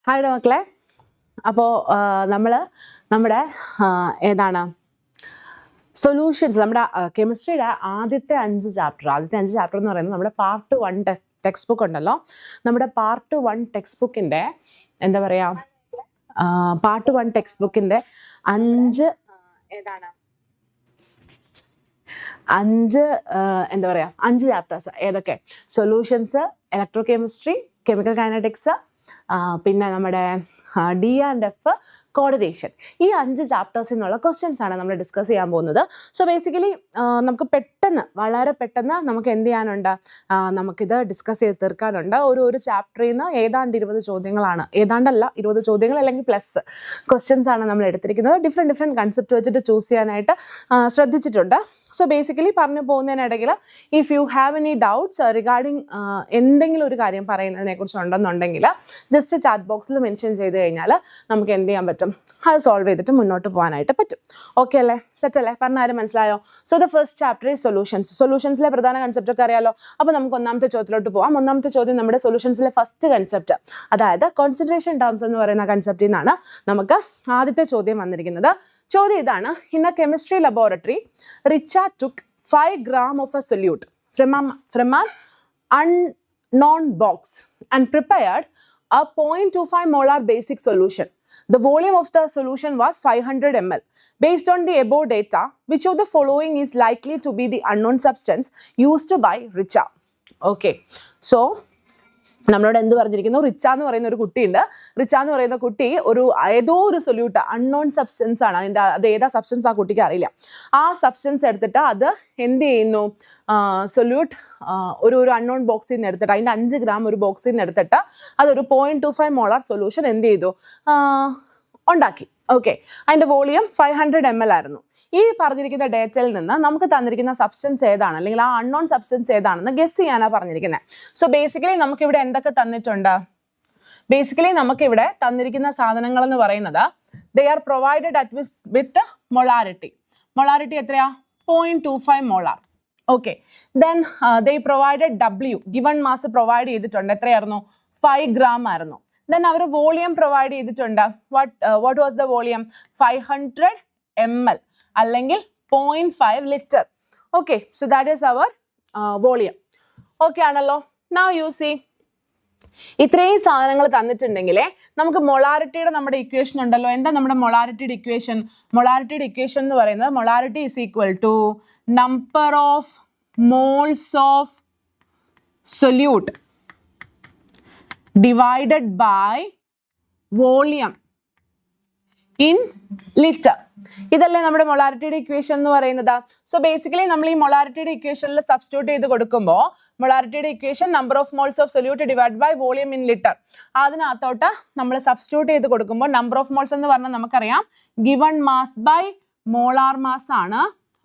Hi, മക്കളെ. അപ്പോൾ നമ്മുടെ ഏതാണ് സൊല്യൂഷൻസ് നമ്മുടെ കെമിസ്ട്രിയുടെ ആദ്യത്തെ 5 ചാപ്റ്റർ എന്ന് പറയുന്നത് നമ്മുടെ പാർട്ട് 1 ടെക്സ്റ്റ് ബുക്ക് ഉണ്ടല്ലോ. നമ്മുടെ പാർട്ട് 1 ടെക്സ്റ്റ് ബുക്കിൻ്റെ എന്താ പറയുക, പാർട്ട് 1 ടെക്സ്റ്റ് ബുക്കിൻ്റെ 5 എന്താ പറയുക 5 ചാപ്റ്റേഴ്സ് ഏതൊക്കെ? Solutions, electro chemistry, chemical kinetics, പിന്നെ നമ്മുടെ D&F, കോർഡിനേഷൻ. ഈ 5 ചാപ്റ്റേഴ്സിൽ നിന്നുള്ള ക്വസ്റ്റ്യൻസ് ആണ് നമ്മൾ ഡിസ്കസ് ചെയ്യാൻ പോകുന്നത്. സോ ബേസിക്കലി നമുക്ക് വളരെ പെട്ടെന്ന് നമുക്ക് എന്ത് ചെയ്യാനുണ്ട്, നമുക്കിത് ഡിസ്കസ് ചെയ്ത് തീർക്കാനുണ്ട്. ഒരു ചാപ്റ്ററിൽ നിന്ന് ഏതാണ്ട് 20 ചോദ്യങ്ങളാണ്, ഏതാണ്ടല്ല 20 ചോദ്യങ്ങൾ അല്ലെങ്കിൽ പ്ലസ് ക്വസ്റ്റ്യൻസ് ആണ് നമ്മൾ എടുത്തിരിക്കുന്നത്. ഡിഫറെൻറ്റ് കൺസെപ്റ്റ് വെച്ചിട്ട് ചൂസ് ചെയ്യാനായിട്ട് ശ്രദ്ധിച്ചിട്ടുണ്ട്. സോ ബേസിക്കലി പറഞ്ഞു പോകുന്നതിനിടയിൽ if you have any doubts regarding എന്തെങ്കിലും ഒരു കാര്യം പറയുന്നതിനെ കുറിച്ച് ഉണ്ടെന്നുണ്ടെങ്കിൽ ജസ്റ്റ് ചാറ്റ് ബോക്സിൽ മെൻഷൻ ചെയ്ത് കഴിഞ്ഞാൽ നമുക്ക് എന്ത് ചെയ്യാൻ പറ്റും, അത് സോൾവ് ചെയ്തിട്ട് മുന്നോട്ട് പോകാനായിട്ട് പറ്റും. ഓക്കെ അല്ലേ, സെറ്റ് അല്ലേ, പറഞ്ഞാലും മനസ്സിലായോ? So the first chapter is സൊല്യൂഷൻസിലെ പ്രധാന കൺസെപ്റ്റ് ഒക്കെ അറിയാലോ. അപ്പോൾ നമുക്ക് ഒന്നാമത്തെ ചോദ്യത്തിലോട്ട് പോകാം. ഒന്നാമത്തെ ചോദ്യം നമ്മുടെ സൊല്യൂഷൻസിലെ ഫസ്റ്റ് കൺസെപ്റ്റ്, അതായത് കോൺസെൻട്രേഷൻ ടേംസ് എന്ന് പറയുന്ന കൺസെപ്റ്റിൽ നിന്നാണ് നമുക്ക് ആദ്യത്തെ ചോദ്യം വന്നിരിക്കുന്നത്. ചോദ്യം ഇതാണ്: in A chemistry laboratory Richard took 5 grams of a solute from an unknown box and prepared a 0.25 molar basic solution. The volume of the solution was 500 ml. Based on the above data, which of the following is likely to be the unknown substance used by Richard? Okay, so നമ്മളോട് എന്ത് പറഞ്ഞിരിക്കുന്നു? റിച്ച എന്ന് പറയുന്ന ഒരു കുട്ടിയുണ്ട്. റിച്ച എന്ന് പറയുന്ന കുട്ടി ഏതോ ഒരു സൊല്യൂട്ട്, അൺനോൺ സബ്സ്റ്റൻസ് ആണ്, അത് ഏതാ സബ്സ്റ്റൻസ് ആ കുട്ടിക്ക് അറിയില്ല. ആ സബ്സ്റ്റൻസ് എടുത്തിട്ട് അത് എന്ത് ചെയ്യുന്നു, സൊല്യൂട്ട് ഒരു അൺനോൺ ബോക്സിൽ നിന്ന് എടുത്തിട്ട്, അതിൻ്റെ 5 ഗ്രാം ഒരു ബോക്സിൽ നിന്ന് എടുത്തിട്ട് അതൊരു 0.25 മോളാർ സൊല്യൂഷൻ എന്ത് ചെയ്തു, ഉണ്ടാക്കി. ഓക്കെ, അതിൻ്റെ വോളിയം 500 ml ആയിരുന്നു. ഈ പറഞ്ഞിരിക്കുന്ന ഡേറ്റയിൽ നിന്ന് നമുക്ക് തന്നിരിക്കുന്ന സബ്സ്റ്റൻസ് ഏതാണ്, അല്ലെങ്കിൽ ആ അൺനോൺ സബ്സ്റ്റൻസ് ഏതാണെന്ന് ഗസ് ചെയ്യാനാണ് പറഞ്ഞിരിക്കുന്നത്. സോ ബേസിക്കലി നമുക്കിവിടെ എന്തൊക്കെ തന്നിട്ടുണ്ട്? ബേസിക്കലി നമുക്കിവിടെ തന്നിരിക്കുന്ന സാധനങ്ങൾ എന്ന് പറയുന്നത് they are provided at with molarity. Molarity എത്രയാ? 0.25 molar. Okay, then they provided W, given mass provide ചെയ്തിട്ടുണ്ട്. എത്രയായിരുന്നു? 5 ഗ്രാം ആയിരുന്നു. ദെൻ അവർ വോളിയം പ്രൊവൈഡ് ചെയ്തിട്ടുണ്ട്. What was the volume? 500 ml അല്ലെങ്കിൽ 0.5 litre. Okay, so that is our volume. Okay ആണല്ലോ. Now you see, ഇത്രയും സാധനങ്ങൾ തന്നിട്ടുണ്ടെങ്കിലേ നമുക്ക് മൊളാരിറ്റിയുടെ നമ്മുടെ ഇക്വേഷൻ ഉണ്ടല്ലോ. എന്താ നമ്മുടെ മൊളാരിറ്റിയുടെ ഇക്വേഷൻ? മൊളാരിറ്റിയുടെ ഇക്വേഷൻ എന്ന് പറയുന്നത് molarity is equal to number of moles of solute divided by volume in liter. ഇതല്ലേ നമ്മുടെ മൊളാരിറ്റിയുടെ ഇക്വേഷൻ എന്ന് പറയുന്നത്. സോ ബേസിക്കലി നമ്മൾ ഈ മൊളാരിറ്റിയുടെ ഇക്വേഷനിൽ സബ്സ്റ്റിറ്റ്യൂട്ട് ചെയ്ത് കൊടുക്കുമ്പോൾ മൊളാരിറ്റിയുടെ equation number of moles of solute divide by volume in litre, അതിനകത്തോട്ട് നമ്മൾ സബ്സ്റ്റിറ്റ്യൂട്ട് ചെയ്ത് കൊടുക്കുമ്പോൾ നമ്പർ ഓഫ് മോൾസ് എന്ന് പറഞ്ഞാൽ നമുക്കറിയാം given mass by molar mass ആണ്.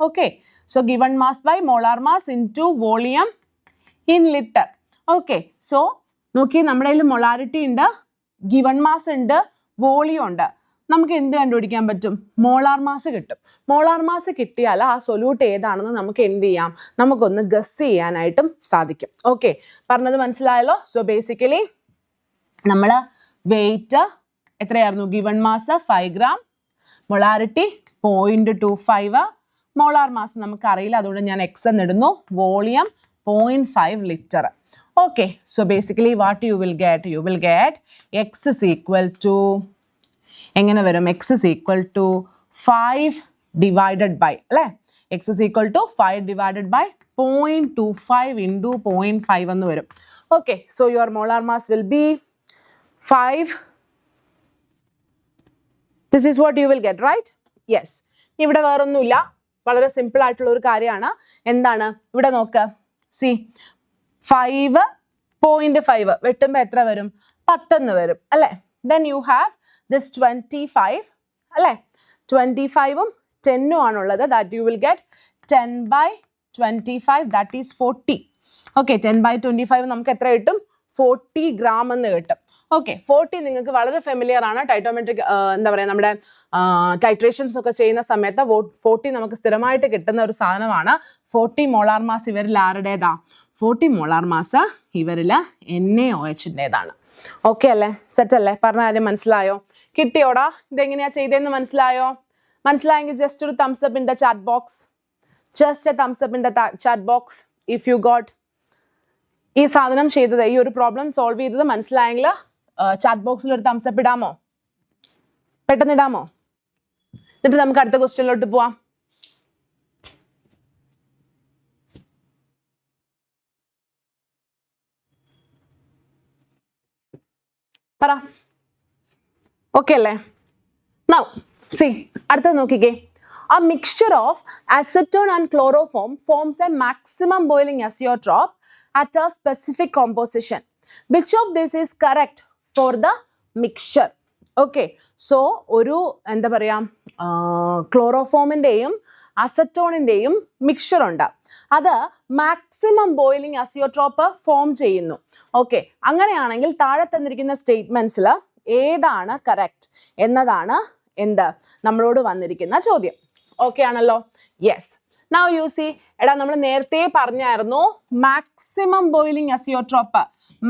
Okay, so given mass by molar mass into volume in litre. Okay, so നോക്കി, നമ്മുടെ കയ്യിൽ മൊളാരിറ്റി ഉണ്ട്, ഗിവൺ മാസ് ഉണ്ട്, വോളിയം ഉണ്ട്. നമുക്ക് എന്ത് കണ്ടുപിടിക്കാൻ പറ്റും? മോളാർ മാസ് കിട്ടും. മോളാർ മാസ് കിട്ടിയാൽ ആ സൊല്യൂട്ട് ഏതാണെന്ന് നമുക്ക് എന്ത് ചെയ്യാം, നമുക്കൊന്ന് ഗസ് ചെയ്യാനായിട്ടും സാധിക്കും. ഓക്കെ, പറഞ്ഞത് മനസ്സിലായല്ലോ. സോ ബേസിക്കലി നമ്മൾ വെയിറ്റ് എത്രയായിരുന്നു? Given mass 5 gram, molarity 0.25, molar mass നമുക്കറിയില്ല, അതുകൊണ്ട് ഞാൻ എക്സ് എന്നിടുന്നു, volume 0.5 litre. Okay, so basically what you will get x is equal to, എങ്ങനെ വരും? x is equal to 5 divided by, അല്ലേ? x is equal to 5 divided by 0.25 into 0.5 എന്ന് വരും. Okay, so your molar mass will be 5. This is what you will get, right? Yes. ഇവിടെ വേറൊന്നുമില്ല, വളരെ simple ആയിട്ടുള്ള ഒരു കാര്യമാണ്. എന്താണ് ഇവിടെ നോക്ക്, സി 5.5 വെട്ടുമ്പോൾ എത്ര വരും? 10 എന്ന് വരും, അല്ലേ? ദെൻ യു ഹാവ് ദിസ് 25, അല്ലേ? 25ഉം 10ഉം ആണുള്ളത്. That you will get 10/25, that is 40. Okay, 10/25 നമുക്ക് എത്ര കിട്ടും? 40 ഗ്രാം എന്ന് കിട്ടും. ഓക്കെ, 40 നിങ്ങൾക്ക് വളരെ ഫെമിലിയർ ആണ്. ടൈറ്റോമെട്രിക് എന്താ പറയുക, നമ്മുടെ ടൈട്രേഷൻസ് ഒക്കെ ചെയ്യുന്ന സമയത്ത് 40 നമുക്ക് സ്ഥിരമായിട്ട് കിട്ടുന്ന ഒരു സാധനമാണ്. 40 മോളാർ മാസ് ഇവരിൽ ആരുടേതാ? 40 മോളാർ മാസ് ഇവരിൽ NaOHൻ്റെതാണ്. ഓക്കെ അല്ലേ? സെറ്റ് അല്ലേ? പറഞ്ഞ കാര്യം മനസ്സിലായോ? കിട്ടിയോടാ? ഇതെങ്ങനെയാ ചെയ്തതെന്ന് മനസ്സിലായോ? മനസ്സിലായെങ്കിൽ ജസ്റ്റ് ഒരു thumbs up in the chat box. Just A thumbs up in the chat box if you got. ഈ സാധനം ചെയ്തത്, ഈ ഒരു പ്രോബ്ലം സോൾവ് ചെയ്തത് മനസ്സിലായെങ്കിൽ ചാറ്റ് ബോക്സിൽ ഒരു തംസ് അപ്പ് ഇടാമോ? പെട്ടെന്ന് ഇടാമോ? എന്നിട്ട് നമുക്ക് അടുത്ത ക്വസ്റ്റ്യനിലോട്ട് പോവാം. പറ. ഓക്കെ അല്ലേ? നൗ സി, അടുത്തത് നോക്കിക്കേ. A mixture of acetone and chloroform forms a maximum boiling azeotrope at a specific composition. Which of this is correct for the mixture? Okay, so ഒരു എന്താ പറയാ, ക്ലോറോഫോമിൻ്റെയും അസറ്റോണിൻ്റെയും മിക്സ്ചർ ഉണ്ട്. അത് മാക്സിമം ബോയിലിംഗ് അസിയോട്രോപ്പ് ഫോം ചെയ്യുന്നു. Okay, അങ്ങനെയാണെങ്കിൽ താഴെ തന്നിരിക്കുന്ന സ്റ്റേറ്റ്മെന്റ്സിൽ ഏതാണ് കറക്റ്റ് എന്നതാണ് എന്ത് നമ്മളോട് വന്നിരിക്കുന്ന ചോദ്യം. ഓക്കെ ആണല്ലോ? യെസ്. നൗ യു സി, എടാ നമ്മൾ നേരത്തെ പറഞ്ഞായിരുന്നു maximum boiling azeotrope,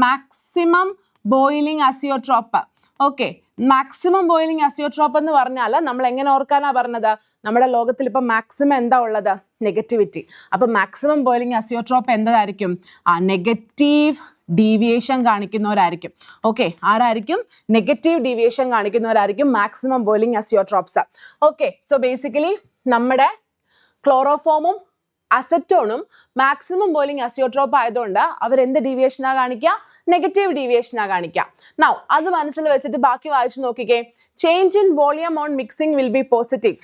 maximum boiling azeotrope. Okay, maximum boiling azeotrope എന്ന് പറഞ്ഞാൽ നമ്മൾ എങ്ങനെ ഓർക്കാനാ പറഞ്ഞത്? നമ്മുടെ ലോകത്തിൽ ഇപ്പം മാക്സിമം എന്താ ഉള്ളത്? നെഗറ്റിവിറ്റി. അപ്പം മാക്സിമം ബോയിലിംഗ് അസിയോട്രോപ്പ് എന്തായിരിക്കും? നെഗറ്റീവ് ഡീവിയേഷൻ കാണിക്കുന്നവരായിരിക്കും. ഓക്കെ, ആരായിരിക്കും? നെഗറ്റീവ് ഡീവിയേഷൻ കാണിക്കുന്നവരായിരിക്കും maximum boiling azeotropes. Okay, so basically നമ്മുടെ ക്ലോറോഫോമും അസറ്റോണും മാക്സിമം ബോയിലിംഗ് അസിയോട്രോപ്പ് ആയതുകൊണ്ട് അവരെന്ത് ഡീവിയേഷനാ കാണിക്കുക? നെഗറ്റീവ് ഡീവിയേഷനാ കാണിക്കുക. നൗ അത് മനസ്സിൽ വെച്ചിട്ട് ബാക്കി വായിച്ചു നോക്കിക്കേ. Change in volume on mixing will be positive.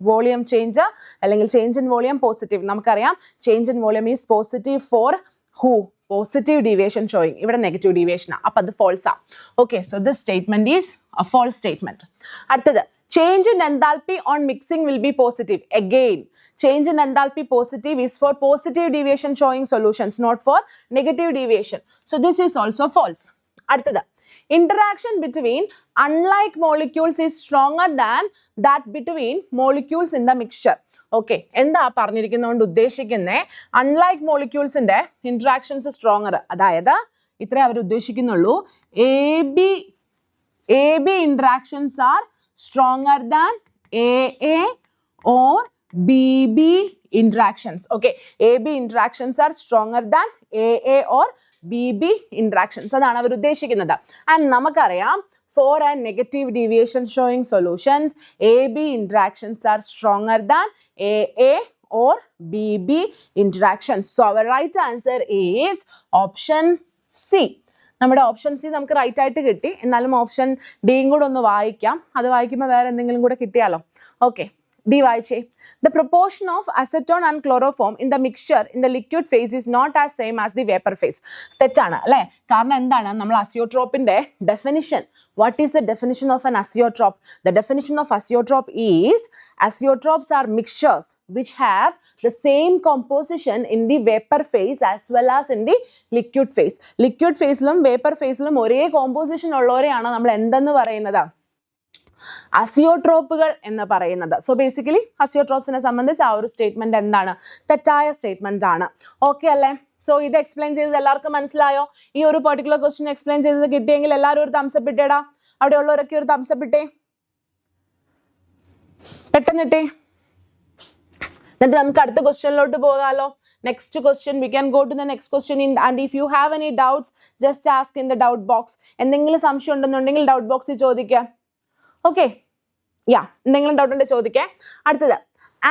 Volume change അല്ലെങ്കിൽ ചേഞ്ച് ഇൻ വോളിയം പോസിറ്റീവ്. നമുക്കറിയാം change in volume is positive for who? Positive deviation showing. ഇവിടെ നെഗറ്റീവ് ഡീവിയേഷനാ, അപ്പം അത് ഫോൾസാ. Okay, so this statement is a false statement. അടുത്തത്, change in enthalpy on mixing will be positive. Again, change in enthalpy positive is for positive deviation showing solutions, not for negative deviation. So this is also false. അടുത്തത്, interaction between unlike molecules is stronger than that between molecules in the mixture. Okay, എന്താ പറഞ്ഞിരിക്കുന്നതുകൊണ്ട് ഉദ്ദേശിക്കുന്നത്? unlike molekules-ന്റെ interactions stronger. അതായത് ഇത്രേ അവർ ഉദ്ദേശിക്കുന്നുള്ളൂ. AB interactions are stronger than AA or BB interactions. Okay, AB interactions are stronger than AA or BB interactions. അതാണ് അവർ ഉദ്ദേശിക്കുന്നത്. And നമുക്കറിയാം for a negative deviation showing solutions, AB interactions are stronger than AA or BB interactions. So our right answer is option C. നമ്മുടെ option C നമുക്ക് right ആയിട്ട് കിട്ടി. എന്നാലും option ഡിയും കൂടെ ഒന്ന് വായിക്കാം. അത് വായിക്കുമ്പോൾ വേറെ എന്തെങ്കിലും കൂടെ കിട്ടിയാലോ? ഓക്കെ, D വായിച്ചേ. The proportion of acetone and chloroform in the mixture in the liquid phase is not as same as the vapor phase. തെറ്റാണ് അല്ലേ? കാരണം എന്താണ്? നമ്മൾ അസിയോട്രോപ്പിന്റെ definition. What is the definition of an azeotrope? The definition of azeotrope is azeotropes are mixtures which have the same composition in the vapor phase as well as in the liquid phase. Liquid phaseലും vapor phaseലും ഒരേ composition ഉള്ളവരെയാണ് നമ്മൾ എന്തെന്ന് പറയുന്നത്? അസിയോട്രോപ്പുകൾ എന്ന് പറയുന്നത്. So basically അസിയോട്രോപ്സിനെ സംബന്ധിച്ച് ആ ഒരു statement എന്താണ്? തെറ്റായ സ്റ്റേറ്റ്മെന്റ് ആണ്. ഓക്കെ അല്ലേ? സോ ഇത് എക്സ്പ്ലെയിൻ ചെയ്തത് എല്ലാവർക്കും മനസ്സിലായോ? ഈ ഒരു പെർട്ടിക്കുലർ ക്വസ്റ്റ്യൻ എക്സ്പ്ലെയിൻ ചെയ്തത് കിട്ടിയെങ്കിൽ എല്ലാവരും ഒരു തംസ് അപ്പ് ഇട്ടേടാ. അവിടെ ഉള്ളവരൊക്കെ ഒരു തംസ് അപ്പ് ഇട്ടേ, പെട്ടെന്നിട്ടേ. എന്നിട്ട് നമുക്ക് അടുത്ത ക്വസ്റ്റ്യനിലോട്ട് പോകാലോ. Next question, we can go to the next question. And if you have any doubts just ask in the doubt box. എന്തെങ്കിലും സംശയം ഉണ്ടെന്നുണ്ടെങ്കിൽ ഡൗട്ട് ബോക്സിൽ ചോദിക്കുക. ഓക്കെ, യാ, എന്തെങ്കിലും ഡൗട്ട് ഉണ്ടെങ്കിൽ ചോദിക്കേ. അടുത്തത്,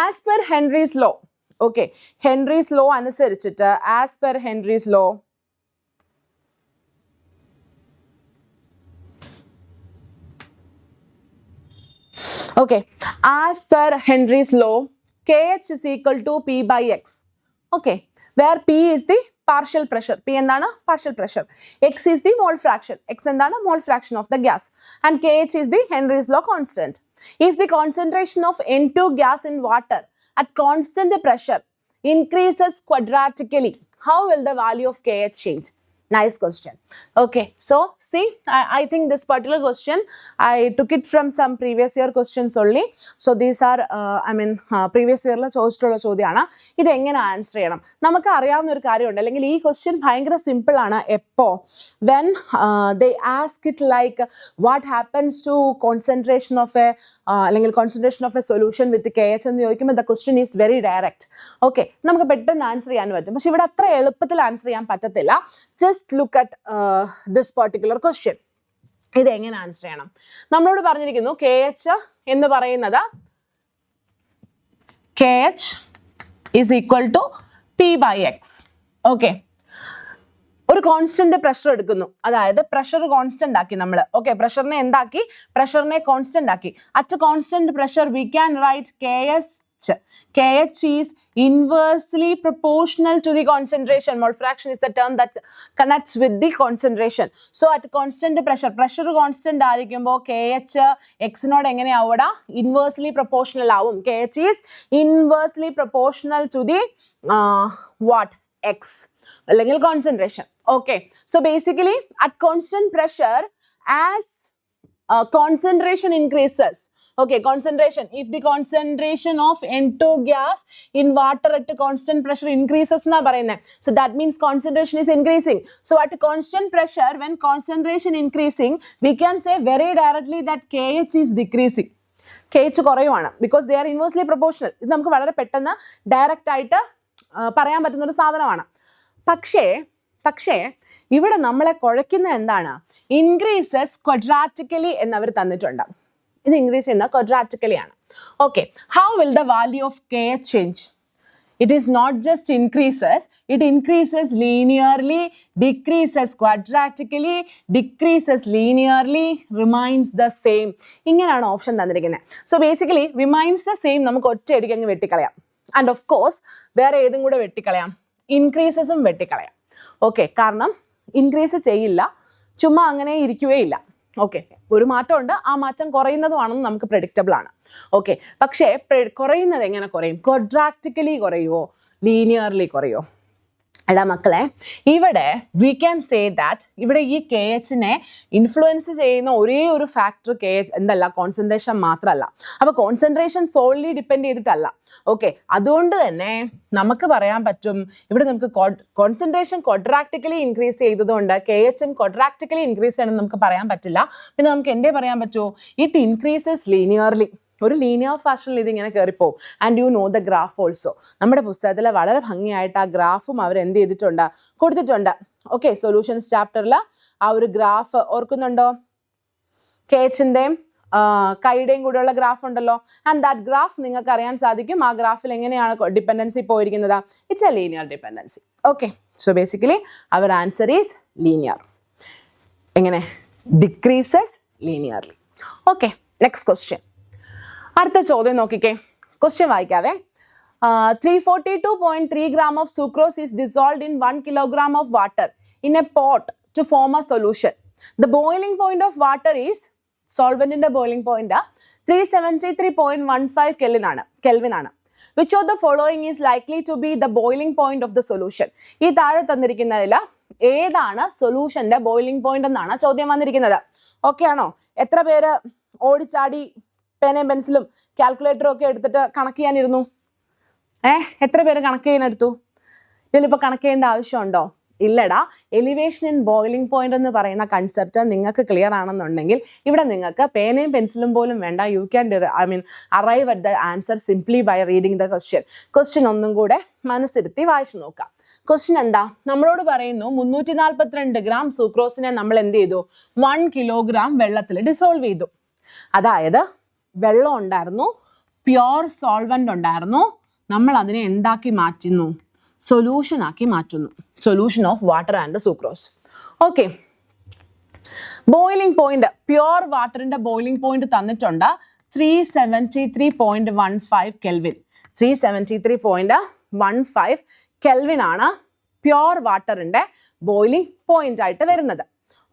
as per Henry's law. Okay, Henry's law അനുസരിച്ചിട്ട് as per Henry's law okay, as per Henry's law, KH is equal to P by X. Okay, where P is the partial pressure. P endana partial pressure. X is the mole fraction. X endana mole fraction of the gas. And KH is the Henry's law constant. If the concentration of N2 gas in water at constant pressure increases quadratically, how will the value of KH change? Nice question. Okay, so see, I think this particular question I took it from some previous year questions only. So these are previous year la ചോദിച്ചിട്ടുള്ള ചോദ്യമാണ്. ഇത് എങ്ങനെ answer ചെയ്യണം? നമുക്ക് അറിയാവുന്ന ഒരു കാര്യമുണ്ട്, അല്ലെങ്കിൽ ഈ ക്വസ്റ്റ്യൻ ഭയങ്കര സിമ്പിൾ ആണ്. എപ്പോ when they ask it like what happens to concentration of a അല്ലെങ്കിൽ concentration of a solution with KH എന്ന് ചോദിക്കുമ്പോൾ the question is very direct. Okay, നമുക്ക് പെട്ടെന്ന് ആൻസർ ചെയ്യാൻ പറ്റും. പക്ഷെ ഇവിടെ അത്ര എളുപ്പത്തിൽ ആൻസർ ചെയ്യാൻ പറ്റത്തില്ല. Just look at this particular question. ഇത് എങ്ങനെ ആൻസർ ചെയ്യണം? നമ്മളോട് പറഞ്ഞിരിക്കുന്നു KH എന്ന് പറയുന്നത് KH is equal to P by X. Okay, ഒരു കോൺസ്റ്റന്റ് പ്രഷർ എടുക്കുന്നു, അതായത് പ്രഷർ കോൺസ്റ്റന്റ് ആക്കി നമ്മൾ. ഓക്കെ, പ്രഷറിനെ എന്താക്കി? പ്രഷറിനെ കോൺസ്റ്റന്റ് ആക്കി. At constant pressure we can write KH is inversely proportional to the concentration. Mole fraction is the term that connects with the concentration. So at constant pressure, pressure constant ആയിരിക്കുമ്പോൾ KH X നോട് എങ്ങനെ ആവുക? Inversely proportional ആവും. KH is inversely proportional to the what? X അല്ലെങ്കിൽ concentration. Okay, so basically at constant pressure, as concentration increases. Okay, concentration. If the concentration of N2 gas in water at constant pressure increases na parayunne. So that means concentration is increasing. So at constant pressure, when concentration increasing, we can say very directly that KH is decreasing. KH കുറയുവാണ്, because they are inversely proportional. ഇത് നമുക്ക് വളരെ പെട്ടെന്ന് direct ആയിട്ട് പറയാൻ പറ്റുന്ന ഒരു സാധനമാണ്. പക്ഷേ ഇവിടെ നമ്മളെ കുഴയ്ക്കുന്ന എന്താണ്? ഇൻക്രീസസ് ക്വഡ്രാറ്റിക്കലി എന്നവർ തന്നിട്ടുണ്ട്. ഇത് ഇൻക്രീസ് ചെയ്യുന്ന ക്വഡ്രാറ്റിക്കലി ആണ്. Okay, how will the value of KH change? It is not just increases, it increases linearly, decreases quadratically, decreases linearly, remains the same. ഇങ്ങനെയാണ് ഓപ്ഷൻ തന്നിരിക്കുന്നത്. So basically remains the same നമുക്ക് ഒറ്റയടിക്ക് അങ്ങ് വെട്ടിക്കളയാം. ആൻഡ് ഓഫ് കോഴ്സ് വേറെ ഏതും കൂടെ വെട്ടിക്കളയാം, ഇൻക്രീസസും വെട്ടിക്കളയാം. Okay, കാരണം increase ചെയ്യില്ല, ചുമ്മാ അങ്ങനെ ഇരിക്കുകയില്ല. ഓക്കെ, ഒരു മാറ്റമുണ്ട്, ആ മാറ്റം കുറയുന്നതുമാണെന്ന് നമുക്ക് പ്രെഡിക്റ്റബിൾ ആണ്. ഓക്കെ, പക്ഷേ കുറയുന്നത് എങ്ങനെ കുറയും? ക്വഡ്രാറ്റിക്കലി കുറയുമോ, ലീനിയർലി കുറയുമോ? എടാ മക്കളെ, ഇവിടെ വി ക്യാൻ സേ ദാറ്റ് ഇവിടെ ഈ KHനെ ഇൻഫ്ലുവൻസ് ചെയ്യുന്ന ഒരേ ഒരു ഫാക്ടർ KH എന്തല്ല, കോൺസെൻട്രേഷൻ മാത്രമല്ല. അപ്പോൾ കോൺസെൻട്രേഷൻ സോൾലി ഡിപ്പെൻഡ് ചെയ്തിട്ടല്ല. ഓക്കെ, അതുകൊണ്ട് തന്നെ നമുക്ക് പറയാൻ പറ്റും, ഇവിടെ നമുക്ക് കോൺസെൻട്രേഷൻ ക്വഡ്രാക്റ്റിക്കലി ഇൻക്രീസ് ചെയ്തതുകൊണ്ട് KHും ക്വഡ്രാക്റ്റിക്കലി ഇൻക്രീസ് ചെയ്യണമെന്ന് നമുക്ക് പറയാൻ പറ്റില്ല. പിന്നെ നമുക്ക് എന്തേ പറയാൻ പറ്റുമോ? It increases linearly. ഒരു ലീനിയർ ഫാഷനിൽ ഇതിങ്ങനെ കയറിപ്പോവും. And you know the graph also. നമ്മുടെ പുസ്തകത്തിൽ വളരെ ഭംഗിയായിട്ട് ആ ഗ്രാഫും അവർ എന്ത് ചെയ്തിട്ടുണ്ട്, കൊടുത്തിട്ടുണ്ട്. ഓക്കെ, സൊല്യൂഷൻസ് ചാപ്റ്ററിൽ ആ ഒരു ഗ്രാഫ് ഓർക്കുന്നുണ്ടോ? KHൻ്റെയും കൈയുടെയും കൂടെയുള്ള ഗ്രാഫ് ഉണ്ടല്ലോ. ആൻഡ് ദാറ്റ് ഗ്രാഫ് നിങ്ങൾക്ക് അറിയാൻ സാധിക്കും ആ ഗ്രാഫിൽ എങ്ങനെയാണ് ഡിപ്പെൻഡൻസി പോയിരിക്കുന്നത്. It's a linear dependency. Okay, so basically our answer is linear. എങ്ങനെ? Decreases linearly. Okay, next question. അടുത്ത ചോദ്യം നോക്കിക്കേ, ക്വസ്റ്റ്യൻ വായിക്കാവേ. 342.3 gram of sucrose is dissolved in 1 kilogram of water in a pot to form a solution. The boiling point of water is, solvent in the boiling point 373.15 Kelvin ആണ്. Which of the following is likely to be the boiling point of the solution? ഈ താഴെ തന്നിരിക്കുന്നതിൽ ഏതാണ് സൊല്യൂഷന്റെ boiling point എന്നാണ് ചോദ്യം വന്നിരിക്കുന്നത്. Okay ആണോ? എത്ര പേര് ഓടിച്ചാടി പേനയും പെൻസിലും കാൽക്കുലേറ്ററും ഒക്കെ എടുത്തിട്ട് കണക്ക് ചെയ്യാനിരുന്നു? എത്ര പേര് കണക്ക് ചെയ്യാനെടുത്തു? ഇതിലിപ്പോൾ കണക്ക് ചെയ്യേണ്ട ആവശ്യമുണ്ടോ? ഇല്ലടാ. എലിവേഷൻ ഇൻ ബോയിലിംഗ് പോയിന്റ് എന്ന് പറയുന്ന കൺസെപ്റ്റ് നിങ്ങൾക്ക് ക്ലിയർ ആണെന്നുണ്ടെങ്കിൽ ഇവിടെ നിങ്ങൾക്ക് പേനയും പെൻസിലും പോലും വേണ്ട. You can arrive at the answer simply by reading the question. Question ഒന്നും കൂടെ മനസ്സിരുത്തി വായിച്ചു നോക്കാം. ക്വസ്റ്റ്യൻ എന്താ? നമ്മളോട് പറയുന്നു 342 ഗ്രാം സൂക്രോസിനെ നമ്മൾ എന്ത് ചെയ്തു? 1 കിലോഗ്രാം വെള്ളത്തിൽ ഡിസോൾവ് ചെയ്തു. അതായത് വെള്ളം ഉണ്ടായിരുന്നു, പ്യോർ സോൾവെന്റ് ഉണ്ടായിരുന്നു, നമ്മൾ അതിനെ എന്താക്കി മാറ്റുന്നു? സൊല്യൂഷൻ ആക്കി മാറ്റുന്നു. Solution of water and sucrose. Okay, boiling point, pure വാട്ടറിന്റെ ബോയിലിംഗ് പോയിന്റ് തന്നിട്ടുണ്ട് 373.15 കെൽവിൻ. 373.15 കെൽവിൻ ആണ് പ്യോർ വാട്ടറിന്റെ ബോയിലിംഗ് പോയിന്റ് ആയിട്ട് വരുന്നത്.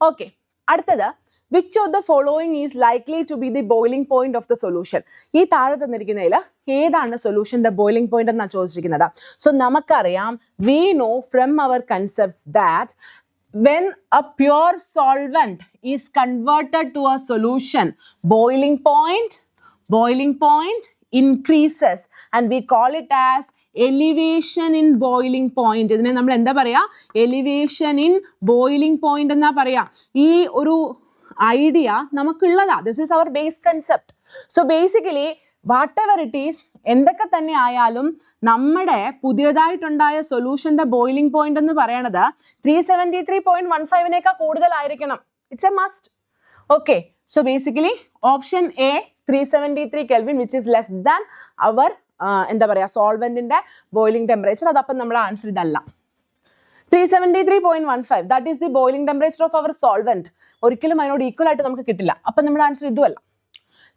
ഓക്കെ, അടുത്തത് which of the following is likely to be the boiling point of the solution? ഈ താഴെ തന്നിരിക്കുന്നതിൽ ഏതാണ് സൊല്യൂഷന്റെ ബോയിലിംഗ് പോയിന്റ് എന്നാണ് ചോദിച്ചിരിക്കുന്നത്. സോ നമുക്കറിയാം, we know from our concept that when a pure solvent is converted to a solution, boiling point increases and we call it as elevation in boiling point. ഇതിനെ നമ്മൾ എന്താ പറയാ? Elevation in boiling point എന്നാ പറയാ. ഈ ഒരു idea നമുക്കുള്ളതാ. This is our base concept. So basically whatever it is, എന്തൊക്കെ തന്നെ ആയാലും നമ്മുടെ പുതിയതായിട്ടുണ്ടായ സൊല്യൂഷന്റെ ബോയിലിംഗ് പോയിന്റ് എന്ന് പറയണത് 373.15 കൂടുതലായിരിക്കണം. It's a must. Okay, so basically option A 373 Kelvin which is less than our എന്താ പറയുക സോൾവെന്റിന്റെ ബോയിലിംഗ് ടെമ്പറേച്ചർ. അതപ്പം നമ്മുടെ ആൻസർ ഇതല്ല. 373.15 that is the boiling temperature of our solvent. ഒരിക്കലും അതിനോട് ഈക്വൽ ആയിട്ട് നമുക്ക് കിട്ടില്ല. അപ്പം നമ്മുടെ ആൻസർ ഇതുമല്ല.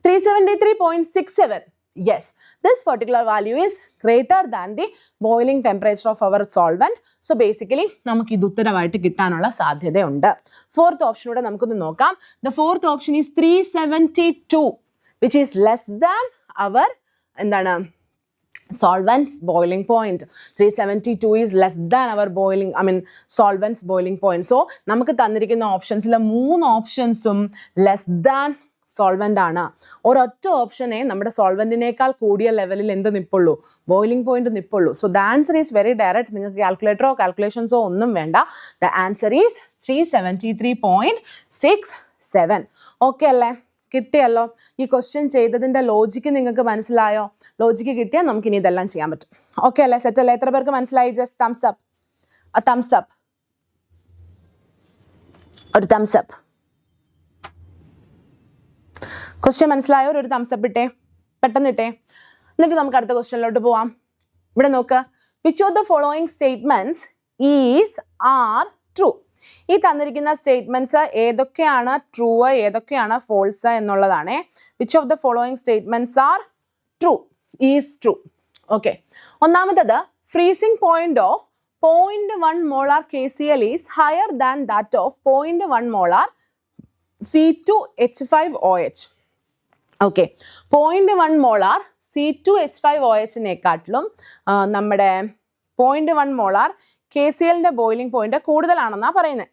373.67, yes, this particular value is greater than the boiling temperature of our solvent. So basically നമുക്ക് ഇത് ഉത്തരവായിട്ട് കിട്ടാനുള്ള സാധ്യതയുണ്ട്. ഫോർത്ത് ഓപ്ഷനൂടെ നമുക്കൊന്ന് നോക്കാം. The fourth option is 372 which is less than our എന്താണ് solvents boiling point. 372 is less than our boiling, solvents boiling point. So നമുക്ക് തന്നിരിക്കുന്ന ഓപ്ഷൻസിലെ 3 ഓപ്ഷൻസും less than സോൾവെന്റ് ആണ്. ഒരൊറ്റ ഓപ്ഷനെ നമ്മുടെ സോൾവെന്റിനേക്കാൾ കൂടിയ ലെവലിൽ എന്ത് നിൽപ്പുള്ളൂ? ബോയിലിംഗ് പോയിന്റ് നിൽപ്പുള്ളൂ. So the answer is very direct. നിങ്ങൾക്ക് കാൽക്കുലേറ്ററോ കാൽക്കുലേഷൻസോ ഒന്നും വേണ്ട. The answer is 373.67. ഓക്കെ അല്ലേ? കിട്ടിയല്ലോ? ഈ ക്വസ്റ്റ്യൻ ചെയ്തതിന്റെ ലോജിക്ക് നിങ്ങൾക്ക് മനസ്സിലായോ? ലോജിക്ക് കിട്ടിയാൽ നമുക്ക് ഇനി ഇതെല്ലാം ചെയ്യാൻ പറ്റും. ഓക്കെ അല്ലേ? സെറ്റ് അല്ലേ? എത്ര പേർക്ക് മനസ്സിലായി? Just thumbs up. Thumbs up. ഒരു തംസ് അപ്പ്. ക്വസ്റ്റ്യൻ മനസ്സിലായോ? ഒരു തംസ് അപ്പ് ഇട്ടേ, പെട്ടെന്ന് ഇട്ടേ. എന്നിട്ട് നമുക്ക് അടുത്ത ക്വസ്റ്റ്യനിലോട്ട് പോവാം. ഇവിടെ നോക്ക്. Which of the following statements is are true? ഈ തന്നിരിക്കുന്ന സ്റ്റേറ്റ്മെന്റ്സ് ഏതൊക്കെയാണ് ട്രൂ, ഏതൊക്കെയാണ് ഫോൾസ് എന്നുള്ളതാണ്. Which of the following statements are true, is true. Okay, ഒന്നാമത്തത് freezing point of 0.1 molar KCl is higher than that of 0.1 molar C2H5OH. Okay, 0.1 molar C2H5OH-നേക്കാട്ടിലും നമ്മുടെ 0.1 molar KCl-ന്റെ boiling point കൂടുതലാണെന്നാണ് പറയുന്നത്.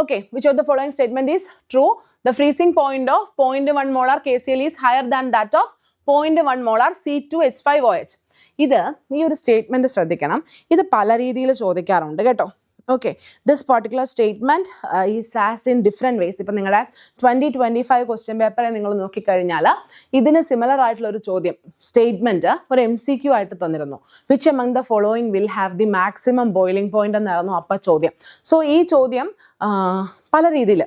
Okay, which of the following statement is true? The freezing point of 0.1 molar KCl is higher than that of 0.1 molar C2H5OH. ഇത് ഈ ഒരു statement ശ്രദ്ധിക്കണം. ഇത് പല രീതിയിൽ ചോദിക്കാറുണ്ട് കേട്ടോ. Okay, this particular statement is asked in different ways. ഇപ്പം നിങ്ങളുടെ 2025 ക്വസ്റ്റ്യൻ പേപ്പറെ നിങ്ങൾ നോക്കിക്കഴിഞ്ഞാൽ ഇതിന് സിമിലർ ആയിട്ടുള്ള ഒരു ചോദ്യം സ്റ്റേറ്റ്മെന്റ് ഒരു MCQ ആയിട്ട് തന്നിരുന്നു. Which among the following will have the maximum boiling point എന്നായിരുന്നു അപ്പം ചോദ്യം. സോ ഈ ചോദ്യം പല രീതിയിൽ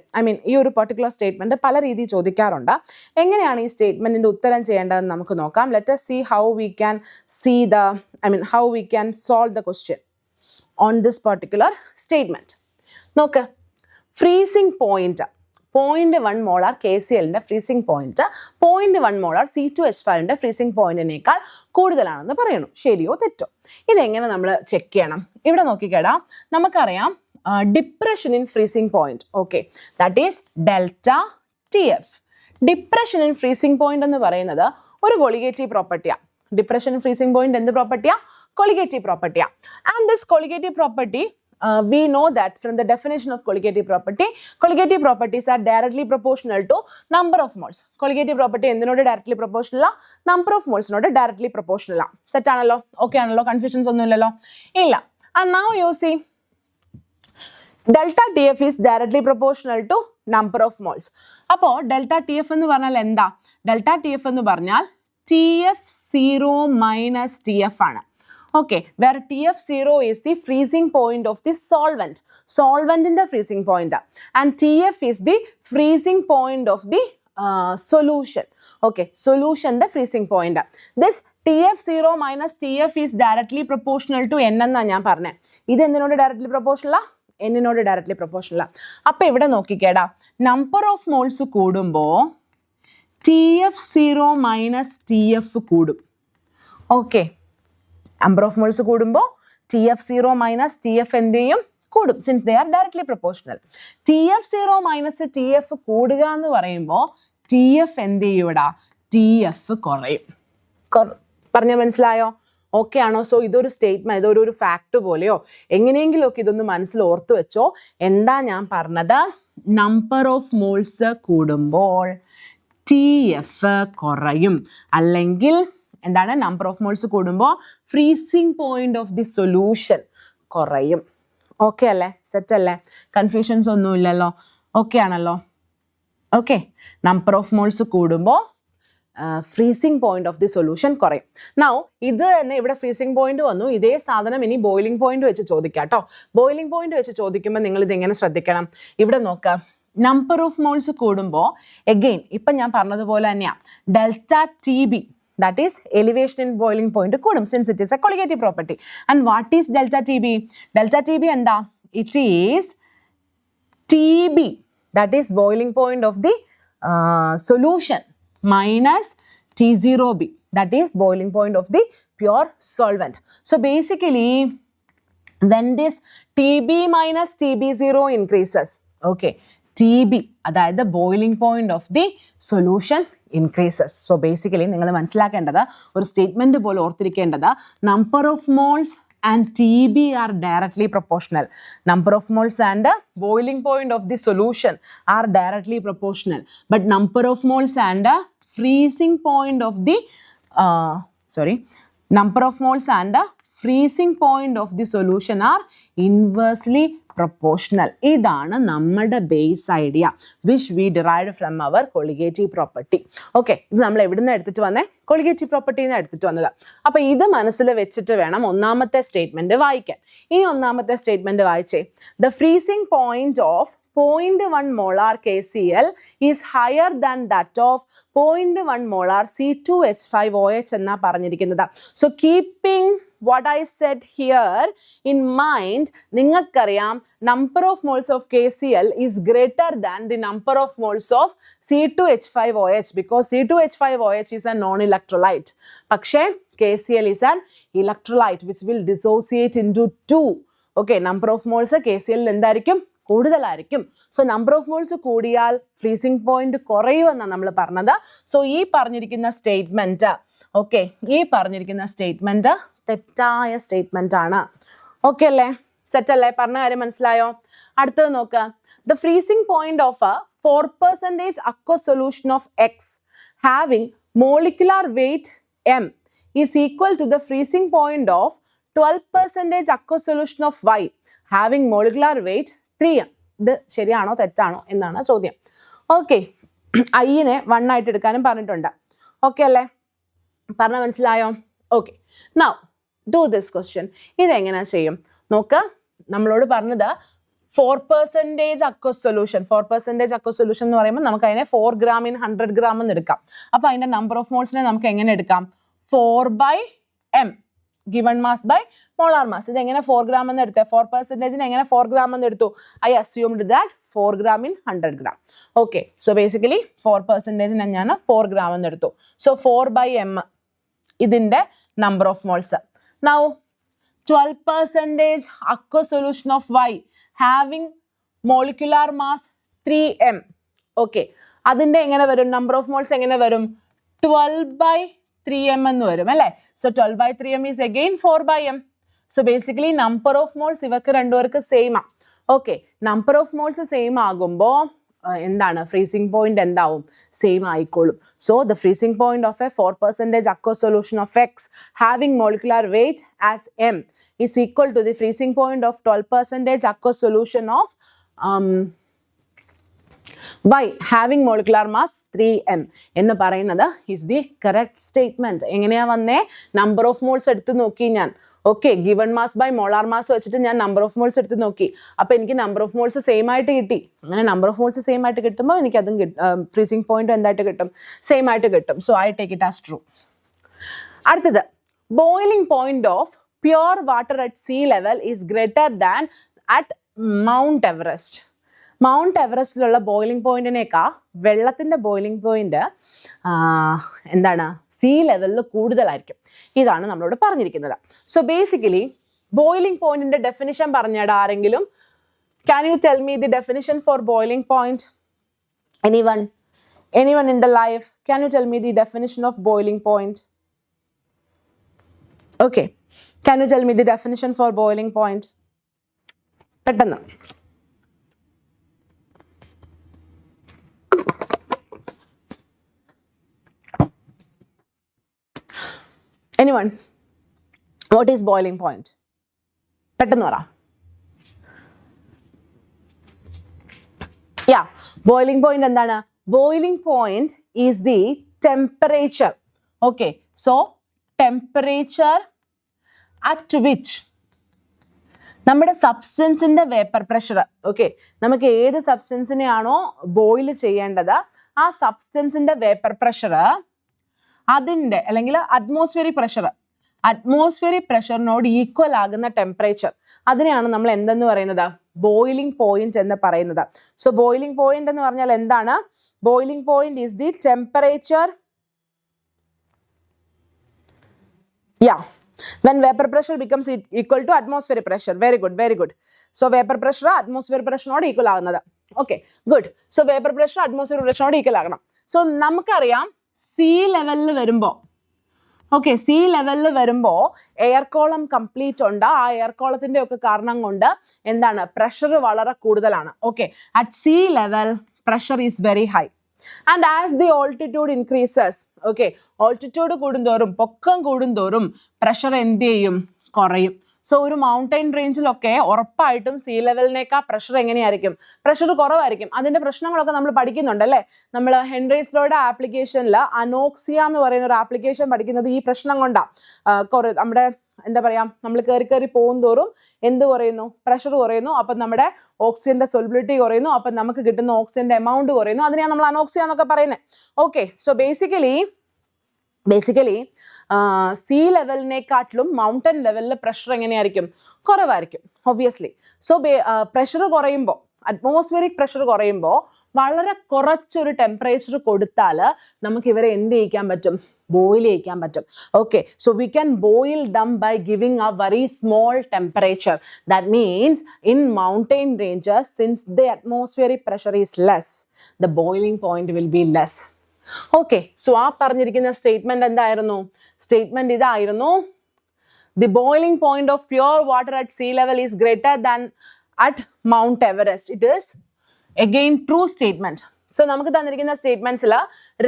ഈ ഒരു പർട്ടിക്കുലർ സ്റ്റേറ്റ്മെന്റ് പല രീതിയിൽ ചോദിക്കാറുണ്ട്. എങ്ങനെയാണ് ഈ സ്റ്റേറ്റ്മെന്റിന്റെ ഉത്തരം ചെയ്യേണ്ടതെന്ന് നമുക്ക് നോക്കാം. Let us see how we can see the how we can solve the question on this particular statement. നോക്ക്, ഫ്രീസിംഗ് പോയിന്റ് 0.1 മോളാർ KCl-ന്റെ ഫ്രീസിംഗ് പോയിന്റ് 0.1 മോളാർ C2H5-ന്റെ ഫ്രീസിംഗ് പോയിന്റിനേക്കാൾ കൂടുതലാണെന്ന് പറയുന്നു. ശരിയോ തെറ്റോ? ഇതെങ്ങനെ നമ്മൾ ചെക്ക് ചെയ്യണം? ഇവിടെ നോക്കിക്കേടാ, നമുക്കറിയാം depression in freezing point. Okay, that is ΔTF. Depression in freezing point എന്ന് പറയുന്നത് ഒരു കൊളിഗേറ്റീവ് പ്രോപ്പർട്ടിയാണ്. ഡിപ്രഷൻ ഇൻ ഫ്രീസിംഗ് പോയിന്റ് എന്ത് പ്രോപ്പർട്ടിയാ? Colligative property. And this colligative property, we know that from the definition of colligative properties are directly proportional to number of moles. Colligative property എന്തിനോട് directly proportional? Number of moles നോട് directly proportional. Set ആണല്ലോ? Okay ആണല്ലോ? Confusions ഒന്നും ഇല്ലല്ലോ? ഇല്ല. And now you see delta TF is directly proportional to number of moles. അപ്പോൾ delta TF എന്ന് പറഞ്ഞാൽ എന്താ? delta TF എന്ന് പറഞ്ഞാൽ TF0 minus TF ആണ്. Okay, where TF0 is the freezing point of the solvent in the freezing point, and TF is the freezing point of the solution. Okay, solution the freezing point. This TF0 minus TF is directly proportional to N എന്നാ ഞാൻ പറഞ്ഞത്. ഇത് എന്തിനോട് directly proportional? N-നോട് directly proportional. അപ്പോൾ ഇവിടെ നോക്കിക്കേടാ, number of moles കൂടുമ്പോൾ TF0 മൈനസ് TF കൂടും. ഓക്കെ, നമ്പർ ഓഫ് മോൾസ് കൂടുമ്പോൾ TF0 മൈനസ് TF എന്ത് ചെയ്യും? കൂടും. Since they are directly proportional. TF0 minus TF കൂടുക എന്ന് പറയുമ്പോൾ TF എന്ത് ചെയ്യും? ഇവിടെ TF കുറയും. പറഞ്ഞ മനസ്സിലായോ? ഓക്കെ ആണോ? സോ ഇതൊരു സ്റ്റേറ്റ്മെൻറ്റ്, ഇതൊരു ഫാക്ട് പോലെയോ എങ്ങനെയെങ്കിലുമൊക്കെ ഇതൊന്ന് മനസ്സിൽ ഓർത്ത് വെച്ചോ. എന്താ ഞാൻ പറഞ്ഞത്? നമ്പർ ഓഫ് മോൾസ് കൂടുമ്പോൾ TF കുറയും, അല്ലെങ്കിൽ എന്താണ്, നമ്പർ ഓഫ് മോൾസ് കൂടുമ്പോൾ freezing point of the solution കുറയും. ഓക്കെ അല്ലേ? സെറ്റ് അല്ലേ? കൺഫ്യൂഷൻസ് ഒന്നും ഇല്ലല്ലോ? ഓക്കെ ആണല്ലോ? ഓക്കെ, നമ്പർ ഓഫ് മോൾസ് കൂടുമ്പോൾ freezing point of the solution കുറയും. നൗ ഇത് തന്നെ ഇവിടെ ഫ്രീസിങ് പോയിന്റ് വന്നു. ഇതേ സാധനം ഇനി ബോയിലിംഗ് പോയിന്റ് വെച്ച് ചോദിക്കാം കേട്ടോ. ബോയിലിംഗ് പോയിന്റ് വെച്ച് ചോദിക്കുമ്പോൾ നിങ്ങൾ ഇത് എങ്ങനെ ശ്രദ്ധിക്കണം? ഇവിടെ നോക്കാം, നമ്പർ ഓഫ് മോൾസ് കൂടുമ്പോൾ എഗെയിൻ ഇപ്പം ഞാൻ പറഞ്ഞതുപോലെ തന്നെയാണ്, delta TB, that is elevation in boiling point കൂടും, since it is a colligative property. And what is delta TB? Delta TB എന്താ? It is TB, that is boiling point of the solution, minus T0B, that is boiling point of the pure solvent. So basically when this TB minus TB0 increases, okay, TB അതായത് boiling point of the solution increases. So basically നിങ്ങൾ മനസ്സിലാക്കേണ്ടത്, ഒരു statement പോലെ ഓർത്തിരിക്കേണ്ടത്, number of moles and TB are directly proportional. Number of moles and boiling point of the solution are directly proportional. But number of moles and freezing point of the number of moles and freezing point of the solution are inversely proportional. ഇതാണ് നമ്മളുടെ base idea which we derived from our colligative property. Okay, ഇത് നമ്മൾ എവിടെ നിന്ന് എടുത്തിട്ട് വന്നേ? Colligative പ്രോപ്പർട്ടിയിൽ നിന്ന് എടുത്തിട്ട് വന്നത്. അപ്പോൾ ഇത് മനസ്സിൽ വെച്ചിട്ട് വേണം ഒന്നാമത്തെ സ്റ്റേറ്റ്മെന്റ് വായിക്കാൻ. ഇനി ഒന്നാമത്തെ സ്റ്റേറ്റ്മെന്റ് വായിച്ചേ. The freezing point of 0.1 molar KCl is higher than that of 0.1 molar C2H5OH എന്നാ പറഞ്ഞിരിക്കുന്നത്. So keeping what I said here in mind, നിങ്ങൾക്കറിയാം number of moles of KCl is greater than the number of moles of C2H5OH because C2H5OH is a non-electrolyte. പക്ഷേ KCl is an electrolyte which will dissociate into 2. Okay, number of moles KCl എന്തായിരിക്കും? കൂടുതലായിരിക്കും. So number of moles കൂടിയാൽ freezing point കുറയുമെന്നാണ് നമ്മൾ പറഞ്ഞത്. So ഈ പറഞ്ഞിരിക്കുന്ന statement, okay, ഈ പറഞ്ഞിരിക്കുന്ന സ്റ്റേറ്റ്മെന്റ് തെറ്റായ സ്റ്റേറ്റ്മെന്റ് ആണ്. ഓക്കെ അല്ലേ? സെറ്റ് അല്ലേ? പറഞ്ഞ കാര്യം മനസ്സിലായോ? അടുത്തത് നോക്കുക. The freezing point of a 4% aqueous solution of X having molecular weight M is equal to the freezing point of 12% aqueous solution of Y having molecular weight 3M. ഇത് ശരിയാണോ തെറ്റാണോ എന്നാണ് ചോദ്യം. ഓക്കെ, ഐനെ 1 ആയിട്ട് എടുക്കാനും പറഞ്ഞിട്ടുണ്ട്. ഓക്കെ അല്ലേ? പറഞ്ഞ മനസ്സിലായോ? Okay, now do this question. ഇതെങ്ങനെ ചെയ്യും നോക്ക്. നമ്മളോട് പറഞ്ഞത് 4% aqueous solution. 4% aqueous solution എന്ന് പറയുമ്പോൾ നമുക്ക് അതിനെ 4 gram in 100 gram എന്ന് എടുക്കാം. അപ്പോൾ അതിൻ്റെ നമ്പർ ഓഫ് മോൾസിനെ നമുക്ക് എങ്ങനെ എടുക്കാം? 4/m given mass by molar mass. ഇത് എങ്ങനെ 4 gram എന്ന് എടുത്തേ? 4% എങ്ങനെ 4 gram എന്ന് എടുത്തു? I assumed that 4 gram in 100 gram. Okay, so basically 4% ഞാൻ 4 gram എന്ന് എടുത്തു. So 4/m ഇതിൻ്റെ number of moles. Now 12% aqueous solution of Y having molecular mass 3m. Okay, അതിൻ്റെ എങ്ങനെ വരും? നമ്പർ ഓഫ് മോൾസ് എങ്ങനെ വരും? 12/3m എന്ന് വരും അല്ലേ? So 12/3m is again 4/m. So basically number of moles ഇവർക്ക് രണ്ടുപേർക്ക് സെയിം ആ. Okay, number of moles same ആകുമ്പോൾ എന്താണ് ഫ്രീസിംഗ് പോയിന്റ് എന്താവും? സെയിം ആയിക്കോളും. So the freezing point of A 4% aqueous solution of X having molecular weight as M is equal to the freezing point of 12% aqueous solution of Y having molecular mass 3m എന്ന് പറയുന്നത് is the correct statement. എങ്ങനെയാ വന്നേ? Number of moles എടുത്ത് നോക്കി ഞാൻ. Okay, given mass by molar mass വെച്ചിട്ട് ഞാൻ number of moles എടുത്ത് നോക്കി. അപ്പോൾ എനിക്ക് നമ്പർ ഓഫ് മോൾസ് സെയിം ആയിട്ട് കിട്ടി. അങ്ങനെ നമ്പർ ഓഫ് മോൾസ് സെയിം ആയിട്ട് കിട്ടുമ്പോൾ എനിക്ക് അതും ഫ്രീസിംഗ് പോയിന്റ് എന്തായിട്ട് കിട്ടും? സെയിം ആയിട്ട് കിട്ടും. So I take it as true. അടുത്തത്, boiling point of pure water at sea level is greater than at Mount Everest. Mount എവറസ്റ്റിലുള്ള ബോയിലിംഗ് പോയിന്റിനേക്കാൾ വെള്ളത്തിൻ്റെ ബോയിലിംഗ് പോയിന്റ് എന്താണ്? സീ ലെവലിൽ കൂടുതലായിരിക്കും. ഇതാണ് നമ്മളോട് പറഞ്ഞിരിക്കുന്നത്. സോ ബേസിക്കലി ബോയിലിംഗ് പോയിന്റിന്റെ ഡെഫിനിഷൻ പറഞ്ഞിടാ ആരെങ്കിലും? Can you tell me the definition for boiling point? Anyone in the life? Can you tell me the definition of boiling point? Okay, can you tell me the definition for boiling point? പെട്ടെന്ന്. Anyone? What is boiling point? പെട്ടെന്ന് പറ. Yeah, boiling point എന്താണ്? Boiling point is the temperature. Okay, so temperature at which നമ്മുടെ സബ്സ്റ്റൻസിന്റെ vapour pressure, okay, നമുക്ക് ഏത് സബ്സ്റ്റൻസിനെയാണോ boil ചെയ്യേണ്ടത് ആ സബ്സ്റ്റൻസിന്റെ vapour pressure അതിൻ്റെ അല്ലെങ്കിൽ അറ്റ്മോസ്ഫിയറിക് പ്രഷറിനോട് ഈക്വൽ ആകുന്ന ടെമ്പറേച്ചർ, അതിനെയാണ് നമ്മൾ എന്തെന്ന് പറയുന്നത്? ബോയിലിംഗ് പോയിന്റ് എന്ന് പറയുന്നത്. സോ ബോയിലിംഗ് പോയിന്റ് എന്ന് പറഞ്ഞാൽ എന്താണ്? Boiling point is the temperature, when vapor pressure becomes equal to atmospheric pressure. Very good, very good. So vapor pressure atmospheric pressure not equal ആകുന്നത്. Okay, good. So vapor pressure atmospheric pressure not equal ആകണം. So നമുക്കറിയാം see ലെവലിൽ വരുമ്പോൾ, okay, see ലെവലിൽ വരുമ്പോൾ air column complete ഉണ്ട്. ആ air കോളത്തിന്റെ ഒക്കെ കാരണം കൊണ്ട് എന്താണ്? പ്രഷർ വളരെ കൂടുതലാണ്. Okay, at sea level pressure is very high. And as the altitude increases, okay, altitude കൂടുന്തോറും, പൊക്കം കൂടുന്തോറും പ്രഷർ എന്ത് ചെയ്യും? കുറയും. സോ ഒരു മൗണ്ടൈൻ റേഞ്ചിലൊക്കെ ഉറപ്പായിട്ടും സീ ലെവലിനേക്കാൾ പ്രഷർ എങ്ങനെയായിരിക്കും? പ്രഷർ കുറവായിരിക്കും. അതിന്റെ പ്രശ്നങ്ങളൊക്കെ നമ്മൾ പഠിക്കുന്നുണ്ട് അല്ലേ? നമ്മൾ ഹെൻറീസ് ലോയുടെ ആപ്ലിക്കേഷനിൽ അനോക്സിയ എന്ന് പറയുന്ന ഒരു ആപ്ലിക്കേഷൻ പഠിക്കുന്നത് ഈ പ്രശ്നം കൊണ്ടാണ്. നമ്മുടെ എന്താ പറയാ, നമ്മൾ കയറി പോകുന്തോറും എന്ത് കുറയുന്നു? പ്രഷർ കുറയുന്നു. അപ്പം നമ്മുടെ ഓക്സിജന്റെ സൊലിബിലിറ്റി കുറയുന്നു. അപ്പം നമുക്ക് കിട്ടുന്ന ഓക്സിജന്റെ എമൗണ്ട് കുറയുന്നു. അതിനെയാണ് നമ്മൾ അനോക്സിയ എന്നൊക്കെ പറയുന്നത്. ഓക്കെ, സോ ബേസിക്കലി സീ ലെവലിനെക്കാട്ടിലും മൗണ്ടൻ ലെവലിൽ പ്രഷർ എങ്ങനെയായിരിക്കും? കുറവായിരിക്കും, ഒബ്വിയസ്ലി. സോ പ്രഷർ കുറയുമ്പോൾ, അറ്റ്മോസ്ഫിയറിക് പ്രഷർ കുറയുമ്പോൾ വളരെ കുറച്ചൊരു ടെമ്പറേച്ചർ കൊടുത്താൽ നമുക്ക് ഇവരെ എന്ത് ചെയ്യിക്കാൻ പറ്റും? ബോയിൽ ചെയ്യിക്കാൻ പറ്റും. Okay, so we can boil them by giving a very small temperature. That means in mountain ranges, since the atmospheric pressure is less, the boiling point will be less. Okay, so ആ പറഞ്ഞിരിക്കുന്ന statement എന്തായിരുന്നു? Statement ഇതായിരുന്നു: the boiling point of pure water at sea level is greater than at Mount Everest. It is again true statement. So നമുക്ക് തന്നിരിക്കുന്ന സ്റ്റേറ്റ്മെന്റ്സിൽ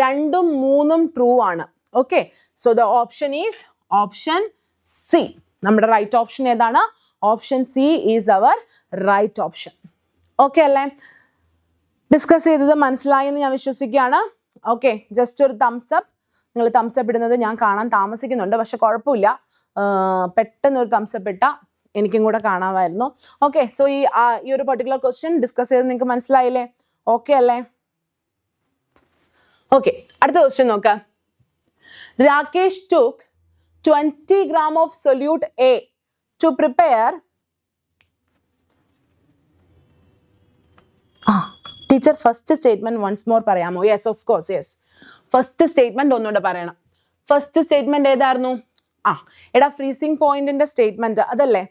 2ഉം 3ഉം true ആണ്. Okay, so the option is option C. നമ്മുടെ right option ഏതാണ്? Option C is our right option. Okay അല്ലേ? Discuss ചെയ്തത് മനസ്സിലായി എന്ന് ഞാൻ വിശ്വസിക്കുകയാണ്. ഓക്കെ, ജസ്റ്റ് ഒരു തംസ് അപ്പ്. നിങ്ങൾ തംസ് അപ്പ് ഇടുന്നത് ഞാൻ കാണാൻ താമസിക്കുന്നുണ്ട്, പക്ഷെ കുഴപ്പമില്ല, പെട്ടെന്നൊരു തംസ് അപ്പ് ഇട്ടാൽ എനിക്കും കൂടെ കാണാമായിരുന്നു. ഓക്കെ, സോ ഈ ഒരു പെർട്ടിക്കുലർ ക്വസ്റ്റ്യൻ ഡിസ്കസ് ചെയ്ത് നിങ്ങൾക്ക് മനസ്സിലായില്ലേ? ഓക്കെ അല്ലേ? ഓക്കെ, അടുത്ത ക്വസ്റ്റ്യൻ നോക്കാം. Rakesh took 20 gram of solute A to prepare. Teacher first statement once more പറയാമോ? Yes, of course, yes. First statement ഒന്നുകൂടെ പറയണം. ഫസ്റ്റ് സ്റ്റേറ്റ്മെന്റ് ഏതായിരുന്നു? എടാ, ഫ്രീസിംഗ് പോയിന്റിന്റെ സ്റ്റേറ്റ്മെന്റ് അതല്ലേ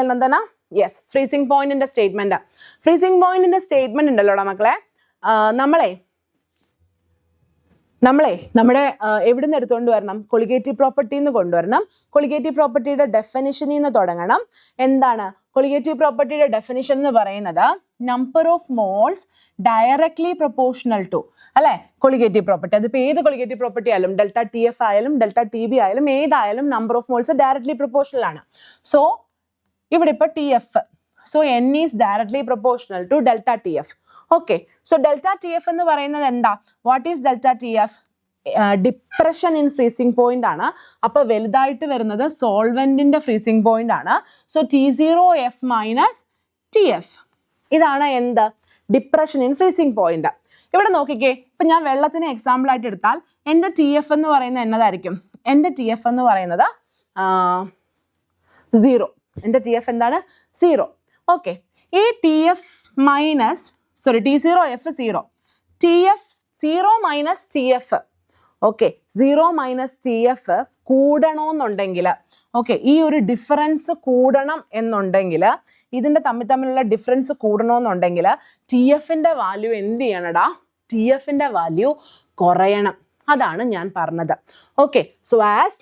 നന്ദന? യെസ്, ഫ്രീസിംഗ് പോയിന്റിന്റെ സ്റ്റേറ്റ്മെന്റ്. ഫ്രീസിംഗ് പോയിന്റിന്റെ സ്റ്റേറ്റ്മെന്റ് ഉണ്ടല്ലോടാ മക്കളെ, നമ്മളെ നമ്മുടെ എവിടുന്ന് എടുത്തുകൊണ്ട് വരണം? കൊളിഗേറ്റീവ് പ്രോപ്പർട്ടിന്ന് കൊണ്ടുവരണം. കൊളിഗേറ്റീവ് പ്രോപ്പർട്ടിയുടെ ഡെഫിനിഷനിൽ നിന്ന് തുടങ്ങണം. എന്താണ് കൊളിഗേറ്റീവ് പ്രോപ്പർട്ടിയുടെ ഡെഫിനിഷൻ എന്ന് പറയുന്നത്? Number of moles directly proportional to, അല്ലെ, കൊളിഗേറ്റീവ് പ്രോപ്പർട്ടി. അതിപ്പോൾ ഏത് കൊളിഗേറ്റീവ് പ്രോപ്പർട്ടി ആയാലും, ഡെൽറ്റ ടി എഫ് ആയാലും ഡെൽറ്റ ടി ബി ആയാലും ഏതായാലും number of moles directly proportional ആണ്. സോ ഇവിടെ ഇപ്പോൾ T F, so N is directly proportional to delta T F. Okay, so delta T F എന്ന് പറയുന്നത് എന്താ? What is delta T F? Depression in freezing point ആണ്. അപ്പൊ വലുതായിട്ട് വരുന്നത് സോൾവെന്റിന്റെ ഫ്രീസിംഗ് പോയിന്റ് ആണ്. So T0F minus T F, ഇതാണ് എന്ത്? Depression in freezing point. ഇവിടെ നോക്കിക്കേ, ഇപ്പൊ ഞാൻ വെള്ളത്തിന് എക്സാമ്പിൾ ആയിട്ട് എടുത്താൽ എൻ്റെ ടി എഫ് എന്ന് പറയുന്നത് എന്നതായിരിക്കും? എൻ്റെ ടി എഫ് എന്ന് പറയുന്നത് 0. എൻ്റെ ടി എഫ് എന്താണ്? 0. ഓക്കെ, ഈ T F minus T0F 0, T F 0 minus T F, okay, 0 minus T F കൂടണമെന്നുണ്ടെങ്കിൽ, ഓക്കെ, ഈ ഒരു ഡിഫറൻസ് കൂടണം എന്നുണ്ടെങ്കിൽ, ഇതിൻ്റെ തമ്മിലുള്ള ഡിഫറൻസ് കൂടണമെന്നുണ്ടെങ്കിൽ ടി എഫിൻ്റെ വാല്യൂ എന്ത് ചെയ്യണടാ? ടി എഫിൻ്റെ വാല്യൂ കുറയണം. അതാണ് ഞാൻ പറഞ്ഞത്. Okay, so as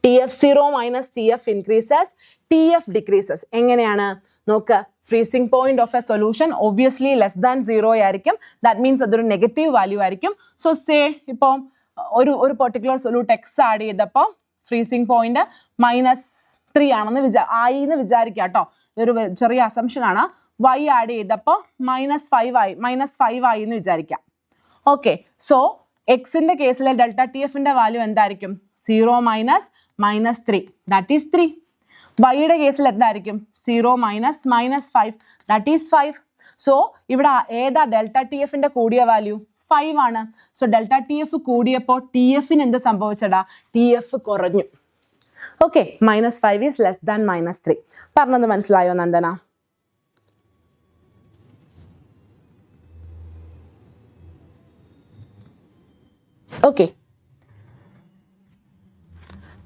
TF0 minus TF increases, TF decreases. എങ്ങനെയാണ് നോക്ക്, freezing point of a solution obviously less than 0 ആയിരിക്കും. That means അതൊരു നെഗറ്റീവ് വാല്യൂ ആയിരിക്കും. So say ഇപ്പോൾ ഒരു പെർട്ടിക്കുലർ സൊല്യൂട്ട് X ആഡ് ചെയ്തപ്പോൾ ഫ്രീസിംഗ് പോയിന്റ് -3 ആണെന്ന് ആയിന്ന് വിചാരിക്കുക കേട്ടോ. ഇതൊരു ചെറിയ അസംഷൻ ആണ്. Y ആഡ് ചെയ്തപ്പോൾ -5 ആയി എന്ന് വിചാരിക്കാം. ഓക്കെ, സോ എക്സിന്റെ കേസിൽ ഡെൽറ്റ TFന്റെ വാല്യൂ എന്തായിരിക്കും? 0 minus -3, that is 3. വൈയുടെ കേസിൽ എന്തായിരിക്കും? 0 minus -5, that is 5. സോ ഇവിടെ ഏതാ ഡെൽറ്റ TFന്റെ കൂടിയ വാല്യൂ? 5 ആണ്. സോ ഡെൽറ്റ TF കൂടിയപ്പോൾ TFന് എന്ത് സംഭവിച്ചടാ? TF കുറഞ്ഞു. Okay, -5 is less than -3. പറഞ്ഞത് മനസ്സിലായോ നന്ദന? ഓക്കെ,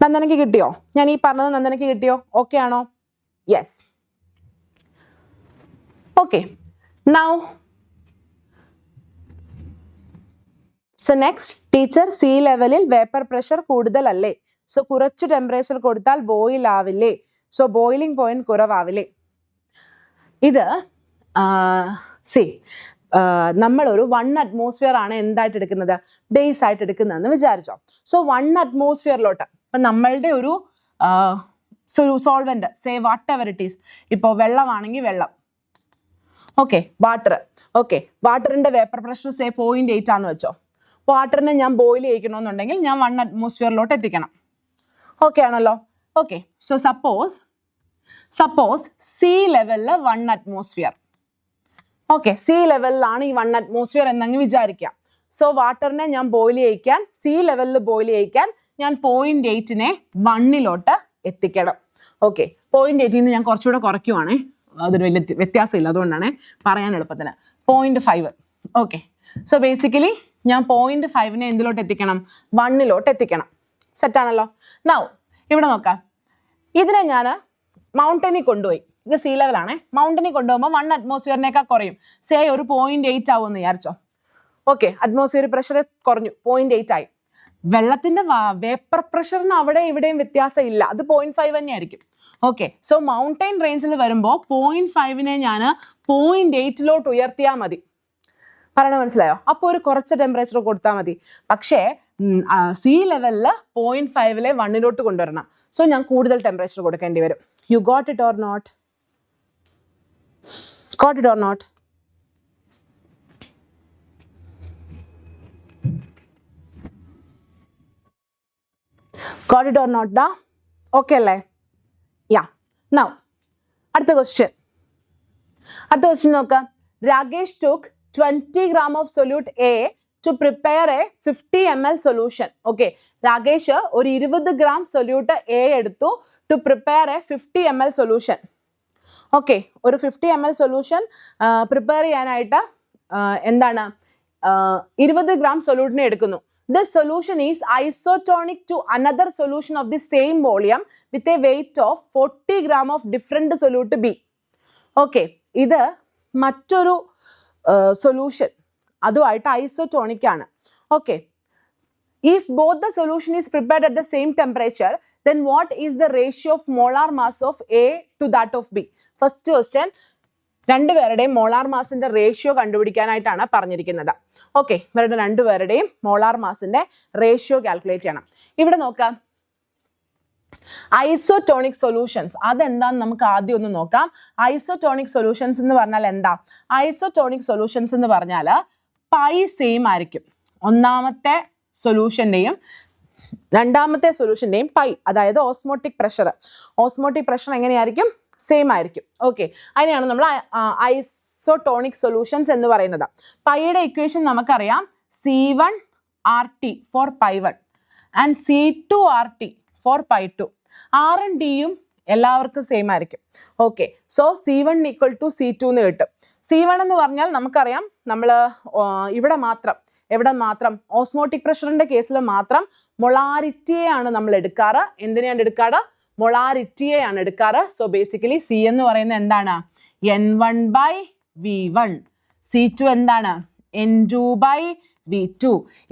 നന്ദനയ്ക്ക് കിട്ടിയോ? ഞാൻ ഈ പറഞ്ഞത് നന്ദനയ്ക്ക് കിട്ടിയോ? ഓക്കെ ആണോ? Yes. Okay, now so next, teacher sea ലെവലിൽ വേപ്പർ പ്രഷർ കൂടുതലല്ലേ? സോ കുറച്ച് ടെമ്പറേച്ചർ കൊടുത്താൽ ബോയിൽ ആവില്ലേ? സോ ബോയിലിംഗ് പോയിന്റ് കുറവാവില്ലേ? ഇത് നമ്മളൊരു 1 അറ്റ്മോസ്ഫിയർ ആണ് എന്തായിട്ട് എടുക്കുന്നത്? ബേസ് ആയിട്ട് എടുക്കുന്നതെന്ന് വിചാരിച്ചോ. സോ 1 അറ്റ്മോസ്ഫിയറിലോട്ട് ഇപ്പം നമ്മളുടെ ഒരു solvent, say whatever it is, ഇപ്പോൾ വെള്ളമാണെങ്കിൽ വെള്ളം, ഓക്കെ, ഓക്കെ, വാട്ടറിന്റെ വേപ്പർ പ്രഷർ സേ 0.8 ആണെന്ന് വെച്ചോ. വാട്ടറിനെ ഞാൻ ബോയിൽ ചെയ്യിക്കണമെന്നുണ്ടെങ്കിൽ ഞാൻ 1 അറ്റ്മോസ്ഫിയറിലോട്ട് എത്തിക്കണം. ഓക്കെ ആണല്ലോ? ഓക്കെ, സോ സപ്പോസ് സീ ലെവലിൽ 1 അറ്റ്മോസ്ഫിയർ. ഓക്കെ, സീ ലെവലിലാണ് ഈ 1 അറ്റ്മോസ്ഫിയർ എന്നങ്ങ് വിചാരിക്കാം. സോ വാട്ടറിനെ ഞാൻ ബോയിൽ ചെയ്യിക്കാൻ, സീ ലെവലിൽ ബോയിൽ ചെയ്യിക്കാൻ ഞാൻ 0.8നെ 1ലോട്ട് എത്തിക്കണം. ഓക്കെ, 0.8 ഞാൻ കുറച്ചുകൂടെ കുറയ്ക്കുവാണേ, അതൊരു വലിയ വ്യത്യാസമില്ല, അതുകൊണ്ടാണ് പറയാൻ എളുപ്പത്തിന്. 0.5. ഓക്കെ, സോ ബേസിക്കലി ഞാൻ 0.5നെ എന്തിലോട്ട് എത്തിക്കണം? 1ലോട്ട് എത്തിക്കണം. സെറ്റാണല്ലോ? നൗ ഇവിടെ നോക്കാം, ഇതിനെ ഞാൻ മൗണ്ടനിൽ കൊണ്ടുപോയി. ഇത് സീ ലെവലാണേ. മൗണ്ടനിൽ കൊണ്ടുപോകുമ്പോൾ 1 അറ്റ്മോസ്ഫിയറിനേക്കാൾ കുറയും. സേ ഒരു 0.8 ആവുമെന്ന് വിചാരിച്ചോ. ഓക്കെ, അറ്റ്മോസ്ഫിയർ പ്രഷർ കുറഞ്ഞു, 0.8 ആയി. വെള്ളത്തിന്റെ വേപ്പർ പ്രഷറിന് അവിടെ ഇവിടെയും വ്യത്യാസം ഇല്ല, അത് 0.5 തന്നെ ആയിരിക്കും. ഓക്കെ, സോ മൗണ്ടൈൻ റേഞ്ചിൽ വരുമ്പോൾ 0.5നെ ഞാൻ 0.8ലോട്ട് ഉയർത്തിയാൽ മതി. പറയണ മനസ്സിലായോ? അപ്പോൾ ഒരു കുറച്ച് ടെമ്പറേച്ചർ കൊടുത്താൽ മതി. പക്ഷേ സീ ലെവലിൽ 0.5ലെ 1ലോട്ട് കൊണ്ടുവരണം. സോ ഞാൻ കൂടുതൽ ടെമ്പറേച്ചർ കൊടുക്കേണ്ടി വരും. You got it or not? Got it or not? Got it or not da? Okay അല്ലേ? Yeah. Now, അടുത്ത ക്വസ്റ്റ്യൻ നോക്കാം. Ragesh took 20 gram of solute A to prepare a 50 ml solution. Okay, Rakesh ഒരു 20 gram solute A എടുത്തു to prepare a 50 ml solution. Okay, ഒരു 50 ml solution prepare ചെയ്യാനായിട്ട് എന്താണ് 20 gram സൊല്യൂട്ടിനെ എടുക്കുന്നു. This solution is isotonic to another solution of the same volume with a weight of 40 gram of different solute B. Okay, ഇത് മറ്റൊരു solution, അതുമായിട്ട് isotonic ആണ്. Okay, if both the solution is prepared at the same temperature, then what is the ratio of molar mass of A to that of B? First question, രണ്ടുപേരുടെയും molar മാസിന്റെ ratio കണ്ടുപിടിക്കാനായിട്ടാണ് പറഞ്ഞിരിക്കുന്നത്. Okay, ഇവരുടെ രണ്ടുപേരുടെയും molar മാസിന്റെ ratio calculate ചെയ്യണം. ഇവിടെ നോക്കാം, isotonic solutions അതെന്താന്ന് നമുക്ക് ആദ്യം ഒന്ന് നോക്കാം. ഐസോട്ടോണിക് സൊല്യൂഷൻസ് എന്ന് പറഞ്ഞാൽ എന്താ? ഐസോട്ടോണിക് സൊല്യൂഷൻസ് എന്ന് പറഞ്ഞാൽ പൈ സെയിം ആയിരിക്കും. ഒന്നാമത്തെ സൊല്യൂഷന്റെയും രണ്ടാമത്തെ സൊല്യൂഷന്റെയും പൈ, അതായത് ഓസ്മോട്ടിക് പ്രഷർ എങ്ങനെയായിരിക്കും? സെയിം ആയിരിക്കും. ഓക്കെ, അതിനെയാണ് നമ്മൾ ഐസോട്ടോണിക് സൊല്യൂഷൻസ് എന്ന് പറയുന്നത്. പൈയുടെ ഇക്വേഷൻ നമുക്കറിയാം, C1RT ഫോർ പൈ1 ആൻഡ് C2RT ഫോർ പൈ2. ആറും ഡിയും എല്ലാവർക്കും സെയിം ആയിരിക്കും. ഓക്കെ, സോ C1 = C2 എന്ന് കിട്ടും. C1 എന്ന് പറഞ്ഞാൽ നമുക്കറിയാം, നമ്മൾ ഇവിടെ മാത്രം ഓസ്മോട്ടിക് പ്രഷറിന്റെ കേസിൽ മാത്രം മൊളാരിറ്റിയെയാണ് നമ്മൾ എടുക്കാറ്. എന്തിനെയാണ് എടുക്കാറ്? മൊളാരിറ്റിയെയാണ് എടുക്കാറ്. സോ ബേസിക്കലി C എന്ന് പറയുന്നത് എന്താണ്? N1/V1. C2 എന്താണ്? N2/V2. V2.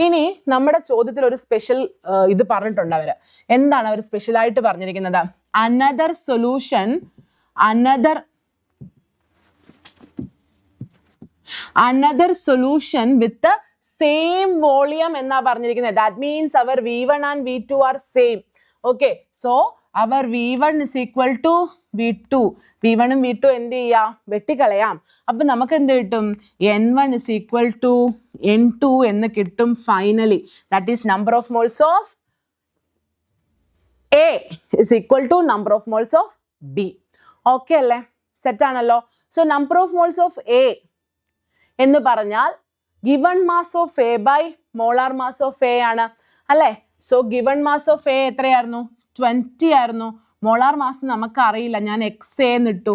ഇനി നമ്മുടെ ചോദ്യത്തിൽ ഒരു സ്പെഷ്യൽ ഇത് പറഞ്ഞിട്ടുണ്ട് അവർ. എന്താണ് അവർ സ്പെഷ്യലായിട്ട് പറഞ്ഞിരിക്കുന്നത്? Another solution with the same volume എന്നാ പറഞ്ഞിരിക്കുന്നത്. That means our V1 and V2 are same. Okay, so our V1 is equal to V2. V1 ഉം V2 എന്ത് ചെയ്യാം? വെട്ടിക്കളയാം. അപ്പം നമുക്ക് എന്ത് കിട്ടും? N1 is equal to N2 എന്ന് കിട്ടും finally. That is number of moles of A is equal to number of moles of B. Okay അല്ലേ? സെറ്റ് ആണല്ലോ. So number of moles of A എന്ന് പറഞ്ഞാൽ given mass of A by molar mass of A ആണ് അല്ലേ? So given mass of A എത്രയായിരുന്നു? 20 ആയിരുന്നു. Molar mass നമുക്ക് അറിയില്ല, ഞാൻ XA എന്നിട്ടു.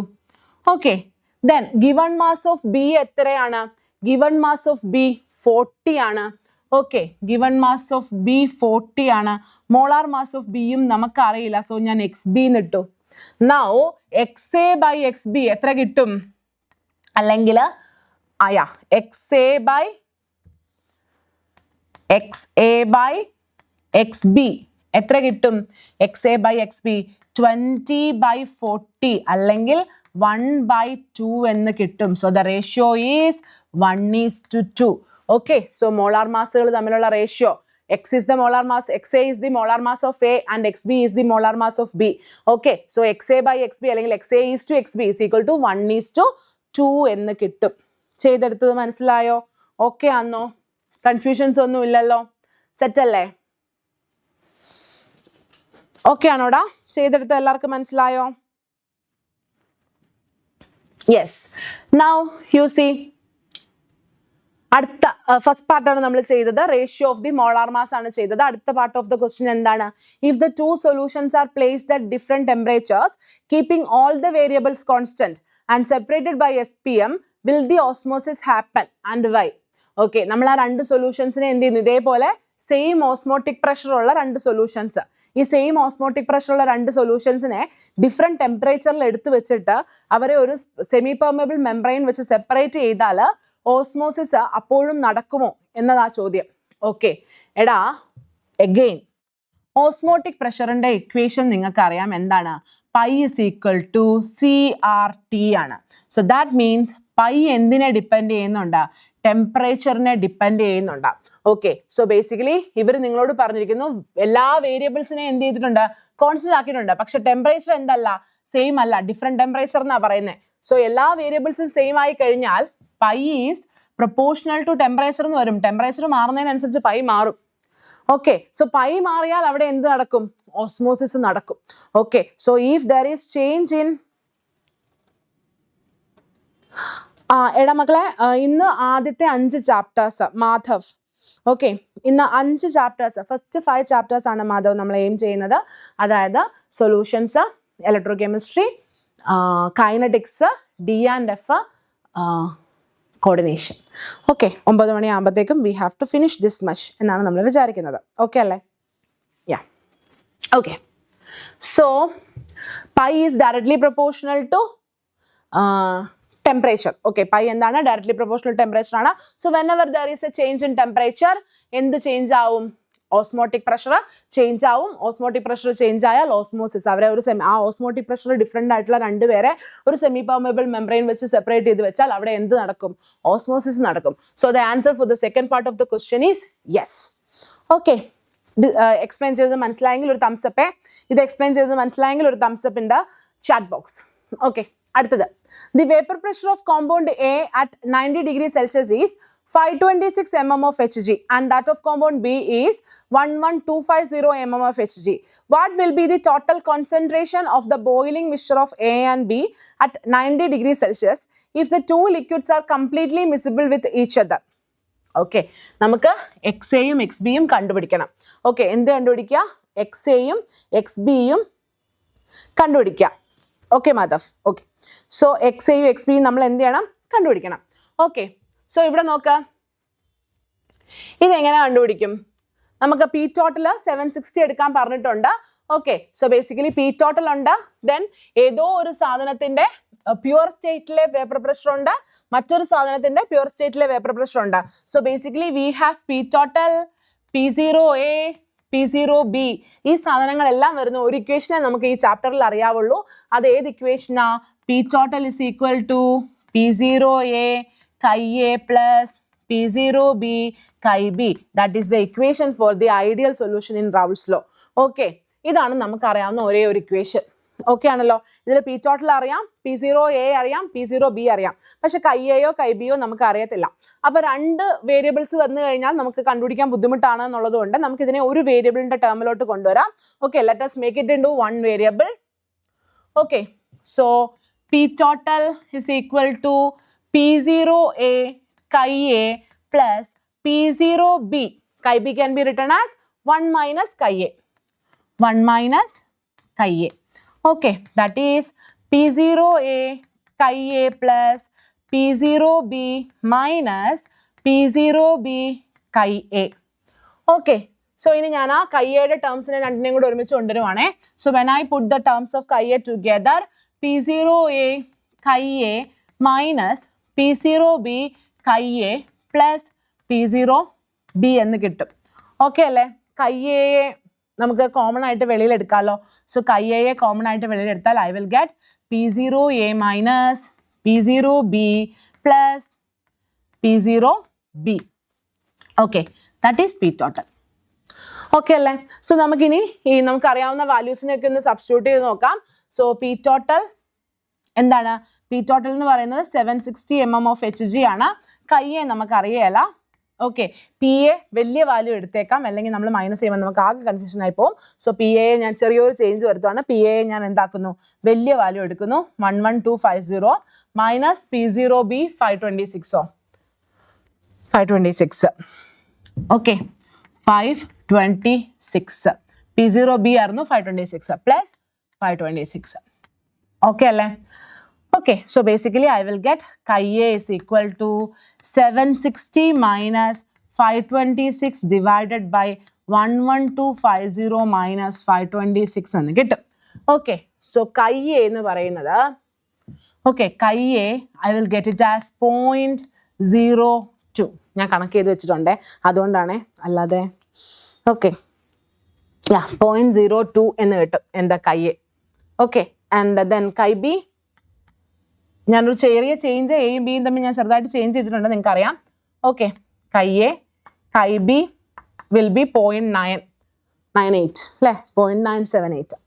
Okay, then given mass of B എത്രയാണ്? given mass of B 40 ആണ്. Okay, given mass of B 40 ആണ്. മോളാർ മാസ് ഓഫ് ബിയും നമുക്ക് അറിയില്ല, സോ ഞാൻ XB എന്നിട്ടു. നൗ XA by XB എത്ര കിട്ടും? അല്ലെങ്കിൽ XA by XB എത്ര കിട്ടും? XA by XB 20 by 40 അല്ലെങ്കിൽ 1/2 എന്ന് കിട്ടും. So the ratio is 1:2. Okay, so molar മാസുകൾ തമ്മിലുള്ള ratio X is the molar mass, XA is the molar mass of A and XB is the molar mass of B. Okay, so XA by XB അല്ലെങ്കിൽ XA is to XB is equal to 1:2 എന്ന് കിട്ടും. ചെയ്തെടുത്തത് മനസ്സിലായോ? Okay ആണോ? Confusions ഒന്നും ഇല്ലല്ലോ? Set അല്ലേ? Okay ആണോടാ? ചെയ്തെടുത്ത എല്ലാവർക്കും മനസ്സിലായോ? യെസ്. നൗ യു സീ, അടുത്ത ഫസ്റ്റ് പാർട്ടാണ് നമ്മൾ ചെയ്തത്. Ratio of the molar mass ആണ് ചെയ്തത്. അടുത്ത പാർട്ട് ഓഫ് ദ ക്വസ്റ്റ്യൻ എന്താണ്? If the two solutions are placed at different temperatures keeping all the variables constant and separated by SPM will the osmosis happen and why? Okay, നമ്മൾ ആ രണ്ട് സൊല്യൂഷൻസിനെ എന്ത് ചെയ്യുന്നു? ഇതേപോലെ സെയിം ഓസ്മോട്ടിക് പ്രഷർ ഉള്ള രണ്ട് solutions, ഈ സെയിം ഓസ്മോട്ടിക് പ്രഷർ ഉള്ള രണ്ട് സൊല്യൂഷൻസിനെ ഡിഫറെന്റ് ടെമ്പറേച്ചറിൽ എടുത്തു വെച്ചിട്ട് അവരെ ഒരു സെമി പെർമബിൾ മെംബ്രെയിൻ വെച്ച് സെപ്പറേറ്റ് ചെയ്താൽ ഓസ്മോസിസ് അപ്പോഴും നടക്കുമോ എന്നതാ ചോദ്യം. ഓക്കെ, എടാ എഗെയിൻ ഓസ്മോട്ടിക് പ്രഷറിന്റെ ഇക്വേഷൻ നിങ്ങൾക്ക് അറിയാം. എന്താണ്? Pi is equal to CRT ആണ്. സോ ദാറ്റ് മീൻസ് പൈ എന്തിനെ ഡിപ്പെൻഡ് ചെയ്യുന്നുണ്ട്? ടെമ്പറേച്ചറിനെ ഡിപ്പെൻഡ് ചെയ്യുന്നുണ്ട്. ഓക്കെ, സോ ബേസിക്കലി ഇവർ നിങ്ങളോട് പറഞ്ഞിരിക്കുന്നു എല്ലാ വേരിയബിൾസിനെ എന്ത് ചെയ്തിട്ടുണ്ട്? കോൺസ്റ്റന്റ് ആക്കിയിട്ടുണ്ട്. പക്ഷെ ടെമ്പറേച്ചർ എന്തല്ല? സെയിം അല്ല, ഡിഫറെന്റ് ടെമ്പറേച്ചർ എന്നാ പറയുന്നത്. സോ എല്ലാ വേരിയബിൾസും സെയിം ആയി കഴിഞ്ഞാൽ pi is proportional to temperature എന്ന് വരും. ടെമ്പറേച്ചർ മാറുന്നതിനനുസരിച്ച് പൈ മാറും. ഓക്കെ, സോ പൈ മാറിയാൽ അവിടെ എന്ത് നടക്കും? ഓസ്മോസിസ് നടക്കും. Okay, so if there is change in എടാ മക്കളെ, ഇന്ന് ആദ്യത്തെ 5 ചാപ്റ്റേഴ്സ് മാധവ്. ഓക്കെ, ഇന്ന് 5 ചാപ്റ്റേഴ്സ്, ഫസ്റ്റ് 5 ചാപ്റ്റേഴ്സ് ആണ് മാധവ് നമ്മൾ എയിം ചെയ്യുന്നത്. അതായത് solutions, electrochemistry, kinetics, D&F, coordination. Okay, 9 മണിയാകുമ്പോഴത്തേക്കും we have to finish this much എന്നാണ് നമ്മൾ വിചാരിക്കുന്നത്. ഓക്കെ അല്ലേ? Yeah, okay. So pi is directly proportional to temperature. Okay, pi എന്താണ്? ഡയറക്ട്ലി പ്രൊപ്പോർഷണൽ ടെമ്പറേച്ചർ ആണ്. So whenever there is a change in temperature എന്ത് change ആവും? Osmotic pressure change ആവും. Osmotic pressure change ആയാൽ ഓസ്മോസിസ്, അവരെ ഒരു ആ ഓസ്മോട്ടിക് പ്രഷർ ഡിഫറെന്റ് ആയിട്ടുള്ള രണ്ടുപേരെ ഒരു സെമി പെർമബിൾ മെംബ്രെയിൻ വെച്ച് സെപ്പറേറ്റ് ചെയ്ത് വെച്ചാൽ അവിടെ എന്ത് നടക്കും? ഓസ്മോസിസ് നടക്കും. So the answer for the second part of the question is yes. Okay, explain ചെയ്തത് മനസ്സിലായെങ്കിൽ ഒരു തംസപ്പ്. ഇത് എക്സ്പ്ലെയിൻ ചെയ്തത് മനസ്സിലായെങ്കിൽ ഒരു thumbs up in the chat box. Okay, അടുത്തത് the vapor pressure of compound A at 90 degrees Celsius is 526 mm of Hg and that of compound B is 11250 mm of Hg. What will be the total concentration of the boiling mixture of A and B at 90 degrees Celsius if the two liquids are completely miscible with each other? Okay, നമുക്ക് XAയും XBയും കണ്ടുപിടിക്കണം. Okay, എന്ത് കണ്ടുപിടിക്കുക? XAയും XBയും കണ്ടുപിടിക്കുക. Okay Madhav? Okay, so XAയും XBയും നമ്മൾ എന്ത് ചെയ്യണം? കണ്ടുപിടിക്കണം. Okay, so ഇവിടെ നോക്കുക, ഇതെങ്ങനെ കണ്ടുപിടിക്കും? നമുക്ക് പി ടോട്ടൽ 760 എടുക്കാൻ പറഞ്ഞിട്ടുണ്ട്. Okay, so basically P total ഉണ്ട്, ദെൻ ഏതോ ഒരു സാധനത്തിന്റെ പ്യുവർ സ്റ്റേറ്റിലെ വേപ്പർ പ്രഷർ ഉണ്ട്, മറ്റൊരു സാധനത്തിന്റെ പ്യുവർ സ്റ്റേറ്റിലെ വേപ്പർ പ്രഷർ ഉണ്ട്. So basically we have P total, P0A, P0B. ഈ സാധനങ്ങളെല്ലാം വരുന്ന ഒരു ഇക്വേഷനെ നമുക്ക് ഈ ചാപ്റ്ററിൽ അറിയാവുള്ളൂ. അത് ഏത് ഇക്വേഷനാ? P total is equal to P0A chi A plus P0B chi B. That is the equation for the ideal solution in Raoult's law. Okay, ഇതാണ് നമുക്കറിയാവുന്ന ഒരേ ഒരു ഇക്വേഷൻ. ഓക്കെ ആണല്ലോ. ഇതിൽ പി ടോട്ടൽ അറിയാം, P0A അറിയാം, P0B അറിയാം. പക്ഷെ കൈയോ കൈബിയോ നമുക്ക് അറിയത്തില്ല. അപ്പൊ രണ്ട് വേരിയബിൾസ് വന്നു കഴിഞ്ഞാൽ നമുക്ക് കണ്ടുപിടിക്കാൻ ബുദ്ധിമുട്ടാണ് എന്നുള്ളത് കൊണ്ട് നമുക്ക് ഇതിനെ ഒരു വേരിയബിളിന്റെ ടേമിലോട്ട് കൊണ്ടുവരാം. Okay, let us make it into one variable. Okay, so P total is equal to P0A chi A plus P0B. Chi B can be written as 1 minus chi A. 1 minus chi A. Okay, that is P0A chi A plus P0B minus P0B chi A. Okay, so ഇനി ഞാൻ ആ chi A യുടെ ടേംസിനെ രണ്ടിനെയും കൂടെ ഒരുമിച്ച് കൊണ്ടുവരുവാണേ. So when I put the terms of chi A together, P0A chi A minus P0B chi A plus P0B എന്ന് കിട്ടും. Okay അല്ലേ? chi A നമുക്ക് കോമൺ ആയിട്ട് വെളിയിൽ എടുക്കാമല്ലോ. സോ chi A കോമൺ ആയിട്ട് വെളിയിൽ എടുത്താൽ I will get P0A minus P0B plus P0B. Okay, that is P total. Okay അല്ലേ? സോ നമുക്കിനി ഈ നമുക്കറിയാവുന്ന വാല്യൂസിനെയൊക്കെ ഒന്ന് സബ്സ്റ്റിറ്റ്യൂട്ട് ചെയ്ത് നോക്കാം. സോ പി ടോട്ടൽ എന്താണ്? പി ടോട്ടൽ എന്ന് പറയുന്നത് 760 mm of Hg ആണ്. chi A നമുക്കറിയാല. ഓക്കെ, പി എ വലിയ വാല്യൂ എടുത്തേക്കാം, അല്ലെങ്കിൽ നമ്മൾ മൈനസ് ചെയ്യുമ്പോൾ നമുക്ക് ആകെ കൺഫ്യൂഷൻ ആയി പോകും. സോ പി എ ഞാൻ ചെറിയൊരു ചേഞ്ച് വരുത്തുകയാണ്. പി എ ഞാൻ എന്താക്കുന്നു? വലിയ വാല്യൂ എടുക്കുന്നു. 11250 മൈനസ് P0B 526. 526. ഓക്കെ, 526. P0B ആയിരുന്നു 526 പ്ലസ് 526. ഓക്കെ അല്ലേ? Okay, so basically I will get chi A is equal to 760 minus 526 divided by 11250 minus 526 എന്ന് കിട്ടും. Okay, so chi A എന്ന് പറയുന്നത്, okay, chi A I will get it as 0.02. ഞാൻ കണക്ക് ചെയ്ത് വെച്ചിട്ടുണ്ടേ, അതുകൊണ്ടാണ്, അല്ലാതെ ഓക്കെ, 0.02 എന്ന് കിട്ടും എന്താ chi A. Okay, and then chi B ഞാനൊരു ചെറിയ ചേഞ്ച് എയും ബിയും തമ്മിൽ ഞാൻ ചെറുതായിട്ട് ചേഞ്ച് ചെയ്തിട്ടുണ്ട്, നിങ്ങൾക്കറിയാം. Okay, chi A chi B will be 0.998 അല്ലേ? 0.978.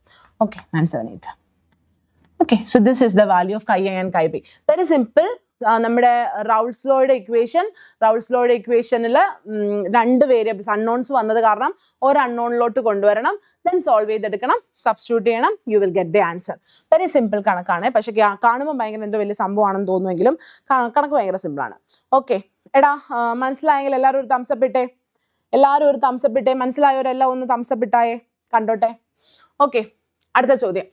Okay, 978. Okay, so this is the value of chi A and chi B. Very simple. നമ്മുടെ റൗൾട്ട്സ് ലോയുടെ ഇക്വേഷനിൽ രണ്ട് വേരിയബിൾസ് അൺനോൺസ് വന്നത് കാരണം ഒരു അൺനോണിലോട്ട് കൊണ്ടുവരണം, ദെൻ സോൾവ് ചെയ്തെടുക്കണം, സബ്സ്റ്റിറ്റ്യൂട്ട് ചെയ്യണം, U will get the answer. Very simple കണക്കാണ്. പക്ഷേ കാണുമ്പോൾ ഭയങ്കര എന്തോ വലിയ സംഭവമാണെന്ന് തോന്നുമെങ്കിലും കണക്ക് ഭയങ്കര സിമ്പിളാണ്. ഓക്കെ, എടാ മനസ്സിലായെങ്കിൽ എല്ലാവരും ഒരു തംസപ്പ് ഇട്ടേ. മനസ്സിലായവരെല്ലാം ഒന്ന് തംസപ്പ് ഇട്ടായേ, കണ്ടോട്ടെ. ഓക്കെ, അടുത്ത ചോദ്യം.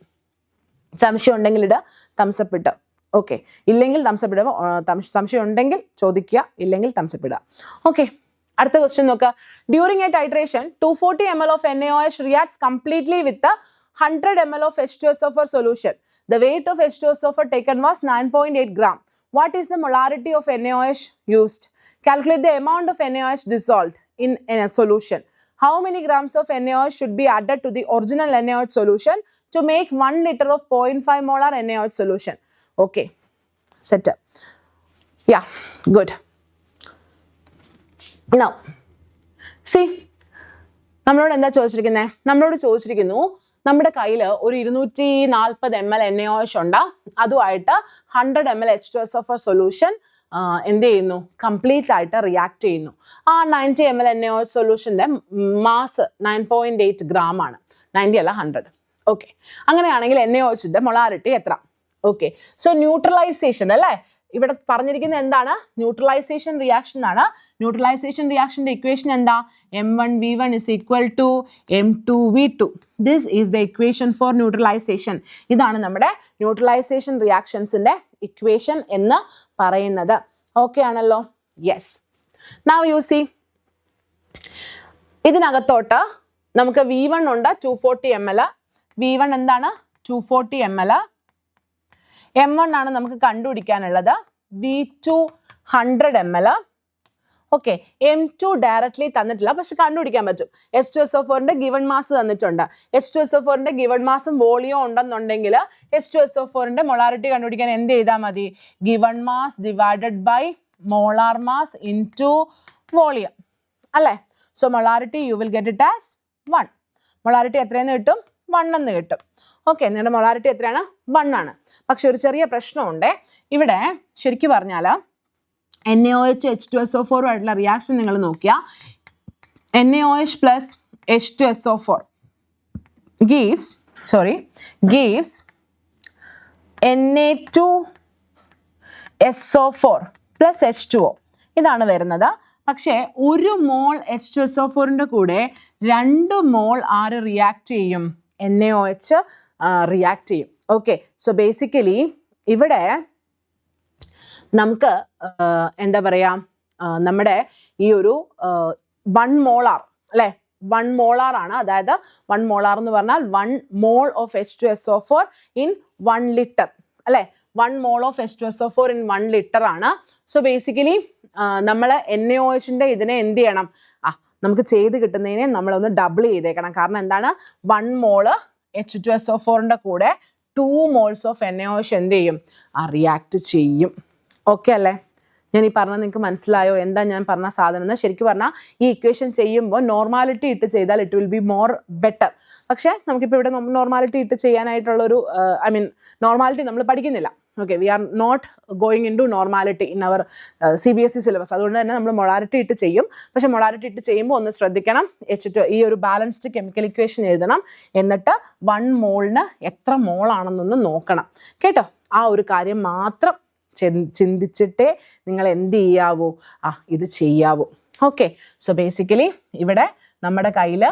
സംശയം ഉണ്ടെങ്കിൽ ഇടുക, തംസപ്പ് ഇട്ട്. ഓക്കെ, ഇല്ലെങ്കിൽ തംസപ്പ് ഇടുക. സംശയം ഉണ്ടെങ്കിൽ ചോദിക്കുക, ഇല്ലെങ്കിൽ തംസപ്പ് ഇടുക. ഓക്കെ, അടുത്ത ക്വസ്റ്റ്യൻ നോക്കുക. During A titration 240 ml of NaOH reacts completely with the 100 ml of H2SO4 solution. The weight of H2SO4 taken was 9.8 gram. What is the molarity of NaOH used? Calculate the amount of NaOH dissolved in a solution. How many grams of NaOH should be added to the original NaOH solution to make 1 liter of 0.5 molar NaOH solution? Okay, set up. Yeah, good. Now, see, നമ്മളോട് എന്താ ചോദിച്ചിരിക്കുന്നത്? നമ്മളോട് ചോദിച്ചിരിക്കുന്നു, നമ്മുടെ കയ്യിൽ ഒരു 240 ml NaOH ഉണ്ട്, അതുമായിട്ട് 100 ml H2SO4 solution എന്ത് ചെയ്യുന്നു? കംപ്ലീറ്റ് ആയിട്ട് റിയാക്ട് ചെയ്യുന്നു. ആ 90 ml NaOH സൊല്യൂഷൻ്റെ മാസ് 9.8 gram ആണ്. 90 അല്ല 100. ഓക്കെ, അങ്ങനെയാണെങ്കിൽ NaOHന്റെ മൊളാരിറ്റി എത്ര? ഓക്കെ, സോ ന്യൂട്രലൈസേഷൻ അല്ലേ ഇവിടെ പറഞ്ഞിരിക്കുന്നത്? എന്താണ്? ന്യൂട്രലൈസേഷൻ റിയാക്ഷൻ ആണ്. ന്യൂട്രലൈസേഷൻ റിയാക്ഷൻ്റെ ഇക്വേഷൻ എന്താ? M1V1 is equal to M2V2. This is the equation for neutralization. ഇതാണ് നമ്മുടെ ന്യൂട്രലൈസേഷൻ റിയാക്ഷൻസിൻ്റെ ഇക്വേഷൻ എന്ന് പറയുന്നത്. ഓക്കെ ആണല്ലോ? യെസ്. നൗ യു സി, ഇതിനകത്തോട്ട് നമുക്ക് V1 ഉണ്ട് 240 ml. V1 എന്താണ്? 240 ml. M1 ആണ് നമുക്ക് കണ്ടുപിടിക്കാനുള്ളത്. V2 100 ml. Okay, M2 directly തന്നിട്ടില്ല, പക്ഷെ കണ്ടുപിടിക്കാൻ പറ്റും. H2SO4ന്റെ ഗിവൺ മാസ് തന്നിട്ടുണ്ട്. H2SO4ന്റെ ഗിവൺ മാസും വോളിയോ ഉണ്ടെന്നുണ്ടെങ്കിൽ H2SO4ന്റെ മൊളാരിറ്റി കണ്ടുപിടിക്കാൻ എന്ത് ചെയ്താൽ മതി? Given mass divided by molar mass into volume അല്ലേ? So molarity you will get it as 1. Molarity എത്രയെന്ന് കിട്ടും? 1 എന്ന് കിട്ടും. ഓക്കെ, നിങ്ങളുടെ മൊളാരിറ്റി എത്രയാണ്? 1 ആണ്. പക്ഷെ ഒരു ചെറിയ പ്രശ്നമുണ്ട് ഇവിടെ. ശരിക്കും പറഞ്ഞാൽ NaOH H2SO4 ആയിട്ടുള്ള റിയാക്ഷൻ നിങ്ങൾ നോക്കിയാൽ NaOH plus H2SO4 gives Na2SO4 plus H2O. ഇതാണ് വരുന്നത്. പക്ഷേ 1 മോൾ H2SO4ൻ്റെ കൂടെ 2 മോൾ ആര് റിയാക്ട് ചെയ്യും? NaOH റിയാക്ട് ചെയ്യും. ഓക്കെ, സോ ബേസിക്കലി ഇവിടെ നമുക്ക് എന്താ പറയുക, നമ്മുടെ ഈ ഒരു 1 മോളാർ അല്ലേ, 1 മോളാർ ആണ്. അതായത് 1 മോളാർ എന്ന് പറഞ്ഞാൽ 1 മോൾ ഓഫ് H2SO4 ഇൻ 1 ലിറ്റർ അല്ലേ? 1 മോൾ ഓഫ് H2SO4 ഇൻ 1 ലിറ്റർ ആണ്. സോ ബേസിക്കലി നമ്മൾ NaOHൻ്റെ ഇതിനെ എന്ത് ചെയ്യണം? നമുക്ക് ചെയ്ത് കിട്ടുന്നതിനെ നമ്മളൊന്ന് ഡബിൾ ചെയ്തേക്കണം. കാരണം എന്താണ്? 1 മോള് H2SO4ൻ്റെ കൂടെ 2 മോൾസ് ഓഫ് NaOH എന്ത് ചെയ്യും? റിയാക്ട് ചെയ്യും. ഓക്കെ അല്ലേ? ഞാൻ ഈ പറഞ്ഞത് നിങ്ങൾക്ക് മനസ്സിലായോ? എന്താ ഞാൻ പറഞ്ഞ സാധനം എന്ന്? ശരിക്കും പറഞ്ഞാൽ ഈ ഇക്വേഷൻ ചെയ്യുമ്പോൾ നോർമാലിറ്റി ഇട്ട് ചെയ്താൽ it will be more better. പക്ഷേ നമുക്കിപ്പോൾ ഇവിടെ നോർമാലിറ്റി ഇട്ട് ചെയ്യാനായിട്ടുള്ളൊരു നോർമാലിറ്റി നമ്മൾ പഠിക്കുന്നില്ല. Okay, we are not going into normality in our CBSE syllabus. അതുകൊണ്ട് തന്നെ നമ്മൾ മൊളാരിറ്റി ഇട്ട് ചെയ്യും. പക്ഷേ മൊളാരിറ്റി ഇട്ട് ചെയ്യുമ്പോൾ ഒന്ന് ശ്രദ്ധിക്കണം, ഈ ഒരു ബാലൻസ്ഡ് കെമിക്കൽ ഇക്വേഷൻ എഴുതണം. എന്നിട്ട് 1 മോളിന് എത്ര മോളാണെന്നൊന്ന് നോക്കണം കേട്ടോ. ആ ഒരു കാര്യം മാത്രം ചിന്തിച്ചിട്ടേ നിങ്ങൾ എന്ത് ചെയ്യാവൂ? ഇത് ചെയ്യാവൂ. ഓക്കെ, സോ ബേസിക്കലി ഇവിടെ നമ്മുടെ കയ്യിൽ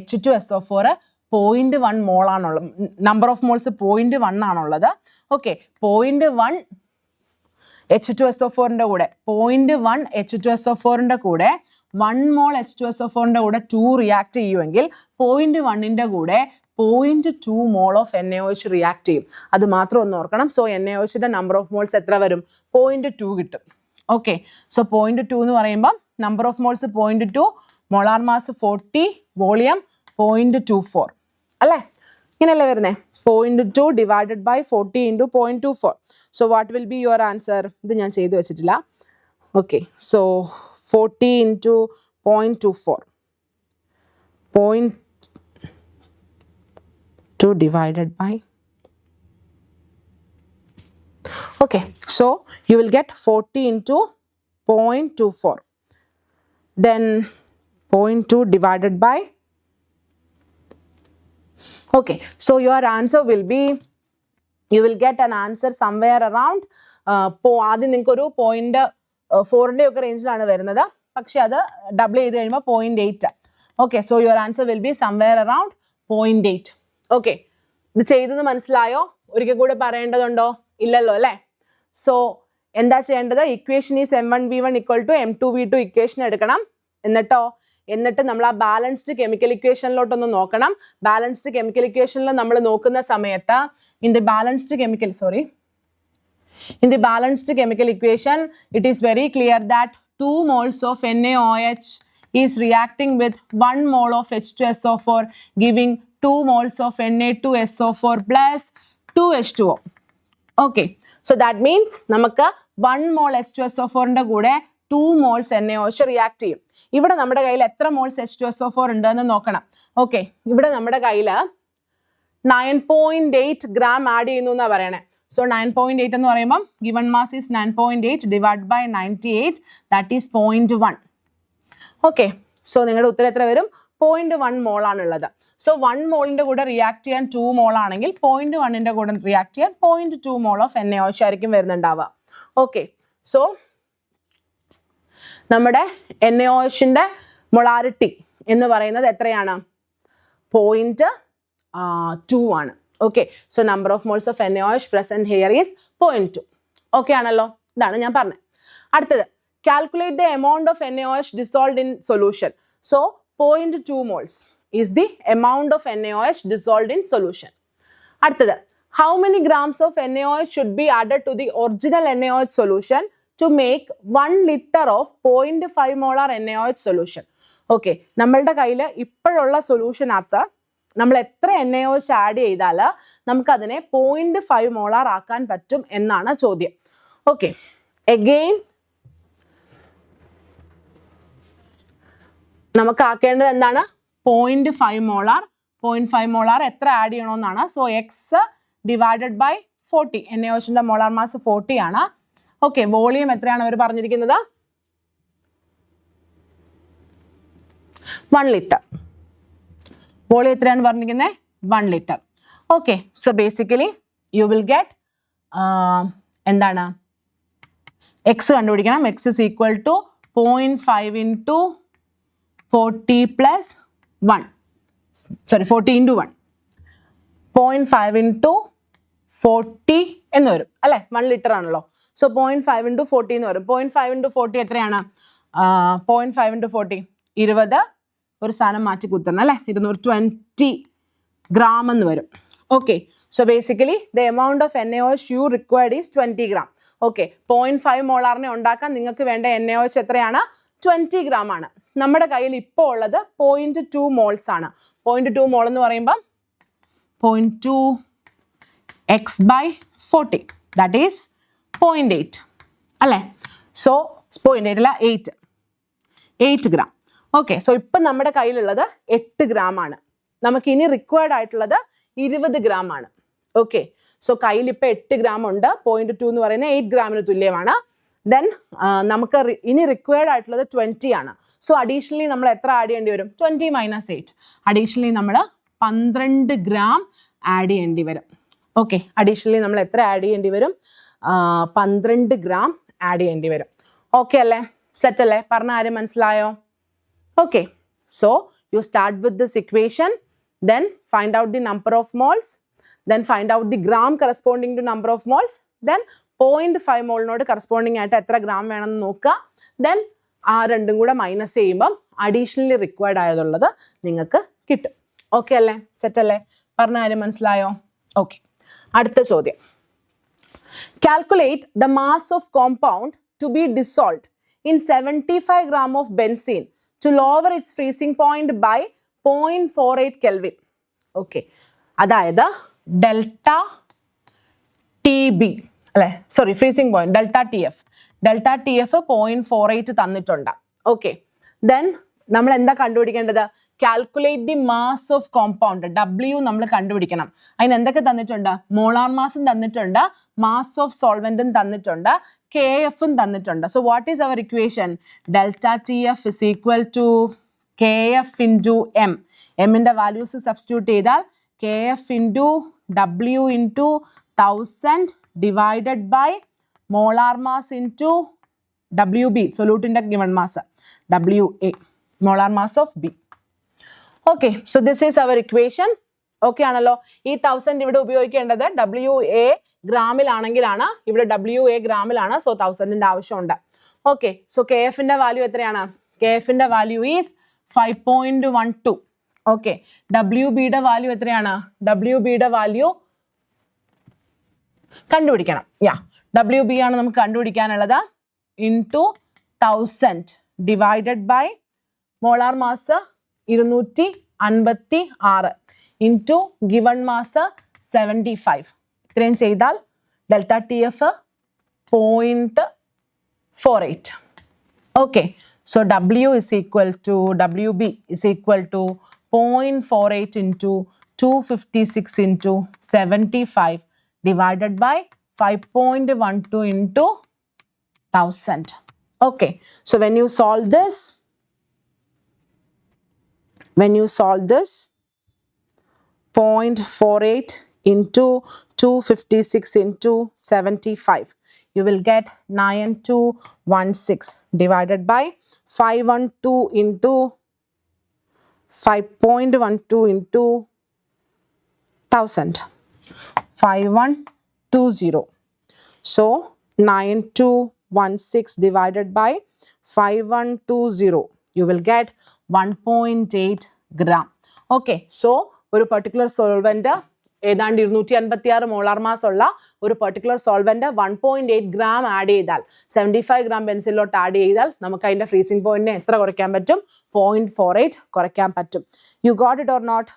H2SO4 0.1 മോളാണുള്ളത്. നമ്പർ ഓഫ് മോൾസ് 0.1 ആണുള്ളത്. ഓക്കെ, 0.1 H2SO4ൻ്റെ കൂടെ 0.1 H2SO4ൻ്റെ കൂടെ 1 മോൾ H2SO4ൻ്റെ കൂടെ 2 റിയാക്ട് ചെയ്യുമെങ്കിൽ 0.1ൻ്റെ കൂടെ 0.2 മോൾ ഓഫ് NaOH റിയാക്ട് ചെയ്യും. അത് മാത്രം ഒന്ന് ഓർക്കണം. സോ NaOHൻ്റെ നമ്പർ ഓഫ് മോൾസ് എത്ര വരും? 0.2 കിട്ടും. ഓക്കെ, സോ 0.2 എന്ന് പറയുമ്പോൾ number of moles 0.2, molar mass 40, volume 0.24 അല്ലേ? ഇങ്ങനെയല്ലേ വരുന്നേ? 0.2 divided by 40 into 0.24. So what will be your answer? ഇത് ഞാൻ ചെയ്തു വെച്ചിട്ടില്ല. Okay, so 40 into 0.24 0.2 divided by, okay, so you will get 40 into 0.24, then 0.2 divided by, okay, so your answer will be, you will get an answer somewhere around ആദ്യം നിങ്ങൾക്കൊരു 0.4ൻ്റെ ഒക്കെ റേഞ്ചിലാണ് വരുന്നത്. പക്ഷെ അത് ഡബിൾ ചെയ്ത് കഴിയുമ്പോൾ 0.8. Okay, so your answer will be somewhere around 0.8. Okay, ഇത് ചെയ്തെന്ന് മനസ്സിലായോ? ഒരിക്കൽ കൂടെ പറയേണ്ടതുണ്ടോ? ഇല്ലല്ലോ അല്ലേ? സോ എന്താ ചെയ്യേണ്ടത്? Equation is M1V1 = M2V2 equation എടുക്കണം. എന്നിട്ട് നമ്മൾ ആ ബാലൻസ്ഡ് കെമിക്കൽ ഇക്വേഷനിലോട്ടൊന്ന് നോക്കണം. ബാലൻസ്ഡ് കെമിക്കൽ ഇക്വേഷനിൽ നമ്മൾ നോക്കുന്ന സമയത്ത് in the balanced chemical equation it is very clear that 2 moles of NaOH is reacting with 1 mole of H2SO4 giving 2 moles of Na2SO4 plus 2H2O. Okay, so that means നമുക്ക് 1 mole H2SO4ൻ്റെ കൂടെ 2 moles NaOH react ചെയ്യും. ഇവിടെ നമ്മുടെ കയ്യിൽ എത്ര moles H2SO4 ഉണ്ടെന്ന് നോക്കണം. Okay, ഇവിടെ നമ്മുടെ കയ്യിൽ 9.8 ഗ്രാം ആഡ് ചെയ്യുന്നു എന്നാണ് പറയണേ. സോ 9.8 എന്ന് പറയുമ്പം given mass is 9.8 divide by 98, that is 0.1. Okay, so നിങ്ങളുടെ ഉത്തരം എത്ര വരും? 0.1 മോളാണുള്ളത്. സോ 1 മോളിൻ്റെ കൂടെ റിയാക്ട് ചെയ്യാൻ 2 മോളാണെങ്കിൽ 0.1ൻ്റെ കൂടെ റിയാക്ട് ചെയ്യാൻ 0.2 മോൾ ഓഫ് NaOH ആയിരിക്കും വരുന്നുണ്ടാവുക. ഓക്കെ, സോ നമ്മുടെ NaOHൻ്റെ മൊളാരിറ്റി എന്ന് പറയുന്നത് എത്രയാണ്? 0.2 ആണ്. Okay, so number of moles of NaOH present here is 0.2. Okay ആണല്ലോ? ഇതാണ് ഞാൻ പറഞ്ഞത്. അടുത്തത്, calculate the amount of NaOH dissolved in solution. So 0.2 moles is the amount of NaOH dissolved in solution. അടുത്തത്, how many grams of NaOH should be added to the original NaOH solution to make 1 liter of 0.5 molar NaOH solution? Okay, നമ്മളുടെ കയ്യിൽ ഇപ്പോഴുള്ള സൊല്യൂഷനകത്ത് നമ്മൾ എത്ര NaOH add ചെയ്താൽ നമുക്കതിനെ 0.5 molar ആക്കാൻ പറ്റും എന്നാണ് ചോദ്യം. ഓക്കെ, അഗെയിൻ നമുക്ക് ആക്കേണ്ടത് എന്താണ്? 0.5 മോളാർ. 0.5 മോളാർ എത്ര ആഡ് ചെയ്യണമെന്നാണ്. So X divided by 40. NaOHന്റെ മോളാർ മാസ് 40 ആണ്. ഓക്കെ, വോളിയം എത്രയാണ് അവർ പറഞ്ഞിരിക്കുന്നത്? 1 ലിറ്റർ. വോളിയം എത്രയാണ് പറഞ്ഞിരിക്കുന്നത്? 1 litre. Okay, so basically you will get എന്താണ്? എക്സ് കണ്ടുപിടിക്കണം. X is equal to 0.5 into 40 plus 1. Sorry, 40 into 1. 0.5 into 40 എന്ന് വരും അല്ലേ? 1 ലിറ്റർ ആണല്ലോ. സോ 0.5 ഇൻറ്റു 40 എന്ന് വരും. 0.5 ഇൻറ്റു 40 എത്രയാണ്? 0.5 ഇൻറ്റു 40 20. ഒരു സ്ഥാനം മാറ്റി കുത്തണം അല്ലേ? 220 gram എന്ന് വരും. Okay, so basically the amount of NaOH you required is 20 gram. Okay, 0.5 മോളാറിനെ ഉണ്ടാക്കാൻ നിങ്ങൾക്ക് വേണ്ട NaOH എത്രയാണ്? 20 gram ആണ്. നമ്മുടെ കയ്യിൽ ഇപ്പോൾ ഉള്ളത് 0.2 മോൾസ് ആണ്. 0.2 മോൾ എന്ന് പറയുമ്പം 0.2 x by 40, that is 0.8 അല്ലേ? സോ 0.8 അല്ല, 8 gram. ഓക്കെ, സോ ഇപ്പം നമ്മുടെ കയ്യിലുള്ളത് 8 gram ആണ്. നമുക്ക് ഇനി റിക്വയർഡ് ആയിട്ടുള്ളത് 20 gram ആണ്. ഓക്കെ, സോ കയ്യിൽ ഇപ്പം 8 gram ഉണ്ട്. 0.2 എന്ന് പറയുന്നത് 8 ഗ്രാമിന് തുല്യമാണ്. ദെൻ നമുക്ക് ഇനി റിക്വയർഡ് ആയിട്ടുള്ളത് 20 ആണ്. സോ അഡീഷണലി നമ്മൾ എത്ര ആഡ് ചെയ്യേണ്ടി വരും? 20 മൈനസ് 8. അഡീഷണലി നമ്മൾ 12 gram ആഡ് ചെയ്യേണ്ടി വരും. ഓക്കെ, അഡീഷണലി നമ്മൾ എത്ര ആഡ് ചെയ്യേണ്ടി വരും? 12 gram ആഡ് ചെയ്യേണ്ടി വരും. ഓക്കെ അല്ലേ? സെറ്റ് അല്ലേ? പറഞ്ഞ ആരും മനസ്സിലായോ? Okay, so you start with this equation, then find out the number of moles, then find out the gram corresponding to number of moles, then 0.5 mole നോട് corresponding ആയിട്ട് എത്ര gram വേണമെന്ന് നോക്കുക. then ആ രണ്ടും കൂടെ മൈനസ് ചെയ്യുമ്പം അഡീഷണലി റിക്വയർഡ് ആയതുള്ളത് നിങ്ങൾക്ക് കിട്ടും. ഓക്കെ അല്ലേ? സെറ്റ് അല്ലേ? പറഞ്ഞ ആരും മനസ്സിലായോ? ഓക്കെ, അടുത്ത ചോദ്യം. Calculate the mass of compound to be dissolved in 75 gram of benzene to lower its freezing point by 0.48 Kelvin. Okay, അതായത് ഡെൽറ്റ ടി ബി അല്ലെ, sorry, freezing point delta T F. Delta T F 0.48 തന്നിട്ടുണ്ട്. Okay, then നമ്മൾ എന്താ കണ്ടുപിടിക്കേണ്ടത്? Calculate the mass of compound, W നമ്മൾ കണ്ടുപിടിക്കണം. അതിന് എന്തൊക്കെ തന്നിട്ടുണ്ട്? മോളാർ മാസും തന്നിട്ടുണ്ട്, മാസ് ഓഫ് സോൾവെന്റും തന്നിട്ടുണ്ട്, KF തന്നിട്ടുണ്ട്. So what is our equation? Delta TF is equal to KF into M. M ന്റെ വാല്യൂസ് സബ്സ്റ്റിറ്റ്യൂട്ട് ചെയ്താൽ KF into W into 1000 divided by molar mass into WB, solute given mass, WA, molar mass of B. Okay, so this is our equation. Okay ആണല്ലോ? ഈ 1000 ഇവിടെ ഉപയോഗിക്കേണ്ടത് WA ഗ്രാമിലാണെങ്കിലാണ്. ഇവിടെ WA ഗ്രാമിലാണ്. So 1000ന്റെ ആവശ്യമുണ്ട്. Okay, so KFന്റെ value എത്രയാണ്? KFന്റെ value is 5.12. Okay, WBയുടെ വാല്യൂ എത്രയാണ്? WBയുടെ വാല്യൂ കണ്ടുപിടിക്കണം. WB ആണ് നമുക്ക് കണ്ടുപിടിക്കാനുള്ളത്. Into 1000 divided by molar mass 256 into given mass 75. ഇത്രയും ചെയ്താൽ delta T F 0.48. Okay, so WB is equal to 0.48 into 256 into 75 divided by 5.12 into 1000. Okay, so when you solve this 0.48 into 256 into 75, you will get 9216 divided by 512 into 5.12 into 1000, 5120. So 9216 divided by 5120, you will get 1.8 gram. Okay, so ഒരു particular solvent ഏതാണ്ട് 256 molar mass ഉള്ള ഒരു particular solvent 1.8 gram add ചെയ്താൽ 75 gram ബെൻസിലോട്ട് add ചെയ്താൽ നമുക്ക് അതിന്റെ freezing പോയിന്റിനെ എത്ര കുറയ്ക്കാൻ പറ്റും? 0.48 കുറയ്ക്കാൻ പറ്റും. You got it or not?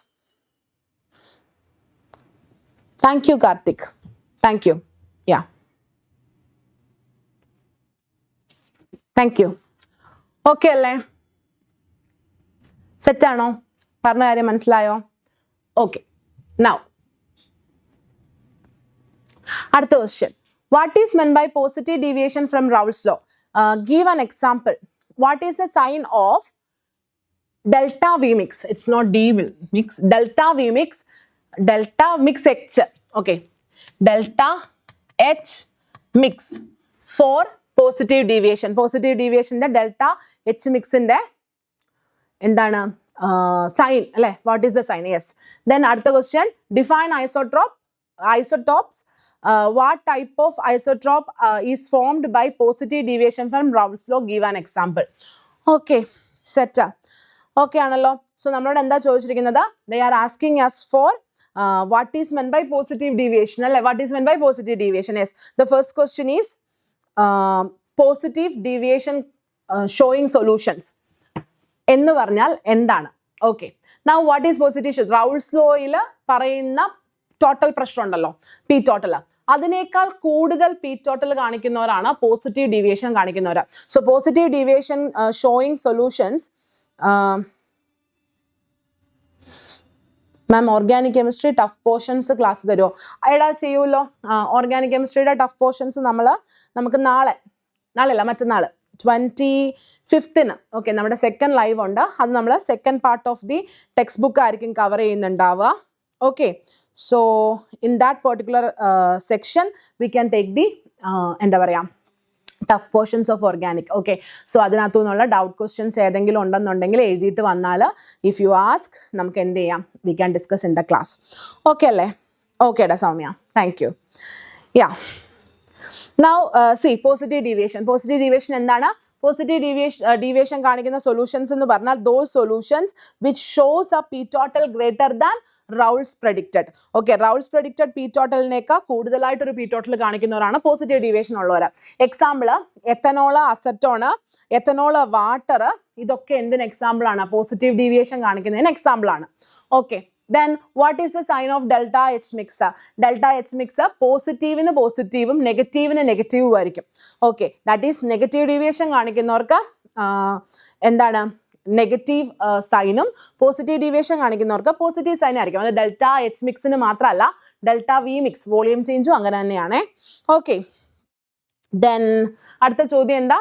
Thank you Karthik. Thank you. Yeah, thank you. Okay അല്ലേ? സെറ്റാണോ? പറഞ്ഞ കാര്യം മനസ്സിലായോ? ഓക്കെ. നൗ അടുത്ത question. What is meant by positive deviation from Raoult's law? Give an example. What is the sign of delta V mix? It's not D mix. Delta V mix. Delta mix H. Okay. Delta H mix for positive deviation. Positive deviation the delta H mix in the എന്താണ് sign അല്ലേ? What is the sign? Yes. Then അടുത്ത question. Define isotopes. What type of isotope is formed by positive deviation from Raoult's law? Give an example. Okay. Set. Okay ആണല്ലോ. So നമ്മളോട് എന്താ ചോദിച്ചിരിക്കുന്നത്? They are asking us for what is meant by positive deviation അല്ലേ? What is meant by positive deviation? Yes. The first question is positive deviation showing solutions എന്ന് പറഞ്ഞാൽ എന്താണ്? Okay. Now what is positive? Raoult's ലോയിൽ പറയുന്ന total pressure ഉണ്ടല്ലോ, P total, അതിനേക്കാൾ കൂടുതൽ P total കാണിക്കുന്നവരാണ് പോസിറ്റീവ് ഡീവിയേഷൻ കാണിക്കുന്നവർ. So positive deviation showing solutions. Ma'am organic chemistry tough portions class തരുമോ? എടാ ചെയ്യുമല്ലോ. ഓർഗാനിക് കെമിസ്ട്രിയുടെ ടഫ് പോർഷൻസ് നമുക്ക് മറ്റന്നാൾ 25th ഓക്കെ നമ്മുടെ സെക്കൻഡ് ലൈവ് ഉണ്ട്. അത് നമ്മൾ second part of the textbook ആയിരിക്കും കവർ ചെയ്യുന്നുണ്ടാവുക. Okay. So in that particular section we can take the എന്താ പറയുക tough portions of organic. Okay. So അതിനകത്തു നിന്നുള്ള ഡൗട്ട് ക്വസ്റ്റ്യൻസ് ഏതെങ്കിലും ഉണ്ടെന്നുണ്ടെങ്കിൽ എഴുതിയിട്ട് വന്നാൽ ഇഫ് യു ആസ്ക് നമുക്ക് എന്ത് ചെയ്യാം? We can discuss in the class. Okay അല്ലേ? ഓക്കേടാ Soumya, thank you. Yeah, now see positive deviation. Positive deviation എന്താണ്? Positive deviation കാണിക്കുന്ന solutions എന്ന് പറഞ്ഞാൽ those solutions which shows a p total greater than Raoult's predicted. Okay, Raoult's predicted p totalനേക്കാൾ കൂടുതലായിട്ടൊരു p total കാണിക്കുന്നവരാണ് positive deviation ഉള്ളവർ. Example ethanol, acetone, ethanol, water, ഇതൊക്കെ എന്തിന് എക്സാമ്പിൾ ആണ്? പോസിറ്റീവ് ഡീവിയേഷൻ കാണിക്കുന്നതിന് എക്സാമ്പിൾ ആണ്. Okay. Then what is the sign of delta H mix? Delta H mix പോസിറ്റീവിന് പോസിറ്റീവും നെഗറ്റീവിന് നെഗറ്റീവും ആയിരിക്കും. Okay. That is negative deviation കാണിക്കുന്നവർക്ക് എന്താണ്? നെഗറ്റീവ് സൈനും, പോസിറ്റീവ് ഡീവിയേഷൻ കാണിക്കുന്നവർക്ക് പോസിറ്റീവ് സൈൻ ആയിരിക്കും. അത് ഡെൽറ്റ എച്ച് മിക്സിന് മാത്രമല്ല, ഡെൽറ്റ വി മിക്സ് വോളിയം ചേഞ്ചും അങ്ങനെ തന്നെയാണ്. ഓക്കെ. ദെൻ അടുത്ത ചോദ്യം എന്താ?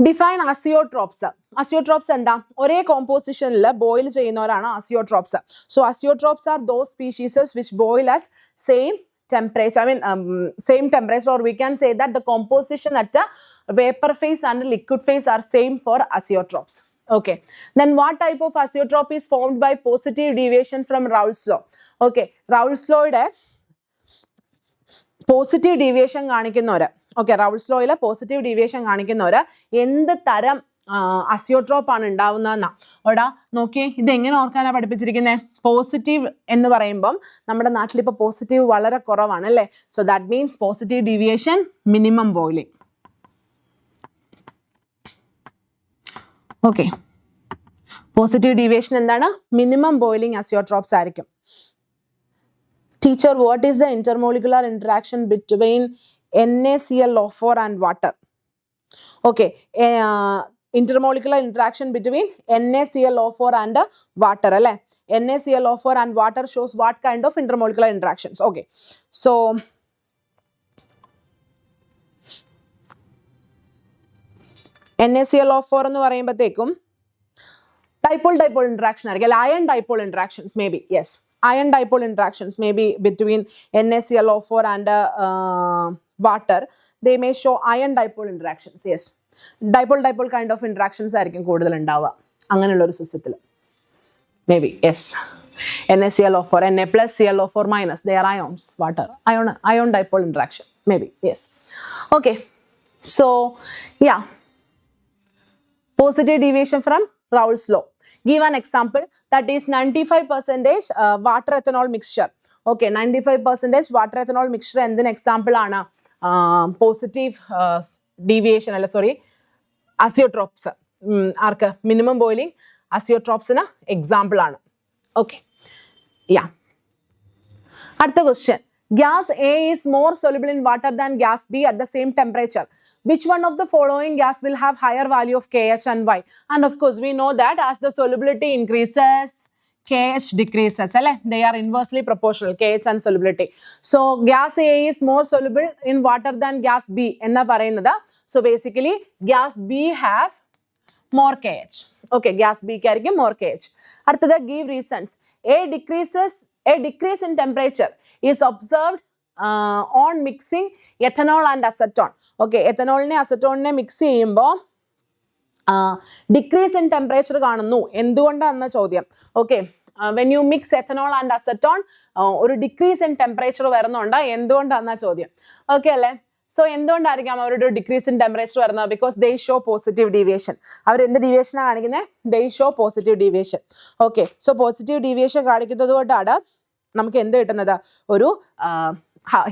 Define azeotropes. അസിയോട്രോപ്സ് എന്താ? ഒരേ കോമ്പോസിഷനിൽ ബോയിൽ ചെയ്യുന്നവരാണ് azeotropes. So azeotropes are those species which boil at same temperature, same temperature, or we can say that the composition at a vapor phase and liquid phase are same for azeotrophs. Okay. Then what type of azeotroph is formed by positive deviation from Raoult's law? Okay. Raoult's law ide positive deviation കാണിക്കുന്നവര്, okay, Raoult's ലോയിലെ positive deviation കാണിക്കുന്നവര് എന്ത് തരം azeotrope ആണ് ഉണ്ടാവുന്നതെന്നാ. ഓടാ നോക്കിയേ, ഇത് എങ്ങനെ ഓർക്കാനാണ് പഠിപ്പിച്ചിരിക്കുന്നത്? പോസിറ്റീവ് എന്ന് പറയുമ്പം നമ്മുടെ നാട്ടിലിപ്പോൾ പോസിറ്റീവ് വളരെ കുറവാണ് അല്ലേ? So that means positive deviation minimum boiling. Okay. Positive deviation എന്താണ്? മിനിമം ബോയിലിംഗ് അസിയോട്രോപ്സ് ആയിരിക്കും. Teacher, what is the intermolecular interaction between NaClO4 and water? Okay, intermolecular interaction between NaClO4 and water, alle? NaClO4 and water shows what kind of intermolecular interactions? Okay, so NaClO4 എന്ന് പറയുമ്പോഴത്തേക്കും dipole interaction ആയിരിക്കും, ion dipole interactions maybe. Yes, ion dipole interactions may be between NaClO4 and water. They may show ion dipole interactions. Yes, dipole kind of interactions ആയിരിക്കും കൂടുതൽ ഉണ്ടാവുക അങ്ങനെയുള്ള ഒരു സിസ്റ്റത്തിൽ. Maybe yes, NaClO4, Na plus ClO4 minus, they are ions, water, ion dipole interaction maybe. Yes. Okay, so yeah, positive deviation from Raoult's law. Give an example, that is 95% water ethanol mixture. Okay, 95% water ethanol mixture and then example ആണ് positive deviation അല്ല sorry azeotrophs ആർക്ക് minimum boiling azeotrophs ന് example ആണ്. Okay, yeah. അടുത്ത question, gas A is more soluble in water than gas B at the same temperature. Which one of the following gas will have higher value of KH and why? And of course, we know that as the solubility increases, KH decreases. They are inversely proportional, KH and solubility. So, gas A is more soluble in water than gas B. So, basically, gas B have more KH. Okay, gas B carry more KH. Arthada, give reasons. A decrease in temperature is observed on mixing ethanol and acetone. Okay, ethanol ne acetone ne mix ചെയ്യുമ്പോ decrease in temperature കാണുന്നു. എന്തുകൊണ്ടാണെന്ന ചോദ്യം. Okay, when you mix ethanol and acetone ഒരു decrease in temperature വരുന്നുണ്ട്. എന്തുകൊണ്ടാണെന്ന ചോദ്യം. Okay അല്ലേ? So എന്തുകൊണ്ടായിരിക്കാം അവരുടെ decrease in temperature വരുന്നത്? Because they show positive deviation. അവർ എന്ത് deviation ആണ് കാണിക്കുന്നത്? They show positive deviation. Okay, so positive deviation കാണിക്കുന്നത് കൊണ്ടാണ് നമുക്ക് എന്ത് കിട്ടുന്നത്? ഒരു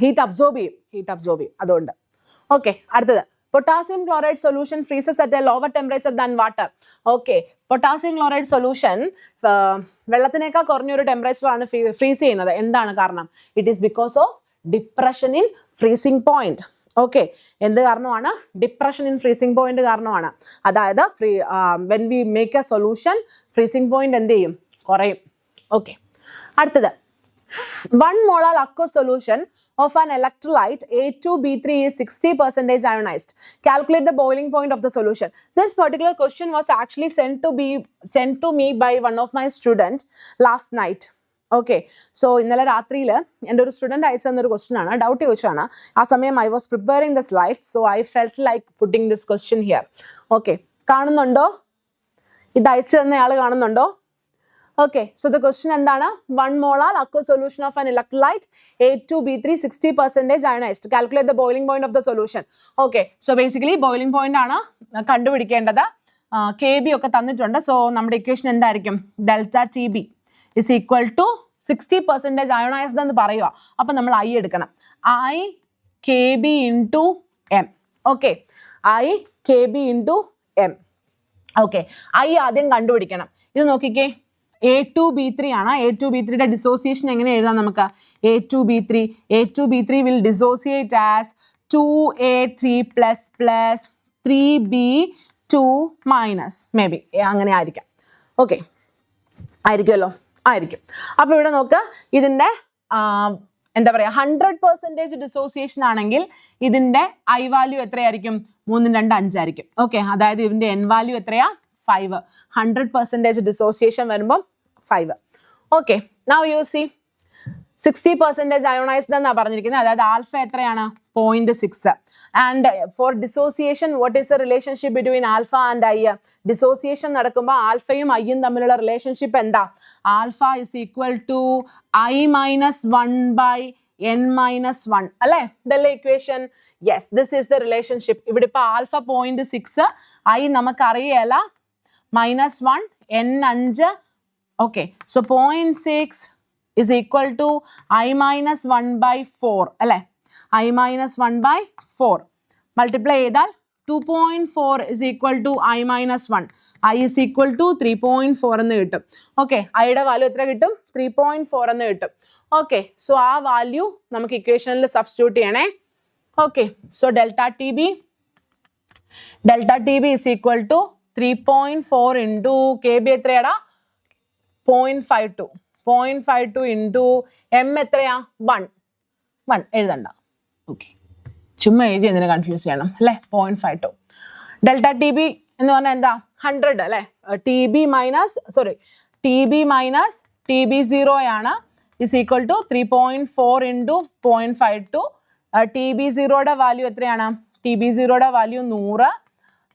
heat absorb ചെയ്യും അതുകൊണ്ട്. Okay, അടുത്തത്, potassium chloride solution freezes at a lower temperature than water. Okay, potassium chloride solution വെള്ളത്തിനേക്കാൾ കുറഞ്ഞൊരു ടെമ്പറേച്ചർ ആണ് ഫ്രീസ് ചെയ്യുന്നത്. എന്താണ് കാരണം? It is because of depression in freezing point. Okay, എന്ത് കാരണമാണ്? ഡിപ്രഷൻ ഇൻ ഫ്രീസിംഗ് പോയിന്റ് കാരണമാണ്. അതായത് when we make a solution, freezing point എന്ത് ചെയ്യും? കുറയും. Okay, അടുത്തത്, 1 molar aqueous solution of an electrolyte A2B3 is 60% ionized. Calculate the boiling point of the solution. This particular question was actually sent to me by one of my students last night. Okay, so ഇന്നലെ രാത്രിയിൽ എൻ്റെ ഒരു student അയച്ചു തന്നൊരു question ആണ്, doubt ചോദിച്ചാണ്. ആ സമയം I was preparing the slides, so I felt like putting this question here. Okay, കാണുന്നുണ്ടോ? ഇത് അയച്ചു തന്നയാൾ കാണുന്നുണ്ടോ? Okay, so the question എന്താണ്? 1 molar aqueous solution of an electrolyte A2B3 60% ionized. Calculate the boiling point of the solution. Okay, so basically boiling point ആണ് കണ്ടുപിടിക്കേണ്ടത്. KB ഒക്കെ തന്നിട്ടുണ്ട്. So നമ്മുടെ ഇക്വേഷൻ എന്തായിരിക്കും? Delta TB is equal to 60% ionized എന്ന് പറയുക. അപ്പം നമ്മൾ I എടുക്കണം. I KB into M. Okay, I KB into M. Okay, I ആദ്യം കണ്ടുപിടിക്കണം. ഇത് നോക്കിക്കേ, A2B3 ആണ്. A2B3യുടെ ഡിസോസിയേഷൻ എങ്ങനെ എഴുതാം നമുക്ക്? A2B3 will dissociate as 2A3 plus 3B2 minus. Maybe അങ്ങനെ ആയിരിക്കാം. ഓക്കെ, ആയിരിക്കുമല്ലോ, ആയിരിക്കും. അപ്പോൾ ഇവിടെ നോക്കുക, ഇതിൻ്റെ എന്താ പറയുക, 100% ഡിസോസിയേഷൻ ആണെങ്കിൽ ഇതിൻ്റെ I വാല്യൂ എത്രയായിരിക്കും? 3 2 5 ആയിരിക്കും. ഓക്കെ, അതായത് ഇതിൻ്റെ N വാല്യൂ എത്രയാ? 5. 100% dissociation വരുമ്പോൾ 5. Okay, now you see 60% ionized എന്നാ പറഞ്ഞിരിക്കുന്നത്. അതായത് ആൽഫ എത്രയാണ്? 0.6. And for dissociation what is the relationship between alpha and i? Dissociation നടക്കുമ്പോൾ ആൽഫയും ഐയും തമ്മിലുള്ള റിലേഷൻഷിപ്പ് എന്താ? Alpha is equal to I minus 1 by N minus 1 അല്ലേ? ഇതല്ലേ equation? Yes, this is the relationship. ഇവിടെ ഇപ്പോൾ ആൽഫ 0.6, ഐ നമുക്കറിയല, -1, N 5. Okay, so 0.6 is equal to I minus 1 by 4 അല്ലേ? I minus 1 by 4 multiply ചെയ്താൽ 2.4 is equal to I minus 1. I is equal to 3.4 എന്ന് കിട്ടും. Okay, ഐയുടെ value എത്ര കിട്ടും? 3.4 എന്ന് കിട്ടും. ഓക്കെ, സോ ആ വാല്യൂ നമുക്ക് ഇക്വേഷനിൽ സബ്സ്റ്റിറ്റ്യൂട്ട് ചെയ്യണേ. Okay, so delta T B is equal to 3.4 into KB എത്രയാടാ? 0.52 into M എത്രയാ? 1 എഴുതണ്ട. ഓക്കെ, ചുമ്മാ എഴുതി എന്തിനാ കൺഫ്യൂസ് ചെയ്യണം അല്ലേ? 0.52 ഡെൽറ്റ ടി ബി എന്ന് പറഞ്ഞാൽ എന്താ? 100 അല്ലേ? TB minus TB0 ആണ് is equal to 3.4 into 0.52. TB0യുടെ value എത്രയാണ്? TB0യുടെ വാല്യൂ 100.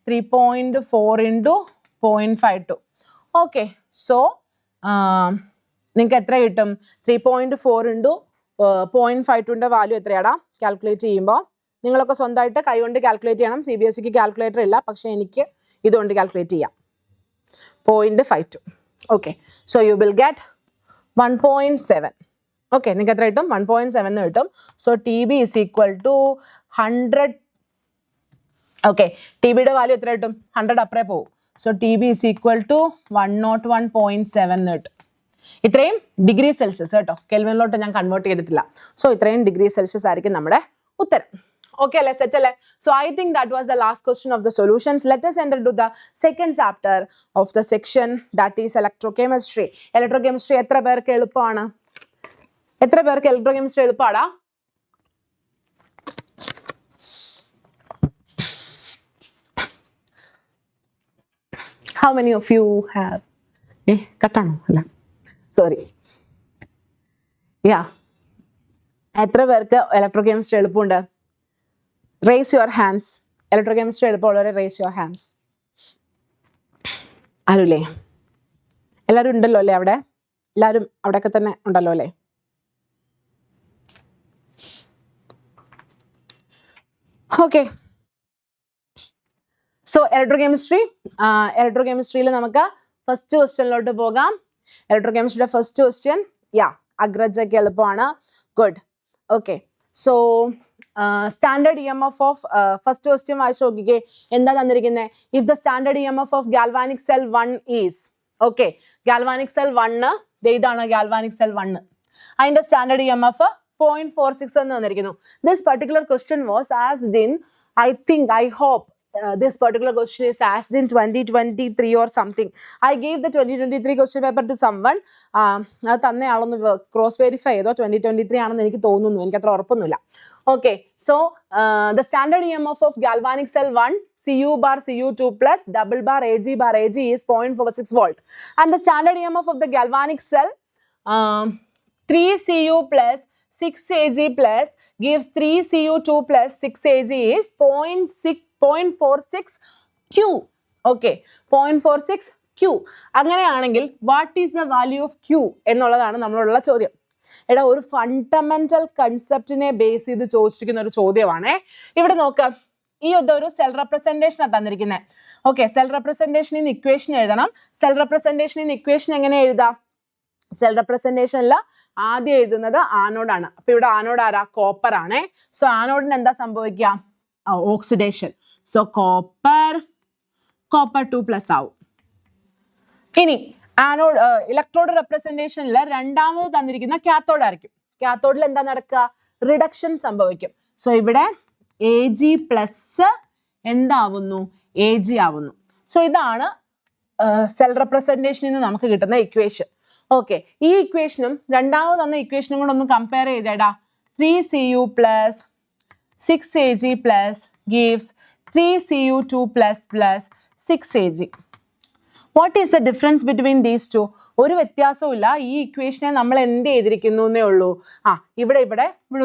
3.4 into 0.52. ഓക്കെ, സോ നിങ്ങൾക്ക് എത്ര കിട്ടും? 3.4 into 0.52ൻ്റെ വാല്യൂ എത്രയാടാ? കാൽക്കുലേറ്റ് ചെയ്യുമ്പോൾ നിങ്ങളൊക്കെ സ്വന്തമായിട്ട് കൈകൊണ്ട് കാൽക്കുലേറ്റ് ചെയ്യണം. CBSEക്ക് കാൽക്കുലേറ്റർ ഇല്ല, പക്ഷേ എനിക്ക് ഇതുകൊണ്ട് കാൽക്കുലേറ്റ് ചെയ്യാം. 0.52. Okay, so you will get 1.7. Okay, നിങ്ങൾക്ക് എത്ര കിട്ടും? 1.7 കിട്ടും. So TB is equal to 100. Okay, TBയുടെ value എത്ര കിട്ടും? 100 അപ്പുറേ പോകും. So TB is equal to 101.7 കിട്ടും. ഇത്രയും ഡിഗ്രി സെൽഷ്യസ് കേട്ടോ, കെൽവിനിലോട്ട് ഞാൻ കൺവേർട്ട് ചെയ്തിട്ടില്ല. സോ ഇത്രയും ഡിഗ്രി സെൽഷ്യസ് ആയിരിക്കും നമ്മുടെ ഉത്തരം. Okay, let's settle it. So I think that was the last question of the solutions. Let us enter to the second chapter of the section, that is electrochemistry. Electrochemistry എത്ര പേർക്ക് എളുപ്പമാണ്? എത്ര പേർക്ക് electrochemistry എളുപ്പമാടാ? How many of you have? കട്ടാണോ? അല്ല, sorry. Yeah. എത്ര പേർക്ക് electrochemistry എളുപ്പമുണ്ട്? Raise your hands. Electrochemistry എളുപ്പമുള്ളവരെ raise your hands. ആരുമില്ലേ? എല്ലാവരും ഉണ്ടല്ലോ അല്ലേ അവിടെ? എല്ലാവരും അവിടെയൊക്കെ തന്നെ ഉണ്ടല്ലോ അല്ലേ? ഓക്കെ. സോ electrochemistryയിൽ നമുക്ക് ഫസ്റ്റ് ക്വസ്റ്റ്യനിലോട്ട് പോകാം. electrochemistryയുടെ ഫസ്റ്റ് ക്വസ്റ്റ്യൻ, അഗ്രജയ്ക്ക് എളുപ്പമാണ്. Good. Okay, so standard EMF of first question വായിച്ചു നോക്കിക്കേ. എന്താ തന്നിരിക്കുന്നത്? If the standard EMF of galvanic cell 1 is, okay, galvanic cell 1 ഇതാണ് ഗാൽവാനിക് സെൽ 1, അതിന്റെ സ്റ്റാൻഡേർഡ് EMF 0.46 എന്ന് തന്നിരിക്കുന്നു. This particular question was asked in, I hope this particular question is asked in 2023 or something. I gave the 2023 question paper to someone. അത് തന്നെ ആളൊന്ന് cross verify ചെയ്തോ. 2023 ആണെന്ന് എനിക്ക് തോന്നുന്നു, എനിക്ക് അത്ര ഉറപ്പൊന്നുമില്ല. Okay, so the standard EMF of galvanic cell 1, Cu bar Cu2 plus double bar Ag is 0.46 volt. And the standard EMF of the galvanic cell 3 Cu plus 6 Ag plus gives 3 Cu2 plus 6 Ag is 0.46 Q. Okay, 0.46 Q. അങ്ങനെയാണെങ്കിൽ what is the value of Q എന്നുള്ളതാണ് നമ്മളുള്ള ചോദ്യം. എടാ, ഒരു fundamental കൺസെപ്റ്റിനെ base ചെയ്ത് ചോദിച്ചിരിക്കുന്ന ഒരു ചോദ്യമാണ്. ഇവിടെ നോക്കാം, ഈ ഒരു സെൽ റെപ്രസെന്റേഷനാണ് തന്നിരിക്കുന്നത്. Okay, cell representation in equation എഴുതണം. സെൽ റെപ്രസെന്റേഷൻ ഇൻ ഇക്വേഷൻ എങ്ങനെ എഴുതാം? സെൽ റെപ്രസെന്റേഷനിൽ ആദ്യം എഴുതുന്നത് ആനോഡാണ്. അപ്പൊ ഇവിടെ ആനോഡ് ആരാ? കോപ്പർ ആണ്. സോ ആനോഡിന് എന്താ സംഭവിക്കുക? ഓക്സിഡേഷൻ. സോ കോപ്പർ 2+ ആവും. ഇനി ആനോഡ് ഇലക്ട്രോഡ് റെപ്രസെന്റേഷനിൽ രണ്ടാമത് തന്നിരിക്കുന്ന കാത്തോഡ് ആയിരിക്കും. കാത്തോഡിൽ എന്താ നടക്കുക? റിഡക്ഷൻ സംഭവിക്കും. സോ ഇവിടെ Ag+ എന്താവുന്നു? Ag ആവുന്നു. സോ ഇതാണ് സെൽ റെപ്രസെന്റേഷനിൽ നിന്ന് നമുക്ക് കിട്ടുന്ന ഇക്വേഷൻ. ഓക്കെ, ഈ ഇക്വേഷനും രണ്ടാമത് തന്ന ഇക്വേഷനും കൂടെ ഒന്ന് compare ചെയ്തേടാ. 3 Cu plus 6 Ag plus gives 3 Cu2 plus 6 Ag. What is the difference between these two? ഒരു വ്യത്യാസവും ഇല്ല. ഈ ഇക്വേഷനെ നമ്മൾ എന്ത് ചെയ്തിരിക്കുന്നു എന്നേ ഉള്ളൂ. ഇവിടെ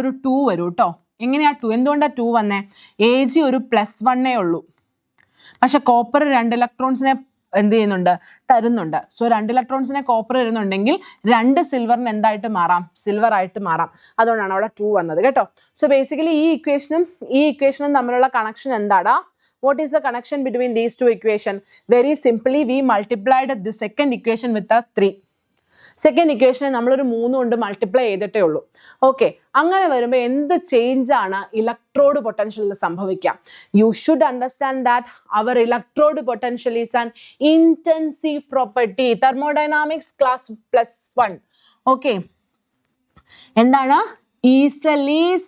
ഒരു 2 വരും കേട്ടോ. എങ്ങനെയാ 2? എന്തുകൊണ്ടാണ് 2 വന്നേ? Ag ഒരു +1 ഉള്ളൂ, പക്ഷെ കോപ്പർ 2 ഇലക്ട്രോൺസിനെ എന്ത് ചെയ്യുന്നുണ്ട്? തരുന്നുണ്ട്. സോ 2 ഇലക്ട്രോൺസിനെ കോപ്പർ തരുന്നുണ്ടെങ്കിൽ 2 സിൽവറിന് എന്തായിട്ട് മാറാം? സിൽവർ ആയിട്ട് മാറാം. അതുകൊണ്ടാണ് അവിടെ 2 വന്നത് കേട്ടോ. സോ ബേസിക്കലി ഈ ഇക്വേഷനും തമ്മിലുള്ള കണക്ഷൻ എന്താടാ? What is the connection between these two equations? Very simply, we multiplied the second equation with a 3. Second ഇക്വേഷനെ നമ്മളൊരു 3 കൊണ്ട് മൾട്ടിപ്ലൈ ചെയ്തിട്ടേ ഉള്ളൂ. ഓക്കെ, അങ്ങനെ വരുമ്പോൾ എന്ത് ചേഞ്ച് ആണ് ഇലക്ട്രോഡ് പൊട്ടൻഷ്യലിൽ സംഭവിക്കുക? You should understand that our electrode potential is an intensive property. Thermodynamics class +1. Okay, എന്താണ്? Is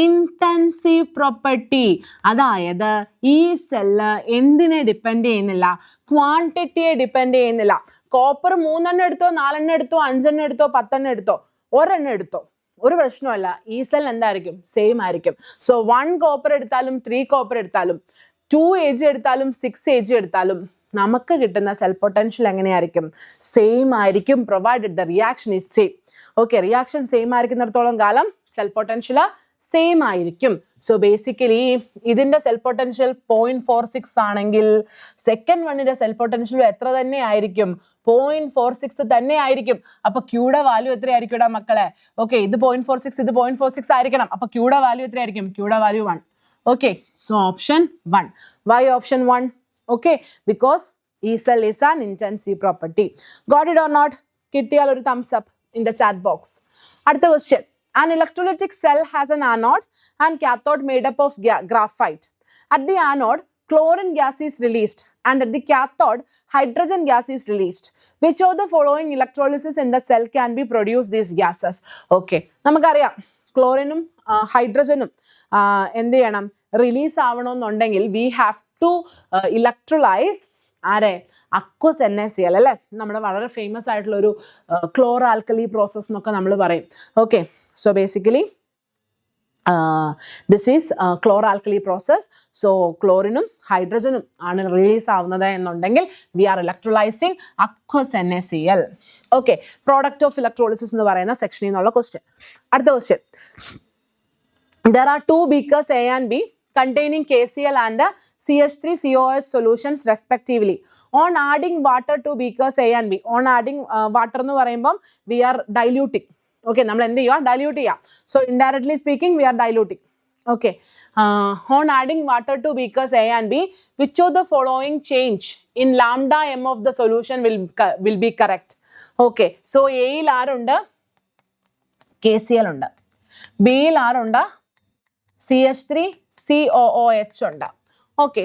intensive property. അതായത് ഈ സെല്ല് എന്തിനെ ഡിപ്പെൻഡ് ചെയ്യുന്നില്ല? ക്വാണ്ടിറ്റിയെ ഡിപ്പെൻഡ് ചെയ്യുന്നില്ല. കോപ്പർ 3 എണ്ണം എടുത്തോ, 4 എണ്ണം എടുത്തോ, 5 എണ്ണം എടുത്തോ, 10 എണ്ണം എടുത്തോ, ഒരെണ്ണം എടുത്തോ, ഒരു പ്രശ്നമല്ല. ഈ സെൽ എന്തായിരിക്കും? സെയിം ആയിരിക്കും. സോ 1 കോപ്പർ എടുത്താലും 3 കോപ്പർ എടുത്താലും 2 Ag എടുത്താലും 6 Ag എടുത്താലും നമുക്ക് കിട്ടുന്ന സെൽ പൊട്ടൻഷ്യൽ എങ്ങനെയായിരിക്കും? സെയിം ആയിരിക്കും, provided the reaction is same. Okay, reaction same ആയിരിക്കുന്നിടത്തോളം കാലം സെൽ പൊട്ടൻഷ്യൽ സെയിം ആയിരിക്കും. സോ ബേസിക്കലി ഇതിന്റെ സെൽ പൊട്ടൻഷ്യൽ 0.46 ആണെങ്കിൽ സെക്കൻഡ് വണ്ണിന്റെ സെൽ പൊട്ടൻഷ്യൽ എത്ര തന്നെ ആയിരിക്കും? 0.46 തന്നെ ആയിരിക്കും. അപ്പൊ ക്യൂടെ വാല്യൂ എത്രയായിരിക്കും ഇടാ മക്കളെ? ഓക്കെ, ഇത് 0.46, ഇത് 0.46 ആയിരിക്കണം. അപ്പൊ ക്യൂടെ വാല്യൂ എത്രയായിരിക്കും? ക്യൂടെ value 1. Okay, so option 1. Why option 1? Okay, because E cell is an intensive property. Got it or not? കിട്ടിയാൽ ഒരു thumbs up in the chat box. അടുത്ത question. An electrolytic cell has an anode and cathode made up of graphite. At the anode, chlorine gas is released and at the cathode, hydrogen gas is released. Which of the following electrolysis in the cell can be produce these gases? Okay, നമുക്കറിയാം ക്ലോറിനും ഹൈഡ്രജനും എന്ത് ചെയ്യണം release ആവണമെന്നുണ്ടെങ്കിൽ we have to electrolyze ആരെ aqueous NaCl അല്ലേ നമ്മുടെ വളരെ famous ആയിട്ടുള്ള ഒരു ക്ലോറോ ആൽക്കലി പ്രോസസ് എന്നൊക്കെ നമ്മൾ പറയും. Okay so basically this is chloralkali process. So chlorine hydrogen ആണ് റിലീസ് ആവുന്നത് എന്നുണ്ടെങ്കിൽ we are electrolyzing aqueous NaCl. Okay, product of electrolysis എന്ന് പറയുന്ന സെക്ഷനിൽ നിന്നുള്ള ക്വസ്റ്റ്യൻ. അടുത്ത question. There are two beakers A and B containing KCl and CH3COH solutions respectively. On adding water to beakers A and B, on adding water എന്ന് പറയുമ്പം we are diluting. Okay, നമ്മൾ എന്ത് ചെയ്യുക dilute ചെയ്യുക. So indirectly speaking we are diluting. Okay, on adding water to beakers A and B, which of the following change in lambda m of the solution will be correct? Okay, so A യിൽ ആരുണ്ട് KCl ഉണ്ട്, B യിൽ ആരുണ്ട് CH3COOH ഉണ്ട്. Okay,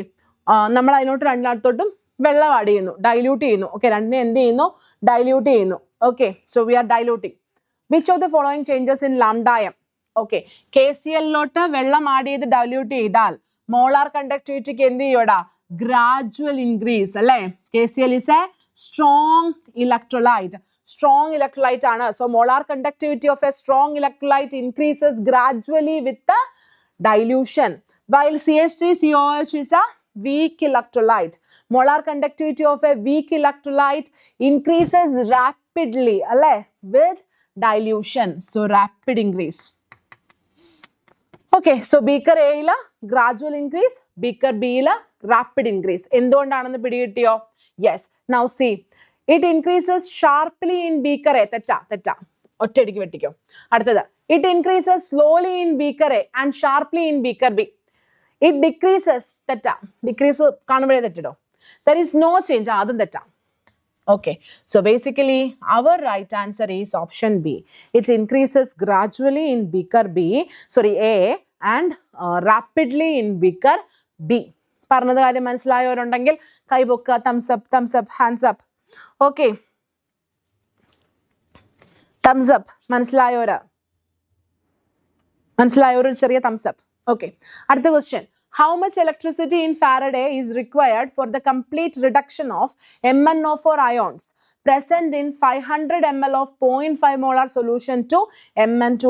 നമ്മൾ അതിനോട്ട് രണ്ടിനകത്തോട്ടും വെള്ളം add ചെയ്യുന്നു, dilute ചെയ്യുന്നു. ഓക്കെ, രണ്ടിനെ എന്ത് ചെയ്യുന്നു ഡൈല്യൂട്ട് ചെയ്യുന്നു. Okay, so we are diluting. Which of the following changes in lambda M? Okay, KCl-ലോട്ട് വെള്ളം ആഡ് ചെയ്ത് ഡൈല്യൂട്ട് ചെയ്താൽ മോളാർ കണ്ടക്ടിവിറ്റിക്ക് എന്ത് ചെയ്യൂടാ ഗ്രാജുവൽ ഇൻക്രീസ് അല്ലേ. KCl is a strong electrolyte. Strong electrolyte ആണ്. So molar conductivity of a strong electrolyte increases gradually with the dilution, while CH3COH is a weak electrolyte. Molar conductivity of a weak electrolyte increases rapidly alle with dilution. So rapid increase. Okay, so beaker A ila gradual increase, beaker B ila rapid increase. എന്തുകൊണ്ടാണെന്ന് പിടികിട്ടിയോ? Yes, now see, it increases sharply in beaker A. തെറ്റാ ഒറ്റയടിക്ക് വെട്ടിക്കോ. അടുത്തത്, it increases slowly in beaker A and sharply in beaker B. It decreases, തെറ്റാ, decrease കാണുമ്പോഴേ തെറ്റിടോ. There is no change, അതും തെറ്റാ. Okay, so basically our right answer is option B. It increases gradually in beaker A and rapidly in beaker B. പറഞ്ഞത് കാര്യം മനസ്സിലായവരുണ്ടെങ്കിൽ കൈപൊക്ക, thumbs up, hands up. Okay, thumbs up. മനസ്സിലായവർ ചെറിയ thumbs up. Okay, അടുത്ത question. How much electricity in Faraday is required for the complete reduction of MnO4 ions present in 500 ml of 0.5 molar solution to Mn2+?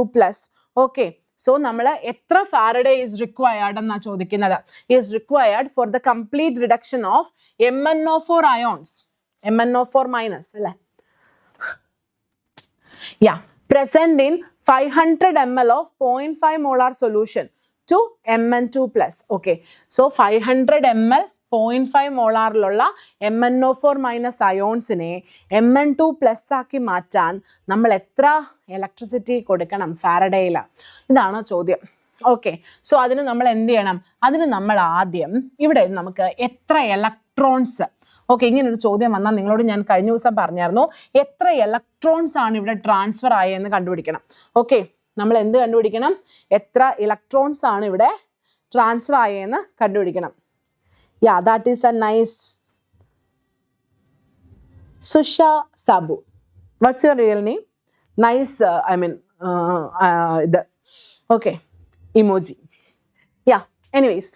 Okay, so നമ്മൾ എത്ര Faraday is required എന്നാ ചോദിക്കുന്നത്. Is required for the complete reduction of MnO4 ions. MnO4 minus അല്ലേ? Yeah, present in 500 ml of 0.5 molar solution to Mn2+. Okay, so 500 ml 0.5 മോളാറിലുള്ള MnO4 minus അയോൺസിനെ Mn2+ ആക്കി മാറ്റാൻ നമ്മൾ എത്ര ഇലക്ട്രിസിറ്റി കൊടുക്കണം ഫാരഡേയിൽ? ഇതാണ് ചോദ്യം. ഓക്കെ, സോ അതിന് നമ്മൾ എന്ത് ചെയ്യണം? അതിന് നമ്മൾ ആദ്യം ഇവിടെ നമുക്ക് എത്ര ഇലക്ട്രോൺസ്, ഓക്കെ, ഇങ്ങനൊരു ചോദ്യം വന്നാൽ നിങ്ങളോട് ഞാൻ കഴിഞ്ഞ ദിവസം പറഞ്ഞായിരുന്നു എത്ര ഇലക്ട്രോൺസ് ആണ് ഇവിടെ ട്രാൻസ്ഫർ ആയെന്ന് കണ്ടുപിടിക്കണം. ഓക്കെ, നമ്മൾ എന്ത് കണ്ടുപിടിക്കണം? എത്ര ഇലക്ട്രോൺസ് ആണ് ഇവിടെ ട്രാൻസ്ഫർ ആയെന്ന് കണ്ടുപിടിക്കണം. Yeah, that is a nice Susha Sabu. What's your real name? Nice, the okay emoji. Yeah, anyways,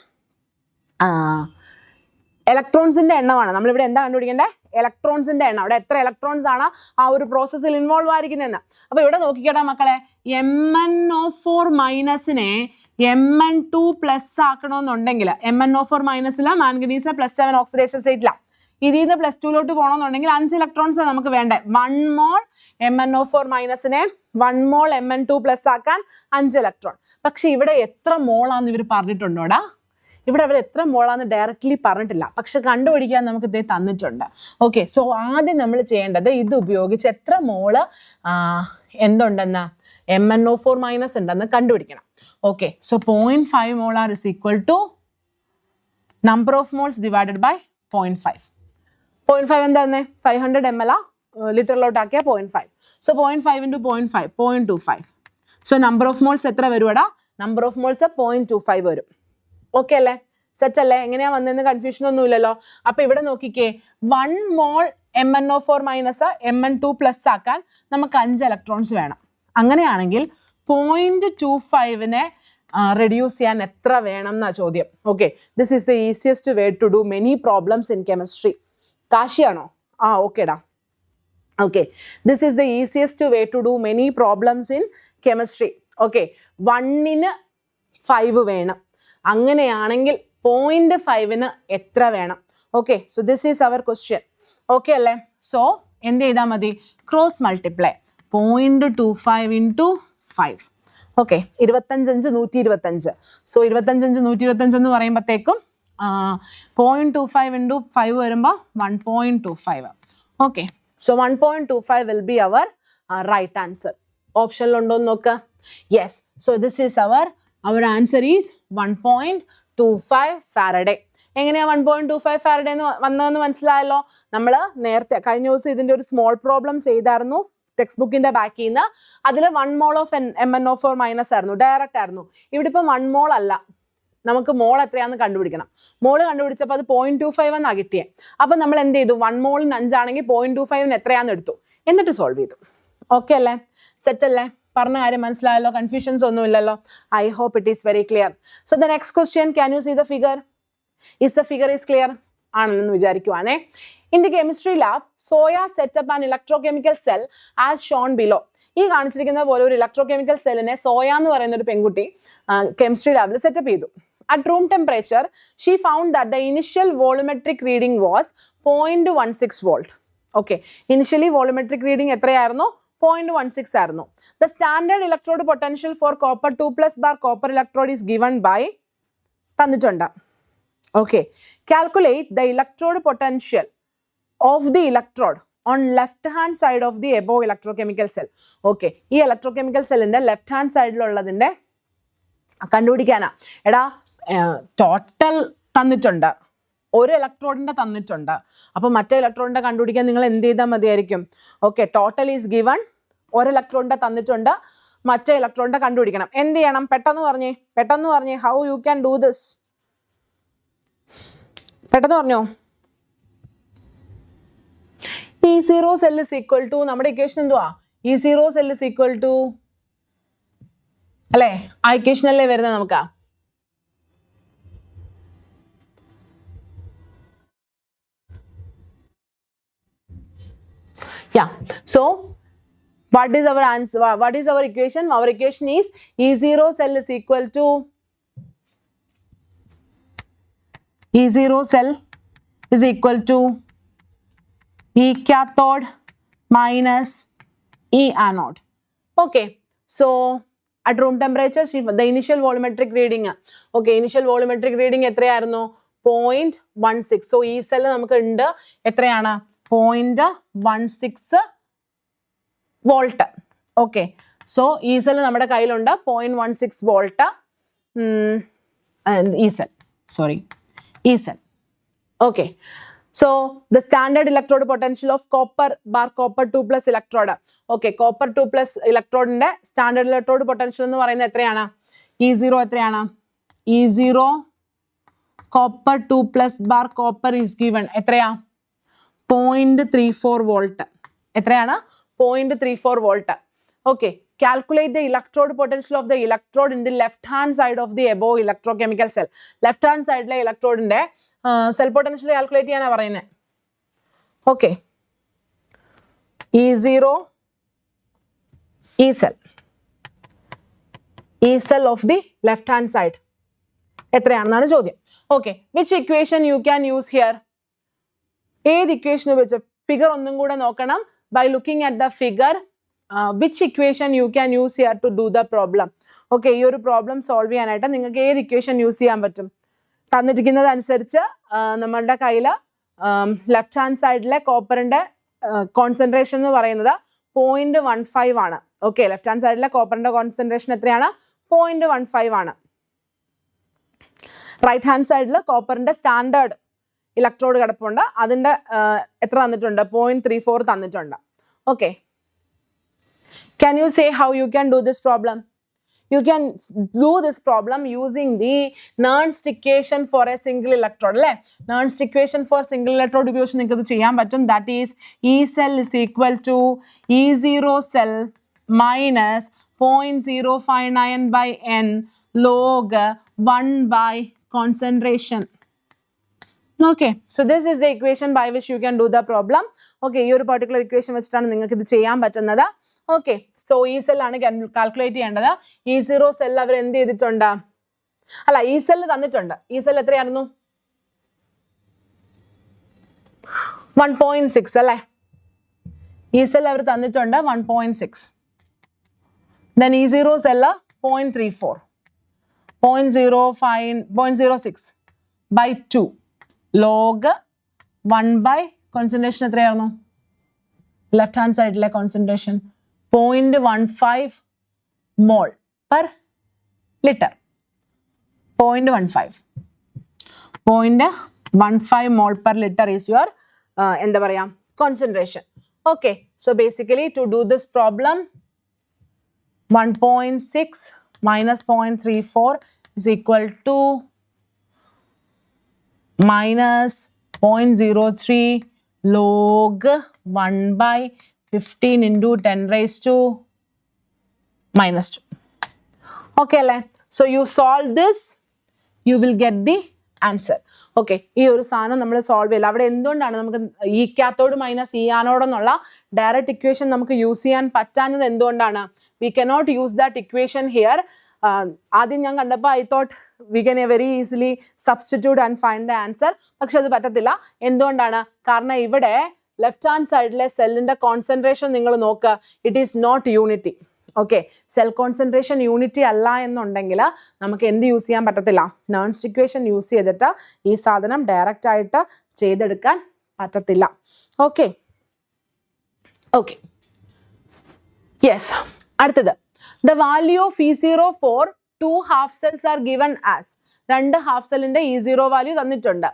ഇലക്ട്രോൺസിന്റെ എണ്ണമാണ് നമ്മളിവിടെ എന്താ കണ്ടുപിടിക്കേണ്ടത്? ഇലക്ട്രോൺസിന്റെ എണ്ണം. അവിടെ എത്ര ഇലക്ട്രോൺസ് ആണ് ആ ഒരു പ്രോസസ്സിൽ ഇൻവോൾവ് ആയിരിക്കുന്നതെന്ന്. അപ്പൊ ഇവിടെ നോക്കിക്കേട്ടാ മക്കളെ, MnO4 മൈനസിനെ Mn2+ ആക്കണമെന്നുണ്ടെങ്കിൽ MnO4 മൈനസില manganese +7 oxidation സ്റ്റേറ്റിലാണ്. ഇതിൽ നിന്ന് +2 പോകണമെന്നുണ്ടെങ്കിൽ 5 ഇലക്ട്രോൺസ് നമുക്ക് വേണ്ടേ. 1 മോൾ MnO4 മൈനസിനെ 1 മോൾ Mn2+ ആക്കാൻ 5 ഇലക്ട്രോൺ. പക്ഷെ ഇവിടെ എത്ര മോളാന്ന് ഇവർ പറഞ്ഞിട്ടുണ്ടോടാ? ഇവിടെ അവർ എത്ര മോളാന്ന് ഡയറക്റ്റ്ലി പറഞ്ഞിട്ടില്ല, പക്ഷെ കണ്ടുപിടിക്കാൻ നമുക്ക് ഇത് തന്നിട്ടുണ്ട്. ഓക്കെ, സോ ആദ്യം നമ്മൾ ചെയ്യേണ്ടത് ഇത് ഉപയോഗിച്ച് എത്ര മോള് എന്തുണ്ടെന്ന് MnO4 മൈനസ് ഉണ്ടെന്ന് കണ്ടുപിടിക്കണം. Okay, so 0.5 molar is equal to number of moles divided by 0.5. 0.5 എന്താണ് 500 ml ലിറ്ററിലോട്ടാക്കിയ 0.5. So 0.5 into 0.5 0.25. So number of moles എത്ര വരുവാടാ? നമ്പർ ഓഫ് മോൾസ് 0.25 വരും. ഓക്കെ അല്ലേ? സെറ്റ് അല്ലേ? എങ്ങനെയാ വന്നതെന്ന് കൺഫ്യൂഷൻ ഒന്നും ഇല്ലല്ലോ. അപ്പൊ ഇവിടെ നോക്കിക്കേ, 1 മോൾ MnO4 മൈനസ് Mn2 പ്ലസ് ആക്കാൻ നമുക്ക് 5 ഇലക്ട്രോൺസ് വേണം. അങ്ങനെയാണെങ്കിൽ 0.25നെ റെഡ്യൂസ് ചെയ്യാൻ എത്ര വേണം എന്നാ ചോദ്യം. Okay, this is the easiest way to do many problems in chemistry. കാശിയാണോ? ഓക്കേടാ. Okay, this is the easiest way to do many problems in chemistry. Okay, 1ന് 5 വേണം. അങ്ങനെയാണെങ്കിൽ 0.5ന് എത്ര വേണം? Okay, so this is our question. Okay അല്ലേ? So എന്ത് ചെയ്താൽ മതി? Cross multiply 0.25 into 5. Okay, 25 125. So 25 125 എന്ന് പറയുമ്പോഴത്തേക്കും 0.25 into 5 വരുമ്പോൾ 1.25. Okay, so 1.25 will be our right answer. Option undo nokka. Yes, so this is our answer is 1.25 Faraday. എങ്ങനെയാ 1.25 Faraday എന്ന് വന്നതെന്ന് മനസ്സിലായല്ലോ. നമ്മൾ നേരത്തെ കഴിഞ്ഞ ദിവസം ഇതിന്റെ ഒരു സ്മോൾ പ്രോബ്ലം ചെയ്തായിരുന്നു ടെക്സ്റ്റ് ബുക്കിന്റെ ബാക്കിൽ നിന്ന്. അതിൽ 1 മോൾ ഓഫ് MnO4 മൈനസ് ആയിരുന്നു, ഡയറക്റ്റ് ആയിരുന്നു. ഇവിടെ ഇപ്പം 1 മോൾ അല്ല, നമുക്ക് മോൾ എത്രയാണെന്ന് കണ്ടുപിടിക്കണം. മോള് കണ്ടുപിടിച്ചപ്പോൾ അത് 0.25 എന്നാണ് കിട്ടിയത്. അപ്പം നമ്മൾ എന്ത് ചെയ്തു? 1 മോളിന് 5 ആണെങ്കിൽ 0.25ന് എത്രയാണെന്ന് എടുത്തു, എന്നിട്ട് സോൾവ് ചെയ്തു. ഓക്കെ അല്ലേ? സെറ്റ് അല്ലേ? പറഞ്ഞ കാര്യം മനസ്സിലായല്ലോ? കൺഫ്യൂഷൻസ് ഒന്നും ഇല്ലല്ലോ? I hope it is very clear. So the next question, can you see the figure? Is the figure is clear? ആണെന്ന് വിചാരിക്കുവാണേ. In the chemistry lab Soya set up an electrochemical cell as shown below. ഈ കാണിച്ചിരിക്കുന്ന പോലെ ഒരു electrochemical സെല്ലിനെ soya എന്ന് പറയുന്ന ഒരു പെൺകുട്ടി കെമിസ്ട്രി ലാബിൽ സെറ്റപ്പ് ചെയ്തു. At room temperature, she found that the initial volumetric reading was 0.16 volt. Okay, initially volumetric reading എത്രയായിരുന്നു? 0.16 ആയിരുന്നു. The standard electrode potential for copper 2 plus bar copper electrode is given by തന്നിട്ടുണ്ട്. Okay, calculate the electrode potential of the electrode on left hand side of the above electrochemical cell. Okay, ഈ electrochemical cellന്റെ left hand സൈഡിലുള്ളതിന്റെ കണ്ടുപിടിക്കാനാ. എടാ, total തന്നിട്ടുണ്ട്, ഒരു ഇലക്ട്രോഡിന്റെ തന്നിട്ടുണ്ട്. അപ്പോൾ മറ്റേ ഇലക്ട്രോഡിന്റെ കണ്ടുപിടിക്കാൻ നിങ്ങൾ എന്ത് ചെയ്താൽ മതിയായിരിക്കും? ഓക്കെ, ടോട്ടൽ ഈസ് ഗിവൺ, ഒരു ഇലക്ട്രോഡിന്റെ തന്നിട്ടുണ്ട്, മറ്റേ ഇലക്ട്രോഡിന്റെ കണ്ടുപിടിക്കണം. എന്ത് ചെയ്യണം? പെട്ടെന്ന് പറഞ്ഞേ. How you can do this? പെട്ടെന്ന് പറഞ്ഞോ. E0 cell is equal to, നമ്മുടെ ഇക്വേഷൻ എന്തുവാ? E0 cell is equal to അല്ലേ? ആ ഇക്വേഷൻ അല്ലേ വരുന്നത് നമുക്ക്? Yeah, so what is our answer? What is our equation? Our equation is E0 cell is equal to E cathode minus E anode. Okay, so at room temperature, the initial volumetric reading. Okay, initial volumetric reading എത്രയായിരുന്നു? 0.16. So ഈ cell നമുക്ക് ഉണ്ട് എത്രയാണ്? 0.16 volt. Okay, so ഈ cell നമ്മുടെ കയ്യിലുണ്ട് 0.16 volt. ഈ cell. Okay, so the standard electrode potential of copper bar copper 2 plus electrode. Okay, copper 2 plus electrode ന്റെ standard electrode potential എന്ന് പറയുന്നത് എത്രയാണ്? E0 എത്രയാണ്? E0 copper 2 plus bar copper is given എത്രയാ? 0.34 വോൾട്ട്. എത്രയാണ്? 0.34 volt. Okay, calculate the electrode potential of the electrode in the left hand side of the above electrochemical cell. Left hand side le electrode inde cell potential calculate cheyana parayunne. Okay, E0 E cell of the left hand side എത്രയാണെന്നാണ് ചോദ്യം. Okay, which equation you can use here? ഏത് equation വെച്ച്? Figure ഒന്നും കൂടെ നോക്കണം. By looking at the figure, which equation you can use here to do the problem? Okay, ഈ ഒരു problem solve ചെയ്യാനായിട്ട് നിങ്ങൾക്ക് ഏത് ഇക്വേഷൻ യൂസ് ചെയ്യാൻ പറ്റും? തന്നിരിക്കുന്നത് അനുസരിച്ച് നമ്മളുടെ കയ്യിൽ ലെഫ്റ്റ് ഹാൻഡ് സൈഡിലെ കോപ്പറിന്റെ കോൺസെൻട്രേഷൻ എന്ന് പറയുന്നത് 0.15 ആണ്. ഓക്കെ, ലെഫ്റ്റ് ഹാൻഡ് സൈഡിലെ കോപ്പറിന്റെ കോൺസെൻട്രേഷൻ എത്രയാണ്? 0.15 ആണ്. റൈറ്റ് ഹാൻഡ് സൈഡിൽ കോപ്പറിന്റെ സ്റ്റാൻഡേർഡ് ഇലക്ട്രോഡ് കിടപ്പുണ്ട്. അതിൻ്റെ എത്ര തന്നിട്ടുണ്ട്? 0.34 തന്നിട്ടുണ്ട്. Okay, can you say how you can do this problem? You can do this problem using the Nernst equation for a single electrode. Nernst equation for single electrode ഉപയോഗിച്ച് നിങ്ങൾക്ക് ഇത് ചെയ്യാൻ പറ്റും. That is E cell is equal to E0 cell minus 0.059 by N log 1 by concentration. Okay, so this is the equation by which you can do the problem. Okay, ഈ ഒരു particular equation വെച്ചിട്ടാണ് നിങ്ങൾക്ക് ഇത് ചെയ്യാൻ പറ്റുന്നത്. Okay, so ഈ സെല്ലാണ് calculate ചെയ്യേണ്ടത്. E0 cell അവർ എന്ത് ചെയ്തിട്ടുണ്ട്? അല്ല, ഈ സെല്ല് തന്നിട്ടുണ്ട്. ഈ സെൽ എത്രയായിരുന്നു? 1.6 അല്ലേ? ഈ സെൽ അവർ തന്നിട്ടുണ്ട് 1.6. Then E0 cell 0.34, 0.06 by 2 log 1 by concentration എത്രയായിരുന്നു? ലെഫ്റ്റ് ഹാൻഡ് സൈഡിലെ concentration 0.15 mol per liter. 0.15 mol per liter is your എന്താ പറയാ concentration. Okay, so basically to do this problem 1.6 minus 0.34 is equal to minus 0.03 log 1 by 15 into 10 raised to minus 2. Okay, so you solve this, you will get the answer. Okay, ഈ ഒരു സാധനം നമ്മൾ solve ചെയ്യില്ല. അവിടെ എന്തുകൊണ്ടാണ് നമുക്ക് ഈ cathode minus ഈ ആനോഡ് എന്നുള്ള ഡയറക്റ്റ് ഇക്വേഷൻ നമുക്ക് യൂസ് ചെയ്യാൻ പറ്റാഞ്ഞത്? എന്തുകൊണ്ടാണ്? We cannot use that equation here. ആദ്യം ഞാൻ കണ്ടപ്പോൾ I thought we can very easily substitute and find the answer. പക്ഷെ അത് പറ്റത്തില്ല. എന്തുകൊണ്ടാണ്? കാരണം ഇവിടെ ലെഫ്റ്റ് ഹാൻഡ് സൈഡിലെ സെല്ലിന്റെ കോൺസെൻട്രേഷൻ നിങ്ങൾ നോക്കുക, it is not unity. Okay, cell concentration unity അല്ല എന്നുണ്ടെങ്കിൽ നമുക്ക് എന്ത് യൂസ് ചെയ്യാൻ പറ്റത്തില്ല? നെർൻസ്റ്റ് ഇക്വേഷൻ യൂസ് ചെയ്തിട്ട് ഈ സാധനം ഡയറക്റ്റ് ആയിട്ട് ചെയ്തെടുക്കാൻ പറ്റത്തില്ല. Okay okay yes. അടുത്തത്, the value of E0 for 2 half cells are given as. 2 half cellന്റെ E0 value തന്നിട്ടുണ്ട്.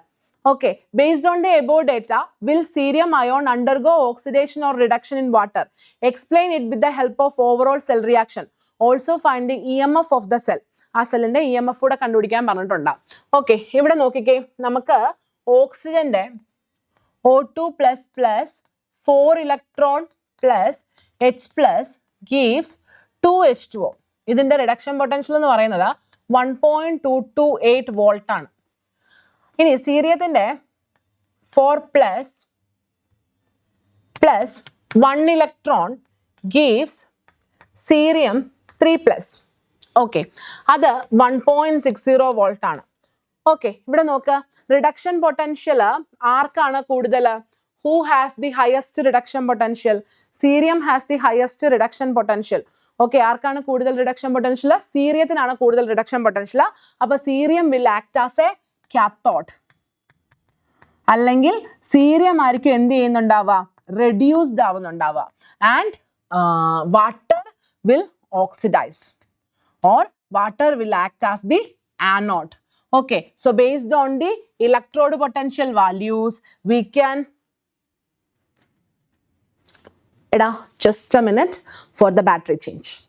Okay, based on the above data, will cerium ion undergo oxidation or reduction in water? Explain it with the help of overall cell reaction. Also find the EMF of the cell. ആ സെല്ലിന്റെ EMF കൂടെ കണ്ടുപിടിക്കാൻ പറഞ്ഞിട്ടുണ്ട്. Okay, ഇവിടെ നോക്കിക്കേ, നമുക്ക് ഓക്സിജന്റെ O2 plus 4 electron plus H plus gives 2H2O. ഇതിന്റെ റിഡക്ഷൻ പൊട്ടൻഷ്യൽ എന്ന് പറയുന്നത് 1.228 വോൾട്ട് ആണ്. ഇനി സീരിയത്തിന്റെ 4 plus 1 electron gives cerium 3+. Okay, അത് 1.60 വോൾട്ട് ആണ്. ഓക്കെ, ഇവിടെ നോക്കുക, റിഡക്ഷൻ പൊട്ടൻഷ്യൽ ആർക്കാണ് കൂടുതൽ? Who has the highest reduction potential? Cerium has the highest reduction potential. Okay, ആർക്കാണ് കൂടുതൽ റിഡക്ഷൻ പൊട്ടൻഷ്യൽ? സീരിയത്തിനാണ് കൂടുതൽ റിഡക്ഷൻ പൊട്ടൻഷ്യൽ. അപ്പൊ cerium will act as a cathode, അല്ലെങ്കിൽ സീരിയം ആയിരിക്കും എന്ത് ചെയ്യുന്നുണ്ടാവുക? റെഡ്യൂസ്ഡ് ആവുന്നുണ്ടാവുക. And water will oxidise or water will act as the anode. Okay, so based on the electrode potential values, we can just a minute for the battery change.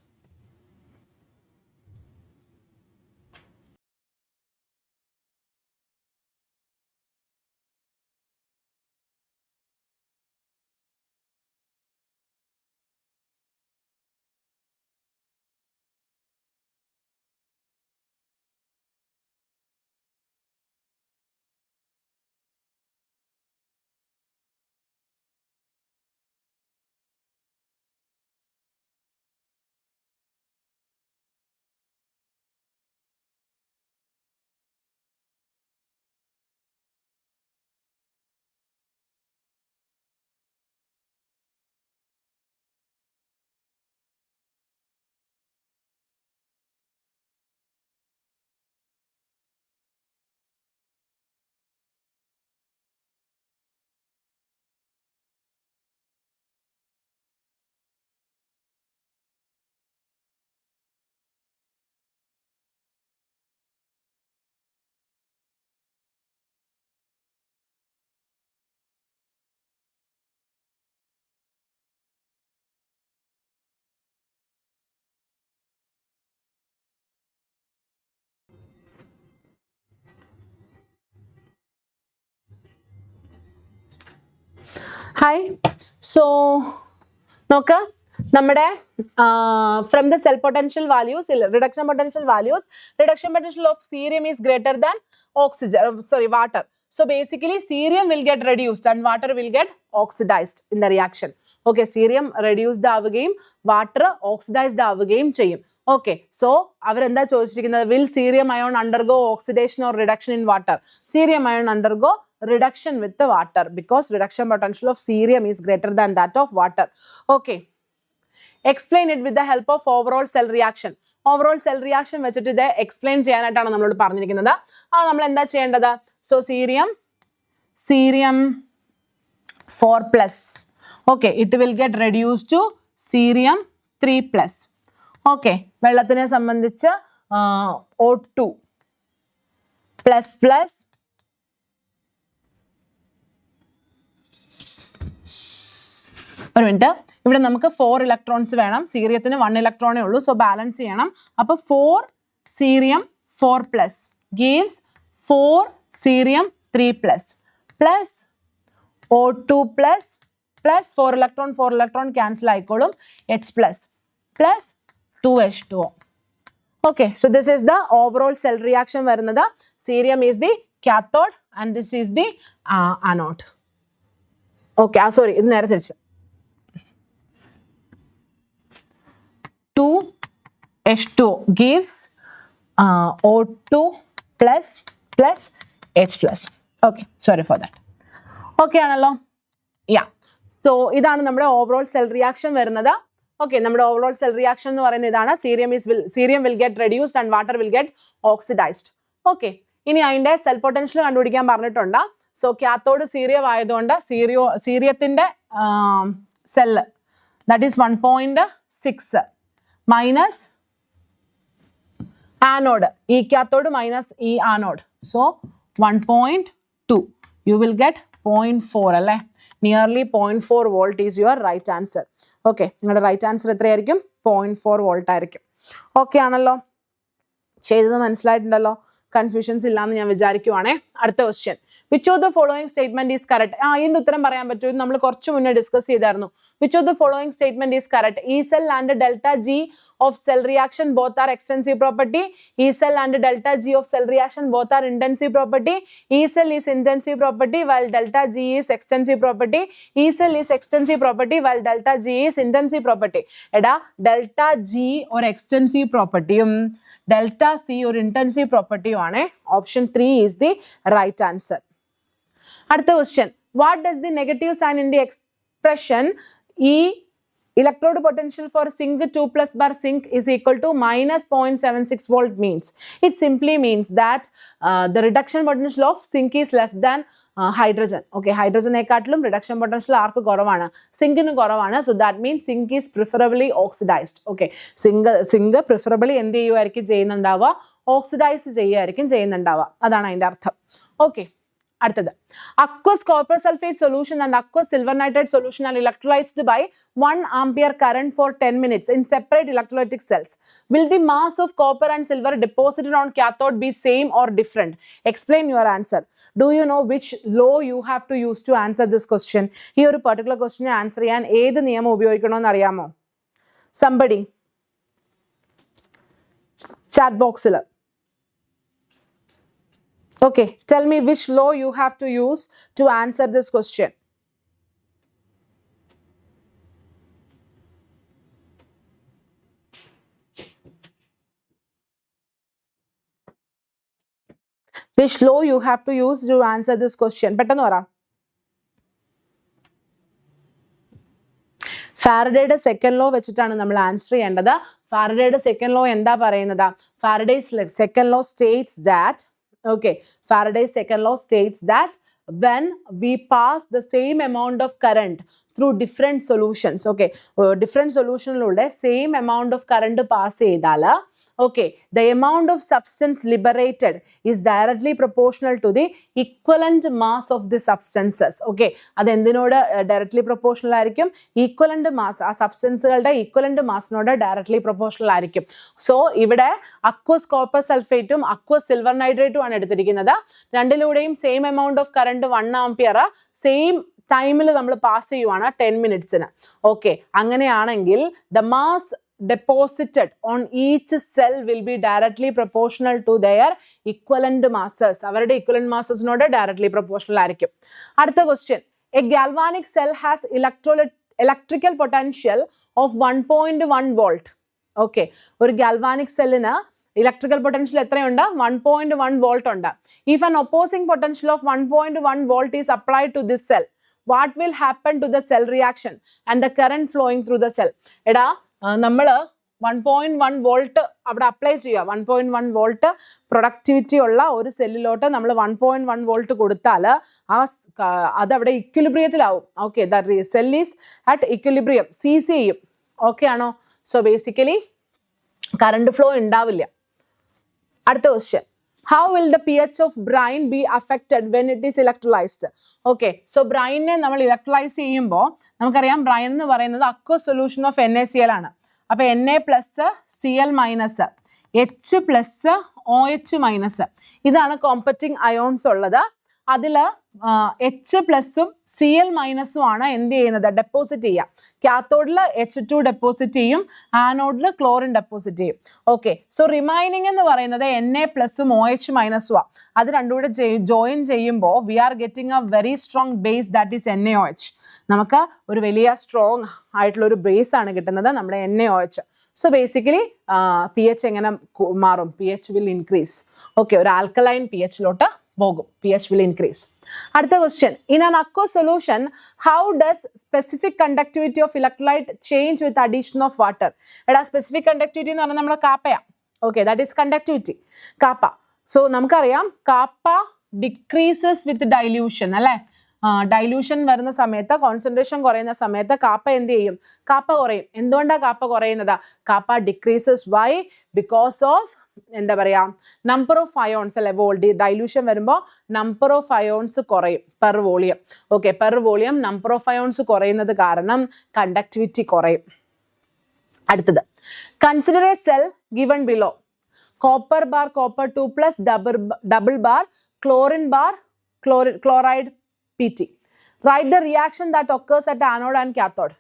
Hi. So, നോക്ക് നമ്മുടെ from the cell potential values, reduction potential of cerium is greater than water. So basically cerium will get reduced and water will get oxidized in the reaction. Okay, cerium reduced ആവുകയും water oxidized ആവുകയും ചെയ്യും. Okay, so അവരെന്താ ചോദിച്ചിരിക്കുന്നത്, will cerium ion undergo oxidation or reduction in water? Cerium ion undergo reduction with the water because reduction potential of cerium is greater than that of water. Okay. Explain it with the help of overall cell reaction. Overall cell reaction വെച്ചിട്ട് ഇത് explain ചെയ്യാനായിട്ടാണ് നമ്മളോട് പറഞ്ഞിരിക്കുന്നത്. അത് നമ്മൾ എന്താ ചെയ്യേണ്ടത്? So cerium 4 plus. Okay, it will get reduced to cerium 3 plus. Okay, വെള്ളത്തിനെ സംബന്ധിച്ച് O2 plus plus ഒരു മിനിറ്റ്, ഇവിടെ നമുക്ക് 4 ഇലക്ട്രോൺസ് വേണം, സീരിയത്തിന് 1 ഇലക്ട്രോണേ ഉള്ളൂ, സോ ബാലൻസ് ചെയ്യണം. അപ്പോൾ 4 സീരിയം 4 plus gives 4 സീരിയം 3 plus plus O2 plus plus 4 electron cancel ആയിക്കോളും, H plus plus 2H2O. Okay, so this is the overall cell reaction വരുന്നത്. Cerium is the cathode and this is the anode. Okay, sorry, ഇത് നേരെ തിരിച്ച് 2H2O gives O2 plus plus H plus. Okay, sorry for that. Okay ആണല്ലോ? Yeah. So ഇതാണ് നമ്മുടെ overall cell reaction വരുന്നത്. Okay, നമ്മുടെ overall cell reaction എന്ന് പറയുന്നത് ഇതാണ്. Cerium will get reduced and water will get oxidized. Okay, ഇനി അതിൻ്റെ സെൽ പൊട്ടൻഷ്യൽ കണ്ടുപിടിക്കാൻ പറഞ്ഞിട്ടുണ്ട്. സോ കാത്തോഡ് സീരിയം ആയതുകൊണ്ട് സീരിയത്തിൻ്റെ cell that is 1.6 minus anode, ഈ കാത്തോഡ് മൈനസ് ഈ anode, so 1.2 you will get 0.4 അല്ലേ, nearly 0.4 volt is your right answer. Okay, നിങ്ങളുടെ റൈറ്റ് ആൻസർ എത്രയായിരിക്കും? 0.4 വോൾട്ട് ആയിരിക്കും. ഓക്കെ ആണല്ലോ? ചെയ്തത് മനസ്സിലായിട്ടുണ്ടല്ലോ? കൺഫ്യൂഷൻസ് ഇല്ലാന്ന് ഞാൻ വിചാരിക്കുവാണേ. അടുത്ത question, which of the following statement is correct? ഇതിന്റെ ഉത്തരം പറയാൻ പറ്റും, ഇത് നമ്മൾ കുറച്ച് മുന്നേ ഡിസ്കസ് ചെയ്തായിരുന്നു. Which of the following statement is correct? E cell and delta G of cell reaction both are extensive property. E cell and delta G of cell reaction both are intensive property. E cell is intensive property while delta G is extensive property. E cell is extensive property while delta G is intensive property. എടാ delta G or extensive property delta C or intensive property ആണ്. Option 3 is the right answer. അടുത്ത question, what does the negative sign in the expression E electrode potential for zinc 2 plus bar zinc is equal to minus 0.76 volt means? It simply means that the reduction potential of zinc is less than hydrogen. Okay, hydrogen ekattilum reduction potential aarku koravana, zinc nu koravana, so that means zinc is preferably oxidized. Okay, zinc preferably endu cheyuvarikkum cheyyunnundava, oxidize cheyyarikkum cheyyunnundava, adana adinte artham. Okay, അടുത്തത്, aqueous copper sulfate solution and aqueous silver nitrate solution are electrolyzed by 1 ampere current for 10 minutes in separate electrolytic cells. Will the mass of copper and silver deposited on cathode be same or different? Explain your answer. Do you know which law you have to use to answer this question? ഈ ഒരു particular question answer ചെയ്യാൻ ഏത് നിയമം ഉപയോഗിക്കണമെന്ന് അറിയാമോ? Somebody chat boxil. Okay, tell me which law you have to use to answer this question. Which law you have to use to answer this question? പെട്ടെന്ന് പറ. ഫാരഡേയുടെ second law വെച്ചിട്ടാണ് നമ്മൾ answer ചെയ്യേണ്ടത്. ഫാരഡേയുടെ സെക്കൻഡ് ലോ എന്താ പറയുന്നത്? Faraday's second law States that, okay, Faraday's second law states that when we pass the same amount of current through different solutions, okay, different solutionlule same amount of current pass ചെയ്താല്, okay, the amount of substance liberated is directly proportional to the equivalent mass of the substances. Okay, അത് എന്തിനോട് directly proportional ആയിരിക്കും? Equivalent mass, ആ സബ്സ്റ്റൻസുകളുടെ equivalent massനോട് directly proportional ആയിരിക്കും. സോ ഇവിടെ aqueous copper sulfateും aqueous silver nitrateും ആണ് എടുത്തിരിക്കുന്നത്. രണ്ടിലൂടെയും same amount of current 1 ampere, same ടൈമിൽ നമ്മൾ പാസ് ചെയ്യുവാണ് 10 മിനിറ്റ്സിന്. ഓക്കെ, അങ്ങനെയാണെങ്കിൽ the mass deposited on each cell will be directly proportional to their equivalent masses. അവരുടെ equivalent massesനോട് directly proportional ആയിരിക്കും. അടുത്ത question, a galvanic cell has electrical potential of 1.1 volt. Okay, ഒരു galvanic cellന് electrical potential എത്രയുണ്ട്? 1.1 volt ഉണ്ട്. If an opposing potential of 1.1 volt is applied to this cell, what will happen to the cell reaction and the current flowing through the cell? എടാ, നമ്മൾ 1.1 volt അവിടെ apply ചെയ്യുക. 1.1 volt productivity ഉള്ള ഒരു സെല്ലിലോട്ട് നമ്മൾ 1.1 volt കൊടുത്താൽ അതവിടെ ഇക്വിലിബ്രിയത്തിലാവും. Okay, the cell is at equilibrium, ceases ചെയ്യും. ഓക്കെ ആണോ? സോ ബേസിക്കലി കറണ്ട് ഫ്ലോ ഉണ്ടാവില്ല. അടുത്ത question, how will the pH of brine be affected when it is electrolyzed? Okay, so brine നമ്മൾ ഇലക്ട്രോലൈസ് ചെയ്യുമ്പോൾ നമുക്കറിയാം brine എന്ന് പറയുന്നത് aqueous solution of NaCl ആണ്. അപ്പോൾ Na plus Cl minus H plus OH minus ഇതാണ് കോമ്പറ്റിംഗ് അയോൺസ് ഉള്ളത്. അതിൽ എച്ച് പ്ലസും Cl മൈനസും ആണ് എന്ത് ചെയ്യുന്നത്? ഡെപ്പോസിറ്റ് ചെയ്യുക. കാത്തോഡിൽ H2 ഡെപ്പോസിറ്റ് ചെയ്യും, ആനോഡിൽ ക്ലോറിൻ ഡെപ്പോസിറ്റ് ചെയ്യും. ഓക്കെ, സോ റിമൈനിങ് എന്ന് പറയുന്നത് Na പ്ലസും OH മൈനസും ആണ്. അത് രണ്ടും കൂടെ ജോയിൻ ചെയ്യുമ്പോൾ we are getting a very strong base, that is NaOH. നമുക്ക് ഒരു വലിയ സ്ട്രോങ് ആയിട്ടുള്ള ഒരു ബേസ് ആണ് കിട്ടുന്നത്, നമ്മുടെ NaOH. സോ ബേസിക്കലി pH എങ്ങനെ മാറും? pH will increase. ഓക്കെ, ഒരു ആൽക്കലൈൻ pHലോട്ട് പോകും, pH will increase. അടുത്ത question, in an aqueous solution how does specific conductivity of electrolyte change with addition of water? എടാ, specific conductivity എന്ന് പറഞ്ഞാൽ നമ്മുടെ കാപ്പയാ. Okay, that is conductivity, kappa. So നമുക്കറിയാം kappa decreases with dilution അല്ലേ? Dilution വരുന്ന സമയത്ത്, കോൺസെൻട്രേഷൻ കുറയുന്ന സമയത്ത് കാപ്പ എന്ത് ചെയ്യും? കാപ്പ കുറയും. എന്തുകൊണ്ടാണ് കാപ്പ കുറയുന്നത്? Kappa decreases. Why? Because of എന്താ പറയുക, നമ്പർ ഓഫ് അയോൺസ് അല്ലെ? ഡൈല്യൂഷൻ വരുമ്പോൾ നമ്പർ ഓഫ് അയോൺസ് കുറയും per volume. Okay, per volume number of ions കുറയുന്നത് കാരണം കണ്ടക്ടിവിറ്റി കുറയും. അടുത്തത്, consider a cell given below. Copper bar copper 2 plus double bar chlorine bar chloride PT. Write the reaction that occurs at anode and cathode.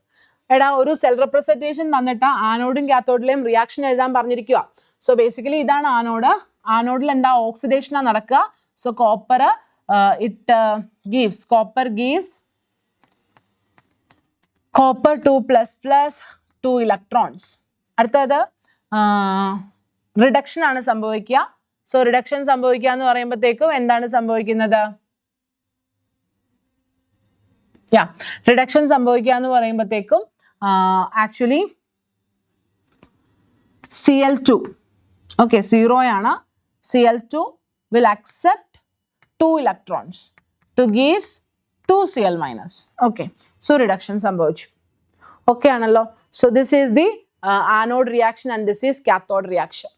എടാ, ഒരു cell representation തന്നിട്ട് ആനോഡും കാത്തോഡിലെയും reaction എഴുതാൻ പറഞ്ഞിരിക്കുക. So basically ഇതാണ് ആനോഡ്. ആനോഡിൽ എന്താ? ഓക്സിഡേഷനാണ് നടക്കുക. So copper copper gives copper 2 plus plus 2 electrons. അടുത്തത് reduction ആണ് സംഭവിക്കുക. സോ റിഡക്ഷൻ സംഭവിക്കുക എന്ന് പറയുമ്പോഴത്തേക്കും എന്താണ് സംഭവിക്കുന്നത്? റിഡക്ഷൻ സംഭവിക്കുക എന്ന് പറയുമ്പോഴത്തേക്കും ആക്ച്വലി Cl2, ഓക്കെ, 0 ആണ്. Cl2 will accept 2 electrons to give 2 Cl minus. Okay, so reduction സംഭവിച്ചു. ഓക്കെ ആണല്ലോ? So this is the anode reaction and this is cathode reaction.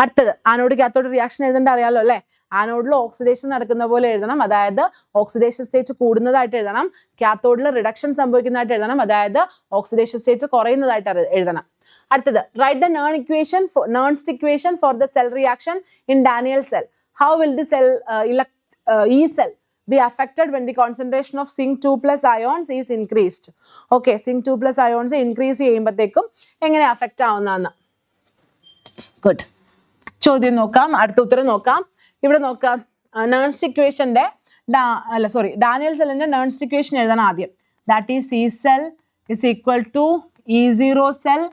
അടുത്തത്, ആനോഡ് കാത്തോഡ് റിയാക്ഷൻ എഴുതേണ്ട അറിയാലോ അല്ലേ? ആനോഡിൽ ഓക്സിഡേഷൻ നടക്കുന്ന പോലെ എഴുതണം, അതായത് ഓക്സിഡേഷൻ സ്റ്റേറ്റ് കൂടുന്നതായിട്ട് എഴുതണം. കാത്തോഡിൽ റിഡക്ഷൻ സംഭവിക്കുന്നതായിട്ട് എഴുതണം, അതായത് ഓക്സിഡേഷൻ സ്റ്റേറ്റ് കുറയുന്നതായിട്ട് എഴുതണം. അടുത്തത്, write the Nernst equation for the cell reaction in Daniell cell. How will the cell E cell be affected when the concentration of zinc 2 plus ions is increased? Okay, zinc 2 plus ions increase ചെയ്യുമ്പോഴത്തേക്കും എങ്ങനെ affect ആവുന്നതെന്ന്. Good. ചോദ്യം നോക്കാം, അടുത്ത ഉത്തരം നോക്കാം. ഇവിടെ നോക്കാം, Nernst equationന്റെ Daniell cellന്റെ Nernst equation എഴുതണം ആദ്യം. That is E cell is equal to E0 cell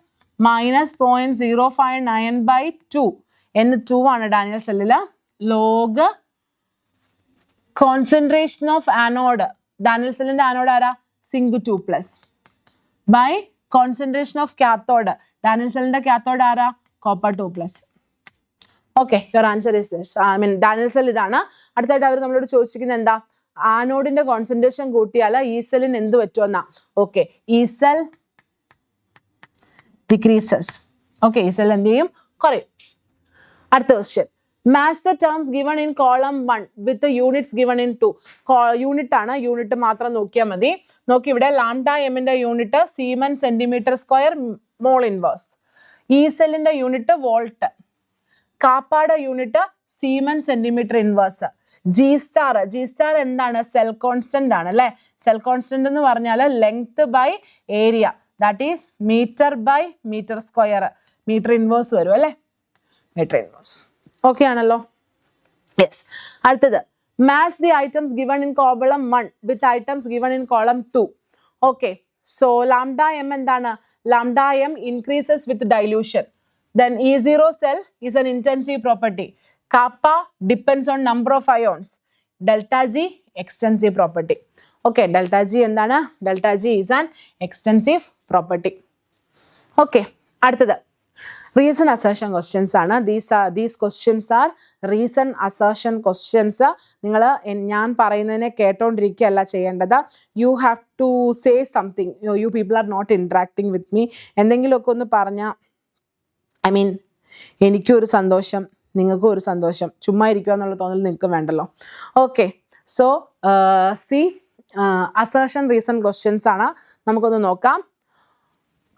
minus 0.059 by 2. N2 ആണ് Daniell cellൽ. Log concentration of anode, Daniell cellന്റെ anode ആരാ? zinc 2 plus by concentration of cathode, Daniell cellന്റെ cathode ആരാ? copper 2 plus. Okay, your answer is this. Daniell cell ഇതാണ്. അടുത്തായിട്ട് അവർ നമ്മളോട് ചോദിച്ചിരിക്കുന്നത് എന്താ? ആനോഡിന്റെ concentration കൂട്ടിയാൽ ഈ സെല്ലിന് എന്ത് പറ്റുമെന്നാ. ഓക്കെ, ഈ സെൽ ഡിക്രീസസ്. ഓക്കെ, ഈ സെൽ എന്ത് ചെയ്യും? കുറയും. അടുത്ത question, match the terms given in column 1 with units given in 2. Unit ആണ്, യൂണിറ്റ് മാത്രം നോക്കിയാൽ മതി. നോക്കി, ഇവിടെ ലാംഡ എമ്മിന്റെ unit siemens centimetre square mole inverse. ഈ സെല്ലിന്റെ യൂണിറ്റ് വോൾട്ട്. കാപ്പാടെ unit siemens centimetre inverse. G star എന്താണ്? Cell constant ആണ് അല്ലേ? Cell constant എന്ന് പറഞ്ഞാൽ length by area. That is meter by meter square. Meter inverse വരും അല്ലേ? Meter inverse. Okay ആണല്ലോ? Yes. അടുത്തത്. Match the items given in column 1 with items given in column 2. Okay. So lambda m endana? Lambda m increases with dilution. Then E0 cell is an intensive property. Kappa depends on number of ions. Delta G extensive property. Okay, delta G endana? Delta G is an extensive property. Okay, അടുത്തത് reason assertion questions ആണ്. These questions are reason assertion questions. നിങ്ങൾ ഞാൻ പറയുന്നതിനെ കേട്ടോണ്ടിരിക്കുകയല്ല ചെയ്യേണ്ടത്. You have to say something. You people are not interacting with me. എന്തെങ്കിലുമൊക്കെ ഒന്ന് പറഞ്ഞാൽ I mean എനിക്കും ഒരു സന്തോഷം, നിങ്ങൾക്കും ഒരു സന്തോഷം. ചുമ്മാ ഇരിക്കുക എന്നുള്ള തോന്നൽ നിങ്ങൾക്ക് വേണ്ടല്ലോ. Okay, so see assertion reason questions ആണ്. നമുക്കൊന്ന് നോക്കാം.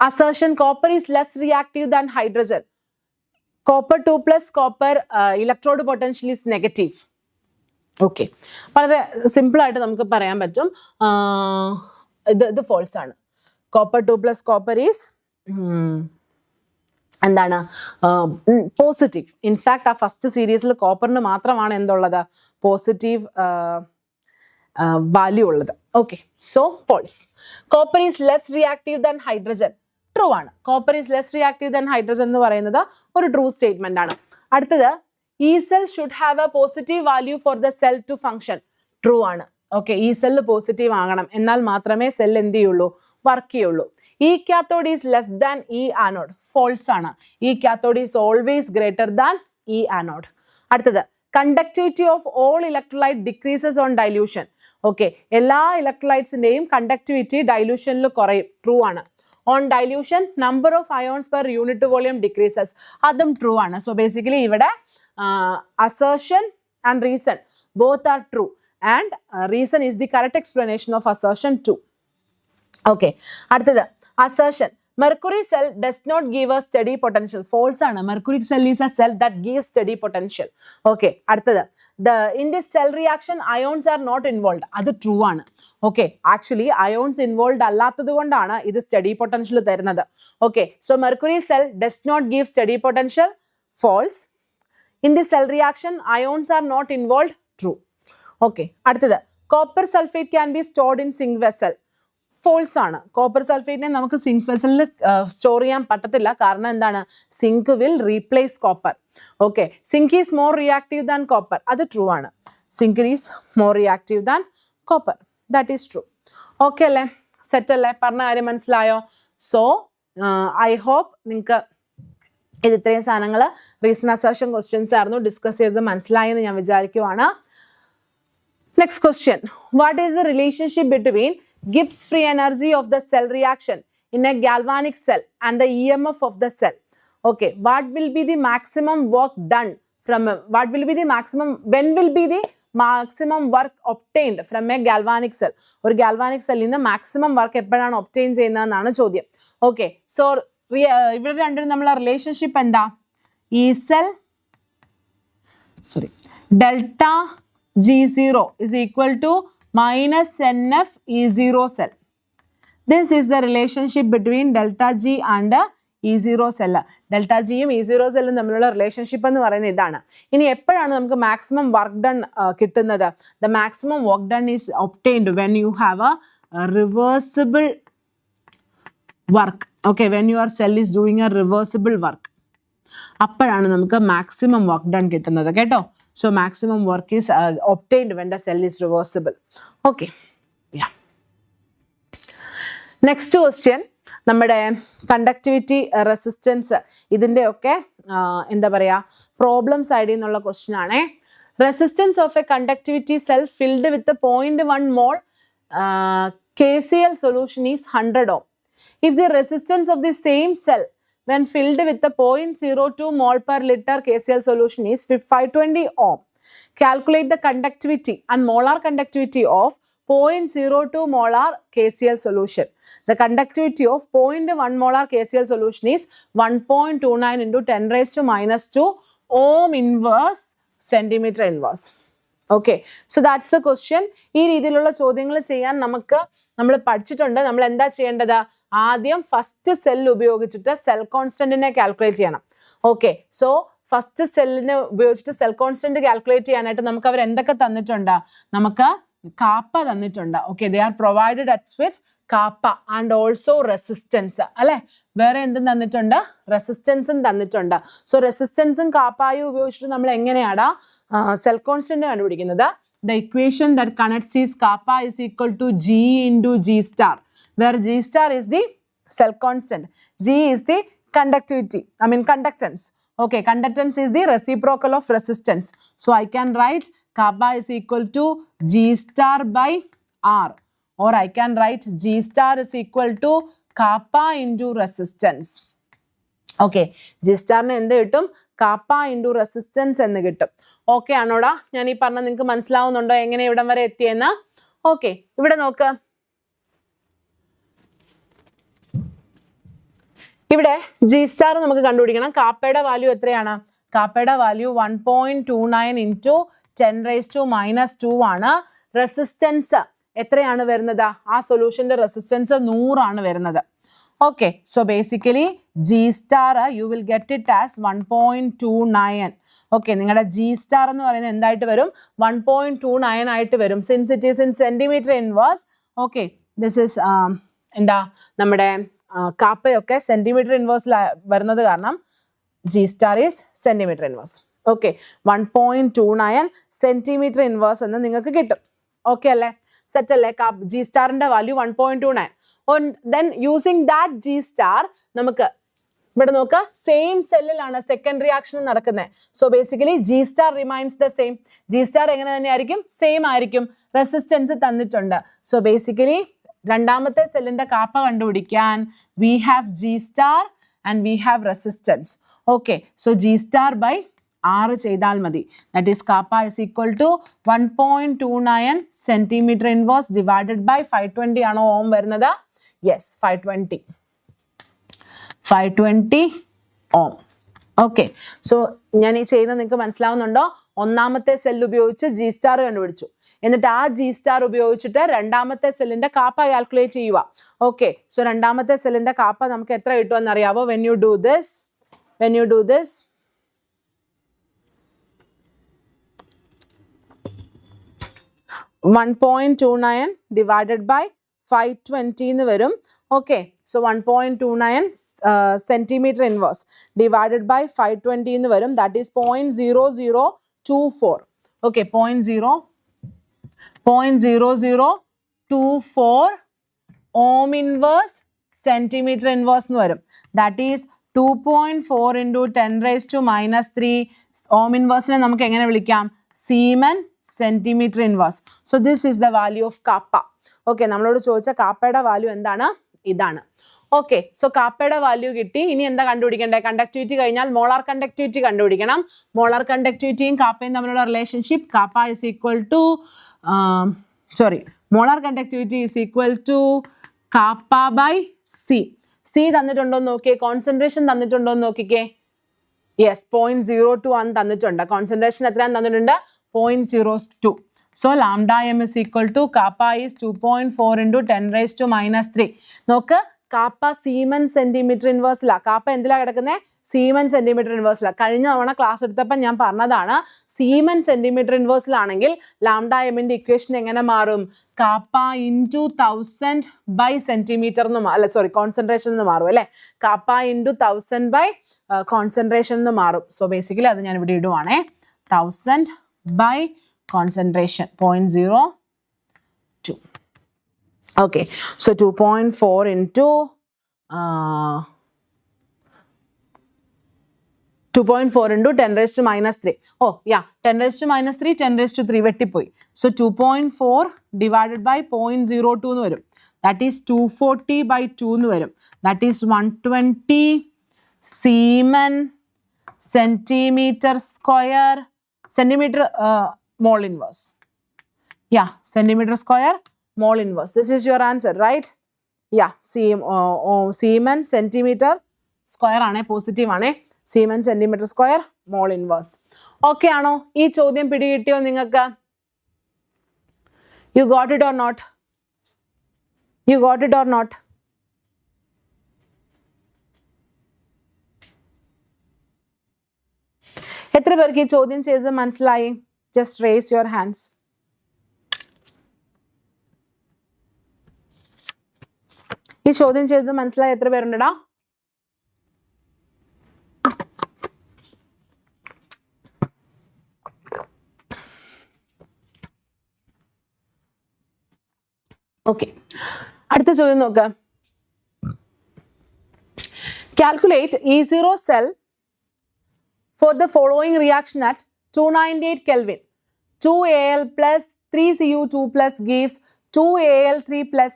Assertion: copper is less reactive than hydrogen. Copper 2 plus copper electrode potential is negative. Okay. വളരെ സിമ്പിൾ ആയിട്ട് നമുക്ക് പറയാൻ പറ്റും. ഇത് false ആണ്. Copper 2 plus copper is എന്താണ്? പോസിറ്റീവ്. ഇൻഫാക്ട് ആ ഫസ്റ്റ് സീരീസിൽ കോപ്പറിന് മാത്രമാണ് എന്തുള്ളത്? പോസിറ്റീവ് വാല്യൂ ഉള്ളത്. Okay, so false. Copper is less reactive than hydrogen. True ആണ്. Copper is less reactive than hydrogen എന്ന് പറയുന്നത് ഒരു ട്രൂ സ്റ്റേറ്റ്മെന്റ് ആണ്. അടുത്തത്, ഈ cell should have a positive value for the cell to function. True ആണ്. Okay, ഈ cell positive ആകണം, എന്നാൽ മാത്രമേ സെൽ എന്ത് ചെയ്യുള്ളൂ? വർക്ക് ചെയ്യുള്ളൂ. ഈ കാത്തോഡ് ഈസ് ലെസ് ദാൻ ഈ ആനോഡ്. ഫോൾസ് ആണ്. ഈ cathode is always greater than ഈ ആനോഡ്. അടുത്തത്, conductivity of all electrolyte decreases on dilution. Okay, എല്ലാ ഇലക്ട്രോലൈറ്റ്സിന്റെയും കണ്ടക്ടിവിറ്റി ഡൈല്യൂഷനിൽ കുറയും. ട്രൂ ആണ്. On dilution, number of ions per unit volume decreases. അതും true ആണ്. സോ ബേസിക്കലി ഇവിടെ assertion and reason both are true, and reason is the correct explanation of assertion 2. Okay, അടുത്തത്, assertion: mercury cell does not give a steady potential. False ആണ്. Mercury cell is a cell that gives steady potential. Okay, അടുത്തത്, in this cell reaction ions are not involved. അത് true ആണ്. Okay, actually ions involve അല്ലാത്തത് കൊണ്ടാണ് ഇത് steady potential തരുന്നത്. Okay, so mercury cell does not give steady potential. False. In the cell reaction ions are not involve. True. Okay, അടുത്തത്, copper sulphate can be stored in zinc vessel. False ആണ്. Copper സൾഫേറ്റിനെ നമുക്ക് zinc വെസലിൽ store ചെയ്യാൻ പറ്റത്തില്ല. കാരണം എന്താണ്? Zinc will replace copper. Okay, zinc is more reactive than copper. അത് ട്രൂ ആണ്. Zinc is more reactive than copper. That is true. Okay അല്ലേ? സെറ്റ് അല്ലേ? പറഞ്ഞ കാര്യം മനസ്സിലായോ? സോ ഐ ഹോപ്പ് നിങ്ങൾക്ക് ഇത് ഇത്രയും സാധനങ്ങൾ റീസൺ അസർഷൻ ക്വസ്റ്റ്യൻസ് ആയിരുന്നു ഡിസ്കസ് ചെയ്തത് മനസ്സിലായെന്ന് ഞാൻ വിചാരിക്കുവാണ്. Next question, what is the relationship between Gibbs free energy of the cell reaction in a galvanic cell and the EMF of the cell? Okay, what will be the maximum work done from what will be the maximum, when will be the maximum work obtained from a galvanic cell? ഒരു galvanic cell നിന്ന് maximum work എപ്പോഴാണ് obtain ചെയ്യുന്നതെന്നാണ് ചോദ്യം. Okay, so ഇവിടെ രണ്ടും നമ്മളെ relationship എന്താ? ഈ cell delta G0 is equal to minus NF E0 cell. This is the relationship between delta G and E0 cell. Delta ജിയും E0 സെല്ലും തമ്മിലുള്ള റിലേഷൻഷിപ്പ് എന്ന് പറയുന്നത് ഇതാണ്. ഇനി എപ്പോഴാണ് നമുക്ക് മാക്സിമം വർക്ക് ഡൺ കിട്ടുന്നത്? The maximum work done is obtained when you have A reversible work. Okay, when your cell is doing A reversible work, അപ്പോഴാണ് നമുക്ക് മാക്സിമം വർക്ക് ഡൺ കിട്ടുന്നത് കേട്ടോ. So maximum work is obtained when the cell is reversible. Okay, next question, നമ്മുടെ conductivity, resistance, ഇതിൻ്റെയൊക്കെ എന്താ പറയുക, problem സൈഡിൽ നിന്നുള്ള ക്വസ്റ്റ്യൻ ആണേ. Resistance of A conductivity cell filled with 0.1 mol KCl solution is 100 ohm. If the resistance of the same cell when filled with the 0.02 mol per liter KCl solution is 520 ohm, calculate the conductivity and molar conductivity of 0.02 molar KCl solution. The conductivity of 0.1 molar KCl solution is 1.29 into 10 raised to minus 2 ohm inverse centimeter inverse. Okay, so that's the question. ഈ രീതിയിലുള്ള ചോദ്യങ്ങൾ ചെയ്യാൻ നമ്മൾ പഠിച്ചിട്ടുണ്ട്. നമ്മൾ എന്താ ചെയ്യേണ്ടത്? ആദ്യം ഫസ്റ്റ് സെൽ ഉപയോഗിച്ചിട്ട് സെൽ കോൺസ്റ്റന്റിനെ കാൽക്കുലേറ്റ് ചെയ്യണം. ഓക്കെ, സോ ഫസ്റ്റ് സെല്ലിനെ ഉപയോഗിച്ചിട്ട് സെൽ കോൺസ്റ്റന്റ് കാൽക്കുലേറ്റ് ചെയ്യാനായിട്ട് നമുക്ക് അവർ എന്തൊക്കെ തന്നിട്ടുണ്ട്? നമുക്ക് കാപ്പ തന്നിട്ടുണ്ട്. Okay, they are provided us with kappa and also resistance അല്ലെ. വേറെ എന്തും തന്നിട്ടുണ്ട്? റെസിസ്റ്റൻസും തന്നിട്ടുണ്ട്. സോ റെസിസ്റ്റൻസും കാപ്പായും ഉപയോഗിച്ചിട്ട് നമ്മൾ എങ്ങനെയാടാ സെൽ കോൺസ്റ്റന്റ് കണ്ടുപിടിക്കുന്നത്? The equation that connects is kappa is equal to G into G star, where G star is the cell constant, G is the conductivity, conductance. Okay, conductance is the reciprocal of resistance. So I can write kappa is equal to G star by R, or I can write G star is equal to kappa into resistance. Okay, G star ne endu kittum? Kappa into resistance എന്ന് കിട്ടും. Okay ആണോടാ? ഞാൻ ഈ പറഞ്ഞ നിങ്ങൾക്ക് മനസ്സിലാവുന്നുണ്ടോ എങ്ങനെ ഇവിടം വരെ എത്തിയെന്ന്? ഓക്കെ, ഇവിടെ നോക്ക്. ഇവിടെ ജി സ്റ്റാർ നമുക്ക് കണ്ടുപിടിക്കണം. കാപ്പയുടെ വാല്യൂ എത്രയാണ്? കാപ്പയുടെ വാല്യൂ 1.29 ഇൻറ്റു 10⁻⁻² ആണ്. റെസിസ്റ്റൻസ് എത്രയാണ് വരുന്നത്? ആ സൊല്യൂഷന്റെ റെസിസ്റ്റൻസ് 100 ആണ് വരുന്നത്. Okay, so basically G star you will get it as 1.29. Okay, നിങ്ങളുടെ G star എന്ന് പറയുന്നത് എന്തായിട്ട് വരും? 1.29 ആയിട്ട് വരും. Since it is in centimeter inverse, okay, this is എന്താ നമ്മുടെ കാപ്പയൊക്കെ സെന്റിമീറ്റർ ഇൻവേഴ്സിൽ വരുന്നത് കാരണം G star is centimeter inverse. Okay, 1.29 centimetre inverse എന്ന് നിങ്ങൾക്ക് കിട്ടും. ഓക്കെ അല്ലേ? സെറ്റ് അല്ലേ? G സ്റ്റാറിന്റെ value 1.29. Then using that G star നമുക്ക് ഇവിടെ നോക്കുക, സെയിം സെല്ലിലാണ് സെക്കൻഡ് റിയാക്ഷൻ നടക്കുന്നത്. So basically G star remains the same. G star എങ്ങനെ തന്നെ ആയിരിക്കും? സെയിം ആയിരിക്കും. റെസിസ്റ്റൻസ് തന്നിട്ടുണ്ട്. സോ ബേസിക്കലി രണ്ടാമത്തെ സെല്ലിന്റെ കാപ്പ കണ്ടുപിടിക്കാൻ we have G star and we have resistance. Okay, so G star by R ചെയ്താൽ മതി. That is kappa is equal to 1.29 centimeter inverse divided by 520 ആണോ ഓം വരുന്നത്? Yes, 520 ohm. Okay, so ഞാൻ ഈ ചെയ്യുന്നത് നിങ്ങൾക്ക് മനസ്സിലാവുന്നുണ്ടോ? ഒന്നാമത്തെ സെൽ ഉപയോഗിച്ച് G star കണ്ടുപിടിച്ചു. എന്നിട്ട് ആ G star ഉപയോഗിച്ചിട്ട് രണ്ടാമത്തെ സെല്ലിന്റെ കാപ്പ കാൽക്കുലേറ്റ് ചെയ്യുക. ഓക്കെ, സോ രണ്ടാമത്തെ സെല്ലിന്റെ കാപ്പ നമുക്ക് എത്ര കിട്ടുമെന്ന് അറിയാവോ? When you do this 1.29 divided by 520 എന്ന് വരും. Okay, so 1.29 centimetre inverse divided by 520 എന്ന് വരും. That is 0.0024. Okay, 0.0024 ohm inverse centimetre inverse എന്ന് വരും. ദാറ്റ് ഈസ് 2.4 ഇൻറ്റു 10⁻³ ഓം ഇൻവേഴ്സിനെ നമുക്ക് എങ്ങനെ വിളിക്കാം? Siemens centimetre inverse. So this is the value of kappa. Okay, നമ്മളോട് ചോദിച്ച കാപ്പയുടെ വാല്യൂ എന്താണ്? ഇതാണ്. ഓക്കെ, സോ കാപ്പയുടെ വാല്യൂ കിട്ടി. ഇനി എന്താ കണ്ടുപിടിക്കേണ്ടത്? കണ്ടക്ടിവിറ്റി കഴിഞ്ഞാൽ മോളാർ കണ്ടക്ടിവിറ്റി കണ്ടുപിടിക്കണം. മോളാർ കണ്ടക്ടിവിറ്റിയും കാപ്പയും തമ്മിലുള്ള relationship kappa is equal to molar conductivity is equal to kappa by C. C തന്നിട്ടുണ്ടോ എന്ന് നോക്കിയേ. കോൺസെൻട്രേഷൻ തന്നിട്ടുണ്ടോ എന്ന് നോക്കിക്കേ. യെസ്, 0.02 ആണ് തന്നിട്ടുണ്ട്. കോൺസെൻട്രേഷൻ എത്രയാണ് തന്നിട്ടുണ്ട്? 0.02. So lambda m is equal to kappa is 2.4 into 10⁻³ നോക്ക്, കാപ്പ സീമൻ സെന്റിമീറ്റർ ഇൻവേഴ്സിലാ. കാപ്പ എന്തിലാ കിടക്കുന്നത്? സീമൻ സെന്റിമീറ്റർ ഇൻവേഴ്സിലാ. കഴിഞ്ഞ തവണ ക്ലാസ് എടുത്തപ്പോൾ ഞാൻ പറഞ്ഞതാണ്, സീമൻ സെന്റിമീറ്റർ ഇൻവേഴ്സിലാണെങ്കിൽ ലാംഡ എമ്മിന്റെ ഇക്വേഷൻ എങ്ങനെ മാറും? Kappa into 1000 by centimetre concentration എന്ന് മാറും അല്ലേ? കാപ്പ ഇൻറ്റു 1000 ബൈ കോൺസെൻട്രേഷൻ എന്ന് മാറും. സോ ബേസിക്കലി അത് ഞാൻ ഇവിടെ ഇടുവാണേ. 1000 by concentration 0.02. Okay, so 2.4 into 10⁻³ oh yeah, 10⁻³ 10⁻³ വെട്ടിപ്പോയി. So 2.4 divided by 0.02 എന്ന് വരും. That is 240 by 2 എന്ന് വരും. That is 120 Siemen centimeter square centimeter mole inverse. Yeah, centimeter square mole inverse. This is your answer, right? Yeah, Siemen centimeter square ആണ്, positive ആണ്. Siemen centimeter square mole inverse. Okay ആണോ? ഈ ചോദ്യം പിടികിട്ടിയോ നിങ്ങൾക്ക്? You got it or not? You got it or not? എത്ര പേർക്ക് ഈ ചോദ്യം ചെയ്തത് മനസ്സിലായി? Just raise your hands. ഈ ചോദ്യം ചെയ്തത് മനസ്സിലായി എത്ര പേരുണ്ടടാ? ഓക്കെ, അടുത്ത ചോദ്യം നോക്കാം. Calculate E0 cell for the following reaction at 298 Kelvin. 2Al plus 3Cu2 plus gives 2Al3 plus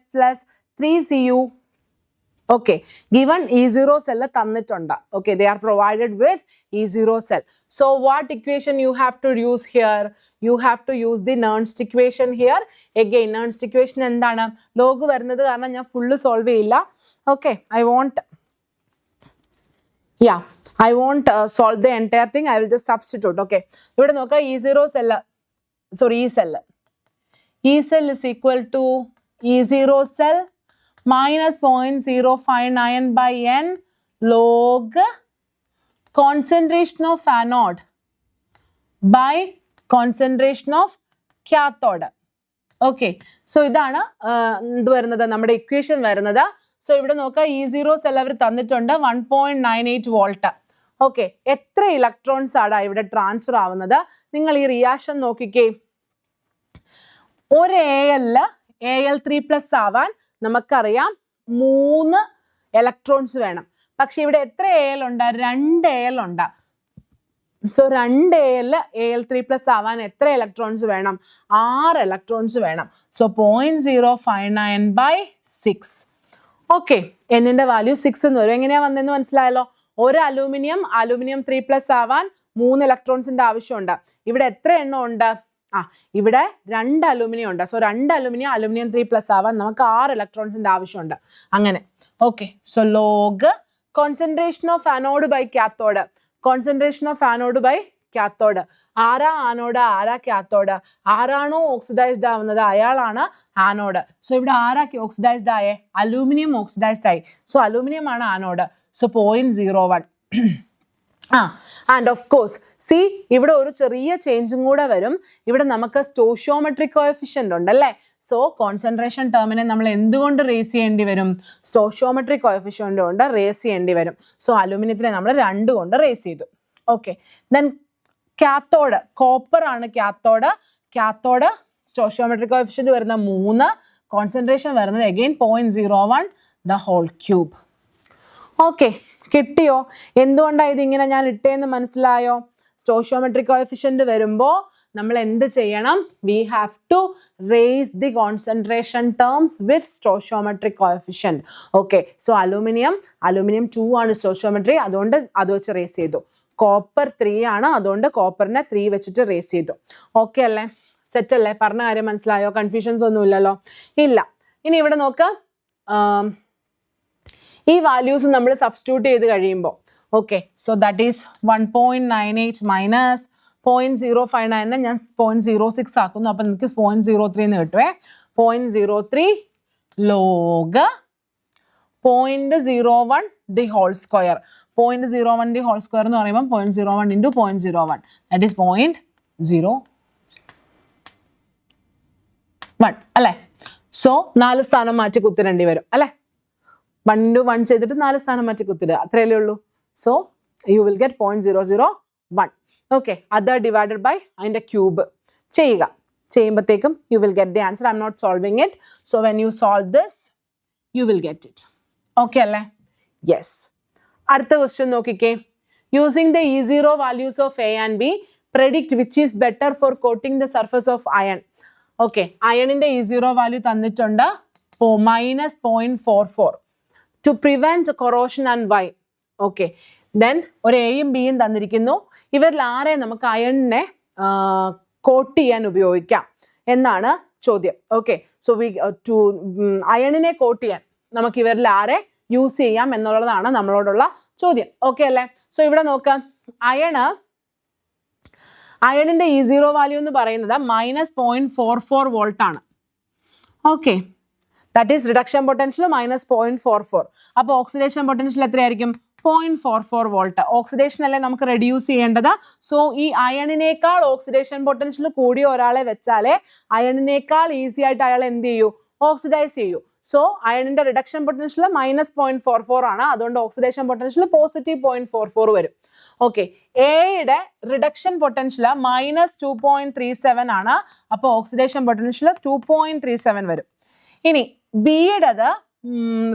3Cu. Okay, given E0 cell തന്നിട്ടുണ്ട്. Okay, they are provided with E0 cell. So what equation you have to use here? You have to use the Nernst equation here. Again, Nernst equation എന്താണ്? log വരുന്നത് കാരണം ഞാൻ full solve ചെയ്യില്ല. Okay, I won't solve the entire thing. I will just substitute. Okay, ഇവിടെ നോക്കുക E0 cell, sorry, E cell is equal to E0 cell minus 0.059 by n log concentration of anode by concentration of cathode. Okay, so ഇതാണ് എന്ത് വരുന്നത് നമ്മുടെ equation വരുന്നത്. So ഇവിടെ നോക്കുക E0 cell അവർ തന്നിട്ടുണ്ട് 1.98 വോൾട്ട്. ഓക്കെ, എത്ര ഇലക്ട്രോൺസ് ആണ് ഇവിടെ ട്രാൻസ്ഫർ ആവുന്നത്? നിങ്ങൾ ഈ റിയാക്ഷൻ നോക്കിക്കേ. ഒരു Al3+ ആവാൻ നമുക്കറിയാം 3 ഇലക്ട്രോൺസ് വേണം. പക്ഷെ ഇവിടെ എത്ര Al ഉണ്ട്? 2 Al ഉണ്ട്. സോ 2 Al3+ ആവാൻ എത്ര ഇലക്ട്രോൺസ് വേണം? 6 ഇലക്ട്രോൺസ് വേണം. So 0.059 by 6. ഓക്കെ, എന്നിന്റെ വാല്യൂ 6 എന്ന് വരും. എങ്ങനെയാ വന്നതെന്ന് മനസ്സിലായല്ലോ. ഒരു അലൂമിനിയം 3+ ആവാൻ 3 ഇലക്ട്രോൺസിന്റെ ആവശ്യമുണ്ട്. ഇവിടെ എത്ര എണ്ണം ഉണ്ട്? ഇവിടെ 2 അലൂമിനിയം ഉണ്ട്. സോ 2 അലൂമിനിയം 3+ ആവാൻ നമുക്ക് 6 ഇലക്ട്രോൺസിന്റെ ആവശ്യമുണ്ട്. അങ്ങനെ. Okay, so log concentration of anode by cathode. Concentration of anode by cathode. ആരാ ആനോഡ്, ആരാ കാത്തോഡ്? ആരാണോ ഓക്സിഡൈസ്ഡ് ആവുന്നത് അയാളാണ് ആനോഡ്. സോ ഇവിടെ ആരാ ഓക്സിഡൈസ്ഡ് ആയേ? അലൂമിനിയം ഓക്സിഡൈസ്ഡ് ആയി. സോ അലൂമിനിയം ആണ് anode. So 0.01. And of course C ഇവിടെ ഒരു ചെറിയ ചേഞ്ചും കൂടെ വരും. ഇവിടെ നമുക്ക് സ്റ്റോഷിയോമെട്രിക് കോഎഫിഷ്യന്റ് ഉണ്ടല്ലേ. സോ കോൺസെൻട്രേഷൻ ടേമിനെ നമ്മൾ എന്തുകൊണ്ട് റേസ് ചെയ്യേണ്ടി വരും? സ്റ്റോഷിയോമെട്രിക് കോഎഫിഷ്യന്റ് കൊണ്ട് റേസ് ചെയ്യേണ്ടി വരും. സോ അലൂമിനിയത്തിനെ നമ്മൾ 2 കൊണ്ട് റേസ് ചെയ്തു. ഓക്കെ, ദെൻ കാത്തോഡ്, കോപ്പർ ആണ് കാത്തോഡ്. കാത്തോഡ് സ്റ്റോഷിയോമെട്രിക് കോഎഫിഷ്യന്റ് വരുന്ന 3, കോൺസെൻട്രേഷൻ വരുന്നത് again 0.01 the whole cube. Okay, കിട്ടിയോ? എന്തുകൊണ്ടാണ് ഇതിങ്ങനെ ഞാൻ ഇട്ടേന്ന് മനസ്സിലായോ? സ്റ്റോഷിയോമെട്രിക് കോഎഫിഷ്യന്റ് വരുമ്പോൾ നമ്മൾ എന്ത് ചെയ്യണം? We have to raise the concentration terms with stoichiometric coefficient. Okay, so aluminium 2 ആണ് സ്റ്റോഷിയോമെട്രി, അതുകൊണ്ട് അത് വെച്ച് റേസ് ചെയ്തു. കോപ്പർ 3 ആണ്, അതുകൊണ്ട് കോപ്പറിനെ 3 വെച്ചിട്ട് റേസ് ചെയ്തു. ഓക്കെ അല്ലേ? സെറ്റ് അല്ലേ? പറഞ്ഞ കാര്യം മനസ്സിലായോ? കൺഫ്യൂഷൻസ് ഒന്നും ഇല്ലല്ലോ? ഇല്ല. ഇനി ഇവിടെ നോക്ക്, ഈ വാല്യൂസ് നമ്മൾ സബ്സ്റ്റിറ്റ്യൂട്ട് ചെയ്ത് കഴിയുമ്പോൾ okay, so that is 1.98 minus 0.059 ഞാൻ 0.06 ആക്കുന്നു. അപ്പം നിങ്ങൾക്ക് 0.03 എന്ന് കിട്ടുവേ. 0.03 log 0.01 the whole square. 0.01 the whole square എന്ന് പറയുമ്പോൾ 0.01 into 0.01 ദാറ്റ് ഈസ് 0.01 അല്ലേ? സോ 4 സ്ഥാനം മാറ്റി കുത്തിരേണ്ടി വരും അല്ലേ? 1 into 1 ചെയ്തിട്ട് 4 സ്ഥാനം മാറ്റി കുത്തിടുക, അത്രയല്ലേ ഉള്ളൂ. So you will get 0.001. Okay, അത് ഡിവൈഡഡ് ബൈ അതിൻ്റെ ക്യൂബ് ചെയ്യുമ്പോഴത്തേക്കും you will get the answer. I'm not solving it. So when you solve this you will get it. Okay അല്ലേ? യെസ്. അടുത്ത ക്വസ്റ്റ്യൻ നോക്കിക്കേ. Using the E0 values of A and B, predict which is better for coating the surface of iron. Okay, അയണിന്റെ E0 value തന്നിട്ടുണ്ട് -0.44 to prevent corrosion and why. Okay, then ഒരു എയും ബിയും തന്നിരിക്കുന്നു. ഇവരിൽ ആരെ നമുക്ക് അയണിനെ കോട്ട് ചെയ്യാൻ ഉപയോഗിക്കാം എന്നാണ് ചോദ്യം. ഓക്കെ, സോ അയണിനെ കോട്ട് ചെയ്യാൻ നമുക്ക് ഇവരിൽ ആരെ യൂസ് ചെയ്യാം എന്നുള്ളതാണ് നമ്മളോടുള്ള ചോദ്യം. ഓക്കെ അല്ലേ? സോ ഇവിടെ നോക്കാം, അയണിന്റെ E0 വാല്യൂ എന്ന് പറയുന്നത് -0.44 വോൾട്ട് ആണ്. Okay. That is reduction potential minus 0.44. അപ്പോൾ oxidation potential എത്രയായിരിക്കും? 0.44 volt. ഓക്സിഡേഷൻ അല്ലേ നമുക്ക് റെഡ്യൂസ് ചെയ്യേണ്ടത്. സോ ഈ അയണിനേക്കാൾ ഓക്സിഡേഷൻ പൊട്ടൻഷ്യൽ കൂടിയ ഒരാളെ വെച്ചാലേ അയണിനേക്കാൾ ഈസി ആയിട്ട് അയാൾ എന്ത് ചെയ്യൂ? ഓക്സിഡൈസ് ചെയ്യൂ. സോ അയണിന്റെ റിഡക്ഷൻ പൊട്ടൻഷ്യൽ മൈനസ് 0.44 ആണ്. അതുകൊണ്ട് ഓക്സിഡേഷൻ പൊട്ടൻഷ്യൽ പോസിറ്റീവ് 0.44 വരും. ഓക്കെ, എയുടെ റിഡക്ഷൻ പൊട്ടൻഷ്യൽ മൈനസ് 2.37 ആണ്. അപ്പോൾ ഓക്സിഡേഷൻ പൊട്ടൻഷ്യൽ 2.37 വരും. ഇനി ബിയുടേത്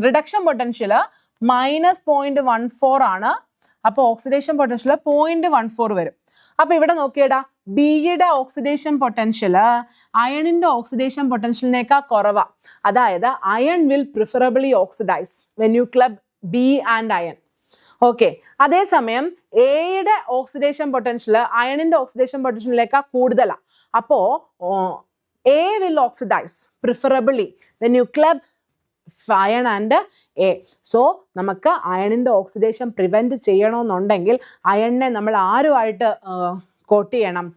റിഡക്ഷൻ പൊട്ടൻഷ്യൽ മൈനസ് 0.14 ആണ്. അപ്പോൾ ഓക്സിഡേഷൻ പൊട്ടൻഷ്യൽ 0.14 വരും. അപ്പൊ ഇവിടെ നോക്കിയടാ, ബിയുടെ ഓക്സിഡേഷൻ പൊട്ടൻഷ്യൽ അയണിന്റെ ഓക്സിഡേഷൻ പൊട്ടൻഷ്യലിനേക്കാൾ കുറവാ. അതായത് iron will preferably oxidise when you club B and iron. Okay, അതേസമയം എയുടെ ഓക്സിഡേഷൻ പൊട്ടൻഷ്യൽ അയണിന്റെ ഓക്സിഡേഷൻ പൊട്ടൻഷ്യലിനേക്കാൾ കൂടുതലാണ്. അപ്പോ A will oxidize preferably when you club iron and A. So, നമുക്ക് അയണിന്റെ ഓക്സിഡേഷൻ പ്രിവെന്റ് ചെയ്യണമെന്നുണ്ടെങ്കിൽ അയണിനെ നമ്മൾ ആരുമായിട്ട് കോട്ട് ചെയ്യണം?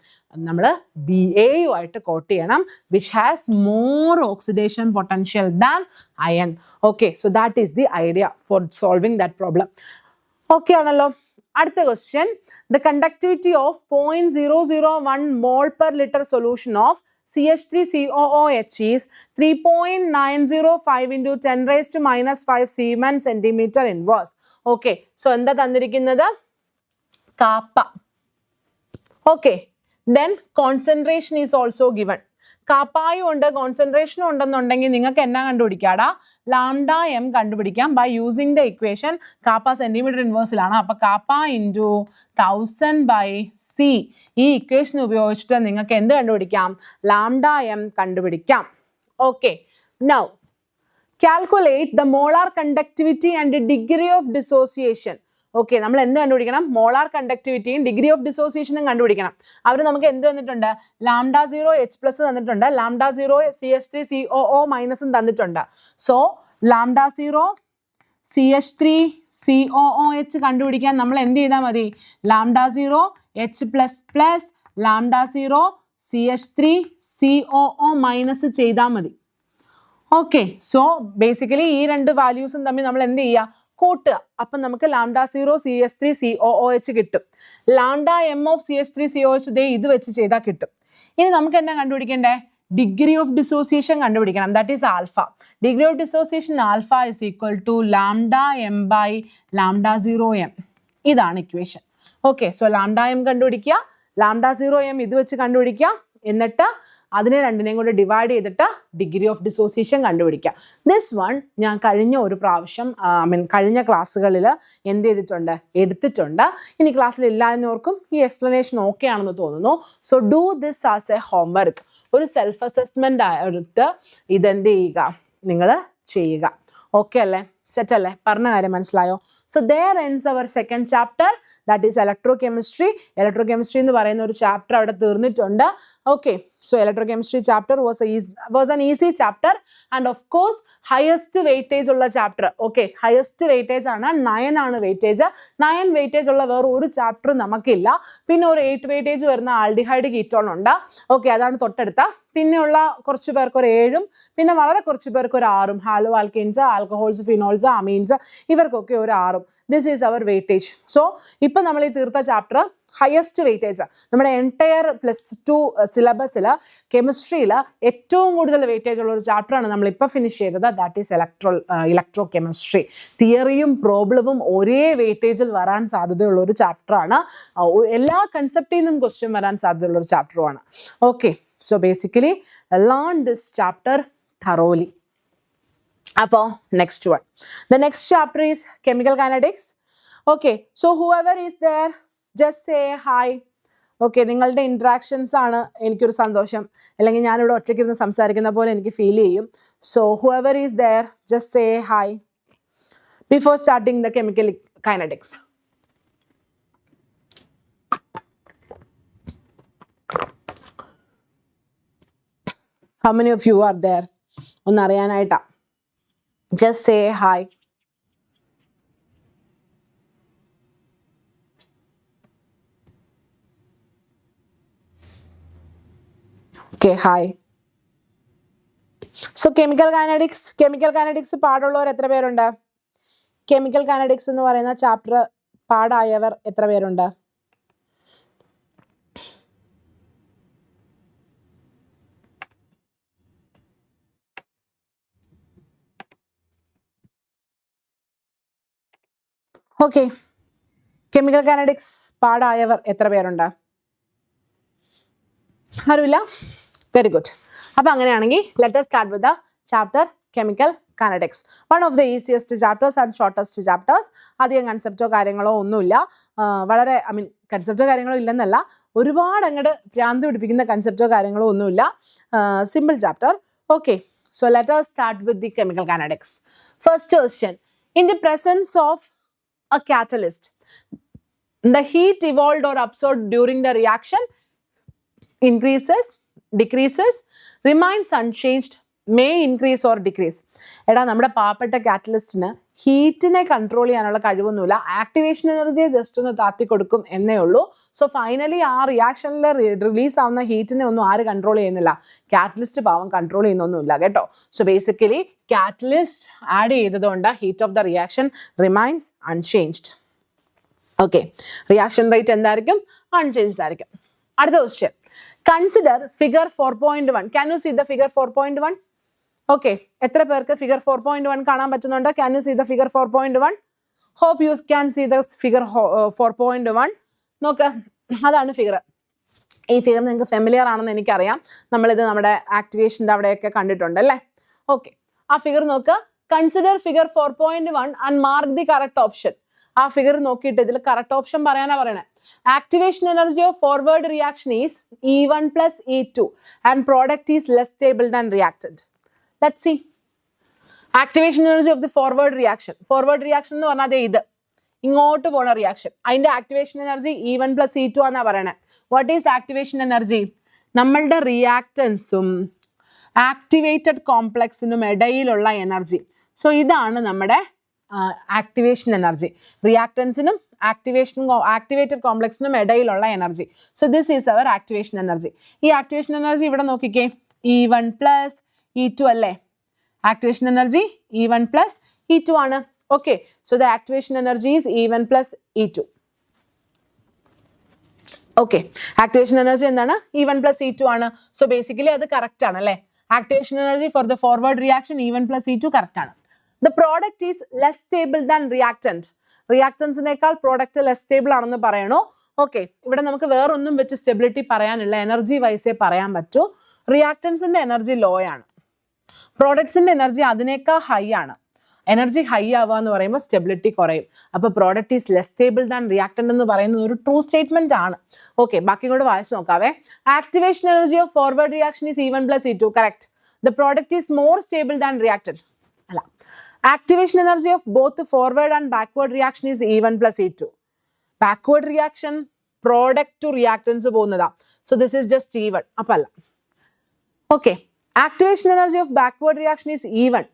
നമ്മൾ BA-യുമായിട്ട് കോട്ട് ചെയ്യണം, which has more oxidation potential than iron. Okay, so that is the idea for solving that problem. Okay ആണല്ലോ. അടുത്ത question, the conductivity of 0.001 mole per liter solution of CH3COOH is 3.905 into 10 raised to minus 5 Siemens centimeter inverse. Okay, so എന്താ തന്നിരിക്കുന്നത്? KAAPA. Okay, then concentration is also given. കാപ്പായും ഉണ്ട് കോൺസെൻട്രേഷനും ഉണ്ടെന്നുണ്ടെങ്കിൽ നിങ്ങൾക്ക് എന്നാ കണ്ടുപിടിക്കാടാ? Lambda M കണ്ടുപിടിക്കാം by using the equation. Kappa centimetre ഇൻവേഴ്സിലാണ്. അപ്പൊ കാപ്പ ഇൻറ്റു 1000 ബൈ സി. ഈ ഇക്വേഷൻ ഉപയോഗിച്ചിട്ട് നിങ്ങൾക്ക് എന്ത് കണ്ടുപിടിക്കാം? ലാംഡ എം കണ്ടുപിടിക്കാം. Okay, now calculate the molar conductivity and degree of dissociation. Okay, നമ്മൾ എന്ത് കണ്ടുപിടിക്കണം? മോളാർ കണ്ടക്ടിവിറ്റിയും ഡിഗ്രി ഓഫ് ഡിസോസിയേഷനും കണ്ടുപിടിക്കണം. അവർ നമുക്ക് എന്ത് തന്നിട്ടുണ്ട്? ലാംഡ 0 H പ്ലസ് തന്നിട്ടുണ്ട്, ലാംഡ 0 CH3 COO മൈനസും തന്നിട്ടുണ്ട്. സോ ലാംഡ 0 CH3 COOH കണ്ടുപിടിക്കാൻ നമ്മൾ എന്ത് ചെയ്താൽ മതി? Lambda 0 H plus plus lambda 0 CH3 COO minus ചെയ്താൽ മതി. ഓക്കെ, സോ ബേസിക്കലി ഈ രണ്ട് വാല്യൂസും തമ്മിൽ നമ്മൾ എന്ത് ചെയ്യുക? കൂട്ടുക. അപ്പം നമുക്ക് ലാംഡ 0 CH3 COOH കിട്ടും. Lambda M of CH3 COOH ദേ ഇത് വെച്ച് ചെയ്താൽ കിട്ടും. ഇനി നമുക്ക് എന്നാ കണ്ടുപിടിക്കണ്ടേ? ഡിഗ്രി ഓഫ് ഡിസോസിയേഷൻ കണ്ടുപിടിക്കണം. That is alpha. Degree of dissociation alpha is equal to lambda M by lambda 0 M. ഇതാണ് equation. Okay, so lambda M കണ്ടുപിടിക്കുക, ലാംഡ 0 എം ഇത് വെച്ച് കണ്ടുപിടിക്കുക, എന്നിട്ട് അതിനെ രണ്ടിനെയും കൂടെ ഡിവൈഡ് ചെയ്തിട്ട് ഡിഗ്രി ഓഫ് ഡിസോസിയേഷൻ കണ്ടുപിടിക്കാം. ദിസ് വൺ ഞാൻ കഴിഞ്ഞ ഒരു പ്രാവശ്യം കഴിഞ്ഞ ക്ലാസ്സുകളിൽ എന്ത് ചെയ്തിട്ടുണ്ട്? എടുത്തിട്ടുണ്ട്. ഇനി ക്ലാസ്സിൽ ഇല്ലാന്നവർക്കും ഈ എക്സ്പ്ലനേഷൻ ഓക്കെ ആണെന്ന് തോന്നുന്നു. So do this as A homework. ഒരു സെൽഫ് അസസ്മെൻ്റ് എടുത്ത് ഇതെന്ത് ചെയ്യുക? നിങ്ങൾ ചെയ്യുക. ഓക്കെ അല്ലേ? സെറ്റ് അല്ലേ? പറഞ്ഞ കാര്യം മനസ്സിലായോ? So there ends our second chapter, that is electrochemistry. Electrochemistry എന്ന് പറയുന്ന ഒരു ചാപ്റ്റർ അവിടെ തീർന്നിട്ടുണ്ട്. Okay, so electrochemistry chapter was an easy chapter and of course highest weightage ഉള്ള ചാപ്റ്റർ. ഓക്കെ, ഹയസ്റ്റ് വെയിറ്റേജ് ആണ്, 9 ആണ് വെയിറ്റേജ്. 9 വെയിറ്റേജ് ഉള്ള വേറെ ഒരു ചാപ്റ്റർ നമുക്കില്ല. പിന്നെ ഒരു 8 വെയിറ്റേജ് വരുന്ന ആൽഡിഹൈഡ് കീറ്റോൺ ഉണ്ട്. ഓക്കെ, അതാണ് തൊട്ടടുത്ത. പിന്നെയുള്ള കുറച്ച് പേർക്ക് ഒരു 7ഉം പിന്നെ വളരെ കുറച്ച് പേർക്ക് ഒരു 6ഉം. Halo alkanes, alcohols, phenols, amines ഇവർക്കൊക്കെ ഒരു 6ഉം. This is our weightage. So ഇപ്പം നമ്മൾ ഈ തീർത്ത ചാപ്റ്റർ ഹയസ്റ്റ് വെയിറ്റേജ് നമ്മുടെ എൻറ്റയർ +2 സിലബസിൽ കെമിസ്ട്രിയിൽ ഏറ്റവും കൂടുതൽ വെയിറ്റേജ് ഉള്ള ഒരു ചാപ്റ്ററാണ് നമ്മളിപ്പോൾ ഫിനിഷ് ചെയ്തത്. That is electrochemistry. തിയറിയും പ്രോബ്ലവും ഒരേ വെയിറ്റേജിൽ വരാൻ സാധ്യതയുള്ള ഒരു ചാപ്റ്ററാണ്. എല്ലാ കൺസെപ്റ്റിൽ നിന്നും ക്വസ്റ്റ്യൻ വരാൻ സാധ്യതയുള്ള ഒരു ചാപ്റ്ററുമാണ്. Okay, so basically learn this chapter thoroughly. അപ്പോൾ next one, the next chapter is chemical kinetics. Okay, so whoever is there just say hi. Okay, നിങ്ങളുടെ ഇൻട്രാക്ഷൻസ് ആണ് എനിക്കൊരു സന്തോഷം. അല്ലെങ്കിൽ ഞാനിവിടെ ഒറ്റയ്ക്കിരുന്ന് സംസാരിക്കുന്ന പോലെ എനിക്ക് ഫീൽ ചെയ്യും. So whoever is there just say hi before starting the chemical kinetics. How many of you are there? ഒന്ന് അറിയാനായിട്ടാ. Just say hi. Okay, hi. So chemical kinetics പാടുള്ളവർ എത്ര പേരുണ്ട്? കെമിക്കൽ കൈനറ്റിക്സ് എന്ന് പറയുന്ന ചാപ്റ്റർ പാടായവർ എത്ര പേരുണ്ട്? ഓക്കെ, കെമിക്കൽ കൈനറ്റിക്സ് പാടായവർ എത്ര പേരുണ്ട്? ആരുമില്ല? Very good. അപ്പോൾ അങ്ങനെയാണെങ്കിൽ let us start with the chapter chemical kinetics. One of the easiest chapters and shortest chapters. അധികം കൺസെപ്റ്റോ കാര്യങ്ങളോ ഒന്നുമില്ല. വളരെ കൺസെപ്റ്റോ കാര്യങ്ങളോ ഇല്ലെന്നല്ല, ഒരുപാട് അങ്ങോട്ട് ഭ്രാന്ത് പിടിപ്പിക്കുന്ന കൺസെപ്റ്റോ കാര്യങ്ങളോ ഒന്നുമില്ല. Simple chapter. Okay, so let us start with the chemical kinetics. First question. In the presence of a catalyst, the heat evolved or absorbed during the reaction increases, decreases, remains unchanged, may increase or decrease. എടാ, നമ്മുടെ പാവപ്പെട്ട കാറ്റലിസ്റ്റിന് ഹീറ്റിനെ control ചെയ്യാനുള്ള കഴിവൊന്നുമില്ല. Activation എനർജിയെ just ഒന്ന് താത്തി കൊടുക്കും എന്നേ ഉള്ളൂ. So finally ആ റിയാക്ഷനിൽ റിലീസ് ആവുന്ന ഹീറ്റിനെ ഒന്നും ആര് കൺട്രോൾ ചെയ്യുന്നില്ല? കാറ്റലിസ്റ്റ് പാവം കൺട്രോൾ ചെയ്യുന്നൊന്നുമില്ല കേട്ടോ. സോ ബേസിക്കലി കാറ്റലിസ്റ്റ് ആഡ് ചെയ്തതുകൊണ്ട് heat of the reaction remains unchanged. Okay, reaction rate എന്തായിരിക്കും? അൺചേഞ്ച്ഡ് ആയിരിക്കും. അടുത്ത question. Consider figure 4.1. Can you see the figure 4.1? Okay, എത്ര പേർക്ക് ഫിഗർ 4.1 കാണാൻ പറ്റുന്നുണ്ട്? Can you see the figure 4.1? Hope you can see the figure 4.1. നോക്ക്, അതാണ് figure. ഈ ഫിഗർ നിങ്ങൾക്ക് ഫെമിലിയർ ആണെന്ന് എനിക്കറിയാം. നമ്മളിത് നമ്മുടെ ആക്ടിവേഷൻ്റെ അവിടെയൊക്കെ കണ്ടിട്ടുണ്ട് അല്ലേ? ഓക്കെ, ആ ഫിഗർ നോക്ക്. Consider figure 4.1 and mark the correct option. ആ ഫിഗർ നോക്കിയിട്ട് ഇതിൽ കറക്റ്റ് ഓപ്ഷൻ പറയാനാ പറയണേ. Activation energy of forward reaction is E1 plus E2 and product is less stable than reactant. Let's see. Activation energy of the forward reaction. Forward reaction എന്ന് പറഞ്ഞാൽ ഇത് ഇങ്ങോട്ട് പോണ റിയാക്ഷൻ. അതിൻ്റെ activation energy E1 plus E2 എന്നാ പറയണേ. What is activation energy? നമ്മളുടെ റിയാക്റ്റൻസും ആക്ടിവേറ്റഡ് കോംപ്ലക്സിനും ഇടയിലുള്ള എനർജി. സോ ഇതാണ് നമ്മുടെ ആക്ടിവേഷൻ എനർജി. റിയാക്റ്റൻസിനും ആക്ടിവേറ്റഡ് കോംപ്ലക്സിനും ഇടയിലുള്ള energy. So this is our activation energy. ഈ ആക്ടിവേഷൻ എനർജി ഇവിടെ നോക്കിക്കേ, E1 plus E2 അല്ലേ? Activation energy E1 plus E2 ആണ്. Okay, so the activation energy is E1 plus E2. Okay, activation energy എന്താണ്? E1 plus E2 ആണ്. So basically അത് correct ആണ് അല്ലേ? Activation energy for the forward reaction E1 plus E2 correct ആണ്. The product is less stable than reactant. റിയാക്റ്റൻസിനേക്കാൾ product less stable ആണെന്ന് പറയണോ? Okay, ഇവിടെ നമുക്ക് വേറൊന്നും വെച്ച് സ്റ്റെബിലിറ്റി പറയാനില്ല. എനർജി വൈസേ പറയാൻ പറ്റൂ. റിയാക്റ്റൻസിന്റെ എനർജി ലോ ആണ്, പ്രോഡക്ട്സിന്റെ എനർജി അതിനേക്കാൾ ഹൈ ആണ്. എനർജി ഹൈ ആവുക എന്ന് പറയുമ്പോൾ സ്റ്റെബിലിറ്റി കുറയും. അപ്പോൾ product is less stable than reactant എന്ന് പറയുന്നത് ഒരു ട്രൂ സ്റ്റേറ്റ്മെന്റ് ആണ്. ഓക്കെ, ബാക്കി കൂടെ വായിച്ചു നോക്കാവേ. Activation energy of forward reaction is E1 plus E2. Correct. The product is more stable than reactant. അല്ല, activation energy of both the forward and backward reaction is E1 plus E2. Backward reaction product to reactants പോകുന്നതാ. So this is just E1. അപ്പല്ല. Okay. Activation energy of backward reaction is E1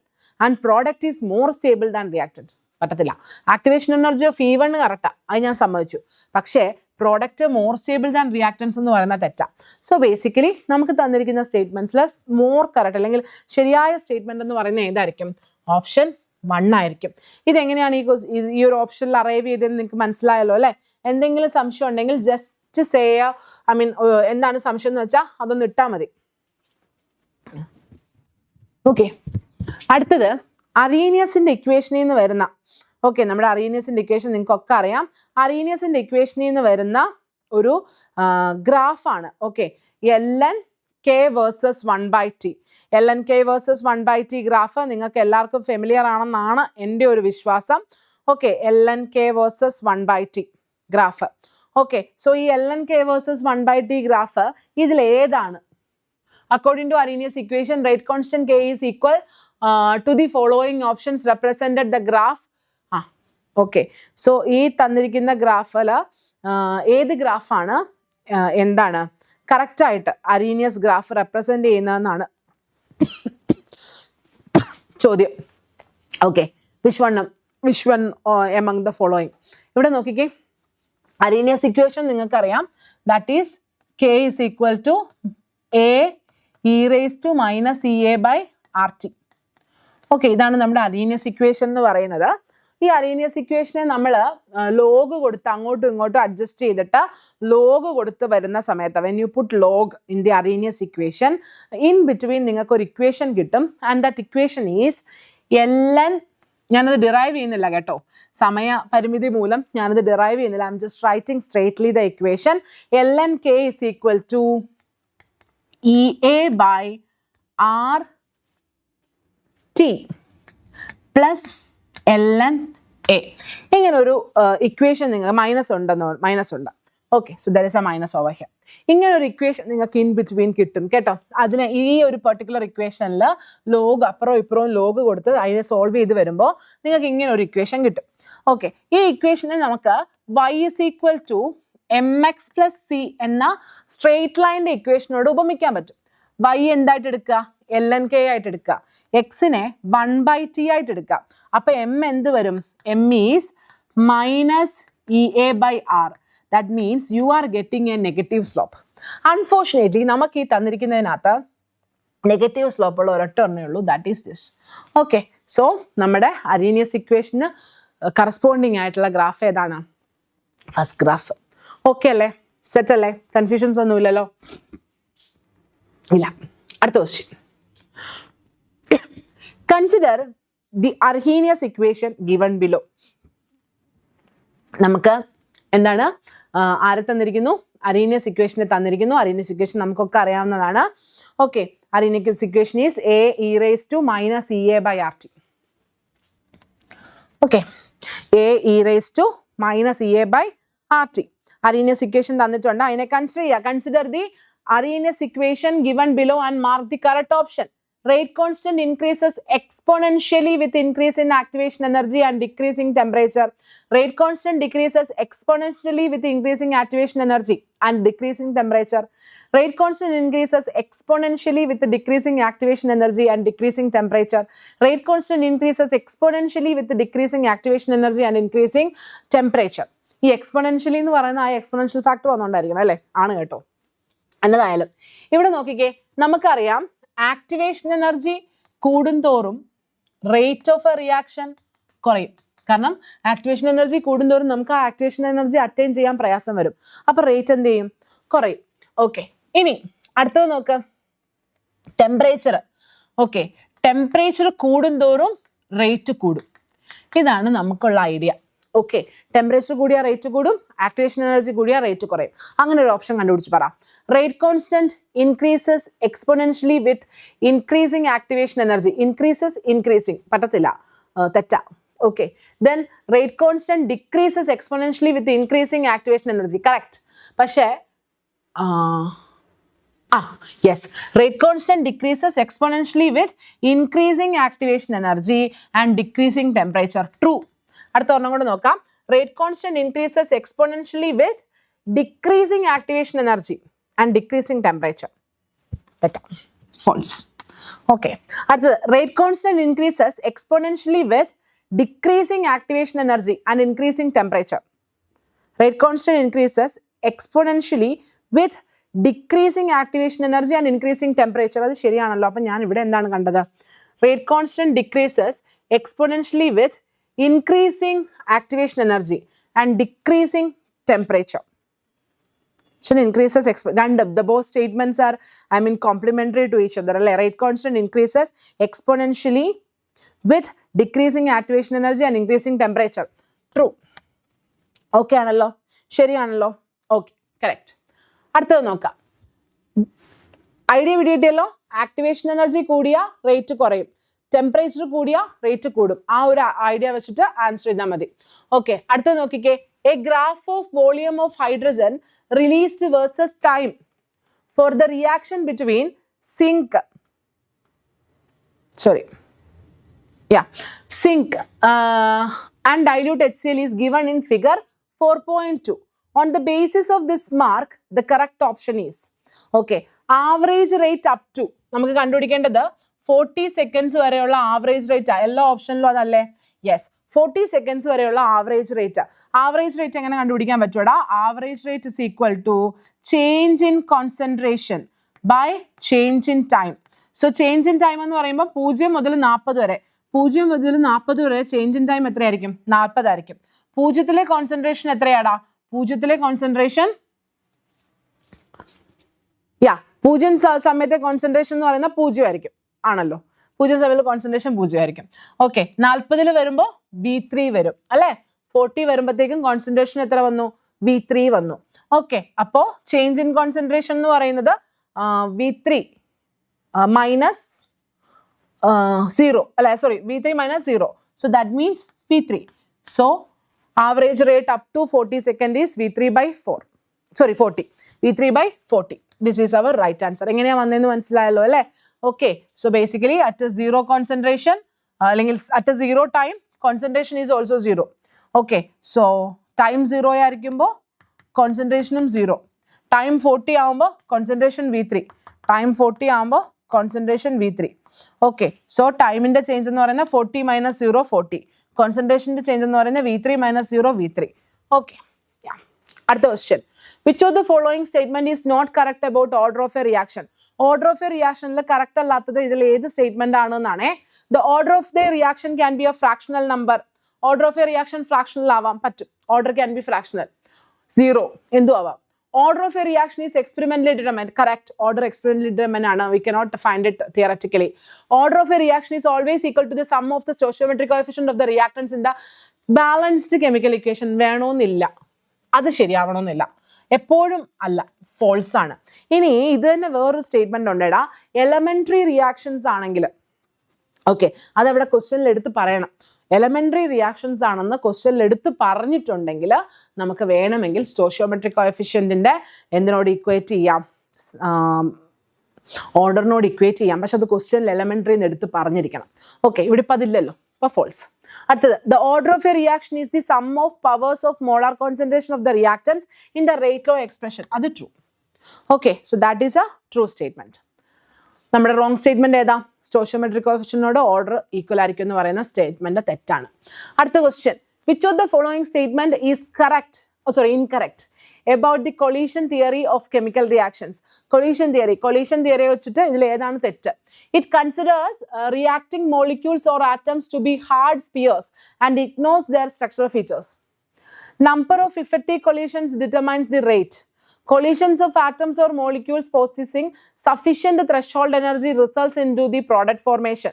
and product is more stable than reactant. പറ്റത്തില്ല. Activation energy of E1 correct, അത് ഞാൻ സമ്മതിച്ചു. പക്ഷേ product more stable than reactance എന്ന് പറയുന്നത് തെറ്റാ. So basically നമുക്ക് തന്നിരിക്കുന്ന സ്റ്റേറ്റ്മെന്റ്സിൽ മോർ കറക്റ്റ് അല്ലെങ്കിൽ ശരിയായ സ്റ്റേറ്റ്മെന്റ് എന്ന് പറയുന്നത് ഏതായിരിക്കും? ഓപ്ഷൻ 1 ആയിരിക്കും. ഇതെങ്ങനെയാണ് ഈ ഒരു ഓപ്ഷനിൽ അറൈവ് ചെയ്തതെന്ന് നിങ്ങൾക്ക് മനസ്സിലായല്ലോ അല്ലേ? എന്തെങ്കിലും സംശയം ഉണ്ടെങ്കിൽ ജസ്റ്റ് സേ, എന്താണ് സംശയം എന്ന് വെച്ചാൽ അതൊന്ന് ഇട്ടാൽ മതി. ഓക്കെ, അടുത്തത് അറീനിയസിന്റെ ഇക്വേഷനിൽ നിന്ന് വരുന്ന, ഓക്കെ, നമ്മുടെ അറീനിയസിന്റെ ഇക്വേഷൻ നിങ്ങൾക്കൊക്കെ അറിയാം. അറീനിയസിന്റെ ഇക്വേഷനിൽ നിന്ന് വരുന്ന ഒരു ഗ്രാഫാണ്. Okay, LNK versus 1/T. LNK versus 1/T graph നിങ്ങൾക്ക് എല്ലാവർക്കും ഫെമിലിയർ ആണെന്നാണ് എൻ്റെ ഒരു വിശ്വാസം. Okay, LNK versus 1/T graph. Okay, so ഈ LNK വേഴ്സസ് 1/T ഗ്രാഫ് ഇതിൽ ഏതാണ്? According to Arrhenius equation, rate constant K is equal to the following options represented the graph. Okay, so ഈ തന്നിരിക്കുന്ന ഗ്രാഫിൽ ഏത് ഗ്രാഫാണ് എന്താണ് കറക്റ്റായിട്ട് അറീനിയസ് ഗ്രാഫ് റെപ്രസെന്റ് ചെയ്യുന്നതെന്നാണ് ചോദ്യം. Okay, which one among the following. ഇവിടെ നോക്കിക്കേ, അറീനിയസ് ഇക്വേഷൻ നിങ്ങൾക്കറിയാം. That is K is equal to A e raised to minus EA by RT. Okay, ഇതാണ് നമ്മുടെ അറീനിയസ് ഇക്വേഷൻ എന്ന് പറയുന്നത്. ഈ അറീനിയസ് ഇക്വേഷനെ നമ്മൾ ലോഗ് കൊടുത്ത് അങ്ങോട്ടും ഇങ്ങോട്ടും അഡ്ജസ്റ്റ് ചെയ്തിട്ട് ലോഗ് കൊടുത്ത് വരുന്ന സമയത്ത് when you put log in the Arrhenius equation, in between നിങ്ങൾക്ക് ഒരു ഇക്വേഷൻ കിട്ടും. And that equation is LN. ഞാനത് ഡിറൈവ് ചെയ്യുന്നില്ല കേട്ടോ, സമയ പരിമിതി മൂലം ഞാനത് ഡിറൈവ് ചെയ്യുന്നില്ല. I'm just writing straightly the equation. LNK is equal to EA by RT plus LNA. ഇങ്ങനെ ഒരു ഇക്വേഷൻ നിങ്ങൾ മൈനസ് ഉണ്ട്. Okay, so there is A minus over here. ഇങ്ങനെ ഒരു ഇക്വേഷൻ നിങ്ങൾക്ക് ഇൻ ബിറ്റ്വീൻ കിട്ടും കേട്ടോ. അതിന് ഈ ഒരു പെർട്ടിക്കുലർ ഇക്വേഷനിൽ ലോഗ് അപ്പുറവും ഇപ്പുറവും ലോഗ് കൊടുത്ത് അതിനെ സോൾവ് ചെയ്ത് വരുമ്പോൾ നിങ്ങൾക്ക് ഇങ്ങനെ ഒരു ഇക്വേഷൻ കിട്ടും. ഓക്കെ, ഈ ഇക്വേഷനെ നമുക്ക് y is equal to mx plus c എന്ന സ്ട്രെയിറ്റ് ലൈൻ്റെ ഇക്വേഷനോട് ഉപമിക്കാൻ പറ്റും. y എന്തായിട്ട് എടുക്കുക? LNK ആയിട്ട് എടുക്കുക. എക്സിനെ 1/t ആയിട്ട് എടുക്കുക. അപ്പോൾ m എന്ത് വരും? m is minus EA by R. That means you are getting a negative slope. Unfortunately, നമുക്ക് ഈ തന്നിരിക്കുന്നതിനകത്ത് നെഗറ്റീവ് സ്ലോപ്പ് ഉള്ള ഒരൊറ്റ ഒന്നേ ഉള്ളൂ, that is this. Okay, so നമ്മുടെ അറീനിയസ് ഇക്വേഷന് കറസ്പോണ്ടിങ് ആയിട്ടുള്ള ഗ്രാഫ് ഏതാണ്? First graph. ഓക്കെ അല്ലേ? സെറ്റ് അല്ലേ? കൺഫ്യൂഷൻസ് ഒന്നും ഇല്ലല്ലോ? ഇല്ല. അടുത്ത question. Consider the Arrhenius equation given below. നമുക്ക് എന്താണ് ആരെ തന്നിരിക്കുന്നു? അറീനിയസ് ഇക്വേഷനെ തന്നിരിക്കുന്നു. അറീനിയസ് ഇക്വേഷൻ നമുക്കൊക്കെ അറിയാവുന്നതാണ്. Okay, Arrhenius equation is A e raised to minus EA by RT. Okay, A e raised to minus EA by RT. Arrhenius equation തന്നിട്ടുണ്ട്, അതിനെ consider ചെയ്യുക. Consider the Arrhenius equation given below and mark the correct option. Rate constant increases exponentially with increase in activation energy and decreasing temperature. Rate constant decreases exponentially with increasing activation energy and decreasing temperature. Rate constant increases exponentially with decreasing activation energy and decreasing temperature. Rate constant increases exponentially with decreasing activation energy and increasing temperature. ഈ exponentially എന്ന് പറയുന്ന ആ exponential factor വന്നുകൊണ്ടായിരിക്കണം അല്ലേ? ആണ് കേട്ടോ. എന്നതായാലും ഇവിടെ നോക്കിക്കേ, നമുക്കറിയാം ആക്ടിവേഷൻ എനർജി കൂടുന്തോറും റേറ്റ് ഓഫ് എ റിയാക്ഷൻ കുറയും. കാരണം ആക്ടിവേഷൻ എനർജി കൂടുന്തോറും നമുക്ക് ആ ആക്ടിവേഷൻ എനർജി അറ്റൈൻ ചെയ്യാൻ പ്രയാസം വരും. അപ്പോൾ റേറ്റ് എന്ത് ചെയ്യും? കുറയും. ഓക്കെ, ഇനി അടുത്തത് നോക്ക്, ടെമ്പറേച്ചർ. ഓക്കെ, ടെമ്പറേച്ചർ കൂടുന്തോറും റേറ്റ് കൂടും. ഇതാണ് നമുക്കുള്ള ഐഡിയ. ഓക്കെ, ടെമ്പറേച്ചർ കൂടിയാൽ റേറ്റ് കൂടും, ആക്ടിവേഷൻ എനർജി കൂടിയാൽ റേറ്റ് കുറയും. അങ്ങനെ ഒരു ഓപ്ഷൻ കണ്ടുപിടിച്ച് പറ. Rate constant increases exponentially with increasing activation energy. Increasing പറ്റത്തില്ല, തെറ്റാ. Okay, then rate constant decreases exponentially with increasing activation energy. Correct. പക്ഷേ yes, rate constant decreases exponentially with increasing activation energy and decreasing temperature. True. അടുത്ത ഒരെണ്ണം കൂടെ നോക്കാം. Rate constant increases exponentially with decreasing activation energy and decreasing temperature. തെറ്റാ. False. Okay. അടുത്തത് rate constant increases exponentially with decreasing activation energy and increasing temperature. Rate constant increases exponentially with decreasing activation energy and increasing temperature. അത് ശരിയാണല്ലോ. അപ്പം ഞാൻ ഇവിടെ എന്താണ് കണ്ടത്? Rate constant decreases exponentially with increasing activation energy and decreasing temperature. So increases the both statements are complementary to each other. Rate constant increases exponentially with decreasing activation energy and increasing temperature. True. Okay ആണല്ലോ? ശരിയാണല്ലോ? Okay, correct. അടുത്തത് നോക്കാം. Idea വിടിയിട്ടല്ലോ. Activation energy കൂടിയ rate കുറയും, temperature കൂടിയ rate കൂടും. ആ ഒരു ഐഡിയ വെച്ചിട്ട് ആൻസർ ചെയ്താൽ മതി. ഓക്കെ, അടുത്തത് നോക്കിക്കേ. A graph of volume of hydrogen released versus time for the reaction between zinc and dilute HCl is given in figure 4.2. On the basis of this mark, the correct option is. Okay, average rate up to നമുക്ക് കണ്ടുപിടിക്കേണ്ടത് 40 seconds വരെയുള്ള average rate. എല്ലാ ഓപ്ഷനിലും അതല്ലേ? Yes, 40 seconds വരെയുള്ള average rate. Average rate എങ്ങനെ കണ്ടുപിടിക്കാൻ പറ്റൂടാ? Average rate is equal to change in concentration by change in time. So change in time എന്ന് പറയുമ്പോൾ 0 മുതൽ 40 വരെ 0 മുതൽ 40 വരെ ചേഞ്ച് ഇൻ ടൈം എത്രയായിരിക്കും? 40 ആയിരിക്കും. 0-ലെ കോൺസെൻട്രേഷൻ എത്രയാടാ? 0-ലെ കോൺസെൻട്രേഷൻ 0 സമയത്തെ കോൺസെൻട്രേഷൻ എന്ന് പറയുന്നത് 0 ആയിരിക്കും ആണല്ലോ. 0 സമയത്ത് കോൺസെൻട്രേഷൻ 0 ആയിരിക്കും. ഓക്കെ, 40-ൽ വരുമ്പോൾ V3 വരും അല്ലെ. 40 വരുമ്പോഴത്തേക്കും കോൺസെൻട്രേഷൻ എത്ര വന്നു? V3 വന്നു. ഓക്കെ, അപ്പോൾ ചേഞ്ച് ഇൻ കോൺസെൻട്രേഷൻ എന്ന് പറയുന്നത് V3 മൈനസ് 0 അല്ലെ, sorry V3 minus 0. So that means V3. So average rate up to 40 second is V3/4. Sorry 40. V3/40. This is our right answer. എങ്ങനെയാ വന്നതെന്ന് മനസ്സിലായല്ലോ അല്ലേ? Okay, so basically at a 0 concentration അല്ലെങ്കിൽ at a 0 time concentration is also 0. Okay, so time 0 ആയിരിക്കുമ്പോൾ കോൺസെൻട്രേഷനും 0. Time 40 ആകുമ്പോൾ concentration V3. Time 40 ആകുമ്പോൾ concentration V3. Okay, so ടൈമിന്റെ change എന്ന് പറയുന്നത് 40 മൈനസ് 0 40. കോൺസെൻട്രേഷന്റെ ചേഞ്ച് എന്ന് പറയുന്നത് V3 മൈനസ് 0 V3. ഓക്കെ, അടുത്ത question. Which of the following statement is not correct about order of a reaction? Order of a reaction correct അല്ലാത്തത് ഇതിൽ ഏത് സ്റ്റേറ്റ്മെന്റ് ആണെന്നാണ്. The order of the reaction can be a fractional number. Order of a reaction fractional ആവാം, പറ്റും. Order can be fractional. 0 എന്തു ആവാം. Order of a reaction is experimentally determined. Correct. Order experimentally determined ആണ്. We cannot find it theoretically. Order of a reaction is always equal to the sum of the stoichiometric coefficient of the reactants in the balanced chemical equation. വേണമെന്നില്ല, അത് ശരിയാവണമെന്നില്ല, എപ്പോഴും അല്ല, false ആണ്. ഇനി ഇത് തന്നെ വേറൊരു സ്റ്റേറ്റ്മെന്റ് ഉണ്ടേടാ. എലമെന്ററി റിയാക്ഷൻസ് ആണെങ്കിൽ, ഓക്കെ, അതവിടെ ക്വസ്റ്റ്യനിൽ എടുത്ത് പറയണം. എലമെന്ററി റിയാക്ഷൻസ് ആണെന്ന് ക്വസ്റ്റ്യനിൽ എടുത്ത് പറഞ്ഞിട്ടുണ്ടെങ്കിൽ നമുക്ക് വേണമെങ്കിൽ സ്റ്റോഷിയോമെട്രിക് കോഎഫിഷ്യന്റിന്റെ എന്തിനോട് ഇക്വേറ്റ് ചെയ്യാം? ഓർഡറിനോട് ഇക്വേറ്റ് ചെയ്യാം. പക്ഷെ അത് ക്വസ്റ്റ്യനിൽ എലമെന്ററി എന്ന് എടുത്ത് പറഞ്ഞിരിക്കണം. ഓക്കെ, ഇവിടെ ഇപ്പം അതില്ലല്ലോ, അപ്പോൾ ഫോൾസ്. അടുത്തത്, the order of a reaction is the sum of powers of molar concentration of the reactants in the rate law expression. അത് true. Okay, so that is A true statement. നമ്മുടെ wrong statement ഏതാ? Stoichiometric കോഎഫിഷ്യന്റിനോട് order equal ആയിരിക്കും എന്ന് പറയുന്ന statement തെറ്റാണ്. അടുത്ത question, which of the following statement is incorrect about the collision theory of chemical reactions? collision theory വെച്ചിട്ട് ഇതിൽ ഏതാണ് തെറ്റ്? It considers reacting molecules or atoms to be hard spheres and ignores their structural features. Number of effective collisions determines the rate. Collisions of atoms or molecules possessing sufficient threshold energy results into the product formation.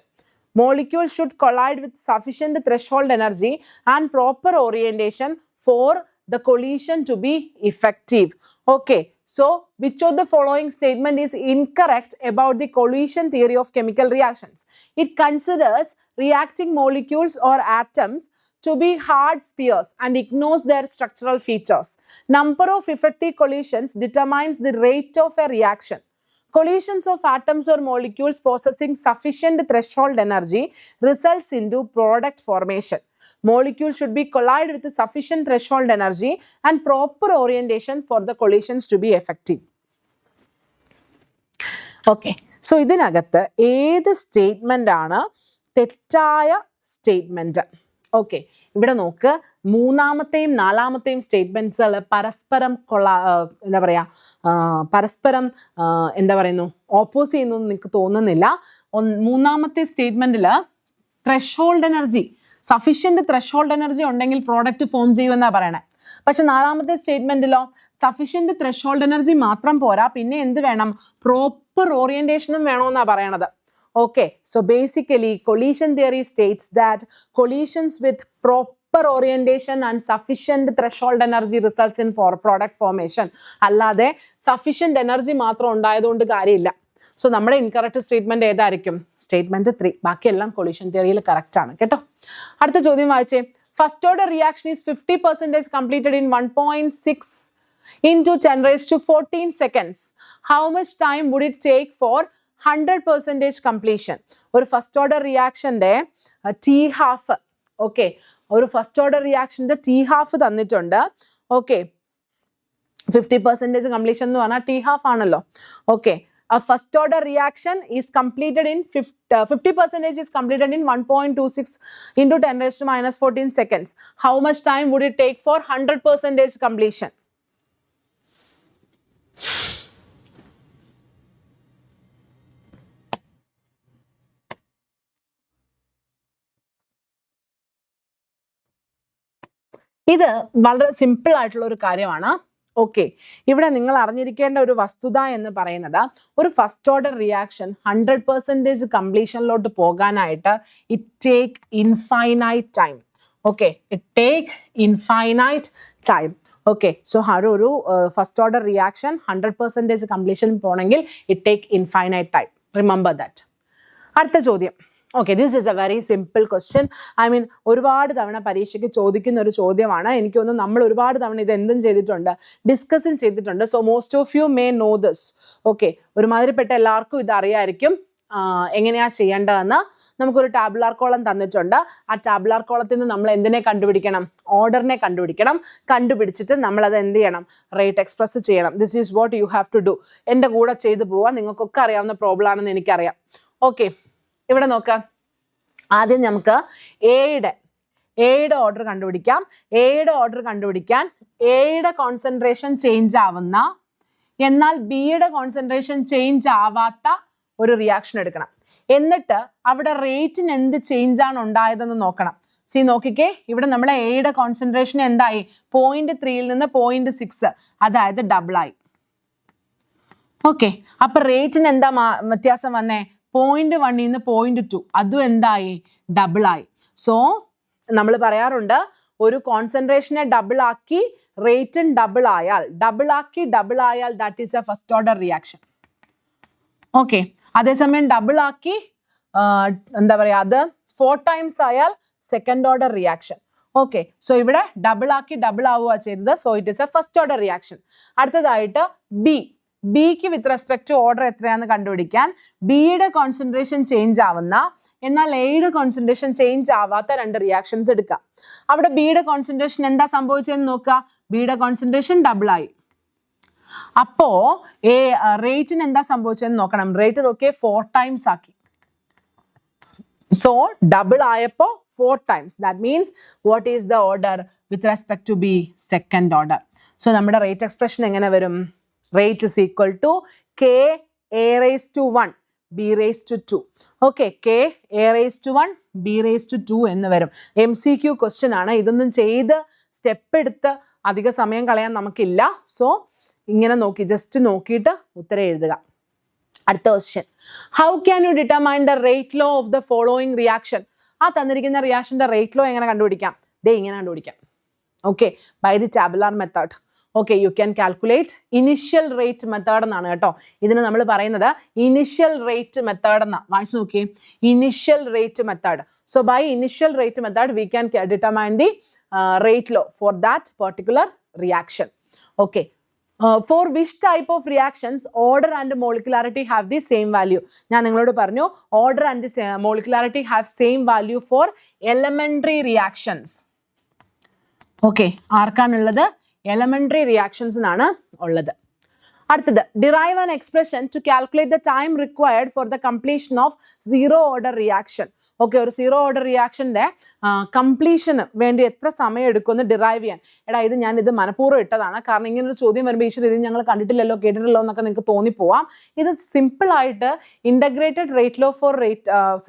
Molecules should collide with sufficient threshold energy and proper orientation for the collision to be effective. Okay, so which of the following statement is incorrect about the collision theory of chemical reactions? It considers reacting molecules or atoms to be hard spheres and ignores their structural features. Number of effective collisions determines the rate of a reaction. Collisions of atoms or molecules possessing sufficient threshold energy results into product formation. Molecules should be collided with sufficient threshold energy and proper orientation for the collisions to be effective. Okay, so ഇതിനകത്ത് ഏത് statement ആണ് തെറ്റായ statement? Okay, ഇവിടെ നോക്ക്, മൂന്നാമത്തെയും നാലാമത്തെയും സ്റ്റേറ്റ്മെന്റ്സുകൾ പരസ്പരം oppose ചെയ്യുന്നു എനിക്ക് തോന്നുന്നില്ല. മൂന്നാമത്തെ സ്റ്റേറ്റ്മെന്റിൽ threshold energy, sufficient threshold energy ഉണ്ടെങ്കിൽ പ്രോഡക്റ്റ് ഫോം ചെയ്യുമെന്നാണ് പറയണേ. പക്ഷെ നാലാമത്തെ സ്റ്റേറ്റ്മെന്റിലോ സഫീഷ്യന്റ് ത്രഷോൾഡ് എനർജി മാത്രം പോരാ, പിന്നെ എന്ത് വേണം? പ്രോപ്പർ ഓറിയന്റേഷനും വേണമെന്നാണ് പറയണത്. Okay, so basically collision theory states that collisions with proper orientation and sufficient threshold energy results in product formation. അല്ലാതെ sufficient energy മാത്രം ഉണ്ടായതുകൊണ്ട് കാര്യമില്ല. സോ നമ്മുടെ ഇൻകറക്റ്റ് സ്റ്റേറ്റ്മെന്റ് ഏതായിരിക്കും? സ്റ്റേറ്റ്മെന്റ് 3. ബാക്കിയെല്ലാം കൊളീഷൻ തിയറിയിൽ കറക്റ്റ് ആണ് കേട്ടോ. അടുത്ത ചോദ്യം വായിച്ചേ. First order reaction is 50% completed in 1.6 into 10 raised to 14 seconds. How much time would it take for 100% completion? ഒരു ഫസ്റ്റ് ഓർഡർ റിയാക്ഷന്റെ ടി ഹാഫ്, ഓക്കെ, ഒരു ഫസ്റ്റ് ഓർഡർ റിയാക്ഷന്റെ ടി ഹാഫ് തന്നിട്ടുണ്ട്. ഓക്കെ, 50% completion എന്ന് പറഞ്ഞാൽ ടി ഹാഫ് ആണല്ലോ. Okay, a first order reaction is completed in 50% is completed in 1.26 into 10 raised to minus 14 seconds. How much time would it take for 100% completion? ഇത് വളരെ simple ആയിട്ടുള്ള ഒരു കാര്യമാണ്. Okay, ഇവിടെ നിങ്ങൾ അറിഞ്ഞിരിക്കേണ്ട ഒരു വസ്തുത എന്ന് പറയുന്നത് ഒരു ഫസ്റ്റ് ഓർഡർ റിയാക്ഷൻ 100% കംപ്ലീഷനിലോട്ട് പോകാനായിട്ട് it take infinite time. Okay, it take infinite time. Okay, so ഒരു ഫസ്റ്റ് ഓർഡർ റിയാക്ഷൻ 100% കംപ്ലീഷൻ പോകണമെങ്കിൽ it take infinite time. Remember that. അടുത്ത ചോദ്യം. Okay, this is A very simple question. I mean ഒരുപാട് തവണ പരീക്ഷയ്ക്ക് ചോദിക്കുന്ന ഒരു ചോദ്യമാണ്. എനിക്ക് തോന്നുന്നു നമ്മൾ ഒരുപാട് തവണ ഇത് എന്തും ചെയ്തിട്ടുണ്ട്, ഡിസ്കസും ചെയ്തിട്ടുണ്ട്. So most of you may know this. Okay, ഒരുമാതിരിപ്പെട്ട എല്ലാവർക്കും ഇത് അറിയായിരിക്കും. എങ്ങനെയാണ് ചെയ്യേണ്ടതെന്ന് നമുക്കൊരു ടാബുലാർ കോളം തന്നിട്ടുണ്ട്. ആ ടാബുലാർ കോളത്തിൽ നിന്ന് നമ്മൾ എന്തിനെ കണ്ടുപിടിക്കണം? ഓർഡറിനെ കണ്ടുപിടിക്കണം. കണ്ടുപിടിച്ചിട്ട് നമ്മളത് എന്ത് ചെയ്യണം? റേറ്റ് എക്സ്പ്രസ് ചെയ്യണം. This is what you have to do. എൻ്റെ കൂടെ ചെയ്തു പോവാം. നിങ്ങൾക്കൊക്കെ അറിയാവുന്ന പ്രോബ്ലം ആണെന്ന് എനിക്കറിയാം. ഓക്കെ, ഇവിടെ നോക്കാം. ആദ്യം നമുക്ക് എയുടെ ഓർഡർ കണ്ടുപിടിക്കാം. എയുടെ ഓർഡർ കണ്ടുപിടിക്കാൻ എയുടെ കോൺസെൻട്രേഷൻ ചേഞ്ച് ആവുന്ന എന്നാൽ ബിയുടെ കോൺസെൻട്രേഷൻ ചേഞ്ച് ആവാത്ത ഒരു റിയാക്ഷൻ എടുക്കണം. എന്നിട്ട് അവിടെ റേറ്റിന് എന്ത് ചേഞ്ച് ആണ് ഉണ്ടായതെന്ന് നോക്കണം. സി നോക്കിക്കേ, ഇവിടെ നമ്മളെ എയുടെ കോൺസെൻട്രേഷൻ എന്തായി? 0.3 നിന്ന് 0.6, അതായത് ഡബിളായി. ഓക്കെ, അപ്പൊ റേറ്റിന് എന്താ വ്യത്യാസം വന്നേ? 0.1 നിന്ന് 0.2, അതും എന്തായി? ഡബിളായി. സോ നമ്മൾ പറയാറുണ്ട്, ഒരു കോൺസെൻട്രേഷനെ ഡബിൾ ആക്കി റേറ്റും ഡബിൾ ആയാൽ that is A first order reaction. Okay, അതേസമയം ഡബിൾ ആക്കി എന്താ പറയുക, അത് 4 times ആയാൽ second order reaction. Okay, so ഇവിടെ ഡബിൾ ആക്കി ഡബിൾ ആവുക ചെയ്തത്. So it is A first order reaction. അടുത്തതായിട്ട് ബിക്ക് വിത്ത് റെസ്പെക്ട് ടു ഓർഡർ എത്രയാണെന്ന് കണ്ടുപിടിക്കാൻ ബിയുടെ കോൺസെൻട്രേഷൻ ചേഞ്ച് ആവുന്ന എന്നാൽ എയുടെ കോൺസെൻട്രേഷൻ ചേഞ്ച് ആവാത്ത 2 റിയാക്ഷൻസ് എടുക്കാം. അവിടെ ബിയുടെ കോൺസെൻട്രേഷൻ എന്താ സംഭവിച്ചതെന്ന് നോക്കുക. ബിയുടെ കോൺസെൻട്രേഷൻ ഡബിൾ ആയി. അപ്പോ റേറ്റിന് എന്താ സംഭവിച്ചതെന്ന് നോക്കണം. റേറ്റ് നോക്കിയേ 4 times ആക്കി. സോ ഡബിൾ ആയപ്പോ 4 times. That means what is the order with respect to B? Second order. So നമ്മുടെ റേറ്റ് എക്സ്പ്രഷൻ എങ്ങനെ വരും? Rate is equal to K A raised to 1 B raised to 2. Okay, K A raised to 1 B raised to 2 എന്ന് വരും. MCQ question ആണ്. ഇതൊന്നും ചെയ്ത് step എടുത്ത് അധിക സമയം കളയാൻ നമുക്കില്ല. സോ ഇങ്ങനെ നോക്കി ജസ്റ്റ് നോക്കിയിട്ട് ഉത്തരം എഴുതുക. അടുത്ത question. How can you determine the rate law of the following reaction? ആ തന്നിരിക്കുന്ന റിയാക്ഷൻ്റെ റേറ്റ് ലോ എങ്ങനെ കണ്ടുപിടിക്കാം? ഇങ്ങനെ കണ്ടുപിടിക്കാം. Okay, by the tabular method. Okay, you can calculate initial rate method എന്നാണ് കേട്ടോ. ഇതിന് നമ്മൾ പറയുന്നത് ഇനിഷ്യൽ റേറ്റ് മെത്തേഡ് എന്നാ. വായിച്ചു നോക്കിയേ, initial rate method. So by initial rate method we can determine the rate law for that particular reaction. Okay, for which type of reactions order and molecularity have the same value? ഞാൻ നിങ്ങളോട് പറഞ്ഞു, order and molecularity have same value for elementary reactions. Okay, ആർക്കാണുള്ളത്? elementary reactions എന്നാണ് ഉള്ളത്. അടുത്തത്, derive an expression to calculate the time required for the completion of zero order reaction. Okay, ഒരു zero order റിയാക്ഷൻ്റെ കംപ്ലീഷന് വേണ്ടി എത്ര സമയം എടുക്കുമെന്ന് ഡിറൈവ് ചെയ്യാൻ. ഇത് ഞാനിത് മനഃപൂർവ്വം ഇട്ടതാണ്. കാരണം ഇങ്ങനൊരു ചോദ്യം വരുമ്പോൾ ഈശ്വര ഇത് ഞങ്ങൾ കണ്ടിട്ടില്ലല്ലോ കേട്ടിട്ടില്ലല്ലോ എന്നൊക്കെ നിങ്ങൾക്ക് തോന്നിപ്പോവാം. ഇത് സിമ്പിളായിട്ട് integrated rate law for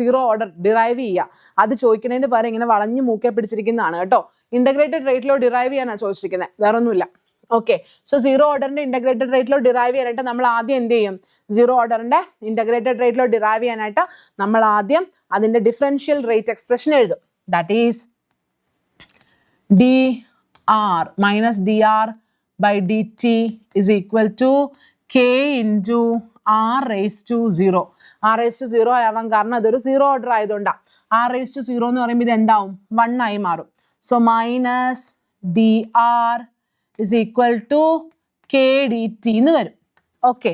zero order derive ചെയ്യുക. അത് ചോദിക്കുന്നതിന് പകരം ഇങ്ങനെ വളഞ്ഞു മൂക്കെ പിടിച്ചിരിക്കുന്നതാണ് കേട്ടോ. ഇൻ്റഗ്രേറ്റഡ് റേറ്റ് ലോ ഡിറൈവ് ചെയ്യാനാണ് ചോദിച്ചിരിക്കുന്നത്, വേറൊന്നുമില്ല. ഓക്കെ, സോ സീറോ ഓർഡറിൻ്റെ ഇൻ്റഗ്രേറ്റഡ് റേറ്റ് ലോ ഡിറൈവ് ചെയ്യാനായിട്ട് നമ്മൾ ആദ്യം എന്ത് ചെയ്യും? സീറോ ഓർഡറിൻ്റെ ഇൻ്റഗ്രേറ്റഡ് റേറ്റ് ലോ ഡിറൈവ് ചെയ്യാനായിട്ട് നമ്മൾ ആദ്യം അതിൻ്റെ ഡിഫറൻഷ്യൽ റേറ്റ് എക്സ്പ്രഷൻ എഴുതും. That is dr minus dr by dt is equal to k into r raised to 0. r raised to 0 ആവാൻ കാരണം അതൊരു സീറോ ഓർഡർ ആയതുകൊണ്ടാണ്. r raised to 0 എന്ന് പറയുമ്പോൾ ഇത് എന്താവും? 1 ആയി മാറും. So minus dr is equal to k dt എന്ന് വരും. ഓക്കെ,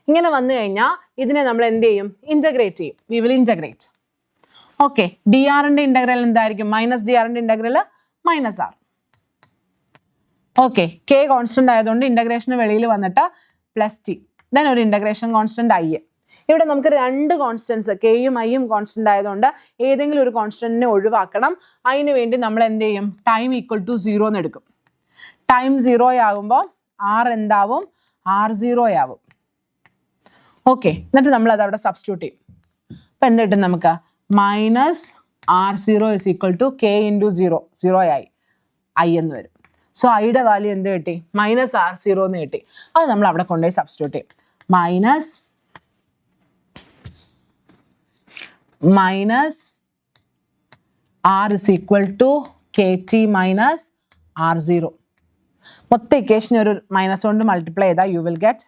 ഇങ്ങനെ വന്നു കഴിഞ്ഞാൽ ഇതിനെ നമ്മൾ എന്ത് ചെയ്യും? ഇൻ്റഗ്രേറ്റ് ചെയ്യും. We will integrate. Okay, d ആറിൻ്റെ ഇൻ്റഗ്രൽ എന്തായിരിക്കും? മൈനസ് ഡി ആറിൻ്റെ integral minus R. Okay, k constant ആയതുകൊണ്ട് ഇൻ്റഗ്രേഷന് വെളിയിൽ വന്നിട്ട് പ്ലസ് ടി, ദെൻ ഒരു ഇൻ്റഗ്രേഷൻ കോൺസ്റ്റൻ്റ് ഐ. ഇവിടെ നമുക്ക് 2 കോൺസ്റ്റൻസ് കെയും ഐയും കോൺസ്റ്റൻ്റ് ആയതുകൊണ്ട് ഏതെങ്കിലും ഒരു കോൺസ്റ്റൻറ്റിനെ ഒഴിവാക്കണം. അതിന് വേണ്ടി നമ്മൾ എന്ത് ചെയ്യും? ടൈം ഈക്വൽ ടു 0 എന്ന് എടുക്കും. ടൈം 0 ആകുമ്പോൾ ആർ എന്താവും? R0 ആവും. ഓക്കെ, എന്നിട്ട് നമ്മൾ അത് അവിടെ സബ്സ്റ്റിറ്റ്യൂട്ട് ചെയ്യും. അപ്പം എന്ത് കിട്ടും നമുക്ക്? Minus R0 is equal to k into 0 ആയി ഐ എന്ന് വരും. സോ ഐയുടെ വാല്യൂ എന്ത് കിട്ടി? -R0 എന്ന് കിട്ടി. അത് നമ്മൾ അവിടെ കൊണ്ടുപോയി സബ്സ്റ്റിറ്റ്യൂട്ട് ചെയ്യും. minus R is equal to KT minus R0. മൊത്തം ഇക്വേഷൻ ഒരു മൈനസ് കൊണ്ട് മൾട്ടിപ്ലൈ ചെയ്താൽ U will get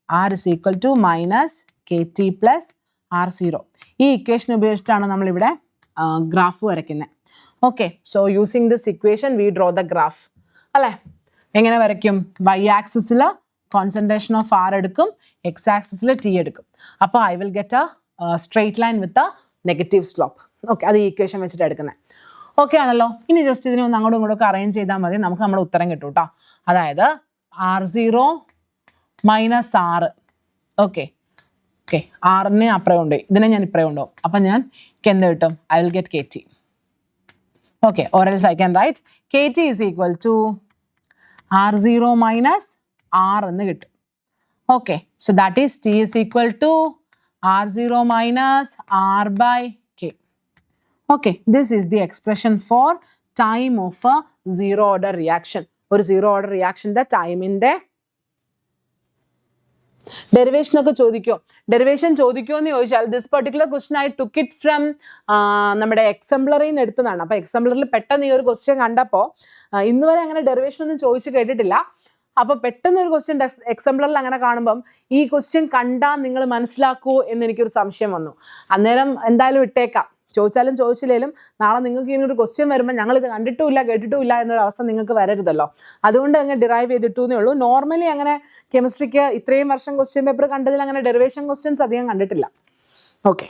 R is equal to minus KT plus R0. ഈ ഇക്വേഷൻ ഉപയോഗിച്ചിട്ടാണ് നമ്മളിവിടെ ഗ്രാഫ് വരയ്ക്കുന്നത്. Okay, so using this equation V draw the graph അല്ലേ? എങ്ങനെ വരയ്ക്കും? വൈ ആക്സിസിൽ കോൺസെൻട്രേഷൻ ഓഫ് R എടുക്കും, എക്സ് ആക്സിസിൽ T എടുക്കും. അപ്പോൾ I will get A straight line with a negative slope. Okay, അത് ഈ ഇക്വേഷൻ വെച്ചിട്ട് എടുക്കുന്നത്. ഓക്കെ ആണല്ലോ. ഇനി ജസ്റ്റ് ഇതിനെ ഒന്ന് അങ്ങോട്ടും ഇങ്ങോട്ടും അറേഞ്ച് ചെയ്താൽ മതി, നമുക്ക് നമ്മുടെ ഉത്തരം കിട്ടും കേട്ടോ. അതായത് R0 minus R. Okay okay, ആറിനെ അപ്പുറം കൊണ്ടുപോയി, ഇതിനെ ഞാൻ ഇപ്പുറം കൊണ്ടുപോകും. അപ്പം ഞാൻ എന്ത് കിട്ടും? I will get KT. Okay, or else I can write KT is equal to R0 minus R എന്ന് കിട്ടും. Okay, so that is T is equal to R0 minus R by K. Okay, this is the expression for time of a zero order reaction. ഒരു zero order reactionന്റെ ടൈമിന്റെ derivation ഒക്കെ ചോദിക്കുമോ? Derivation ചോദിക്കുമോ എന്ന് ചോദിച്ചാൽ this particular question I took it from നമ്മുടെ എക്സംപ്ലറിൽ നിന്ന് എടുത്തതാണ്. അപ്പോൾ എക്സംപ്ലറിൽ പെട്ടെന്ന് ഈ ഒരു ക്വസ്റ്റ്യൻ കണ്ടപ്പോൾ ഇന്ന് വരെ അങ്ങനെ ഡെറിവേഷൻ ഒന്നും ചോദിച്ച് കേട്ടിട്ടില്ല. അപ്പോൾ പെട്ടെന്ന് ഒരു ക്വസ്റ്റ്യൻ എക്സാമ്പിളിൽ അങ്ങനെ കാണുമ്പം ഈ ക്വസ്റ്റ്യൻ കണ്ടാൽ നിങ്ങൾ മനസ്സിലാക്കൂ എന്ന് എനിക്കൊരു സംശയം വന്നു. അന്നേരം എന്തായാലും ഇട്ടേക്കാം, ചോദിച്ചാലും ചോദിച്ചില്ലെങ്കിലും നാളെ നിങ്ങൾക്ക് ഇങ്ങനൊരു ക്വസ്റ്റ്യൻ വരുമ്പോൾ ഞങ്ങളിത് കണ്ടിട്ടുമില്ല കേട്ടിട്ടുമില്ല എന്നൊരു അവസ്ഥ നിങ്ങൾക്ക് വരരുതല്ലോ. അതുകൊണ്ട് അങ്ങ് ഡിറൈവ് ചെയ്തിട്ടു എന്നേ ഉള്ളൂ. നോർമലി അങ്ങനെ കെമിസ്ട്രിക്ക് ഇത്രയും വർഷം ക്വസ്റ്റ്യൻ പേപ്പർ കണ്ടതിൽ അങ്ങനെ ഡെറിവേഷൻ ക്വസ്റ്റ്യൻസ് അധികം കണ്ടിട്ടില്ല. Okay,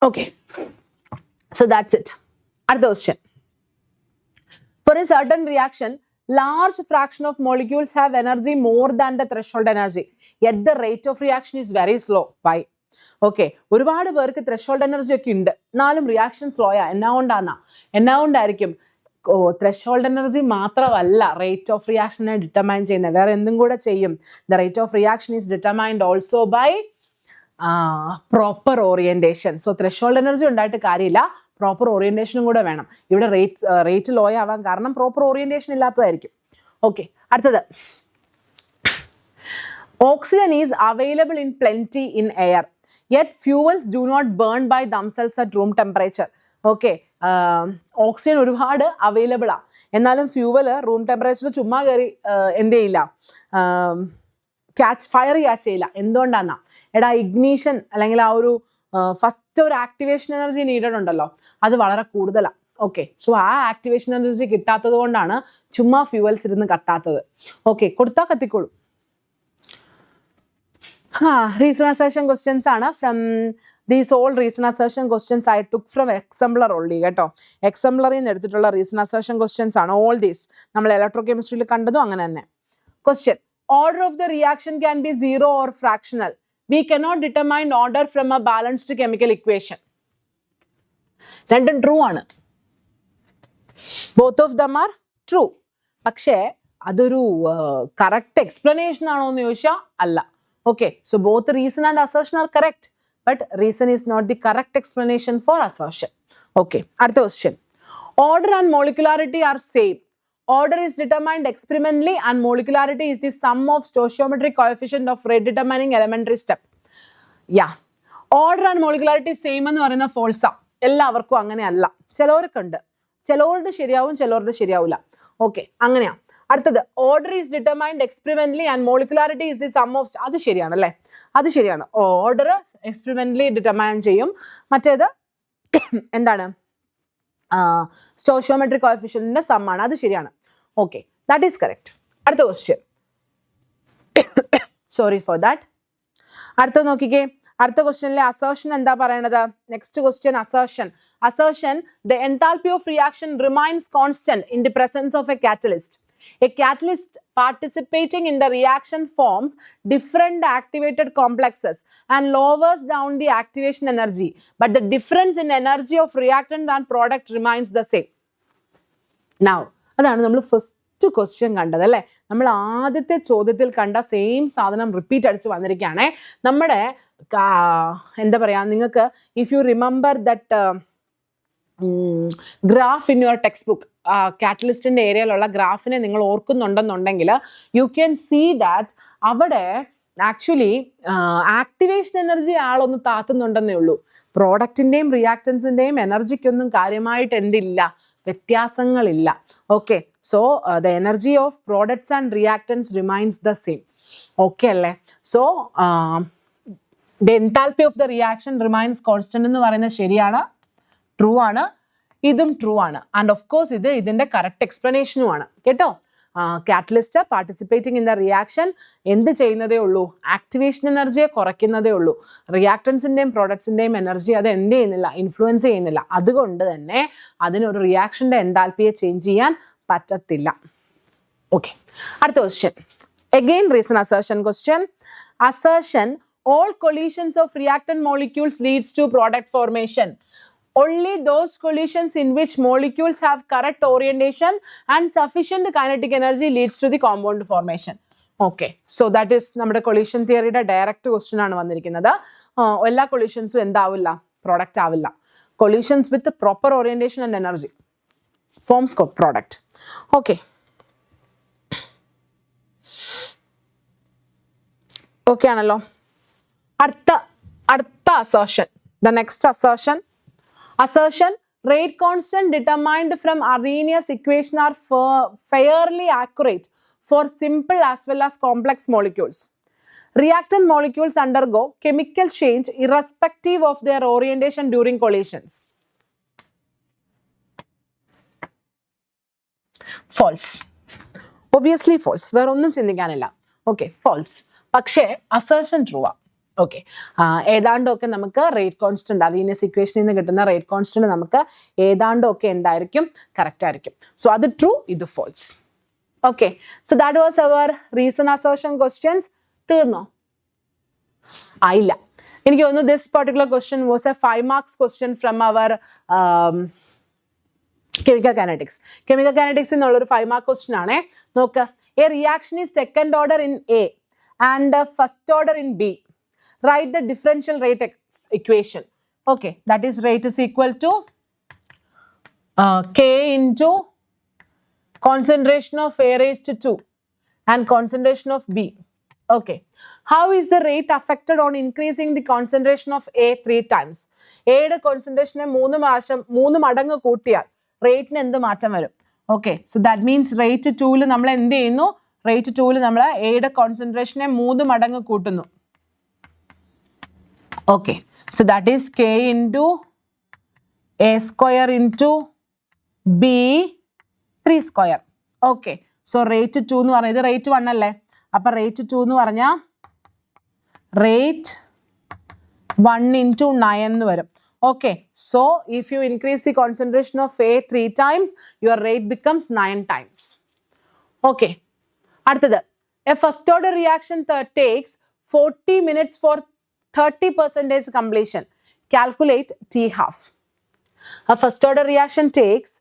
okay, so that's it. Another question. For a certain reaction, large fraction of molecules have energy more than the threshold energy, yet the rate of reaction is very slow. Why? Okay, ഒരുപാട് പേർക്ക് threshold energy ഒക്കെ ഉണ്ട്, എന്നാലും reaction slow ആ. എന്നാകൊണ്ടായിരിക്കും? Threshold energy മാത്രമല്ല rate of റിയാക്ഷനെ determine ചെയ്യുന്നത്, വേറെ എന്തും കൂടെ ചെയ്യും. The rate of reaction is determined also by proper orientation. So threshold energy ഉണ്ടായിട്ട് കാര്യമില്ല, പ്രോപ്പർ ഓറിയന്റേഷനും കൂടെ വേണം. ഇവിടെ റേറ്റ് ലോ ആവാൻ കാരണം പ്രോപ്പർ ഓറിയന്റേഷൻ ഇല്ലാത്തതായിരിക്കും. ഓക്കെ, അടുത്തത് oxygen is available in plenty in air, yet fuels do not burn by themselves at room temperature. Okay, oxygen ഒരുപാട് അവൈലബിൾ ആണ്, എന്നാലും ഫ്യൂവൽ റൂം ടെമ്പറേച്ചറിൽ ചുമ്മാ കയറി എന്ത് ചെയ്യില്ല, ഫയർ ക്യാച്ച് ചെയ്യില്ല. എന്തുകൊണ്ടാണെന്നാ? എടാ ഇഗ്നീഷൻ അല്ലെങ്കിൽ ആ ഒരു ഫസ്റ്റ് ഒരു ആക്ടിവേഷൻ എനർജി നീഡഡ് ഉണ്ടല്ലോ, അത് വളരെ കൂടുതലാണ്. ഓക്കെ, സോ ആ ആക്ടിവേഷൻ എനർജി കിട്ടാത്തത് കൊണ്ടാണ് ചുമ്മാ ഫ്യൂവൽസ് ഇരുന്ന് കത്താത്തത്. ഓക്കെ, കൊടുത്താൽ കത്തിക്കോളും. റീസൺ അസേർഷൻ ക്വസ്റ്റ്യൻസ് ആണ്. From these all reason assertion questions I took from exemplar only കേട്ടോ. എക്സംപ്ലറിൽ നിന്ന് എടുത്തിട്ടുള്ള റീസൺ അസേർഷൻ ക്വസ്റ്റ്യൻസ് ആണ് ഓൾ ദീസ്. നമ്മൾ ഇലക്ട്രോ കെമിസ്ട്രിയിൽ കണ്ടതും അങ്ങനെ തന്നെ. Question: order of the reaction can be zero or fractional. We cannot determine order from a balanced chemical equation. രണ്ടും true ആണ്. both of them are true. പക്ഷേ അതൊരു correct explanation ആണോ എന്ന് ചോദിച്ചാൽ അല്ല. Okay, so both reason and assertion are correct, but reason is not the correct explanation for assertion. Okay, അടുത്ത question. Order and molecularity are same. Order is determined experimentally and molecularity is the sum of stoichiometric coefficient of rate determining elementary step. Yeah, order and molecularity same എന്ന് പറയുന്ന ഫോൾസാ. എല്ലാവർക്കും അങ്ങനെയല്ല, ചിലവർക്കുണ്ട്. ചിലവരുടെ ശരിയാവും, ചിലവരുടെ ശരിയാവില്ല. Okay, അങ്ങനെയാ. അടുത്തത് order is determined experimentally and molecularity is the sum of. അത് ശരിയാണ് അല്ലേ? അത് ശരിയാണ്. ഓർഡർ എക്സ്പെരിമെന്റലി ഡിറ്റർമൈൻ ചെയ്യും, മറ്റേത് എന്താണ്? സ്റ്റോയിച്ചിയോമെട്രിക് കോഎഫിഷ്യന്റിന്റെ സം ആണ്. അത് ശരിയാണ്. Okay, that is correct. അടുത്ത ക്വസ്റ്റ്യൻ, സോറി ഫോർ ദാറ്റ്. അടുത്ത നോക്കിക്കേ, അടുത്ത ക്വസ്റ്റ്യനിലെ അസേർഷൻ എന്താ പറയണത്? Next question assertion. Assertion: the enthalpy of reaction remains constant in the presence of a catalyst. A catalyst participating in the reaction forms different activated complexes and lowers down the activation energy, but the difference in energy of reactant and product remains the same. Now, അതാണ് നമ്മൾ first question കണ്ടത് അല്ലേ? നമ്മൾ ആദ്യത്തെ ചോദ്യത്തിൽ കണ്ട same സാധനം repeat അടിച്ച് വന്നിരിക്കുകയാണേ. നമ്മുടെ എന്താ പറയുക, നിങ്ങൾക്ക് if you remember that graph in your textbook, കാറ്റലിസ്റ്റിൻ്റെ ഏരിയയിലുള്ള ഗ്രാഫിനെ നിങ്ങൾ ഓർക്കുന്നുണ്ടെന്നുണ്ടെങ്കിൽ യു ക്യാൻ സീ ദാറ്റ് അവിടെ ആക്ച്വലി ആക്ടിവേഷൻ എനർജി ആളൊന്ന് താത്തുന്നുണ്ടെന്നേ ഉള്ളൂ. പ്രോഡക്റ്റിൻ്റെയും റിയാക്റ്റൻസിൻ്റെയും എനർജിക്കൊന്നും കാര്യമായിട്ട് എന്തില്ല, വ്യത്യാസങ്ങളില്ല. Okay, so the energy of products and reactants remains the same. Okay അല്ലേ? So the enthalpy of the reaction remains constant എന്ന് പറയുന്നത് ശരിയാണ്, ട്രൂ ആണ്. ഇതും ട്രൂ ആണ്. ആൻഡ് ഓഫ് കോഴ്സ് ഇത് ഇതിൻ്റെ കറക്റ്റ് എക്സ്പ്ലനേഷനുമാണ് കേട്ടോ. Catalyst participating in the reaction എന്ത് ചെയ്യുന്നതേ ഉള്ളൂ, ആക്ടിവേഷൻ എനർജിയെ കുറയ്ക്കുന്നതേ ഉള്ളൂ. റിയാക്ടൻസിൻ്റെയും പ്രോഡക്ട്സിൻ്റെയും എനർജി അത് എന്ത് ചെയ്യുന്നില്ല, ഇൻഫ്ലുവൻസ് ചെയ്യുന്നില്ല. അതുകൊണ്ട് തന്നെ അതിനൊരു റിയാക്ഷൻ്റെ എൻതാൽപ്പിയെ ചേഞ്ച് ചെയ്യാൻ പറ്റത്തില്ല. ഓക്കെ, അടുത്ത question. Again, reason assertion question. Assertion: all collisions of reactant molecules leads to product formation. Only those collisions in which molecules have correct orientation and sufficient kinetic energy leads to the compound formation. Okay, so that is നമ്മുടെ collision theoryയുടെ direct question ആണ് വന്നിരിക്കുന്നത്. എല്ലാ കൊളീഷൻസും എന്താവില്ല, product ആവില്ല. Collisions with proper orientation and energy forms product. Okay, okay ആണല്ലോ. അടുത്ത assertion, the next assertion. Assertion: rate constant determined from Arrhenius equation are fairly accurate for simple as well as complex molecules. Reactant molecules undergo chemical change irrespective of their orientation during collisions. False. Obviously false. വേറെ ഒന്നും ചിന്തിക്കാനില്ല. Okay, false. പക്ഷേ assertion true ആ. Okay, ഏതാണ്ടൊക്കെ നമുക്ക് rate constant, Arrhenius ഇക്വേഷനിൽ നിന്ന് കിട്ടുന്ന റേറ്റ് കോൺസ്റ്റന്റ് നമുക്ക് ഏതാണ്ടൊക്കെ എന്തായിരിക്കും, കറക്റ്റ് ആയിരിക്കും. സോ അത് ട്രൂ, ഇത് false. Okay, so that was our reason assertion questions. തീർന്നോ? ആയില്ല. എനിക്ക് തോന്നുന്നു this particular question was a 5 marks question from our chemical kinetics. Chemical kinetics എന്നുള്ളൊരു 5 mark ക്വസ്റ്റ്യൻ ആണേ. നോക്ക്, a reaction is second order in A and first order in B. Write the differential rate equation. Okay, that is rate is equal to K into concentration of A raised to 2 and concentration of B. Okay, how is the rate affected on increasing the concentration of A 3 times? A യുടെ കോൺസെൻട്രേഷനെ 3 മടങ്ങ് കൂട്ടിയാൽ റേറ്റിന് എന്ത് മാറ്റം വരും? Okay, so that means rate 2ൽ നമ്മൾ എന്ത് ചെയ്യുന്നു, റേറ്റ് 2ൽ നമ്മൾ എയുടെ കോൺസെൻട്രേഷനെ 3 മടങ്ങ് കൂട്ടുന്നു. Okay, so that is K into A square into B 3 square. Okay, so rate 2 എന്ന് പറഞ്ഞാൽ ഇത് റേറ്റ് 1 അല്ലേ, അപ്പം റേറ്റ് 2 എന്ന് പറഞ്ഞാൽ റേറ്റ് 1 ഇൻറ്റു 9 എന്ന് വരും. Okay, so if you increase the concentration of A 3 times, your rate becomes 9 times. Okay, അടുത്തത്, a first order reaction takes 40 minutes for 30% completion. Calculate T half. A first order reaction takes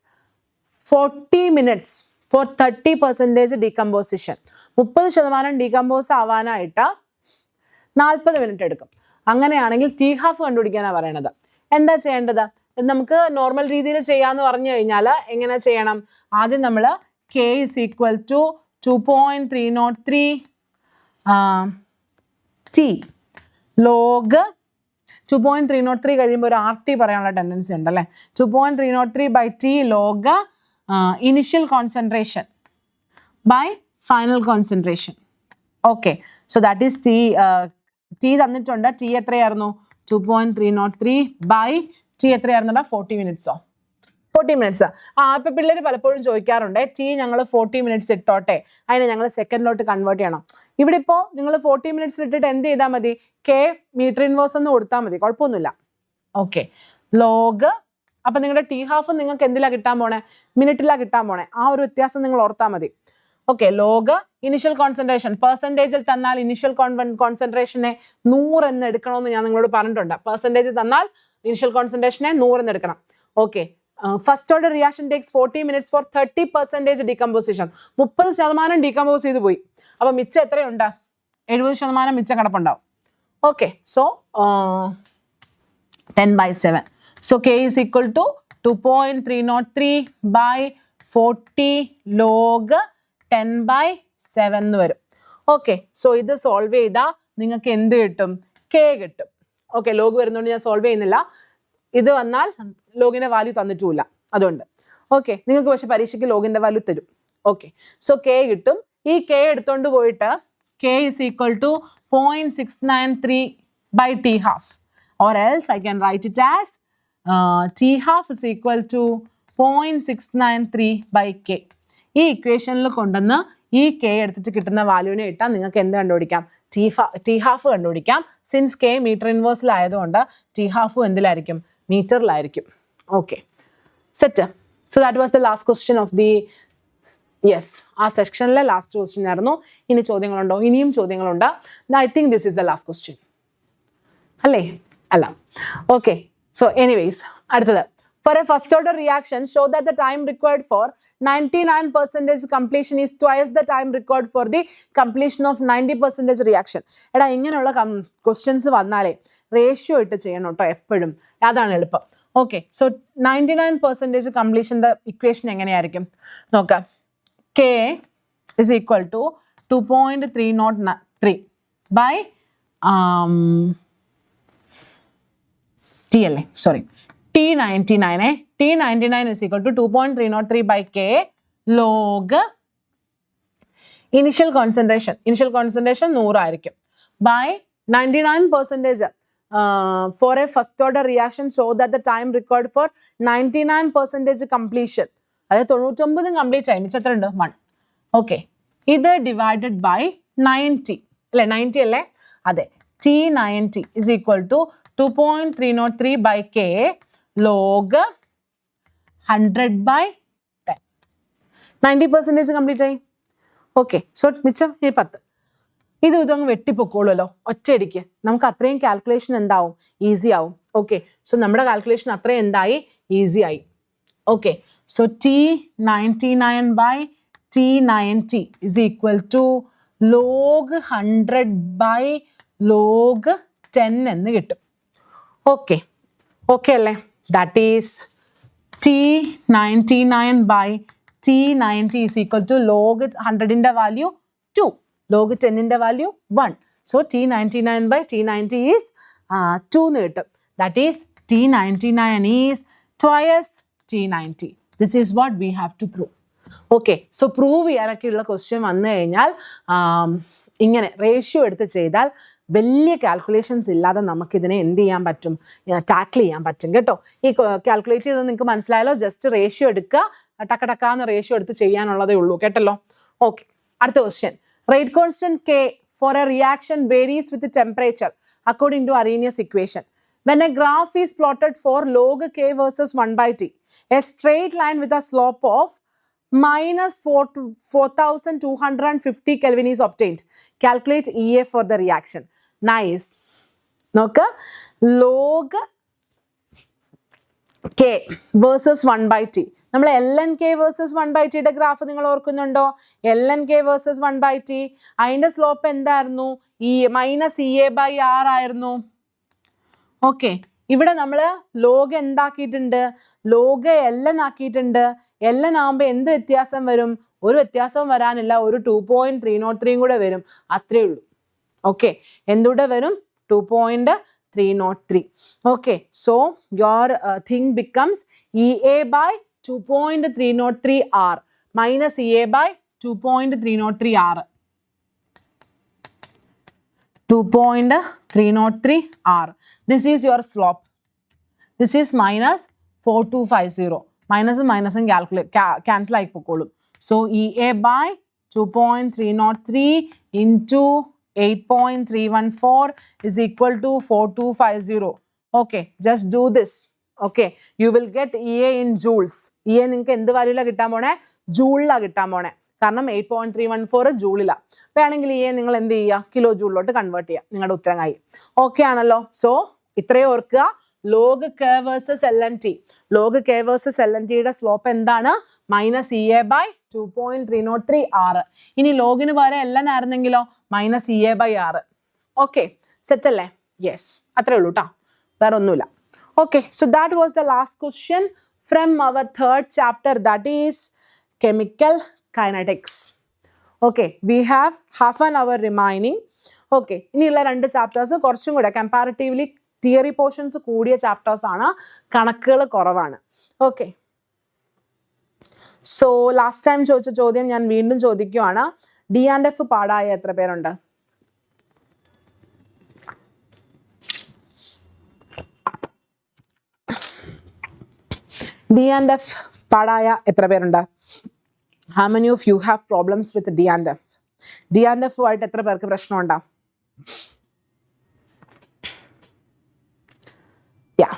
40 minutes for 30% decomposition. 30% decompose ആവാനായിട്ട് 40 minute എടുക്കും. അങ്ങനെയാണെങ്കിൽ T half കണ്ടുപിടിക്കാനാണ് പറയണത്. എന്താ ചെയ്യേണ്ടത്? നമുക്ക് normal രീതിയിൽ ചെയ്യാമെന്ന് പറഞ്ഞു കഴിഞ്ഞാൽ എങ്ങനെ ചെയ്യണം? ആദ്യം നമ്മൾ K is equal to 2.303 T log 2.303 കഴിയുമ്പോൾ ഒരു RT പറയാനുള്ള ടെൻഡൻസി ഉണ്ടല്ലേ. 2.303 by T log initial concentration by final concentration. Okay, so that is T തന്നിട്ടുണ്ട്. T എത്രയായിരുന്നു? 2.303 by T എത്രയായിരുന്നടാ? 40 minutes. 40 minutes. ഇപ്പം പിള്ളേർ പലപ്പോഴും ചോദിക്കാറുണ്ട്, T ഞങ്ങൾ 40 minutes ഇട്ടോട്ടെ, അതിനെ ഞങ്ങൾ സെക്കൻഡിലോട്ട് കൺവേർട്ട് ചെയ്യണം. ഇവിടെ ഇപ്പോൾ നിങ്ങൾ 40 minutes ഇട്ടിട്ട് എന്ത് ചെയ്താൽ മതി? K മീറ്റർ ഇൻവേഴ്സ് എന്ന് കൊടുത്താൽ മതി, കുഴപ്പമൊന്നുമില്ല. ഓക്കെ, ലോഗ്, അപ്പം നിങ്ങളുടെ T half നിങ്ങൾക്ക് എന്തിലാണ് കിട്ടാൻ പോണേ? മിനിറ്റിലാണ് കിട്ടാൻ പോണേ. ആ ഒരു വ്യത്യാസം നിങ്ങൾ ഓർത്താൽ മതി. ഓക്കെ, ലോഗ് ഇനിഷ്യൽ കോൺസെൻട്രേഷൻ പെർസെൻറ്റേജിൽ തന്നാൽ ഇനിഷ്യൽ കോൺസെൻട്രേഷനെ 100 എന്ന് എടുക്കണമെന്ന് ഞാൻ നിങ്ങളോട് പറഞ്ഞിട്ടുണ്ട്. പെർസെൻറ്റേജ് തന്നാൽ ഇനിഷ്യൽ കോൺസെൻട്രേഷനെ 100 എന്ന് എടുക്കണം. Okay, first order reaction takes 40 minutes for 30% decomposition. 30% decompose ചെയ്ത് പോയി. അപ്പം മിച്ചം എത്രയുണ്ട്? 70% മിച്ചം കിടപ്പുണ്ടാവും. Okay, so 10 by 7. So K is equal to 2.303 by 40 log 10 by 7 എന്ന് വരും. ഓക്കെ, സോ ഇത് സോൾവ് ചെയ്താൽ നിങ്ങൾക്ക് എന്ത് കിട്ടും? K കിട്ടും. ഓക്കെ, ലോഗ് വരുന്നതുകൊണ്ട് ഞാൻ സോൾവ് ചെയ്യുന്നില്ല. ഇത് വന്നാൽ ലോഗിൻ്റെ വാല്യൂ തന്നിട്ടുമില്ല, അതുകൊണ്ട്. ഓക്കെ, നിങ്ങൾക്ക് പക്ഷെ പരീക്ഷയ്ക്ക് ലോഗിൻ്റെ വാല്യൂ തരും. ഓക്കെ, സോ K കിട്ടും. ഈ K എടുത്തുകൊണ്ട് പോയിട്ട് K is equal to 0.693 by T half, or else I can write it as T half is equal to 0.693 by K. ഈ ഇക്വേഷനിൽ കൊണ്ടുവന്ന് ഈ K എടുത്തിട്ട് കിട്ടുന്ന വാല്യൂവിനെ ഇട്ടാൽ നിങ്ങൾക്ക് എന്ത് കണ്ടുപിടിക്കാം? T ഹാഫ് കണ്ടുപിടിക്കാം. സിൻസ് K മീറ്റർ ഇൻവേഴ്സിലായതുകൊണ്ട് T ഹാഫും എന്തിലായിരിക്കും? മീറ്ററിലായിരിക്കും. Okay, set. So that was the last question of the yes, ആ സെക്ഷനിലെ ലാസ്റ്റ് ക്വസ്റ്റ്യൻ ആയിരുന്നു. ഇനി ചോദ്യങ്ങളുണ്ടോ? ഇനിയും ചോദ്യങ്ങളുണ്ട്. I think this is the last question അല്ലേ? അല്ല. ഓക്കെ, സോ എനിവേസ് അടുത്തത്. For a first order reaction, show that the time required for 99% completion is twice the time required for the completion of 90% reaction. എടാ, ഇങ്ങനെയുള്ള questions വന്നാലേ ratio ഇട്ട് ചെയ്യണം കേട്ടോ എപ്പോഴും. അതാണ് എളുപ്പം. ഓക്കെ, സോ 99% കംപ്ലീഷൻ്റെ ഇക്വേഷൻ എങ്ങനെയായിരിക്കും നോക്കാം. K is equal to 2.303 by T അല്ലേ, sorry, T99. T99 is equal to 2.303 by K log initial concentration. Initial concentration 100 ആയിരിക്കും by 99%. For a first order reaction, show that the time required for 99% completion. അതായത് 99 complete ആയി, മിച്ചം എത്ര ഉണ്ട്? 1. Okay, ഇത് divided by 90 അല്ലേ? 90 അല്ലേ? അതെ. T90 is equal to 2.303 by K log 100 by 10. 90% complete ആയി. ഓക്കെ, സോ മിച്ചം 10. ഇതങ്ങ് വെട്ടിപ്പൊക്കോളുമല്ലോ ഒറ്റയടിക്ക്. നമുക്ക് അത്രയും കാൽക്കുലേഷൻ എന്താവും? ഈസി ആവും. ഓക്കെ, സോ നമ്മുടെ കാൽക്കുലേഷൻ അത്രയും എന്തായി? ഈസി ആയി. Okay, so T99 by T90 is equal to log 100 by log 10 എന്ന് കിട്ടും. ഓക്കെ, ഓക്കെ അല്ലേ? That is T99 by T90 is equal to log 100ൻ്റെ വാല്യൂ 2, log 10ൻ്റെ value 1. So T99 by T90 is 2 എന്ന് കിട്ടും. That is T99 is twice T90. This is what we have to prove. Okay, so prove ചെയ്യാനൊക്കെയുള്ള question വന്നു കഴിഞ്ഞാൽ ഇങ്ങനെ ratio എടുത്ത് ചെയ്താൽ വലിയ കാൽക്കുലേഷൻസ് ഇല്ലാതെ നമുക്കിതിനെ എന്ത് ചെയ്യാൻ പറ്റും? ടാക്കിൾ ചെയ്യാൻ പറ്റും കേട്ടോ. ഈ കാൽക്കുലേറ്റ് ചെയ്ത് നിങ്ങൾക്ക് മനസ്സിലായല്ലോ. ജസ്റ്റ് റേഷ്യോ എടുക്കുക, ടക്കടക്കാന്ന് റേഷ്യോ എടുത്ത് ചെയ്യാനുള്ളതേ ഉള്ളൂ കേട്ടല്ലോ. ഓക്കെ, അടുത്ത question. Rate constant K for a reaction varies with the temperature according to Arrhenius equation. When a graph is plotted for log K versus 1 by T, a straight line with a slope of minus 4250 Kelvin is obtained. Calculate EA for the reaction. Nice. നോക്ക്, log K versus 1 by T. നമ്മൾ ln K versus 1 by T യുടെ graph നിങ്ങൾ ഓർക്കുന്നുണ്ടോ? ln K versus 1 by T, അതിൻ്റെ slope എന്തായിരുന്നു? Minus EA by R ആയിരുന്നു. Okay, ഇവിടെ നമ്മൾ ലോഗ് എന്താക്കിയിട്ടുണ്ട്? ലോഗ് ln ആക്കിയിട്ടുണ്ട്. ln ആകുമ്പോൾ എന്ത് വ്യത്യാസം വരും? ഒരു വ്യത്യാസവും വരാനില്ല. ഒരു 2.303 കൂടെ വരും, അത്രേ ഉള്ളൂ. ഓക്കെ, എന്തുകൂടെ വരും? 2.303. Okay, so your thing becomes EA by 2.303 R minus EA by 2.303 R. 2.303 R. This is your slope. This is minus 4250. Minus and minus and cancel ആയിപ്പോക്കോളും. So EA by 2.303 into 8.314 is equal to 4250. Okay, just do this. Okay, you will get EA in joules. EA നിങ്ങൾക്ക് എന്ത് വാല്യൂലാണ് കിട്ടാൻ പോണേ? ജൂളിലാണ് കിട്ടാൻ പോണേ. കാരണം 8.314 ജൂളിലാണ്. വേണമെങ്കിൽ EA നിങ്ങൾ എന്ത് ചെയ്യുക? കിലോ ജൂളിലോട്ട് കൺവേർട്ട് ചെയ്യുക. നിങ്ങളുടെ ഉത്തരമായി. ഓക്കെ ആണല്ലോ? സോ ഇത്രയും ഓർക്കുക. Log K versus LNT. Log K versus LNTയുടെ സ്ലോപ്പ് എന്താണ്? Minus EA by 2.303 R. ഇനി ലോഗിന് പകരം LN ആയിരുന്നെങ്കിലോ? Minus EA by R. Okay, settle അല്ലേ? Yes, അത്രേ ഉള്ളൂ ട്ടാ, വേറെ ഒന്നുമില്ല. Okay, so that was the last question from our third chapter, that is chemical kinetics. Okay, we have half an hour remaining. Okay, ഇനിയുള്ള 2 chapters കുറച്ചും കൂടെ comparatively theory portions കൂടിയ ചാപ്റ്റേഴ്സ് ആണ്, കണക്കുകൾ കുറവാണ്. ഓക്കെ, സോ ലാസ്റ്റ് ടൈം ചോദിച്ച ചോദ്യം ഞാൻ വീണ്ടും ചോദിക്കുകയാണ്. D&F പാടായ എത്ര പേരുണ്ട്? D&F പാടായ എത്ര പേരുണ്ട്? How many of you have problems with D&F? D&F ആയിട്ട് എത്ര പേർക്ക് പ്രശ്നമുണ്ടോ? Yeah,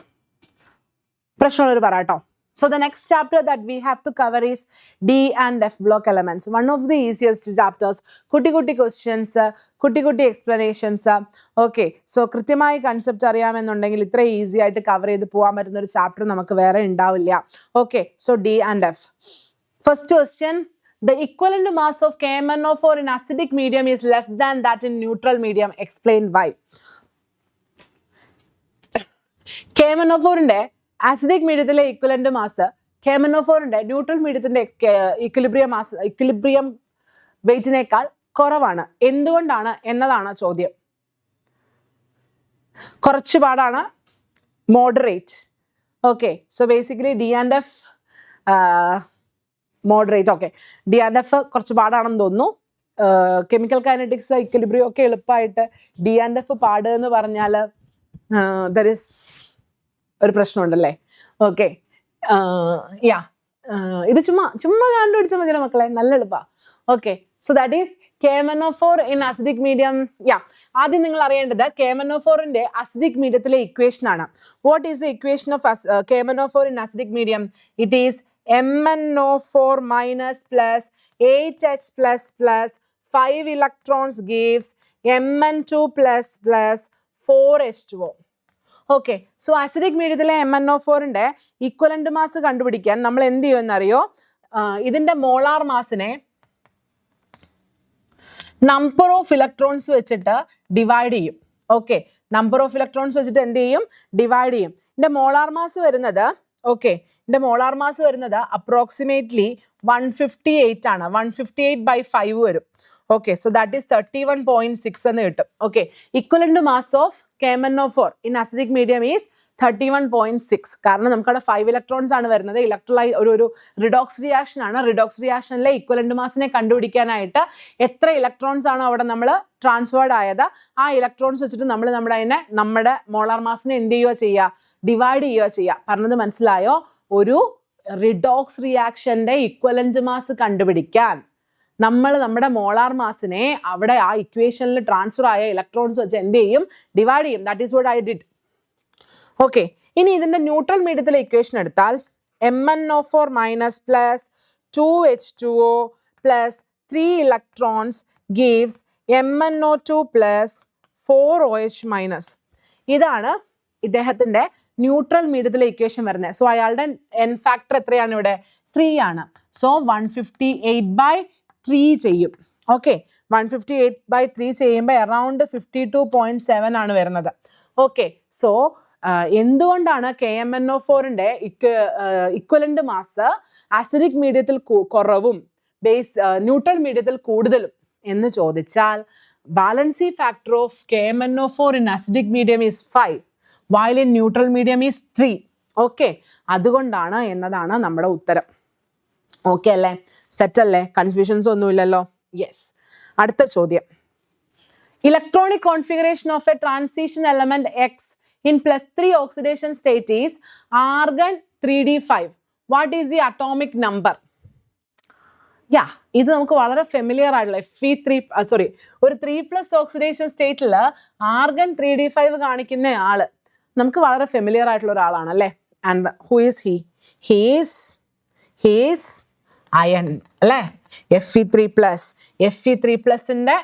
പ്രശ്നമുള്ളവർ പറയാട്ടോ. So the next chapter that we have to cover is D and F block elements. One of the easiest chapters. Kutti questions, kutti explanations. Okay, so കൃത്യമായി concept അറിയാമെന്നുണ്ടെങ്കിൽ ഇത്ര easy ആയിട്ട് cover ചെയ്ത് പോകാൻ പറ്റുന്ന ഒരു ചാപ്റ്റർ നമുക്ക് വേറെ ഉണ്ടാവില്ല. Okay, so D and F. First question, the equivalent mass of KMnO4 in acidic medium is less than that in neutral medium. Explain why. KMnO4ന്റെ acidic mediumത്തിലെ equivalent mass KMnO4ന്റെ neutral mediumത്തിന്റെ equilibrium weight-നേക്കാൾ കുറവാണ്. എന്തുകൊണ്ടാണ് എന്നതാണ് ചോദ്യം. കുറച്ച് പാടാണ്, moderate. Okay, so basically D and F moderate. Okay, D and F കുറച്ച് പാടാണെന്ന് തോന്നുന്നു. Chemical kinetics equilibrium ഒക്കെ എളുപ്പമായിട്ട് D and F പാട് എന്ന് പറഞ്ഞാൽ there is ഒരു പ്രശ്നമുണ്ടല്ലേ. ഓക്കെ, യാ, ഇത് ചുമ്മാ കണ്ടുപിടിച്ചാൽ മതിയോ മക്കളെ, നല്ല എളുപ്പാ. Okay, so that is KMnO4 in acidic medium. Yeah, ആദ്യം നിങ്ങൾ അറിയേണ്ടത് KMnO4ന്റെ അസിഡിക് മീഡിയത്തിലെ ഇക്വേഷൻ ആണ്. What is the equation of KMnO4 in acidic medium? It is MnO4 minus plus 8H plus plus 5 electrons gives Mn2 plus plus 4H2O. Okay, so acidic മീഡിയത്തിലെ MnO4ന്റെ equivalent mass കണ്ടുപിടിക്കാൻ നമ്മൾ എന്ത് ചെയ്യുമെന്നറിയോ? ഇതിന്റെ മോളാർ മാസിനെ നമ്പർ ഓഫ് ഇലക്ട്രോൺസ് വെച്ചിട്ട് divide ചെയ്യും. ഓക്കെ, നമ്പർ ഓഫ് ഇലക്ട്രോൺസ് വെച്ചിട്ട് എന്ത് ചെയ്യും? ഡിവൈഡ് ചെയ്യും. ഇതിന്റെ മോളാർ മാസ് വരുന്നത്, ഓക്കെ, ഇതിന്റെ മോളാർ മാസ് വരുന്നത് അപ്രോക്സിമേറ്റ്ലി 158 ആണ്. 158/5 വരും. ഓക്കെ, സോ ദാറ്റ് ഈസ് 31.6 എന്ന് കിട്ടും. Okay, equivalent mass of KMnO4 in acidic medium is 31.6. കാരണം നമുക്കവിടെ 5 ഇലക്ട്രോൺസ് ആണ് വരുന്നത്. ഇലക്ട്രോലൈ ഒരു റിഡോക്സ് റിയാക്ഷൻ ആണ്. റിഡോക്സ് റിയാക്ഷനിലെ ഇക്വലന്റ് മാസിനെ കണ്ടുപിടിക്കാനായിട്ട് എത്ര ഇലക്ട്രോൺസ് ആണ് അവിടെ നമ്മൾ ട്രാൻസ്ഫേർഡ് ആയത്, ആ ഇലക്ട്രോൺസ് വെച്ചിട്ട് നമ്മൾ നമ്മുടെ മോളാർ മാസിനെ എന്ത് ചെയ്യുക, ഡിവൈഡ് ചെയ്യുക. പറഞ്ഞത് മനസ്സിലായോ? ഒരു റിഡോക്സ് റിയാക്ഷന്റെ ഇക്വലന്റ് മാസ് കണ്ടുപിടിക്കാൻ നമ്മൾ നമ്മുടെ മോളാർ മാസിനെ അവിടെ ആ ഇക്വേഷനിൽ ട്രാൻസ്ഫർ ആയ ഇലക്ട്രോൺസ് വെച്ച് എന്ത് ചെയ്യും? ഡിവൈഡ് ചെയ്യും. That is what I did. Okay, ഇനി ഇതിന്റെ ന്യൂട്രൽ മീഡിയത്തിലെ ഇക്വേഷൻ എടുത്താൽ MnO4 minus plus 2H2O plus 3 electrons gives MnO2 plus 4OH minus. ഇതാണ് ഇദ്ദേഹത്തിന്റെ ന്യൂട്രൽ മീഡിയത്തിലെ ഇക്വേഷൻ വരുന്നത്. സോ അയാളുടെ എൻ ഫാക്ടർ എത്രയാണ് ഇവിടെ? 3 ആണ്. സോ 158/3 ചെയ്യും. ഓക്കെ, 158/3 ചെയ്യുമ്പോൾ അറൗണ്ട് 52.7 ആണ് വരുന്നത്. ഓക്കെ, സോ എന്തുകൊണ്ടാണ് KMnO4ന്റെ ഇക്വലന്റ് മാസ് അസിഡിക് മീഡിയത്തിൽ കുറവും ന്യൂട്രൽ മീഡിയത്തിൽ കൂടുതലും എന്ന് ചോദിച്ചാൽ, valency factor of KMnO4 in acidic medium is 5 while in neutral medium is 3. Okay, അതുകൊണ്ടാണ് എന്നതാണ് നമ്മുടെ ഉത്തരം. ഓക്കെ അല്ലേ? സെറ്റ് അല്ലേ? കൺഫ്യൂഷൻസ് ഒന്നുമില്ലല്ലോ. യെസ്, അടുത്ത ചോദ്യം. Electronic configuration of A transition element X in +3 oxidation state is argon 3d5. What is the atomic number? ഇത് നമുക്ക് വളരെ ഫെമിലിയർ ആയിട്ടുള്ള ഒരു 3+ ഓക്സിഡേഷൻ സ്റ്റേറ്റിൽ ആർഗൺ 3d5 കാണിക്കുന്ന ആള് നമുക്ക് വളരെ ഫെമിലിയർ ആയിട്ടുള്ള ഒരാളാണ് അല്ലേ? And who is he? He's iron അല്ലേ? Fe3+. Fe3+ന്റെ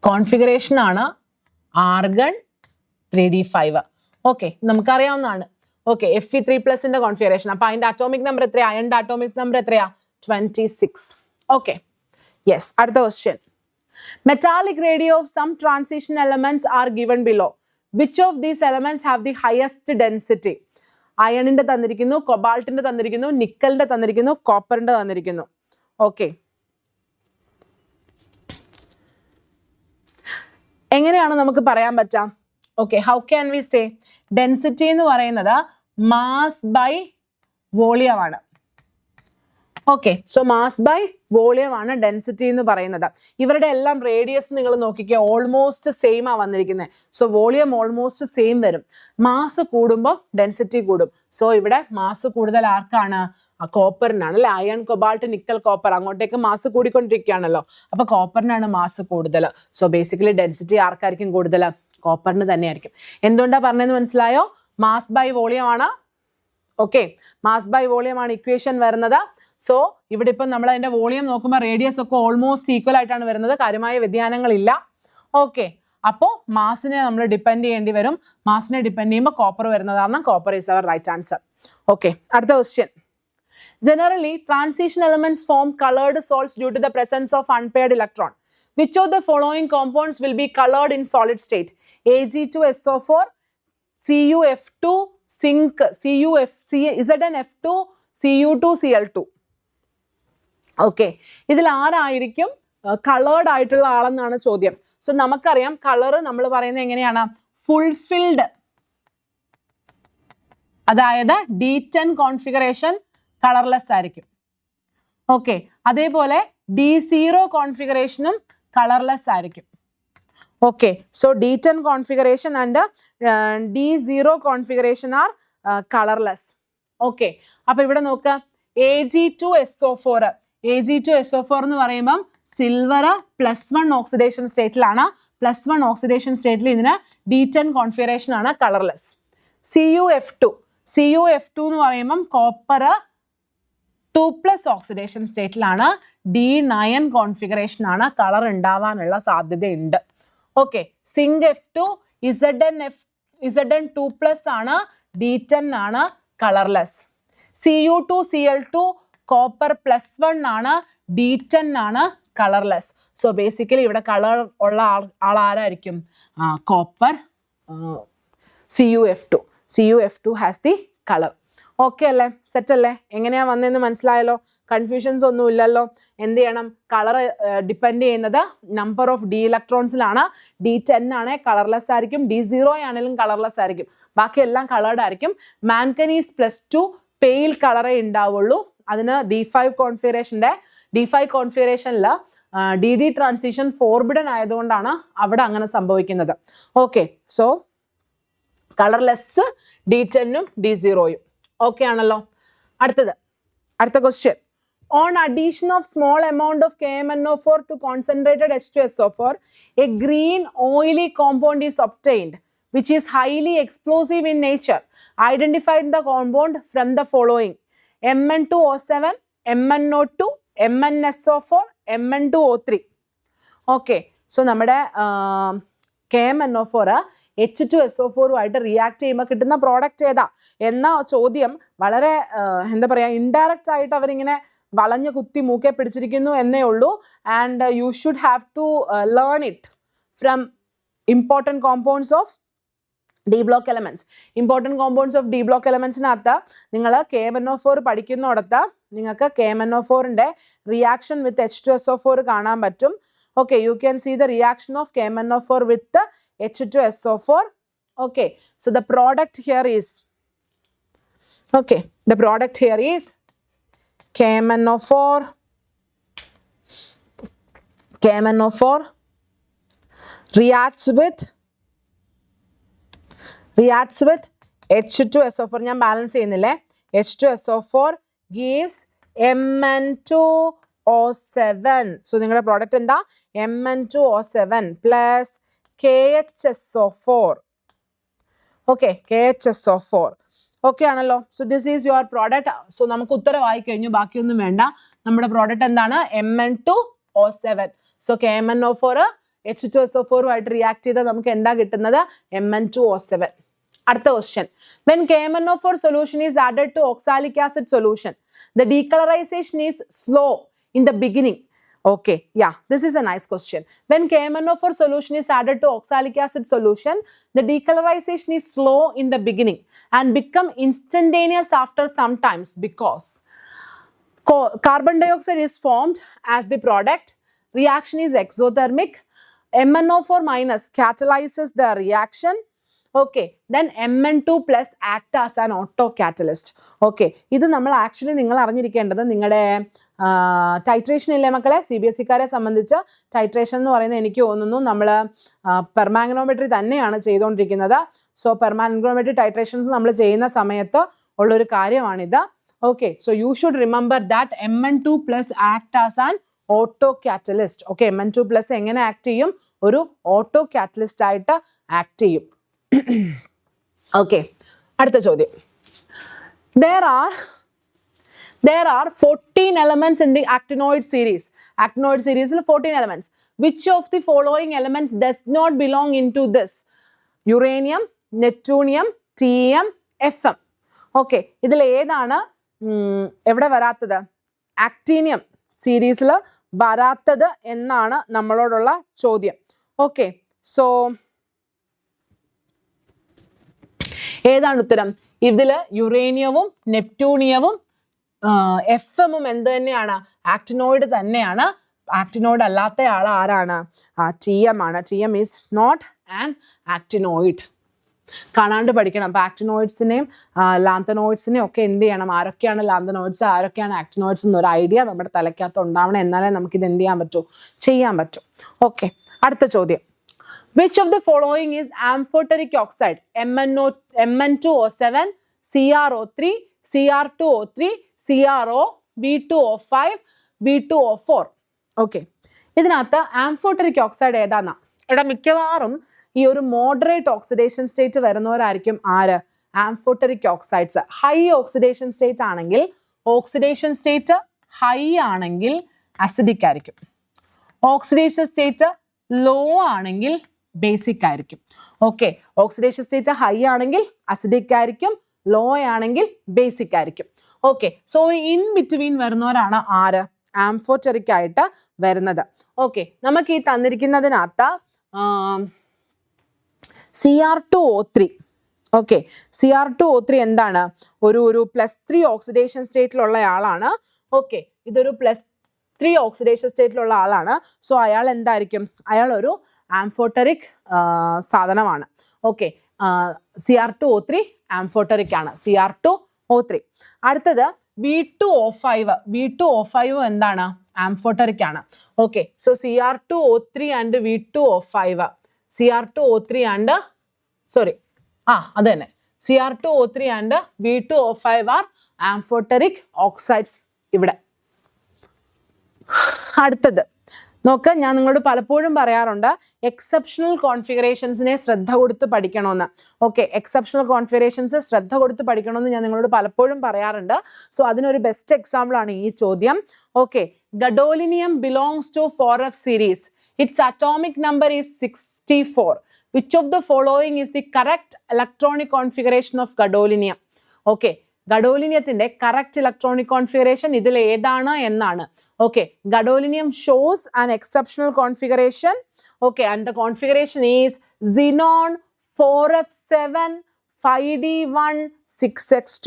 കോൺഫിഗറേഷൻ ആണ് ആർഗൺ 3d5. ഓക്കെ, നമുക്കറിയാവുന്നതാണ്. ഓക്കെ, Fe3+ന്റെ കോൺഫിഗറേഷൻ. അപ്പൊ അതിന്റെ അറ്റോമിക് നമ്പർ എത്രയാ? അയണിന്റെ അറ്റോമിക് നമ്പർ എത്രയാ? 26. Okay, yes. അടുത്ത question. Metallic radii of some transition elements are given below. Which of these elements have the highest density? അയണിന്റെ തന്നിരിക്കുന്നു, കൊബാൾട്ടിന്റെ തന്നിരിക്കുന്നു, നിക്കലിന്റെ തന്നിരിക്കുന്നു, കോപ്പറിന്റെ തന്നിരിക്കുന്നു. ഓക്കെ, എങ്ങനെയാണ് നമുക്ക് പറയാൻ പറ്റാം? Okay, how can we say? Density എന്ന് പറയുന്നത് മാസ് ബൈ വോളിയം ആണ്. Okay, so mass by volume ആണ് ഡെൻസിറ്റി എന്ന് പറയുന്നത്. ഇവരുടെ എല്ലാം റേഡിയസ് നിങ്ങൾ നോക്കിക്കുക, ഓൾമോസ്റ്റ് സെയിം ആ വന്നിരിക്കുന്നത്. സോ വോളിയം ഓൾമോസ്റ്റ് സെയിം വരും. മാസ് കൂടുമ്പോൾ ഡെൻസിറ്റി കൂടും. സോ ഇവിടെ മാസ് കൂടുതൽ ആർക്കാണ്? കോപ്പറിനാണ് അല്ലെ. അയൺ, കൊബാൾട്ട്, നിക്കൽ, കോപ്പർ, അങ്ങോട്ടേക്ക് മാസ് കൂടിക്കൊണ്ടിരിക്കുകയാണല്ലോ. അപ്പൊ കോപ്പറിനാണ് മാസ് കൂടുതൽ. സോ ബേസിക്കലി ഡെൻസിറ്റി ആർക്കായിരിക്കും കൂടുതൽ? കോപ്പറിന് തന്നെയായിരിക്കും. എന്തുകൊണ്ടാ പറഞ്ഞതെന്ന് മനസ്സിലായോ? മാസ് ബൈ വോളിയം ആണ്. ഓക്കെ, മാസ് ബൈ വോളിയം ആണ് ഇക്വേഷൻ വരുന്നത്. സോ ഇവിടെ ഇപ്പം നമ്മൾ അതിന്റെ വോളിയം നോക്കുമ്പോൾ റേഡിയസ് ഒക്കെ ഓൾമോസ്റ്റ് ഈക്വൽ ആയിട്ടാണ് വരുന്നത്, കാര്യമായ വ്യതിയാനങ്ങളില്ല. ഓക്കെ, അപ്പോൾ മാസിനെ നമ്മൾ ഡിപ്പെൻഡ് ചെയ്യേണ്ടി വരും. മാസിനെ ഡിപ്പെൻഡ് ചെയ്യുമ്പോൾ കോപ്പർ വരുന്നതാണ്. Copper is our right answer. Okay, അടുത്ത question. Generally, transition elements form colored salts due to the presence of unpaired electron. Which of the following compounds will be colored in solid state? Ag2SO4, CuF2, zinc, ZnF2, Cu2Cl2. Okay, ഇതിൽ ആരായിരിക്കും coloured ആയിട്ടുള്ള ആളെന്നാണ് ചോദ്യം. So നമുക്കറിയാം colour നമ്മൾ പറയുന്നത് എങ്ങനെയാണ്? Fulfilled, അതായത് D10 configuration colourless ആയിരിക്കും. ഓക്കെ, അതേപോലെ D0 കോൺഫിഗറേഷനും കളർലെസ് ആയിരിക്കും. Okay, so D10 configuration and D0 configuration are colourless. Okay, അപ്പൊ ഇവിടെ നോക്കുക, Ag2SO4. Ag2SO4 എന്ന് പറയുമ്പം സിൽവർ +1 ഓക്സിഡേഷൻ സ്റ്റേറ്റിലാണ്. +1 ഓക്സിഡേഷൻ സ്റ്റേറ്റിൽ ഇതിന് D10 കോൺഫിഗറേഷൻ ആണ്, കളർലെസ്. CuF2 എന്ന് പറയുമ്പം കോപ്പർ 2+ ഓക്സിഡേഷൻ സ്റ്റേറ്റിലാണ്, D9 കോൺഫിഗറേഷൻ ആണ്, കളർ ഉണ്ടാവാനുള്ള സാധ്യതയുണ്ട്. ഓക്കെ, സിങ്ക് F2 Zn2+ ആണ്, D10 ആണ്, കളർലെസ്. Cu2Cl2 കോപ്പർ +1 ആണ്, D10 ആണ്, കളർലെസ്. സോ ബേസിക്കലി ഇവിടെ കളർ ഉള്ള ആളാരായിരിക്കും? Copper. CuF2 has the colour. Okay അല്ലേ, സെറ്റ് അല്ലേ? എങ്ങനെയാ വന്നതെന്ന് മനസ്സിലായല്ലോ? കൺഫ്യൂഷൻസ് ഒന്നും ഇല്ലല്ലോ. എന്ത് ചെയ്യണം? കളർ ഡിപ്പെൻഡ് ചെയ്യുന്നത് നമ്പർ ഓഫ് ഡി ഇലക്ട്രോൺസിലാണ്. D10 ആണ്, കളർലെസ് ആയിരിക്കും. D0 ആണെങ്കിലും കളർലെസ് ആയിരിക്കും. ബാക്കി എല്ലാം കളേർഡ് ആയിരിക്കും. മാൻഗനീസ് +2 പെയിൽ കളറേ ഉണ്ടാവുള്ളൂ. അതിന് D5 കോൺഫിഗറേഷനിൽ DD ട്രാൻസിഷൻ ഫോർബിഡൻ ആയതുകൊണ്ടാണ് അവിടെ സംഭവിക്കുന്നത്. ഓക്കെ, സോ കളർലെസ് D10ഉം D0യും. ഓക്കെ ആണല്ലോ? അടുത്ത question. On addition of small amount of KMnO4 to concentrated H2SO4, a green oily compound is obtained which is highly explosive in nature. Identify the compound from the following: Mn2O7, MnO2, MnSO4, Mn2O3. Okay, so നമ്മുടെ KMnO4 H2SO4 ആയിട്ട് react ചെയ്യുമ്പോൾ കിട്ടുന്ന product ഏതാ എന്ന ചോദ്യം വളരെ എന്താ പറയുക, ഇൻഡയറക്റ്റ് ആയിട്ട് അവരിങ്ങനെ വളഞ്ഞു കുത്തി മൂക്കെ പിടിച്ചിരിക്കുന്നു എന്നേ ഉള്ളൂ. And you should have to learn it from important compounds of D block elements. Important compounds of D block എലമെന്റ്സിനകത്ത് നിങ്ങൾ KMnO4 പഠിക്കുന്നിടത്ത് നിങ്ങൾക്ക് KMnO4ന്റെ റിയാക്ഷൻ വിത്ത് H2SO4 കാണാൻ പറ്റും. Okay, you can see the reaction of KMnO4 with H2SO4. Okay, so the product here is KMnO4 reacts with H2SO4. ഞാൻ balance ചെയ്യുന്നില്ലേ? H2SO4 gives Mn2O7. So നിങ്ങളുടെ product എന്താ? Mn2O7 plus KHSO4. Okay, KHSO4. Okay ആണല്ലോ? So this is your product. So നമുക്ക് ഉത്തരവായി കഴിഞ്ഞു, ബാക്കിയൊന്നും വേണ്ട. നമ്മുടെ പ്രോഡക്റ്റ് എന്താണ്? Mn2O7. സോ KMnO4 H2SO4 ആയിട്ട് റിയാക്ട് ചെയ്താൽ നമുക്ക് എന്താ കിട്ടുന്നത്? Mn2O7. അടുത്ത question. When KMnO4 solution is added to oxalic acid solution, the decolorization is slow in the beginning. Okay, yeah, this is a nice question. When KMNO4 solution is added to oxalic acid solution, the decolorization is slow in the beginning and become instantaneous after some times because carbon dioxide is formed as the product, reaction is exothermic, MnO4 minus catalyzes the reaction. Okay, then Mn2 plus act as an auto catalyst. Okay, ഇത് നമ്മൾ actually നിങ്ങൾ അറിഞ്ഞിരിക്കേണ്ടത് നിങ്ങളുടെ titration ഇല്ലേ മക്കളെ, CBSE-കാരെ സംബന്ധിച്ച് titration എന്ന് പറയുന്നത് എനിക്ക് തോന്നുന്നു നമ്മൾ പെർമാഗ്നോമെട്രി തന്നെയാണ് ചെയ്തുകൊണ്ടിരിക്കുന്നത്. സോ പെർമാഗ്നോമെട്രി ടൈട്രേഷൻസ് നമ്മൾ ചെയ്യുന്ന സമയത്ത് ഉള്ളൊരു കാര്യമാണിത്. Okay, so you should remember that Mn2 plus act as an auto catalyst. Okay, Mn2 plus എങ്ങനെ ആക്ട് ചെയ്യും, ഒരു ഓട്ടോ കാറ്റലിസ്റ്റ് ആയിട്ട് ആക്ട് ചെയ്യും. Okay, അടുത്ത ചോദ്യം. There are 14 elements in the actinoid series. Actinoid series il 14 elements. Which of the following elements does not belong into this? Uranium, Neptunium, TEM, FM. Okay, ഇതിൽ ഏതാണ് എവിടെ വരാത്തത്? ആക്ടീനിയം സീരീസിൽ വരാത്തത് എന്നാണ് നമ്മളോടുള്ള ചോദ്യം. ഓക്കെ, സോ ഏതാണ് ഉത്തരം? ഇതിൽ യുറേനിയവും നെപ്റ്റ്യൂണിയവും എഫും എന്ത് തന്നെയാണ്? ആക്ടിനോയിഡ് തന്നെയാണ്. ആക്ടിനോയിഡ് അല്ലാത്ത ആൾ ആരാണ്? TM ആണ്. TM is not an actinoid. കാണാണ്ട് പഠിക്കണം. അപ്പോൾ ആക്ടിനോയിഡ്സിനെയും ലാന്തനോയിഡ്സിനെയും ഒക്കെ എന്ത് ചെയ്യണം, ആരൊക്കെയാണ് ലാന്തനോയിഡ്സ് ആരൊക്കെയാണ് ആക്ടിനോയിഡ്സ് എന്നൊരു ഐഡിയ നമ്മുടെ തലയ്ക്കകത്ത് ഉണ്ടാവണം. എന്നാലേ നമുക്കിത് എന്ത് ചെയ്യാൻ പറ്റൂ, ചെയ്യാൻ പറ്റും. ഓക്കെ, അടുത്ത ചോദ്യം. Which of the following is amphoteric oxide? Mn2O7, CrO3, Cr2O3, CrO, V2O5, V2O4. Okay, ഇതിനകത്ത് ആംഫോട്ടറിക് ഓക്സൈഡ് ഏതാന്നാ? ഇവിടെ മിക്കവാറും ഈ ഒരു മോഡറേറ്റ് ഓക്സിഡേഷൻ സ്റ്റേറ്റ് വരുന്നവരായിരിക്കും ആര്? Amphoteric oxides. High oxidation state ആണെങ്കിൽ, ഓക്സിഡേഷൻ സ്റ്റേറ്റ് ഹൈ ആണെങ്കിൽ അസിഡിക് ആയിരിക്കും. ഓക്സിഡേഷൻ സ്റ്റേറ്റ് ലോ ആണെങ്കിൽ ബേസിക് ആയിരിക്കും. ഓക്കെ, ഓക്സിഡേഷൻ സ്റ്റേറ്റ് ഹൈ ആണെങ്കിൽ അസിഡിക് ആയിരിക്കും, ലോ ആണെങ്കിൽ ബേസിക് ആയിരിക്കും. ഓക്കെ, സോ ഇൻ ബിറ്റ്വീൻ വരുന്നവരാണ് ആര്? ആംഫോട്ടറിക് ആയിട്ട് വരുന്നത്. ഓക്കെ, നമുക്ക് ഈ തന്നിരിക്കുന്നതിനകത്ത് Cr2O3. ഓക്കെ, Cr2O3 എന്താണ്? ഒരു +3 ഓക്സിഡേഷൻ സ്റ്റേറ്റിലുള്ള ആളാണ്. ഓക്കെ, ഇതൊരു +3 ഓക്സിഡേഷൻ സ്റ്റേറ്റിലുള്ള ആളാണ്. സോ അയാൾ എന്തായിരിക്കും? അയാൾ ഒരു ആംഫോട്ടറിക് സാധനമാണ്. ഓക്കെ, Cr2O3 ആംഫോട്ടറിക് ആണ്. Cr2O3. അടുത്തത് V2O5. V2O5 എന്താണ്? ആംഫോട്ടറിക് ആണ്. Okay, so Cr2O3 and V2O5. Cr2O3 and അത് തന്നെ Cr2O3 and V2O5 R amphoteric oxides ഇവിടെ. അടുത്തത് നോക്ക്, ഞാൻ നിങ്ങളോട് പലപ്പോഴും പറയാറുണ്ട് എക്സെപ്ഷണൽ കോൺഫിഗറേഷൻസിനെ ശ്രദ്ധ കൊടുത്ത് പഠിക്കണമെന്ന്. ഓക്കെ, എക്സെപ്ഷണൽ കോൺഫിഗറേഷൻസ് ശ്രദ്ധ കൊടുത്ത് പഠിക്കണമെന്ന് ഞാൻ നിങ്ങളോട് പലപ്പോഴും പറയാറുണ്ട്. സോ അതിനൊരു ബെസ്റ്റ് എക്സാമ്പിൾ ആണ് ഈ ചോദ്യം. Okay, gadolinium belongs to 4F series. Its atomic number is 64. Which of the following is the correct electronic configuration of gadolinium? Okay, gadolinium correct electronic configuration ഇതിൽ ഏതാണ് എന്നാണ്. Okay, gadolinium shows an exceptional configuration. Okay, and the configuration is xenon 4F7 5D1 6X2.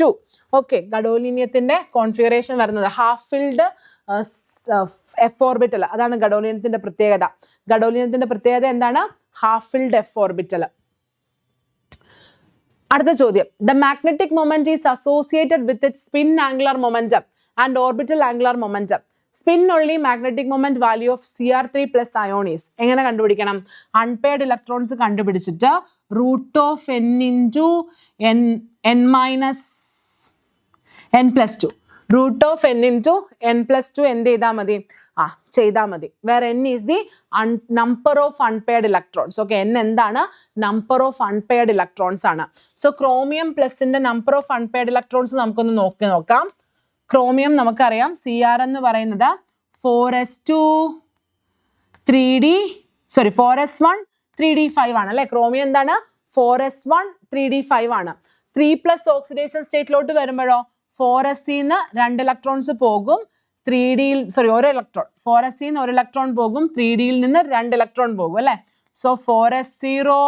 Okay, gadolinium configuration വരുന്നത് half filled F orbital. അതാണ് ഗഡോലിനിയത്തിന്റെ പ്രത്യേകത. ഗഡോലിനിയത്തിന്റെ പ്രത്യേകത എന്താണ്? Half filled F orbital. അടുത്ത ചോദ്യം. The magnetic moment is associated with its spin angular momentum and orbital angular momentum. Spin only magnetic moment value of Cr3 plus ion is. എങ്ങനെ കണ്ടുപിടിക്കണം? Unpaired electrons കണ്ടുപിടിച്ചിട്ട് √n into n minus n+2. √n into n+2 എന്ത് ചെയ്താൽ മതി? ചെയ്താൽ മതി. വേറെ n is the number of unpaired electrons. Okay, n എന്താണ്? number of unpaired electrons ആണ്. So chromium പ്ലസിന്റെ number of unpaired electrons നമുക്കൊന്ന് നോക്കാം. chromium നമുക്കറിയാം Cr എന്ന് പറയുന്നത് 4s1 3d5 ആണ് അല്ലേ? chromium എന്താണ്? 4s1 3d5 ആണ്. 3+ ഓക്സിഡേഷൻ സ്റ്റേറ്റിലോട്ട് വരുമ്പോഴോ 4s നിന്ന് 2 ഇലക്ട്രോൺസ് പോകും, 3D, ഒരു ഇലക്ട്രോൺ 4s നിന്ന് ഒരു ഇലക്ട്രോൺ പോകും, 3D നിന്ന് 2 ഇലക്ട്രോൺ പോകും അല്ലേ. സോ 4s0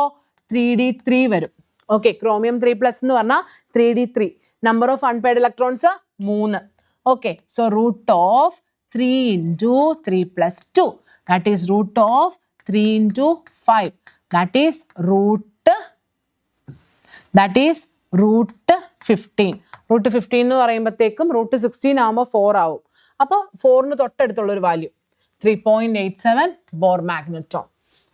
3d3 വരും. ഓക്കെ, ക്രോമിയം 3+ എന്ന് പറഞ്ഞാൽ 3d3. Number of unpaired electrons 3. Okay, so root of 3 into 3 plus 2, that is root of 3 into 5, that is root 15. Root 15 എന്ന് പറയുമ്പോഴത്തേക്കും റൂട്ട് 16 ആകുമ്പോൾ 4 ആവും. അപ്പോൾ 4ന് തൊട്ടടുത്തുള്ളൊരു value 3.87 Bohr magneton.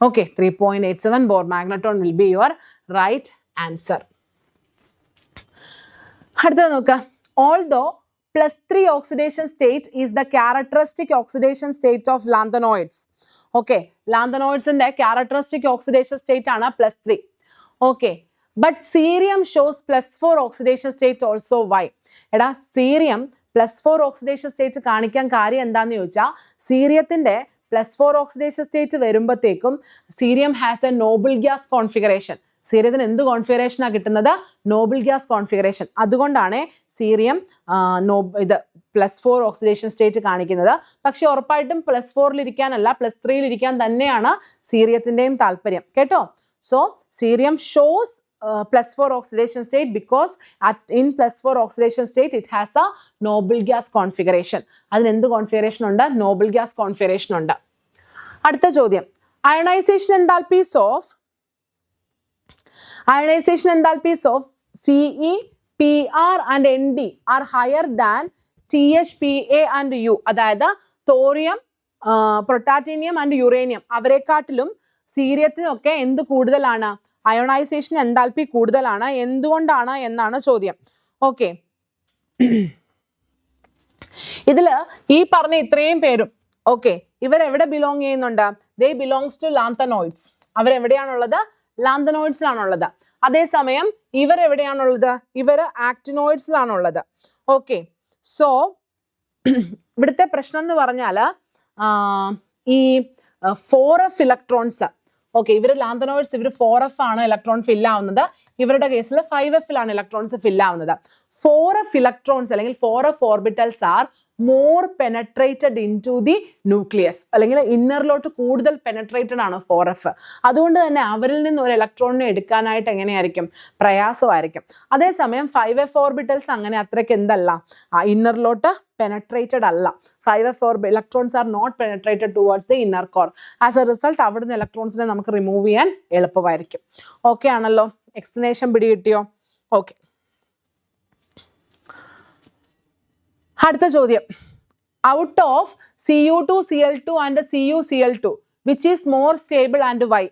Okay, 3.87 Bohr magneton will be your right answer. അടുത്തത് നോക്കുക. Although +3 oxidation state is the characteristic oxidation state of lanthanoids. Okay, lanthanoids-ന്റെ characteristic oxidation state ആണ് +3. Okay, but cerium shows +4 oxidation state also. Why? എടാ, cerium +4 oxidation state കാണിക്കാൻ കാര്യം എന്താണെന്ന് ചോദിച്ചാൽ, സീരിയത്തിൻ്റെ +4 oxidation state വരുമ്പോഴത്തേക്കും cerium has a noble gas configuration. സീരിയത്തിന് എന്ത് കോൺഫിഗറേഷനാണ് കിട്ടുന്നത്? Noble gas configuration. അതുകൊണ്ടാണ് സീരിയം ഇത് +4 ഓക്സിഡേഷൻ സ്റ്റേറ്റ് കാണിക്കുന്നത്. പക്ഷെ ഉറപ്പായിട്ടും +4 ഇരിക്കാനല്ല, +3 ഇരിക്കാൻ തന്നെയാണ് സീരിയത്തിൻ്റെയും താല്പര്യം കേട്ടോ. So സീരിയം shows +4 oxidation state because in +4 oxidation state it has a noble gas configuration. അതിന് എന്ത് കോൺഫിഗറേഷൻ ഉണ്ട്? നോബിൾ ഗ്യാസ് കോൺഫിഗറേഷൻ ഉണ്ട്. അടുത്ത ചോദ്യം, ionisation enthalpies of CE, PR and ND are higher than TH, PA and U. അതായത് thorium, പ്രൊട്ടാറ്റീനിയം and uranium അവരെക്കാട്ടിലും സീരിയത്തിനൊക്കെ എന്ത് കൂടുതലാണ്? Ionisation enthalpy കൂടുതലാണ്. എന്തുകൊണ്ടാണ് എന്നാണ് ചോദ്യം. ഓക്കെ, ഇതിൽ ഈ പറഞ്ഞ ഇത്രയും പേരും ഓക്കെ ഇവരെവിടെ ബിലോങ് ചെയ്യുന്നുണ്ട്? ദേ ബിലോങ്സ് ടു ലാന്തനോയിഡ്സ്. അവരെവിടെയാണുള്ളത്? ലാന്തനോയിഡ്സിലാണുള്ളത്. അതേസമയം ഇവരെവിടെയാണുള്ളത്? ഇവർ ആക്ടിനോയിഡ്സിലാണുള്ളത്. ഓക്കെ, സോ ഇവിടുത്തെ പ്രശ്നം എന്ന് പറഞ്ഞാൽ ഈ 4f ഇലക്ട്രോൺസ്, ഓക്കെ ഇവർ ലാന്തനോയിഡ്സ്, ഇവർ 4f ആണ് ഇലക്ട്രോൺ ഫില്ല് ആവുന്നത്. ഇവരുടെ കേസിൽ 5f-ലാണ് ഇലക്ട്രോൺസ് ഫില്ല് ആവുന്നത്. 4f ഇലക്ട്രോൺസ് അല്ലെങ്കിൽ 4f orbitals are more penetrated into the nucleus, അല്ലെങ്കിൽ ഇന്നറിലോട്ട് കൂടുതൽ പെനട്രേറ്റഡ് ആണ് 4f. അതുകൊണ്ട് തന്നെ അവരിൽ നിന്ന് ഒരു ഇലക്ട്രോണിനെ എടുക്കാനായിട്ട് എങ്ങനെയായിരിക്കും? പ്രയാസമായിരിക്കും. അതേസമയം 5f ഓർബിറ്റൽസ് അങ്ങനെ അത്രയ്ക്ക് എന്തല്ല, ഇന്നറിലോട്ട് പെനട്രേറ്റഡ് അല്ല. 5f electrons are not penetrated towards the inner core. As a result അവിടുന്ന് ഇലക്ട്രോൺസിനെ നമുക്ക് റിമൂവ് ചെയ്യാൻ എളുപ്പമായിരിക്കും. ഓക്കെ ആണല്ലോ? എക്സ്പ്ലനേഷൻ പിടികിട്ടിയോ? ഓക്കെ, അടുത്ത ചോദ്യം, out of Cu2, Cl2 and CuCl2 which is more stable and why?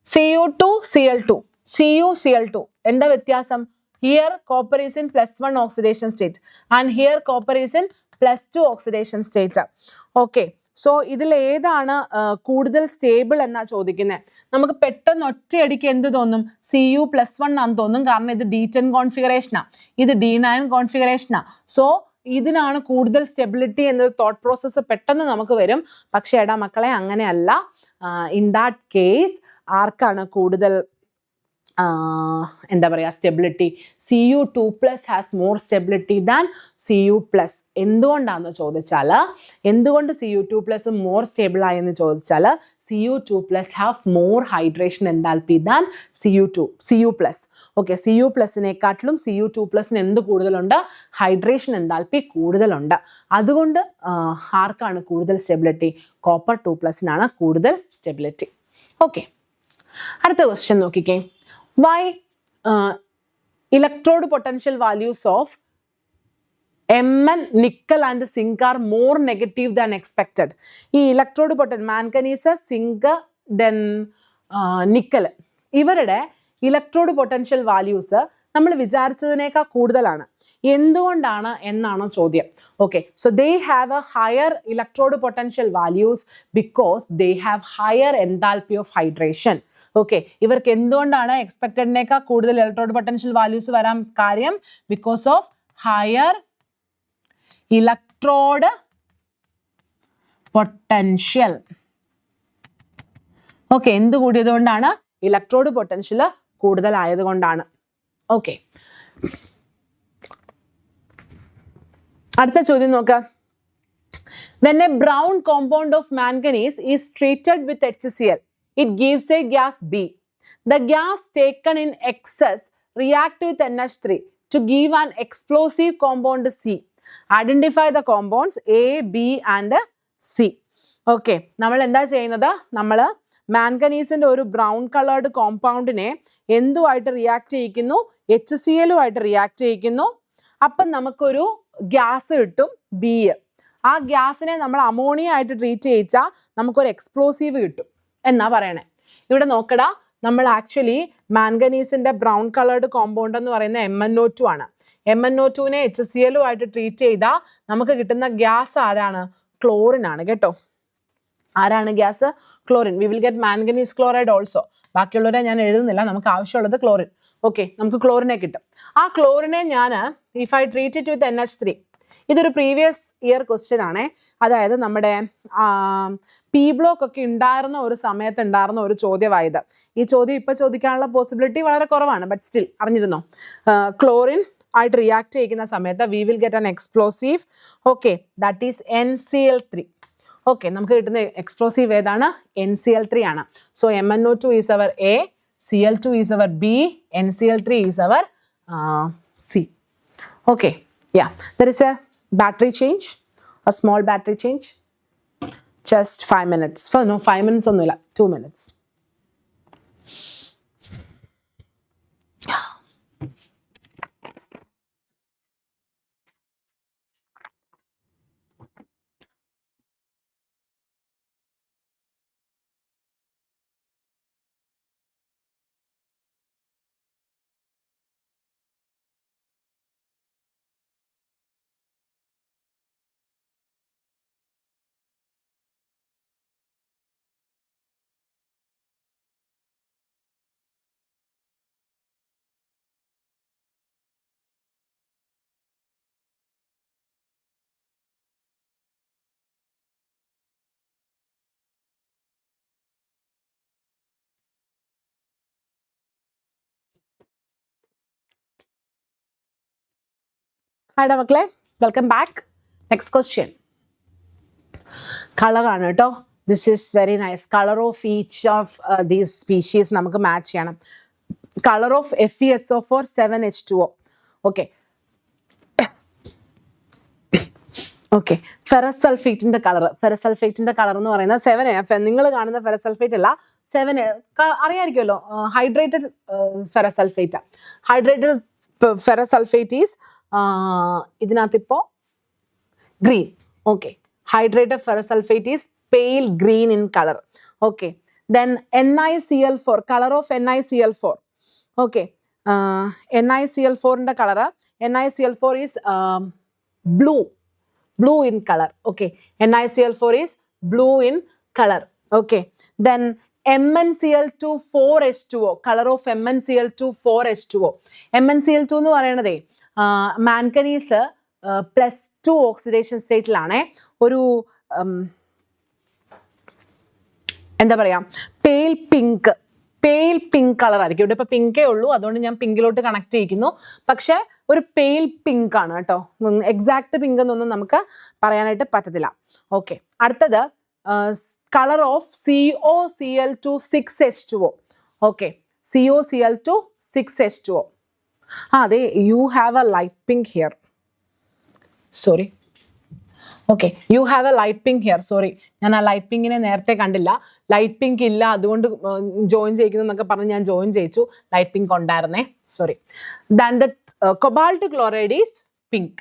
Cu2, Cl2, CuCl2 എന്താ വ്യത്യാസം? Here copper is in +1 oxidation state and here copper is in +2 oxidation state. Okay, so ഇതിൽ ഏതാണ് കൂടുതൽ stable എന്നാ ചോദിക്കുന്നത്. നമുക്ക് പെട്ടെന്ന് ഒറ്റയടിക്ക് എന്ത് തോന്നും? Cu+1 ആണെന്ന് തോന്നും. കാരണം ഇത് D10 കോൺഫിഗറേഷനാണ്, ഇത് D9 കോൺഫിഗറേഷനാണ്. സോ ഇതിനാണ് കൂടുതൽ സ്റ്റെബിലിറ്റി എന്നൊരു തോട്ട് പ്രോസസ്സ് പെട്ടെന്ന് നമുക്ക് വരും. പക്ഷേ എടാ മക്കളെ, അങ്ങനെയല്ല. ഇൻ ദാറ്റ് കേസ് ആർക്കാണ് കൂടുതൽ എന്താ പറയുക stability? Cu2+ has more stability than Cu+. എന്തുകൊണ്ടാണെന്ന് ചോദിച്ചാൽ, എന്തുകൊണ്ട് Cu2+ മോർ സ്റ്റേബിൾ ആയെന്ന് ചോദിച്ചാൽ, Cu2+ have more hydration enthalpy than Cu+. Okay, Cu+-നേക്കാട്ടിലും Cu2+-ന് എന്ത് കൂടുതലുണ്ട്? ഹൈഡ്രേഷൻ എൻതാൽപ്പി കൂടുതലുണ്ട്. അതുകൊണ്ട് ആർക്കാണ് കൂടുതൽ സ്റ്റെബിലിറ്റി? കോപ്പർ 2+-നാണ് കൂടുതൽ സ്റ്റെബിലിറ്റി. ഓക്കെ, അടുത്ത ക്വസ്റ്റ്യൻ നോക്കിക്കേ. Why electrode potential values of Mn, nickel and zinc are more negative than expected? ഈ electrode manganese, zinc, then nickel, ഇവരുടെ ഇലക്ട്രോഡ് പൊട്ടൻഷ്യൽ വാല്യൂസ് നമ്മൾ വിചാരിച്ചതിനേക്കാൾ കൂടുതലാണ്. എന്തുകൊണ്ടാണ് എന്നാണ് ചോദ്യം. Okay, so they have a higher electrode potential values because they have higher enthalpy of hydration. Okay, ഇവർക്ക് എന്തുകൊണ്ടാണ് എക്സ്പെക്റ്റഡിനേക്കാൾ കൂടുതൽ ഇലക്ട്രോഡ് പൊട്ടൻഷ്യൽ വാല്യൂസ് വരാൻ കാര്യം? Because of higher electrode potential. Okay, എന്ത് കൂടിയതുകൊണ്ടാണ്? ഇലക്ട്രോഡ് പൊട്ടൻഷ്യൽ കൂടുതലായതുകൊണ്ടാണ്. ഓക്കെ, അടുത്ത ചോദ്യം നോക്കാം. When a brown compound of manganese is treated with HCl, it gives a gas B. The gas taken in excess react with NH3 to give an explosive compound C. Identify the compounds A, B and C. Okay, നമ്മൾ എന്താ ചെയ്യുന്നത്? നമ്മൾ മാംഗനീസിന്റെ ഒരു brown coloured കോമ്പൗണ്ടിനെ എന്തുമായിട്ട് react ചെയ്യിക്കുന്നു? HCl-ഉമായിട്ട് react ചെയ്യിക്കുന്നു. അപ്പം നമുക്കൊരു gas കിട്ടും B. ആ ഗ്യാസിനെ നമ്മൾ അമോണിയ ആയിട്ട് ട്രീറ്റ് ചെയ്യിച്ചാൽ നമുക്കൊരു എക്സ്പ്ലോസീവ് കിട്ടും എന്നാ പറയണേ. ഇവിടെ നോക്കടാ, നമ്മൾ ആക്ച്വലി മാംഗനീസിന്റെ ബ്രൗൺ കളേർഡ് കോമ്പൗണ്ട് എന്ന് പറയുന്ന MnO2 ആണ്. MnO2നെ HCl-ഉമായിട്ട് ട്രീറ്റ് ചെയ്താൽ നമുക്ക് കിട്ടുന്ന ഗ്യാസ് ആരാണ്? ക്ലോറിൻ ആണ് കേട്ടോ. ആരാണ് gas? Chlorine. V will get manganese chloride also. ബാക്കിയുള്ളവരെ ഞാൻ എഴുതുന്നില്ല, നമുക്ക് ആവശ്യമുള്ളത് ക്ലോറിൻ. ഓക്കെ, നമുക്ക് ക്ലോറിനെ കിട്ടും. ആ ക്ലോറിനെ ഞാൻ if I treat it with NH3, ഇതൊരു പ്രീവിയസ് ഇയർ ക്വസ്റ്റ്യൻ ആണേ. അതായത് നമ്മുടെ പി ബ്ലോക്ക് ഒക്കെ ഉണ്ടായിരുന്ന ഒരു സമയത്ത് ഉണ്ടായിരുന്ന ഒരു ചോദ്യമായത്. ഈ ചോദ്യം ഇപ്പം ചോദിക്കാനുള്ള പോസിബിലിറ്റി വളരെ കുറവാണ്, ബട്ട് സ്റ്റിൽ അറിഞ്ഞിരുന്നോ? ക്ലോറിൻ ആയിട്ട് റിയാക്ട് ചെയ്യുന്ന സമയത്ത് we will get an explosive. Okay, that is NCl3. Okay, നമുക്ക് കിട്ടുന്ന എക്സ്പ്ലോസീവ് ഏതാണ്? NCl3 ആണ്. So MnO2 is our A, Cl2 is our B, NCl3 is our C. Okay, yeah, there is a battery change, a small battery change. Just 5 minutes. No, 5 minutes ഒന്നുമില്ല, 2 minutes. Hi മക്കളെ, welcome back. Next question colour ആണ് കേട്ടോ. This is very nice. Colour of each of these species നമുക്ക് match ചെയ്യണം. Colour of FeSO4 7H2O. Okay okay, ferrous സൾഫേറ്റിന്റെ colour. Ferrous സൾഫേറ്റിന്റെ colour എന്ന് പറയുന്നത് 7. നിങ്ങൾ കാണുന്ന ഫെറസ് സൾഫേറ്റ് അല്ല, 7 അറിയാമായിരിക്കുമല്ലോ. Hydrated ferrous sulphate. Hydrated ferrous sulphate is ഇതിനകത്ത് ഇപ്പോൾ green. Okay, hydrated ferrous sulphate is pale green in colour. Okay, then NiCl4, colour of NiCl4. Okay, NiCl4ന്റെ colour, NiCl4 is blue in color. Okay, NiCl4 is blue in color. Okay, then MnCl2 4H2O, color of MnCl2 4H2O. MnCl2 എന്ന് പറയുന്നത് manganese +2 oxidation സ്റ്റേറ്റിലാണ്. ഒരു എന്താ പറയാ, pale pink colour ആയിരിക്കും. ഇവിടെ ഇപ്പൊ പിങ്കേ ഉള്ളൂ, അതുകൊണ്ട് ഞാൻ പിങ്കിലോട്ട് കണക്ട് ചെയ്യിക്കുന്നു. പക്ഷെ ഒരു പെയിൽ പിങ്ക് ആണ് കേട്ടോ. എക്സാക്ട് പിങ്ക് എന്നൊന്നും നമുക്ക് പറയാനായിട്ട് പറ്റത്തില്ല. ഓക്കെ, അടുത്തത് colour of COCl2 6H2O. Okay, COCl2 6H2O. അതെ, you have A light pink here. Sorry, okay, you have A light pink here. Sorry, ഞാൻ ആ ലൈറ്റ് പിങ്കിനെ നേരത്തെ കണ്ടില്ല. ലൈറ്റ് പിങ്ക് ഇല്ല, അതുകൊണ്ട് ജോയിൻ ചെയ്യിക്കുന്നു എന്നൊക്കെ പറഞ്ഞ് ഞാൻ ജോയിൻ ചെയ്യിച്ചു. ലൈറ്റ് പിങ്ക് ഉണ്ടായിരുന്നേ, sorry. Then the cobalt chloride is pink.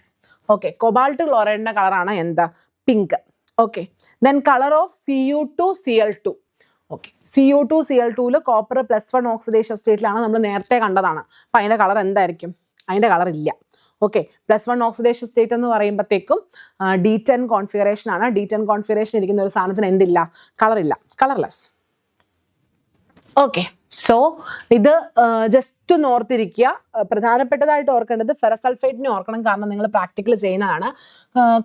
Okay, cobalt ക്ലോറൈഡിന്റെ കളറാണ് എന്താ? Pink. Okay, then colour of Cu2Cl2. Okay, Cu2Cl2 copper +1 oxidation സ്റ്റേറ്റിലാണ്, നമ്മൾ നേരത്തെ കണ്ടതാണ്. അപ്പം അതിൻ്റെ കളർ എന്തായിരിക്കും? അതിൻ്റെ കളർ ഇല്ല. ഓക്കെ, +1 ഓക്സിഡേഷൻ സ്റ്റേറ്റ് എന്ന് പറയുമ്പോഴത്തേക്കും D10 കോൺഫിഗറേഷൻ ആണ്. D10 കോൺഫിഗറേഷൻ ഇരിക്കുന്ന ഒരു സാധനത്തിന് എന്തില്ല? കളറില്ല, കളർലെസ്. ഓക്കെ, സോ ഇത് ജസ്റ്റ് ഒന്ന് ഓർത്തിരിക്കുക. പ്രധാനപ്പെട്ടതായിട്ട് ഓർക്കേണ്ടത് ഫെറസ് സൾഫേറ്റിനെ ഓർക്കണം, കാരണം നിങ്ങൾ പ്രാക്ടിക്കൽ ചെയ്യുന്നതാണ്.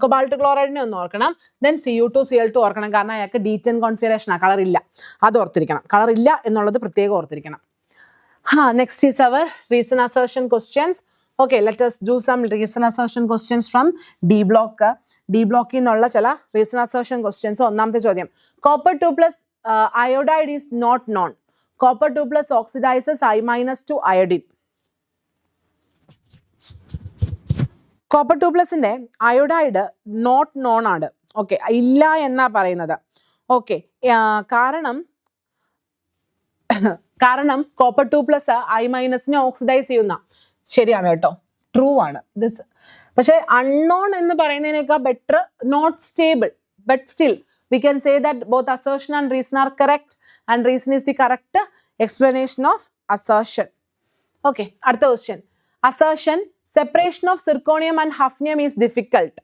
കൊബാൾട്ട് ക്ലോറൈഡിനെ ഒന്ന് ഓർക്കണം. ദെൻ Cu2Cl2 ഓർക്കണം, കാരണം അയാൾക്ക് D10 കോൺഫിഗറേഷനാണ്, കളറില്ല. അത് ഓർത്തിരിക്കണം. കളറില്ല എന്നുള്ളത് പ്രത്യേകം ഓർത്തിരിക്കണം. Next is our reason assertion questions. Okay, let us do some reason assertion questions from D block. D block innulla chala reason assertion questions. ഒന്നാമത്തെ ചോദ്യം, copper 2 plus iodide is not known. Copper 2 plus oxidizes I minus to iodine. Copper 2 plus inde iodide not known ആണ്. Okay, illa enna parayunnathu. Okay, കാരണം copper 2 plus I minus നെ oxidise ചെയ്യുന്ന, ശരിയാണ് കേട്ടോ, true ആണ് this. പക്ഷേ unknown എന്ന് പറയുന്നതിനേക്കാൾ better not stable, but still we can say that both assertion and reason are correct, and reason is the correct explanation of assertion. Okay, അടുത്ത question. Assertion, separation of zirconium and hafnium is difficult.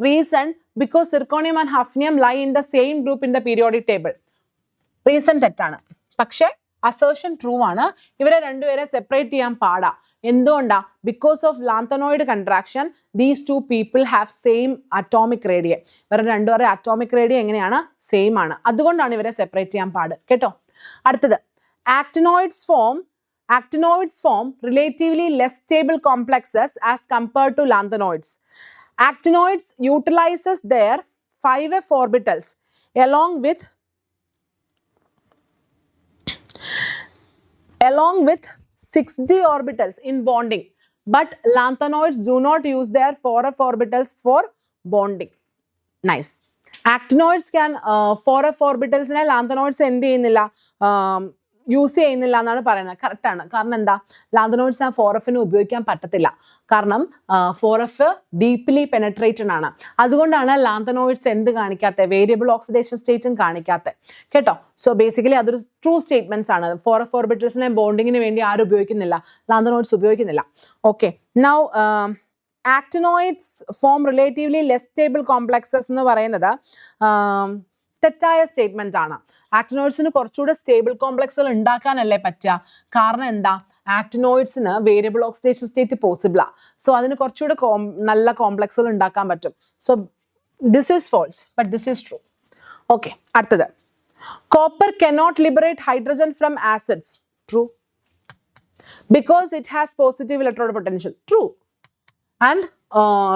Reason, because zirconium and hafnium lie in the same group in the periodic table. Reason തെറ്റാണ്, പക്ഷേ assertion true ആണ്. ഇവരെ രണ്ടുപേരെ separate ചെയ്യാൻ പാടാ. എന്തുകൊണ്ടാ? Because of lanthanoid contraction these two people have same atomic radium. ഇവരുടെ രണ്ടുപേരുടെ അറ്റോമിക് റേഡിയം എങ്ങനെയാണ്? സെയിം ആണ്. അതുകൊണ്ടാണ് ഇവരെ സെപ്പറേറ്റ് ചെയ്യാൻ പാട് കേട്ടോ. അടുത്തത്, actinoids form relatively less stable complexes as compared to lanthanoids. Actinoids utilizes their 5f orbitals along with 6d orbitals in bonding, but lanthanoids do not use their 4f orbitals for bonding. Nice. Actinoids can 4f orbitals ne lanthanoids endu cheyyunnilla, use ചെയ്യുന്നില്ല എന്നാണ് പറയുന്നത്. കറക്റ്റാണ്. കാരണം എന്താ? Lanthanoids ആ 4Fന് ഉപയോഗിക്കാൻ പറ്റത്തില്ല. കാരണം 4F ഡീപ്ലി പെനട്രേറ്റഡ് ആണ്. അതുകൊണ്ടാണ് ലാന്തനോയിഡ്സ് എന്ത് കാണിക്കാത്ത, വേരിയബിൾ ഓക്സിഡേഷൻ സ്റ്റേറ്റും കാണിക്കാത്ത കേട്ടോ. സോ ബേസിക്കലി അതൊരു ട്രൂ സ്റ്റേറ്റ്മെന്റ്സ് ആണ്. 4F ഓർബിറ്റൽസിനെ ബോണ്ടിങ്ങിന് വേണ്ടി ആരും ഉപയോഗിക്കുന്നില്ല, ലാന്തനോയിഡ്സ് ഉപയോഗിക്കുന്നില്ല. Okay, now actinoids form relatively less stable complexes എന്ന് പറയുന്നത് തെറ്റായ സ്റ്റേറ്റ്മെന്റ് ആണ്. ആക്ടിനോയിഡ്സിന് കുറച്ചുകൂടെ സ്റ്റേബിൾ കോംപ്ലക്സുകൾ ഉണ്ടാക്കാനല്ലേ പറ്റുക. കാരണം എന്താ? ആക്ടിനോയിഡ്സിന് വേരിയബിൾ ഓക്സിഡേഷൻ സ്റ്റേറ്റ് പോസിബിളാ. സോ അതിന് കുറച്ചുകൂടെ നല്ല കോംപ്ലക്സുകൾ ഉണ്ടാക്കാൻ പറ്റും. So this is false, but this is true. Okay, അടുത്തത്, copper cannot liberate hydrogen from acids. True, because it has positive electrode potential. True, and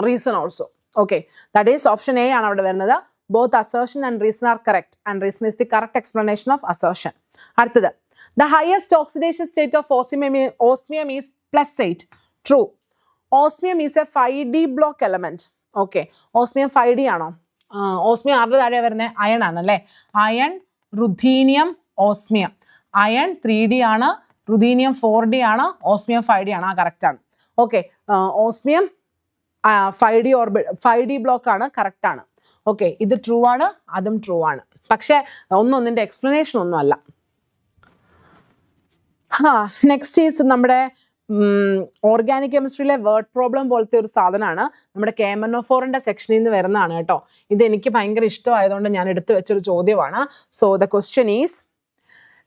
reason also. Okay, that is option A ആണ് അവിടെ വരുന്നത്. Both assertion and reason are correct, and reason is the correct explanation of assertion. അടുത്തത്, the highest oxidation state of osmium is +8. True. Osmium is a 5d block element. Okay, osmium 5d ആണോ? Osmium ആരുടെ താഴെ വരുന്നത്? Iron ആണല്ലേ. Iron, റുഥീനിയം, osmium. Iron 3d ആണ്, റുഥീനിയം 4d ആണ്, osmium 5d ആണ്. ആ കറക്റ്റ് ആണ്. ഓക്കെ, ഓസ്മിയം 5d ബ്ലോക്ക് ആണ്, കറക്റ്റ് ആണ്. ഓക്കെ, ഇത് ട്രൂ ആണ്, അതും ട്രൂ ആണ്. പക്ഷെ ഒന്നൊന്നിന്റെ എക്സ്പ്ലനേഷൻ ഒന്നും അല്ല. നെക്സ്റ്റ് ഈസ് നമ്മുടെ ഓർഗാനിക് കെമിസ്ട്രിയിലെ വേർഡ് പ്രോബ്ലം പോലത്തെ ഒരു സാധനമാണ്. നമ്മുടെ KMNO4ന്റെ സെക്ഷനിൽ നിന്ന് വരുന്നതാണ് കേട്ടോ. ഇത് എനിക്ക് ഭയങ്കര ഇഷ്ടമായതുകൊണ്ട് ഞാൻ എടുത്തു വെച്ചൊരു ചോദ്യമാണ്. So the question is,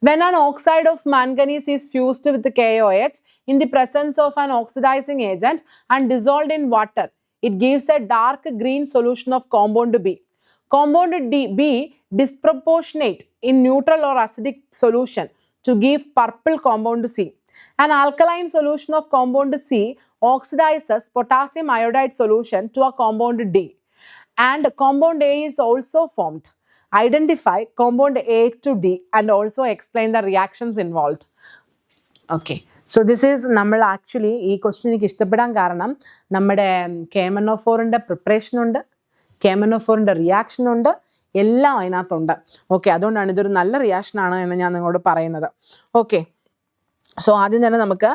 when an oxide of manganese is fused with KOH in the presence of an oxidizing agent and dissolved in water, it gives a dark green solution of compound B. Compound B disproportionate in neutral or acidic solution to give purple compound C. An alkaline solution of compound C oxidizes potassium iodide solution to a compound D, and compound A is also formed. Identify compound A to D and also explain the reactions involved. Okay, so this is നമ്മൾ actually ഈ question എനിക്ക് ഇഷ്ടപ്പെടാൻ കാരണം നമ്മുടെ KMNO4ന്റെ preparation ഉണ്ട്, KMNO4ന്റെ reaction ഉണ്ട്, എല്ലാം അതിനകത്തുണ്ട്. ഓക്കെ, അതുകൊണ്ടാണ് ഇതൊരു നല്ല റിയാക്ഷനാണ് എന്ന് ഞാൻ നിങ്ങളോട് പറയുന്നത്. ഓക്കെ, സോ ആദ്യം തന്നെ നമുക്ക്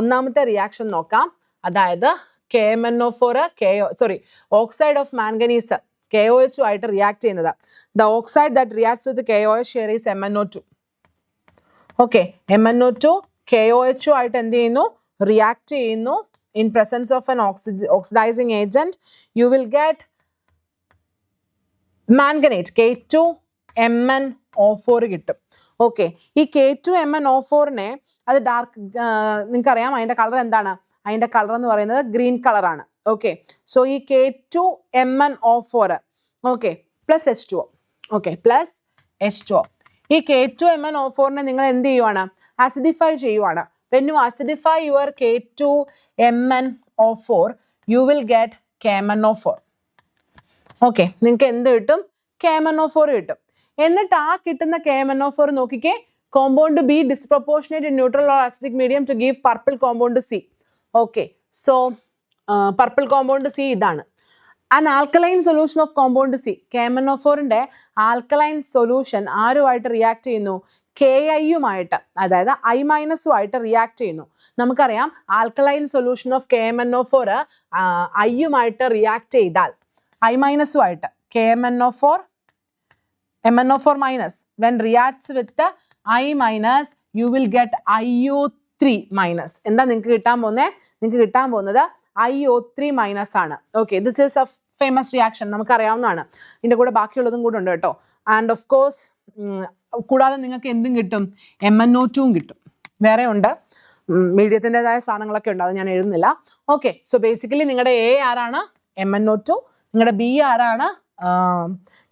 ഒന്നാമത്തെ റിയാക്ഷൻ നോക്കാം. അതായത് ഓക്സൈഡ് ഓഫ് മാംഗനീസ് KOH ആയിട്ട് റിയാക്ട് ചെയ്യുന്നത്. The oxide that reacts with KOH here is MnO2. Okay, MnO2 KOH ആയിട്ട് എന്ത് ചെയ്യുന്നു? റിയാക്ട് ചെയ്യുന്നു. In presence of an oxidising agent you will get manganate K2MnO4 കിട്ടും. ഓക്കെ, ഈ K2MnO4നെ അത് ഡാർക്ക്, നിങ്ങൾക്കറിയാം അതിൻ്റെ കളർ എന്താണ്? അതിൻ്റെ കളർ എന്ന് പറയുന്നത് ഗ്രീൻ കളറാണ്. ഓക്കെ, സോ ഈ K2MnO4 okay plus H2O. Okay, plus H2O. ഈ K2MnO4നെ നിങ്ങൾ എന്ത് ചെയ്യുവാണ്? ആസിഡിഫൈ ചെയ്യുവാണ്. when you acidify your K2MnO4, you will get KMnO4. Okay, നിങ്ങൾക്ക് എന്ത് കിട്ടും? KMnO4 കിട്ടും. എന്നിട്ട് ആ കിട്ടുന്ന KMnO4 നോക്കിക്കേ, compound B disproportionate in neutral or acidic medium to give purple compound C. Okay, so purple compound C ഇതാണ്. An alkaline solution of compound C, KMnO4ന്റെ alkaline solution ആരുമായിട്ട് റിയാക്ട് ചെയ്യുന്നു? KI-യുമായിട്ട്, അതായത് I-ഉമായിട്ട് റിയാക്ട് ചെയ്യുന്നു. നമുക്കറിയാം ആൽക്കലൈൻ സൊല്യൂഷൻ ഓഫ് KMnO4 I-യുമായിട്ട് റിയാക്ട് ചെയ്താൽ I-ഉമായിട്ട് KMnO4 MnO4 minus, when reacts with the I minus, you will get IO3 minus. എന്താ നിങ്ങൾക്ക് കിട്ടാൻ പോകുന്നത്? നിങ്ങൾക്ക് കിട്ടാൻ പോകുന്നത് IO3 minus ആണ്. Okay, this is a famous reaction, നമുക്കറിയാവുന്നതാണ്. ഇതിൻ്റെ കൂടെ ബാക്കിയുള്ളതും കൂടെ ഉണ്ട് കേട്ടോ. ആൻഡ് ഓഫ് കോഴ്സ് കൂടാതെ നിങ്ങൾക്ക് എന്തും കിട്ടും? MnO2 കിട്ടും. വേറെ ഉണ്ട്, മീഡിയത്തിൻ്റെതായ സാധനങ്ങളൊക്കെ ഉണ്ട്, അത് ഞാൻ എഴുതുന്നില്ല. ഓക്കെ, സോ ബേസിക്കലി നിങ്ങളുടെ A ആരാണ്? MnO2. നിങ്ങളുടെ B ആരാണ്?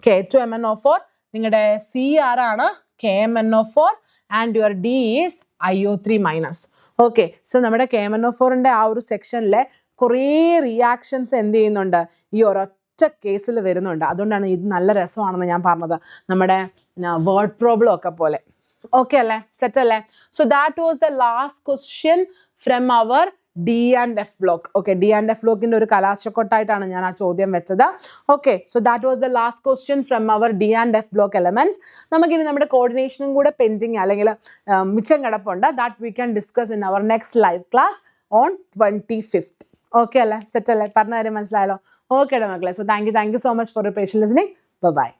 K2MnO4. നിങ്ങളുടെ C ആരാണ്? KMnO4. And your D is IO3 minus. Okay, so നമ്മുടെ KMnO4ൻ്റെ ആ ഒരു സെക്ഷനിലെ കുറേ റിയാക്ഷൻസ് എന്ത് ചെയ്യുന്നുണ്ട്? ഈ ഒരൊറ്റ കേസിൽ വരുന്നുണ്ട്. അതുകൊണ്ടാണ് ഇത് നല്ല രസമാണെന്ന് ഞാൻ പറഞ്ഞത്, നമ്മുടെ വേർഡ് പ്രോബ്ലം ഒക്കെ പോലെ. ഓക്കെ അല്ലേ? സെറ്റ് അല്ലേ? So that was the last question from our D and F block. Okay, D and F block in ഒരു കലാശക്കൊട്ടായിട്ടാണ് ഞാൻ ആ ചോദ്യം വെച്ചത്. Okay, so that was the last question from our D and F block elements. നമുക്കിനി നമ്മുടെ കോർഡിനേഷനും കൂടെ pending അല്ലെങ്കിൽ മിച്ചം കിടപ്പുണ്ട്. That we can discuss in our next live class on 25th. Okay അല്ലേ? സെറ്റ് അല്ലേ? പറഞ്ഞ കാര്യം മനസ്സിലായല്ലോ? ഓക്കെ മക്കളെ, so thank you so much for your patient listening. Bye bye.